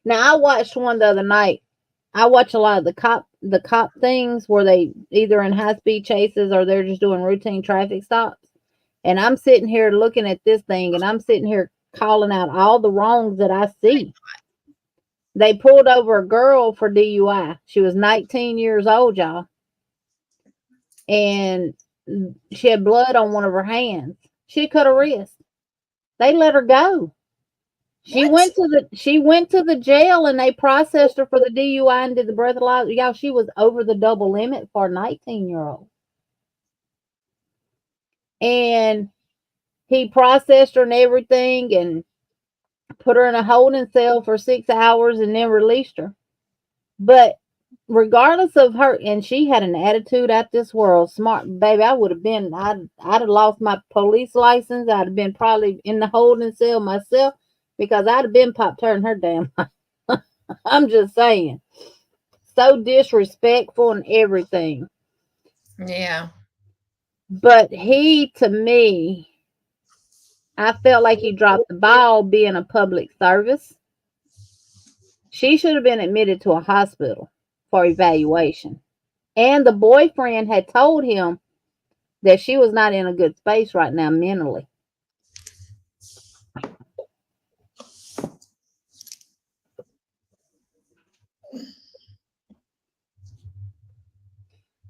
Now I watched one the other night. I watch a lot of the cop things where they either in high speed chases or they're just doing routine traffic stops. And I'm sitting here looking at this thing and I'm sitting here calling out all the wrongs that I see. They pulled over a girl for DUI. She was 19 years old, y'all. And she had blood on one of her hands. She cut her wrist. They let her go. She went to the jail and they processed her for the DUI and did the breathalyzer. Y'all, she was over the double limit for a 19-year-old. And he processed her and everything and put her in a holding cell for 6 hours and then released her. But regardless of her, and she had an attitude out this world, smart baby. I'd have lost my police license. I'd have been probably in the holding cell myself because I'd have been pop turning her damn life. I'm just saying. So disrespectful and everything. Yeah. But he, to me, I felt like he dropped the ball being a public service. She should have been admitted to a hospital for evaluation. And the boyfriend had told him that she was not in a good space right now mentally.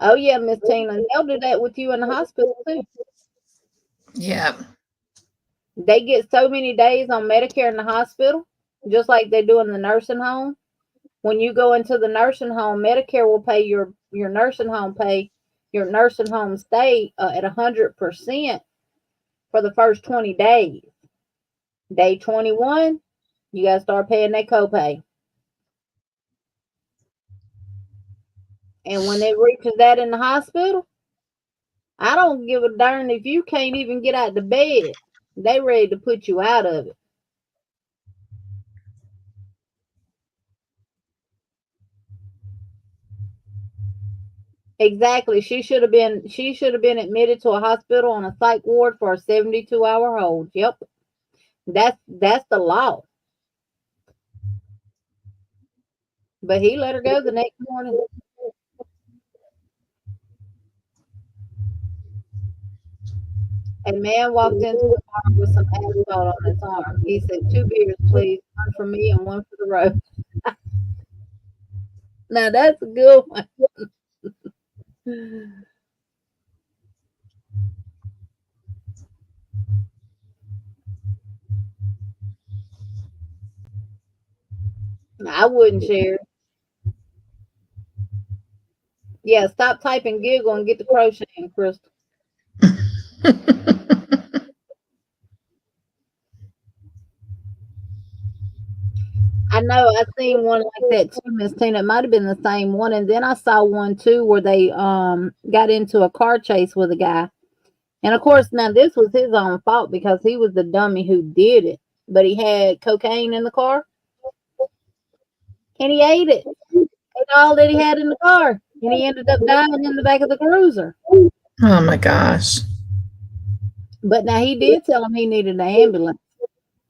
Oh, yeah, Miss Tina. They'll do that with you in the hospital, too. Yeah. They get so many days on Medicare in the hospital, just like they do in the nursing home. When you go into the nursing home, Medicare will pay your nursing home stay at 100% for the first 20 days. Day 21, you got to start paying that copay. And when it reaches that in the hospital, I don't give a darn if you can't even get out of bed. They ready to put you out of it. Exactly. She should have been admitted to a hospital on a psych ward for a 72-hour hold. Yep. That's the law. But he let her go the next morning. A man walked into the bar with some asphalt on his arm. He said, 2 beers, please. One for me and one for the road. Now that's a good one. I wouldn't share. Yeah, stop typing giggle and get the crocheting, Crystal. I know. I seen one like that too, Miss Tina. It might have been the same one. And then I saw one too where they got into a car chase with a guy. And of course, now this was his own fault because he was the dummy who did it. But he had cocaine in the car and he ate it. Ate all that he had in the car. And he ended up dying in the back of the cruiser. Oh my gosh. But now he did tell him he needed an ambulance.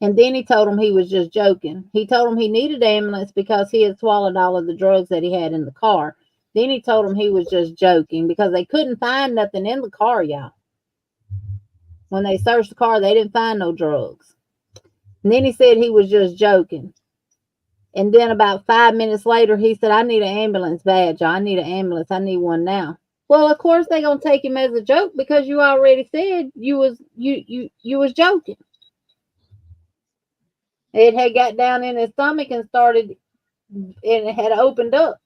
And then he told him he was just joking. He told him he needed ambulance because he had swallowed all of the drugs that he had in the car. Then he told him he was just joking because they couldn't find nothing in the car, y'all. When they searched the car, they didn't find no drugs. And then he said he was just joking. And then about 5 minutes later, he said, I need an ambulance badge. I need an ambulance. I need one now. Well, of course they're gonna take him as a joke because you already said you was joking. It had got down in his stomach and started, and it had opened up.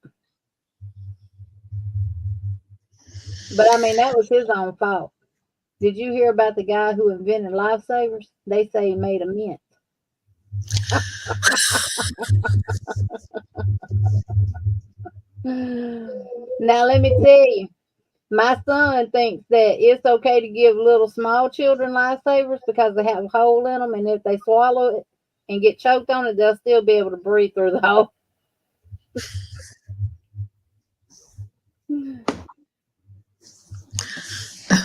But I mean, that was his own fault. Did you hear about the guy who invented lifesavers? They say he made a mint. Now let me tell you, my son thinks that it's okay to give little small children lifesavers because they have a hole in them, and if they swallow it and get choked on it, they'll still be able to breathe through the hole.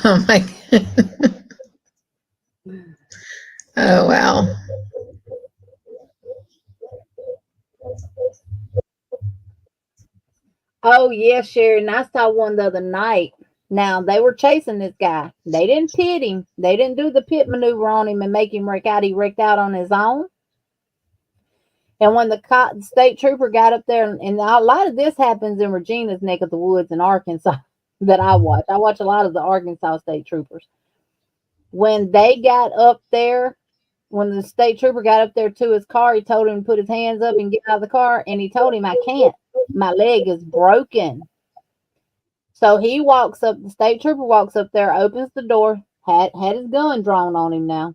Oh my God. Oh wow. Oh yes, Sharon. I saw one the other night. Now they were chasing this guy. They didn't pit him. They didn't do the pit maneuver on him and make him wreck out. He wrecked out on his own. And when the state trooper got up there, and a lot of this happens in Regina's neck of the woods in Arkansas that I watch a lot of the Arkansas state troopers. When they got up there, when the state trooper got up there to his car, he told him to put his hands up and get out of the car. And he told him, I can't. My leg is broken. So he walks up, the state trooper walks up there, opens the door, had his gun drawn on him now.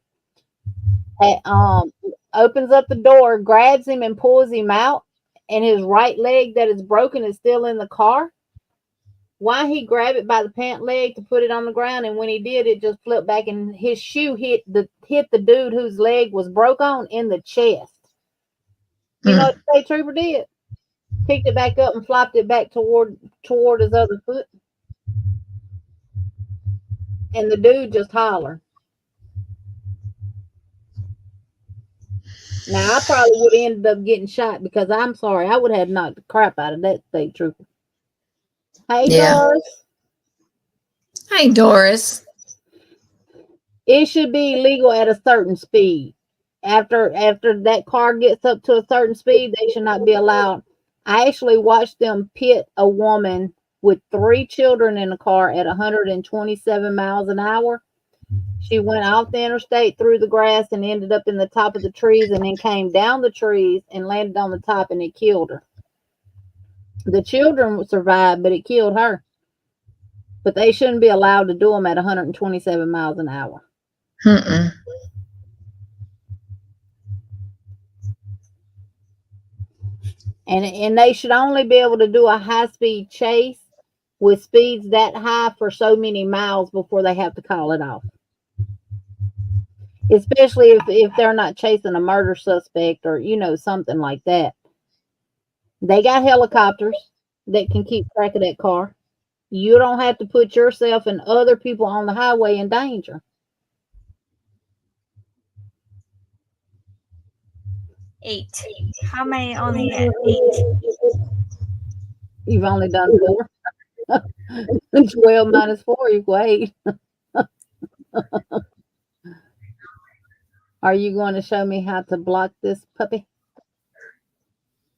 Opens up the door, grabs him and pulls him out, and his right leg that is broken is still in the car. Why he grabbed it by the pant leg to put it on the ground, and when he did, it just flipped back, and his shoe hit the dude whose leg was broke on in the chest. You know what the state trooper did? Picked it back up and flopped it back toward his other foot, and the dude just hollered. Now, I probably would have ended up getting shot because I'm sorry, I would have knocked the crap out of that state trooper. Hey, Yeah. Doris. Hey, Doris. It should be legal at a certain speed. After that car gets up to a certain speed, they should not be allowed. I actually watched them pit a woman with 3 children in the car at 127 miles an hour. She went off the interstate through the grass and ended up in the top of the trees, and then came down the trees and landed on the top, and it killed her. The children survived, but it killed her. But they shouldn't be allowed to do them at 127 miles an hour. Mm-mm. And they should only be able to do a high-speed chase with speeds that high for so many miles before they have to call it off. Especially if they're not chasing a murder suspect or, something like that. They got helicopters that can keep track of that car. You don't have to put yourself and other people on the highway in danger. 8. How many only had 8? You've only done 4. 12 minus 4 equals 8. Are you going to show me how to block this puppy?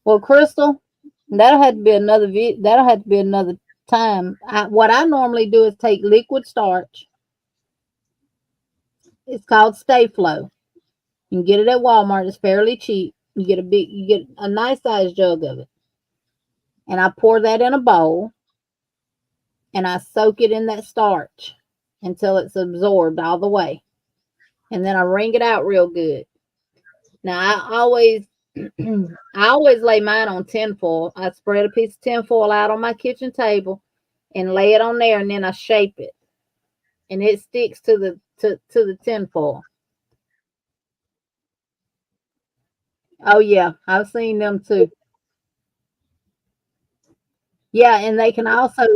Well, Crystal, that'll have to be another time. What I normally do is take liquid starch. It's called Stay Flow. You can get it at Walmart. It's fairly cheap. You get a nice sized jug of it. And I pour that in a bowl, and I soak it in that starch until it's absorbed all the way. And then I wring it out real good. Now I always lay mine on tinfoil. I spread a piece of tinfoil out on my kitchen table and lay it on there, and then I shape it, and it sticks to the tinfoil. Oh yeah, I've seen them too. Yeah, and they can also,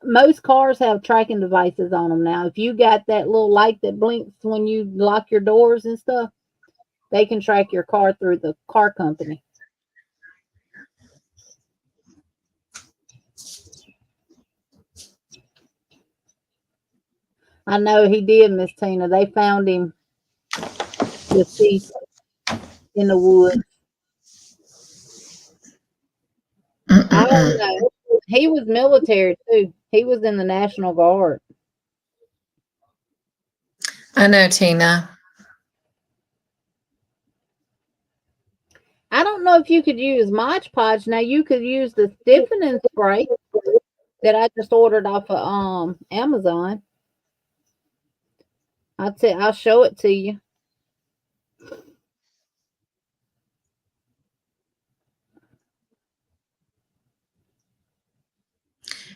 most cars have tracking devices on them now. If you got that little light that blinks when you lock your doors and stuff, They can track your car through the car company. I know he did, Miss Tina. They found him deceased in the woods. I don't know. He was military too. He was in the National Guard. I know, Tina. I don't know if you could use Mod Podge. Now you could use the stiffening spray that I just ordered off of Amazon. I'll show it to you.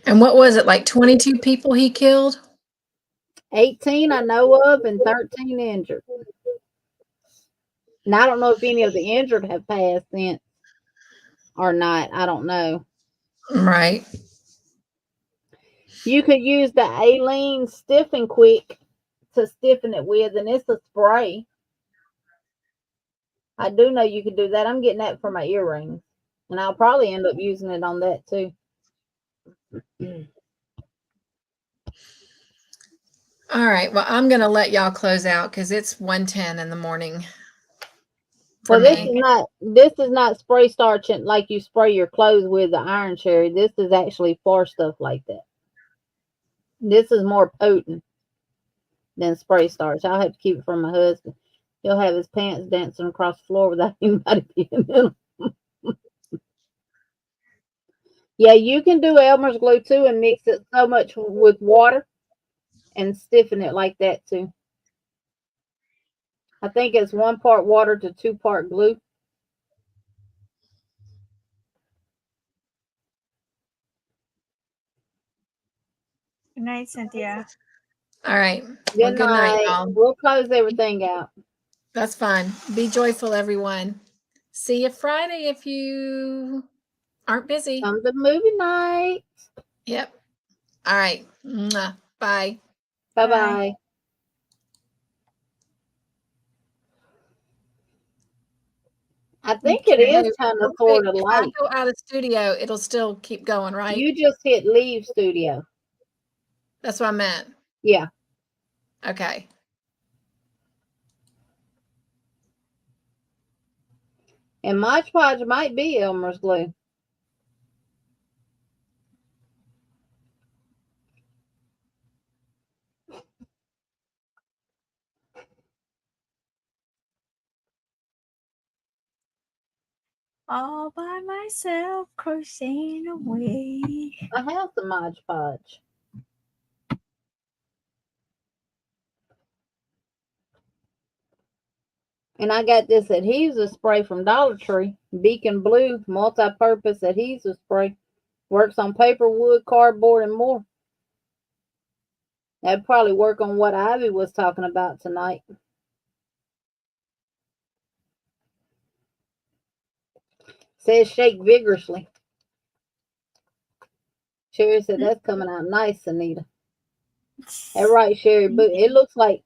And what was it, like 22 people he killed? 18 I know of and 13 injured. Now I don't know if any of the injured have passed since or not. I don't know. Right. You could use the Alene Stiffen Quick to stiffen it with, and it's a spray. I do know you could do that. I'm getting that for my earrings, and I'll probably end up using it on that too. All right. Well, I'm going to let y'all close out because it's 1:10 in the morning. Well, this is not spray starching like you spray your clothes with the iron cherry. This is actually for stuff like that. This is more potent than spray starch. I'll have to keep it from my husband. He'll have his pants dancing across the floor without anybody being in them. Yeah, you can do Elmer's glue too and mix it so much with water and stiffen it like that too. I think it's 1 part water to 2 part glue. Good night, Cynthia. All right. Good night, y'all. We'll close everything out. That's fine. Be joyful, everyone. See you Friday if you aren't busy. Come to movie night. Yep. All right. Mwah. Bye. Bye-bye. I think it is kind of sort of If light. I go out of studio, it'll still keep going, right? You just hit leave studio. That's what I meant. Yeah. Okay. And Mod Podge might be Elmer's glue. All by myself, crocheting away. I have some Mod Podge. And I got this adhesive spray from Dollar Tree. Beacon Blue multi-purpose adhesive spray. Works on paper, wood, cardboard, and more. That'd probably work on what Ivy was talking about tonight. Says shake vigorously. Sherry said that's coming out nice, Sanita. That's right, Sherry. But it looks like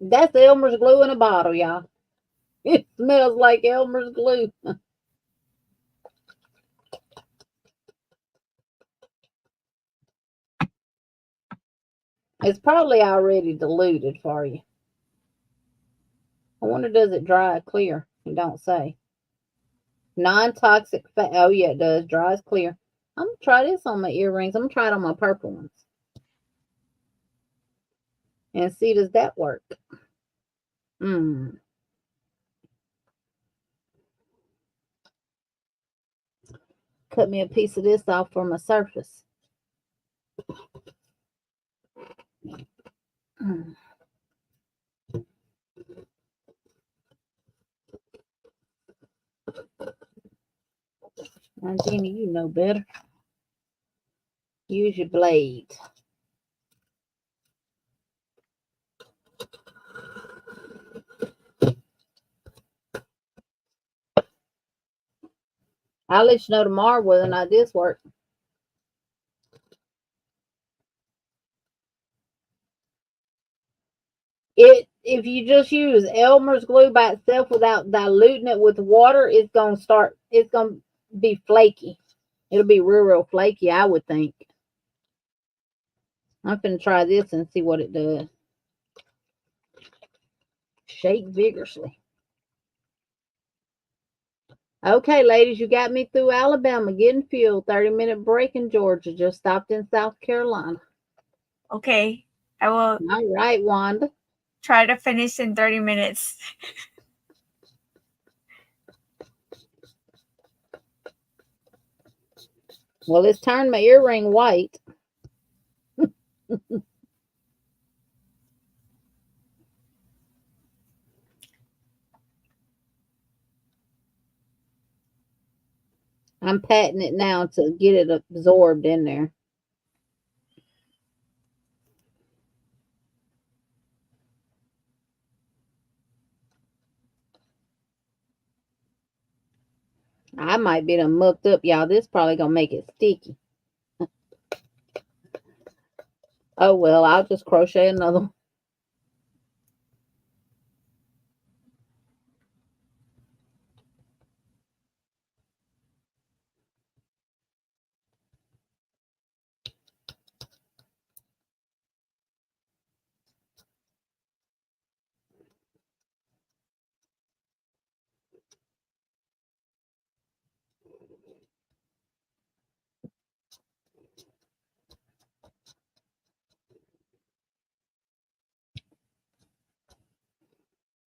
that's Elmer's glue in a bottle, y'all. It smells like Elmer's glue. It's probably already diluted for you. I wonder, does it dry clear? It don't say. Non-toxic fat. Oh, yeah, it does. Dries clear. I'm going to try this on my earrings. I'm going to try it on my purple ones. And see, does that work? Cut me a piece of this off for my surface. Now, Jeannie, you know better. Use your blade. I'll let you know tomorrow whether or not this works. if you just use Elmer's glue by itself without diluting it with water, it's gonna be flaky. It'll be real flaky, I would think. I'm gonna try this and see what it does. Shake vigorously. Okay, ladies, you got me through Alabama getting fuel. 30-minute break in Georgia. Just stopped in South Carolina. Okay, I will All right, Wanda. try to finish in 30 minutes. Well, it's turned my earring white. I'm patting it now to get it absorbed in there. I might be done mucked up, y'all. This probably gonna make it sticky. Oh well, I'll just crochet another one.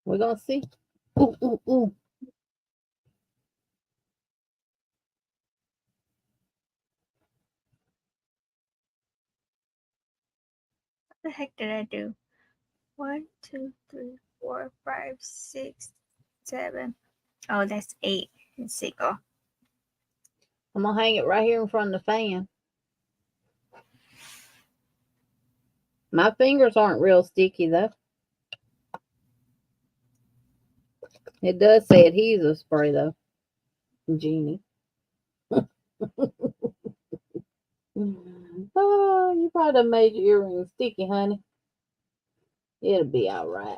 We're gonna see. Ooh, ooh, ooh. What the heck did I do? 1, 2, 3, 4, 5, 6, 7. Oh, that's 8 in single. I'm gonna hang it right here in front of the fan. My fingers aren't real sticky though. It does say adhesive spray though, Jeannie. Oh, you probably done made your earrings sticky, honey. It'll be all right.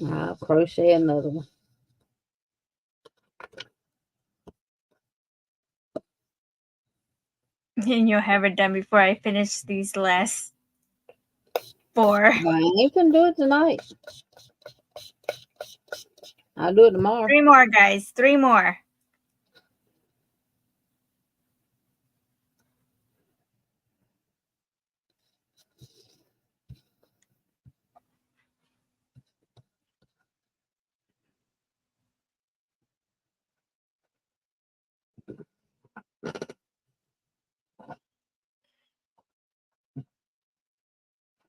I'll crochet another one. And you'll have it done before I finish these last 4. I ain't gonna do it tonight. I'll do it tomorrow. 3 more, guys. 3 more.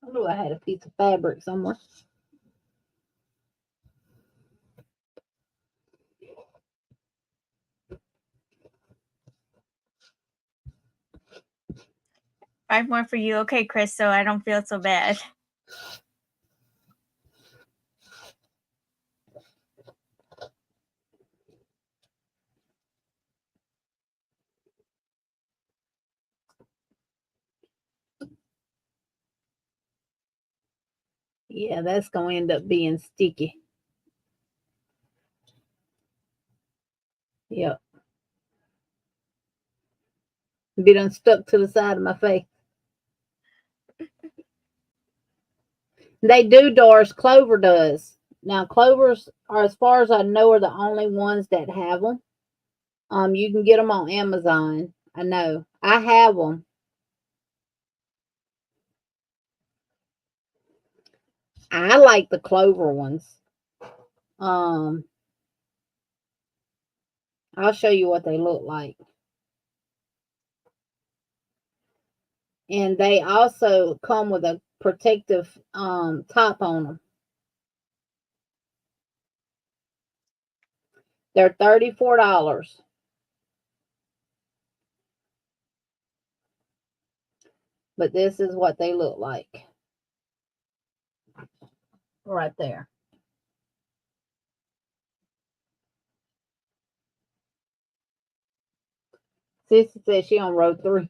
I knew I had a piece of fabric somewhere. Five more for you. Okay, Chris, so I don't feel so bad. Yeah, that's gonna end up being sticky. Yep. Be done stuck to the side of my face. They do, Doris. Clover does. Now, clovers are, as far as I know, are the only ones that have them. You can get them on Amazon. I know. I have them. I like the clover ones. I'll show you what they look like. And they also come with a protective top on them. They're $34. But this is what they look like. Right there. Sissy says she on row 3.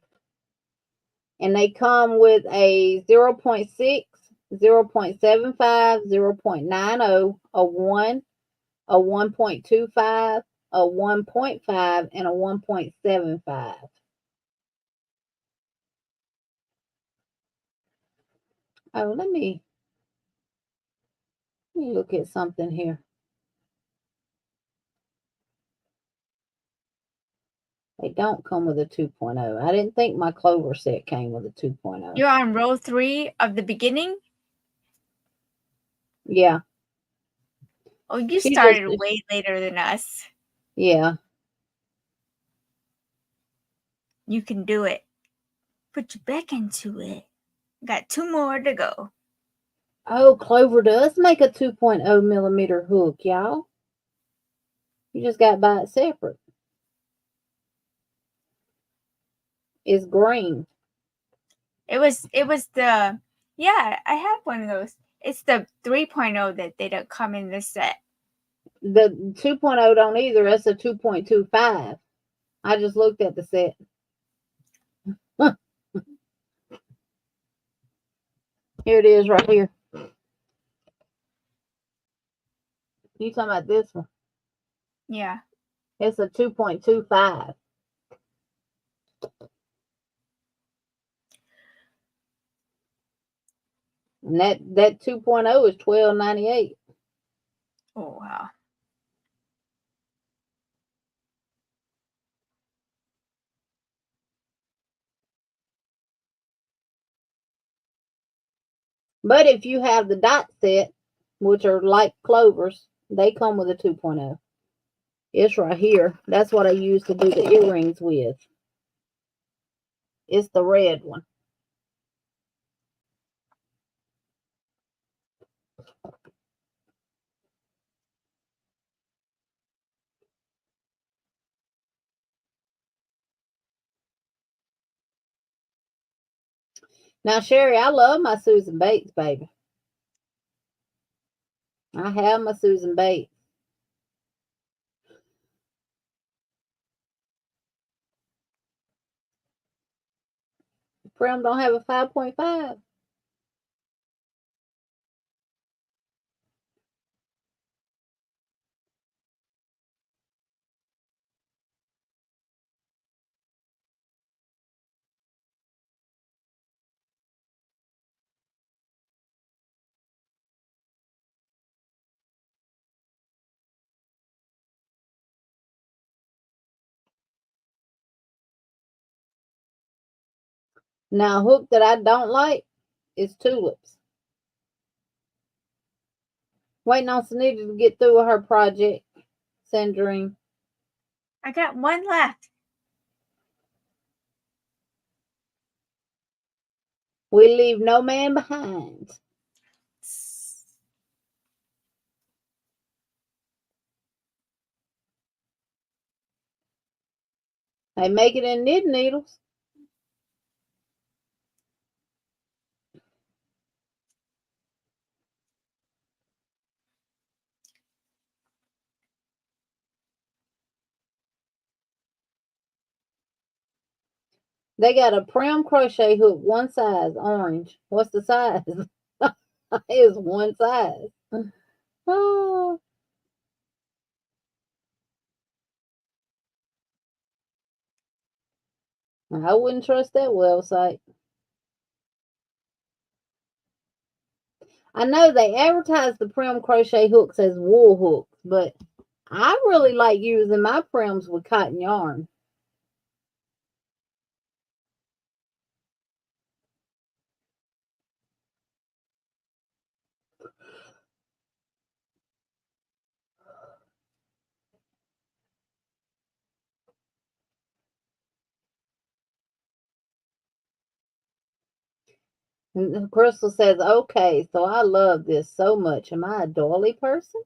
And they come with a 0.6, 0.75, 0.90, a 1, a 1.25, a 1.5, and a 1.75. Oh, let me look at something here. They don't come with a 2.0. I didn't think my Clover set came with a 2.0. You're on row 3 of the beginning? Yeah. Oh, you She started just- way later than us. Yeah. You can do it. Put your back into it. Got 2 more to go. Oh, Clover does make a 2.0 millimeter hook, y'all. You just got to buy it separate. It's green. It was the, yeah, I have one of those. It's the 3.0 that they don't come in this set. The 2.0 don't either. That's a 2.25. I just looked at the set. Here it is right here. You talking about this one? Yeah. It's a 2.25. And that 2.0 is $12.98. Oh, wow. But if you have the dot set, which are like Clovers, they come with a 2.0. It's right here. That's what I use to do the earrings with. It's the red one. Now, Sherry, I love my Susan Bates, baby. I have my Susan Bates. Prim don't have a 5.5. Now, a hook that I don't like is tulips. Waiting on Sanita to get through with her project, Sandrine. I got one left. We leave no man behind. They make it in knit needles. They got a Prim crochet hook, one size, orange. What's the size? It's one size. Oh. I wouldn't trust that website. I know they advertise the Prim crochet hooks as wool hooks, but I really like using my Prims with cotton yarn. And Crystal says, okay, so I love this so much. Am I a doily person?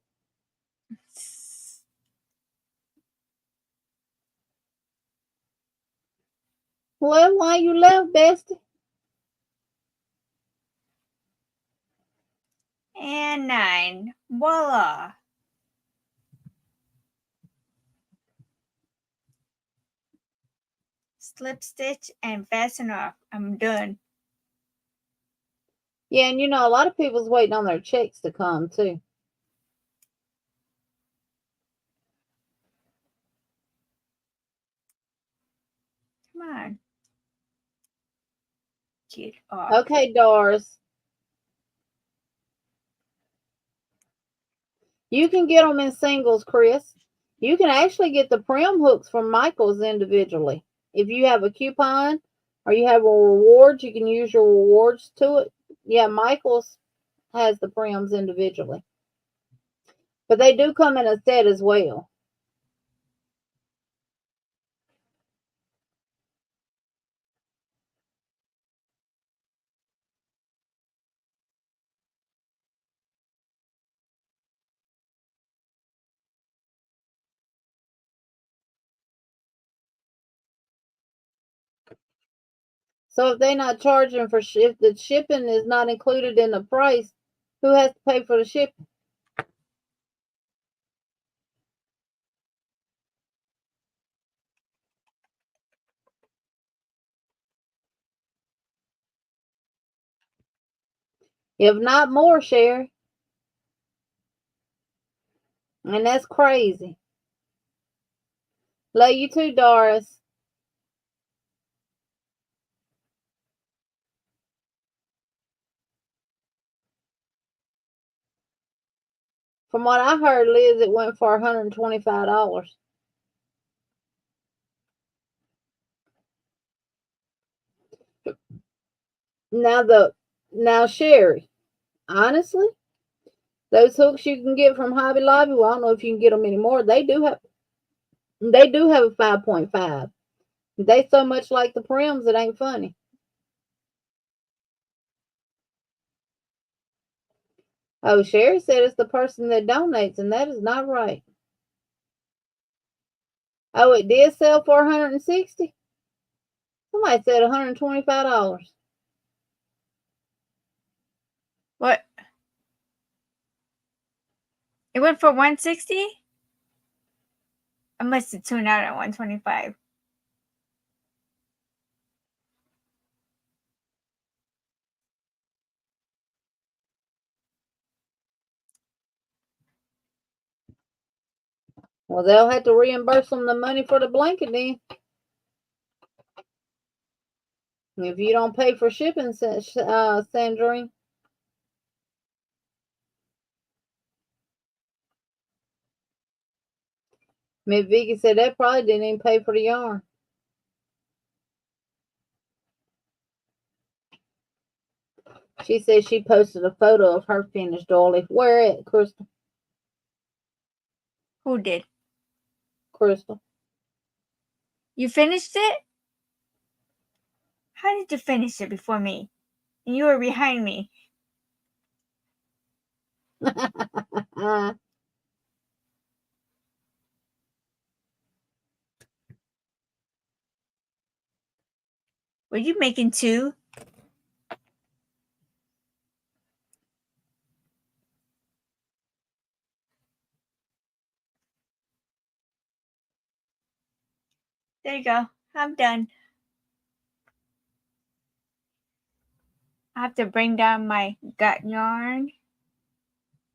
Well, why you left, bestie? And 9. Voila. slip stitch and fasten off. I'm done. Yeah, and you know, a lot of people's waiting on their checks to come too. Come on. Get off. Okay, Doris. You can get them in singles, Chris. You can actually get the prim hooks from Michael's individually. If you have a coupon or you have a rewards, you can use your rewards to it. Yeah, Michael's has the prims individually. But they do come in a set as well. So if they're not charging for if the shipping is not included in the price, who has to pay for the shipping? If not more, Sherry. And that's crazy. Love you too, Doris. From what I heard, Liz, it went for $125. Now Sherry, honestly, those hooks you can get from Hobby Lobby, well, I don't know if you can get them anymore. They do have a 5.5. They so much like the prims, it ain't funny. Oh, Sherry said it's the person that donates, and that is not right. Oh, it did sell for $160. Somebody said $125. What? It went for 160? I must have tuned out at 125. Well, they'll have to reimburse them the money for the blanket then. If you don't pay for shipping, Sandrine. Miss Vicky said that probably didn't even pay for the yarn. She said she posted a photo of her finished doily. Where at, Crystal? Who did? Crystal. You finished it? How did you finish it before me? And you were behind me. Were you making two? There you go. I'm done. I have to bring down my gut yarn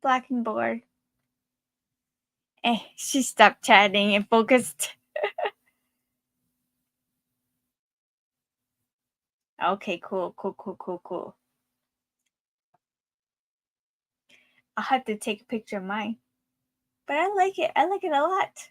blocking board. She stopped chatting and focused. Okay, cool. I'll have to take a picture of mine. But I like it. I like it a lot.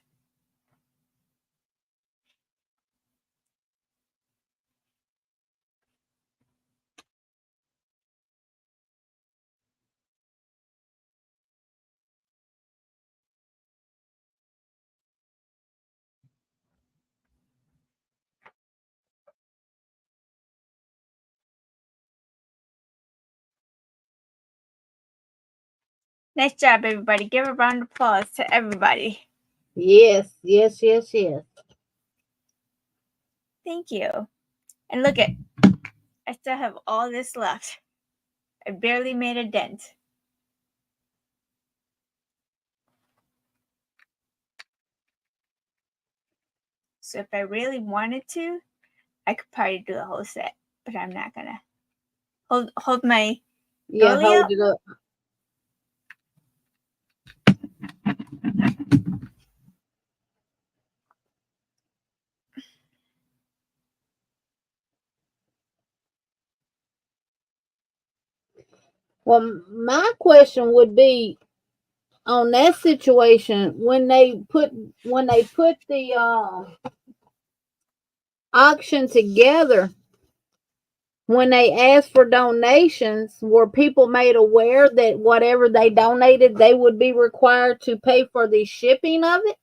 Nice job, everybody. Give a round of applause to everybody. Yes. Thank you. And look at, I still have all this left. I barely made a dent. So if I really wanted to, I could probably do the whole set, but I'm not gonna. Hold my Yeah, dolly hold up. it up. Well, my question would be on that situation when they put the auction together. When they asked for donations, were people made aware that whatever they donated, they would be required to pay for the shipping of it?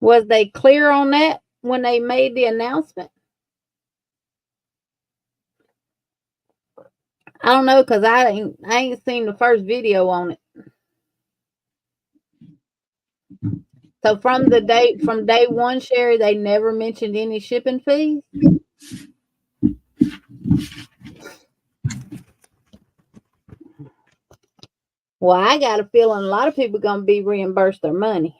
Was they clear on that when they made the announcement? I don't know, because I ain't seen the first video on it. So from day one, Sherry, they never mentioned any shipping fees. Well, I got a feeling a lot of people gonna be reimbursed their money.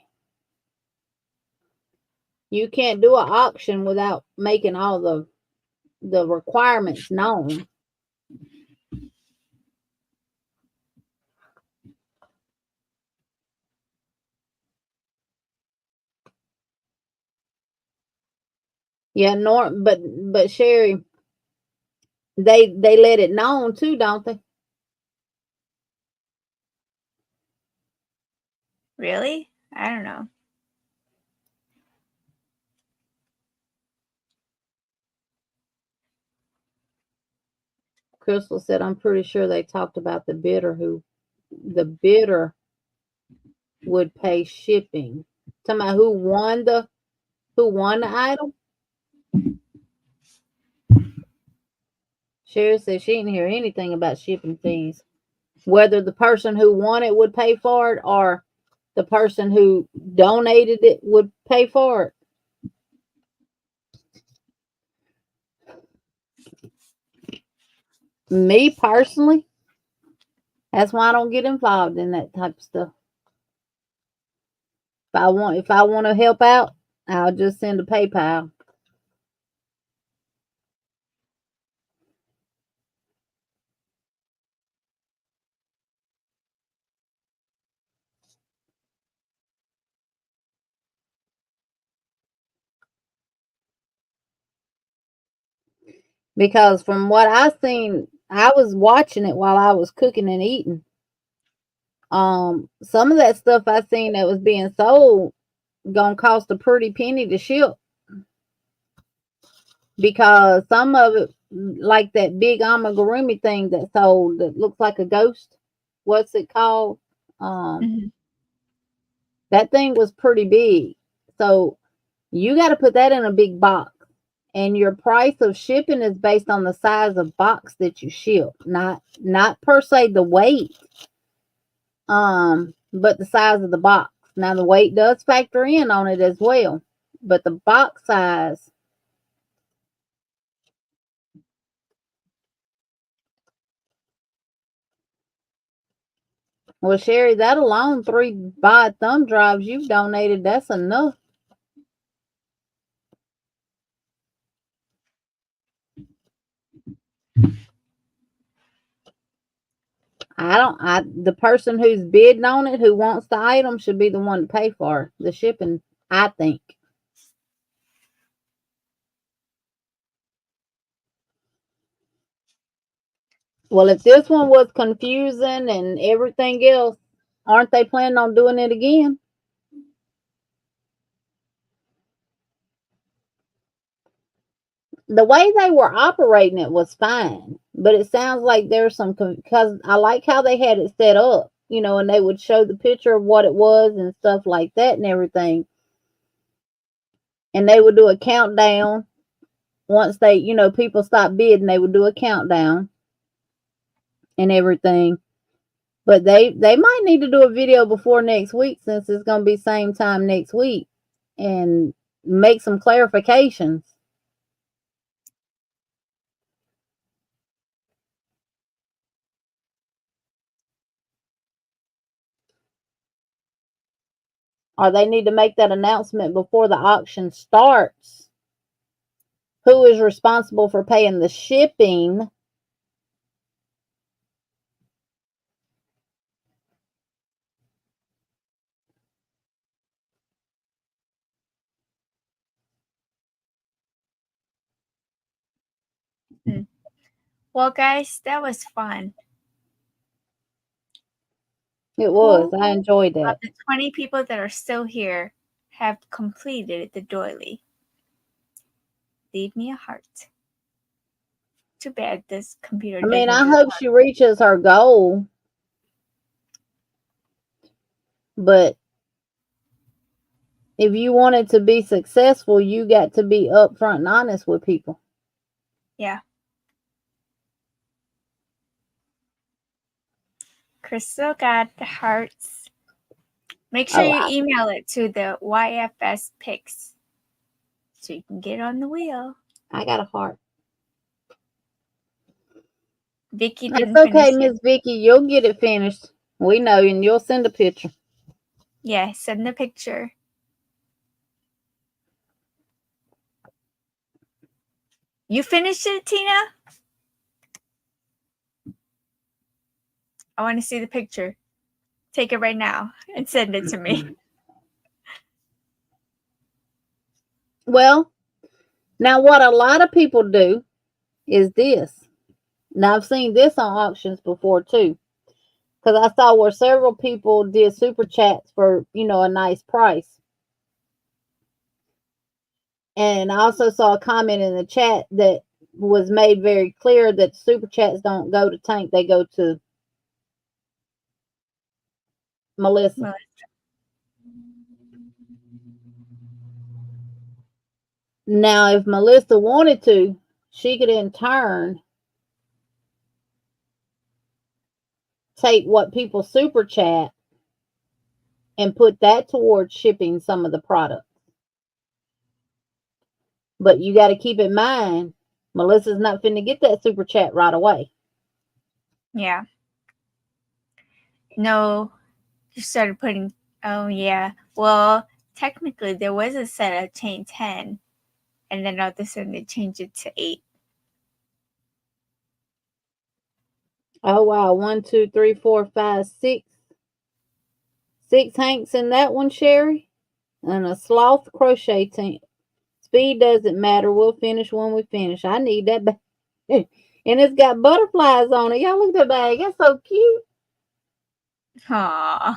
You can't do an auction without making all the requirements known. Yeah, but Sherry, they let it known too, don't they? Really? I don't know. Crystal said, I'm pretty sure they talked about the bidder would pay shipping. Talking about who won the item. Sherry said she didn't hear anything about shipping fees. Whether the person who won it would pay for it or the person who donated it would pay for it. Me personally, that's why I don't get involved in that type of stuff. If I want to help out, I'll just send a PayPal. Because from what I seen, I was watching it while I was cooking and eating. Some of that stuff I seen that was being sold gonna cost a pretty penny to ship. Because some of it, like that big amigurumi thing that sold that looks like a ghost. What's it called? That thing was pretty big. So you got to put that in a big box. And your price of shipping is based on the size of box that you ship, not per se the weight, but the size of the box. Now the weight does factor in on it as well, but the box size. Well, Sherry, that alone, 3 by thumb drives you've donated, that's enough. The person who's bidding on it, who wants the item, should be the one to pay for the shipping, I think. Well, if this one was confusing and everything else, aren't they planning on doing it again? The way they were operating it was fine, but it sounds like there's some, because I like how they had it set up, and they would show the picture of what it was and stuff like that and everything. And they would do a countdown. Once they, people stopped bidding, they would do a countdown and everything. But they might need to do a video before next week, since it's going to be same time next week, and make some clarifications. Or they need to make that announcement before the auction starts. Who is responsible for paying the shipping? Well, guys, that was fun. It was. Who I enjoyed of that. the 20 people that are still here have completed the doily? Leave me a heart. Too bad this computer I mean, doesn't I do hope she reaches her goal. But if you want it to be successful, you got to be upfront and honest with people. Yeah. Crystal got the hearts. Make sure you email it to the YFS Pics so you can get on the wheel. I got a heart. Vicky It's didn't okay, finish it. Miss Vicky. You'll get it finished. We know, and you'll send a picture. Yeah, send the picture. You finished it, Tina? I want to see the picture. Take it right now and send it to me. Well, now what a lot of people do is this. Now, I've seen this on auctions before too, because I saw where several people did super chats for, a nice price. And I also saw a comment in the chat that was made very clear that super chats don't go to Tank, they go to Melissa. Now, if Melissa wanted to, she could in turn take what people super chat and put that towards shipping some of the products. But you got to keep in mind, Melissa's not finna get that super chat right away. Yeah. No, you started putting, oh yeah. Well, technically there was a set of chain 10, and then all of a sudden they changed it to 8. Oh wow, 1, 2, 3, 4, 5, 6. 6 Hanks in that one, Sherry. And a sloth crochet team. Speed doesn't matter. We'll finish when we finish. I need that bag. And it's got butterflies on it. Y'all look at that bag. That's so cute. Aww.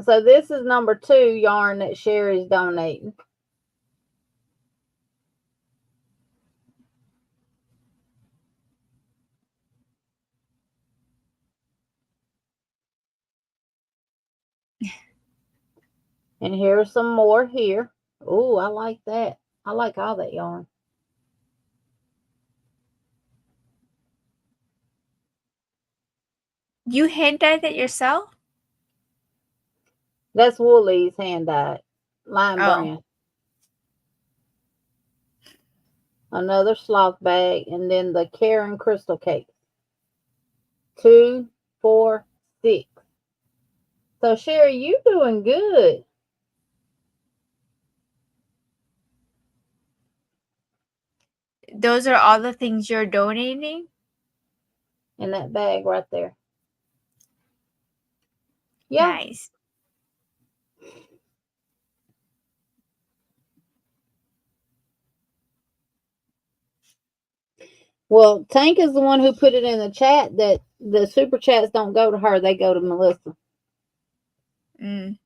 So this is number 2 yarn that Sherry's donating. And here's some more here. Oh, I like that. I like all that yarn. You hand dyed it yourself? That's Woolly's hand dyed. Lime brand. Another sloth bag. And then the Karen crystal cake. 2, 4, 6. So Sherry, you doing good. Those are all the things you're donating? In that bag right there. Yeah. Nice. Well, Tank is the one who put it in the chat that the super chats don't go to her. They go to Melissa. Mm.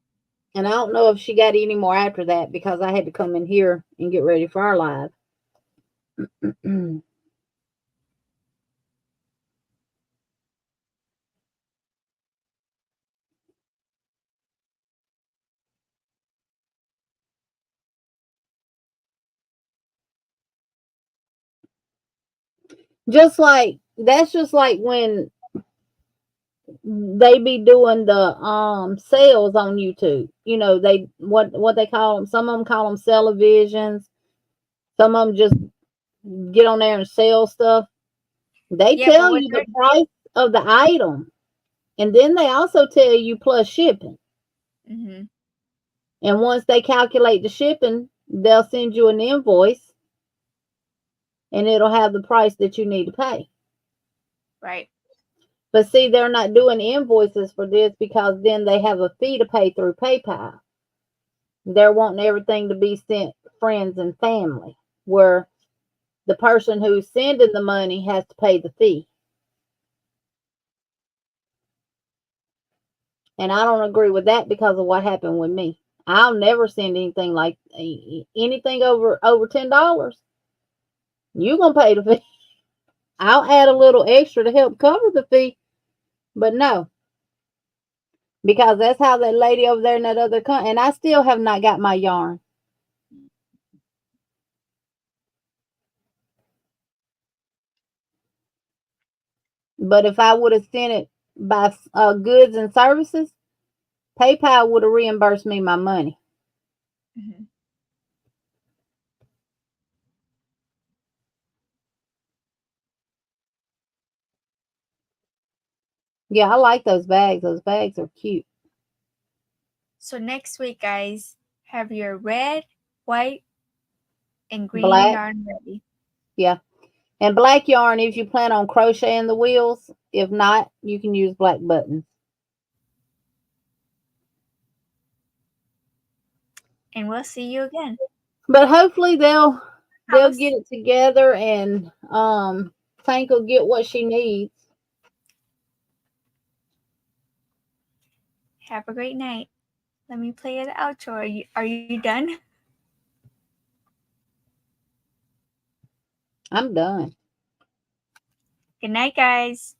And I don't know if she got any more after that because I had to come in here and get ready for our live. Just like, that's just like when they be doing the sales on YouTube. You know, they what they call them. Some of them call them televisions. Some of them just get on there and sell stuff. They Yeah, but tell what you the they're price of the item, and then they also tell you plus shipping. mm-hmm. And once they calculate the shipping, they'll send you an invoice, and it'll have the price that you need to pay. Right. But see, they're not doing invoices for this because then they have a fee to pay through PayPal. They're wanting everything to be sent friends and family, where the person who's sending the money has to pay the fee. And I don't agree with that because of what happened with me. I'll never send anything like anything over $10. You're gonna pay the fee. I'll add a little extra to help cover the fee, but no, because that's how that lady over there in that other country. And I still have not got my yarn. But if I would have sent it by goods and services, PayPal would have reimbursed me my money. Mm-hmm. Yeah, I like those bags. Those bags are cute. So next week, guys, have your red, white, and green Black. yarn ready. Yeah. And black yarn if you plan on crocheting the wheels. If not, you can use black buttons. And we'll see you again. But hopefully they'll Alice? get it together, and Tank will get what she needs. Have a great night. Let me play the outro. Are you done? I'm done. Good night, guys.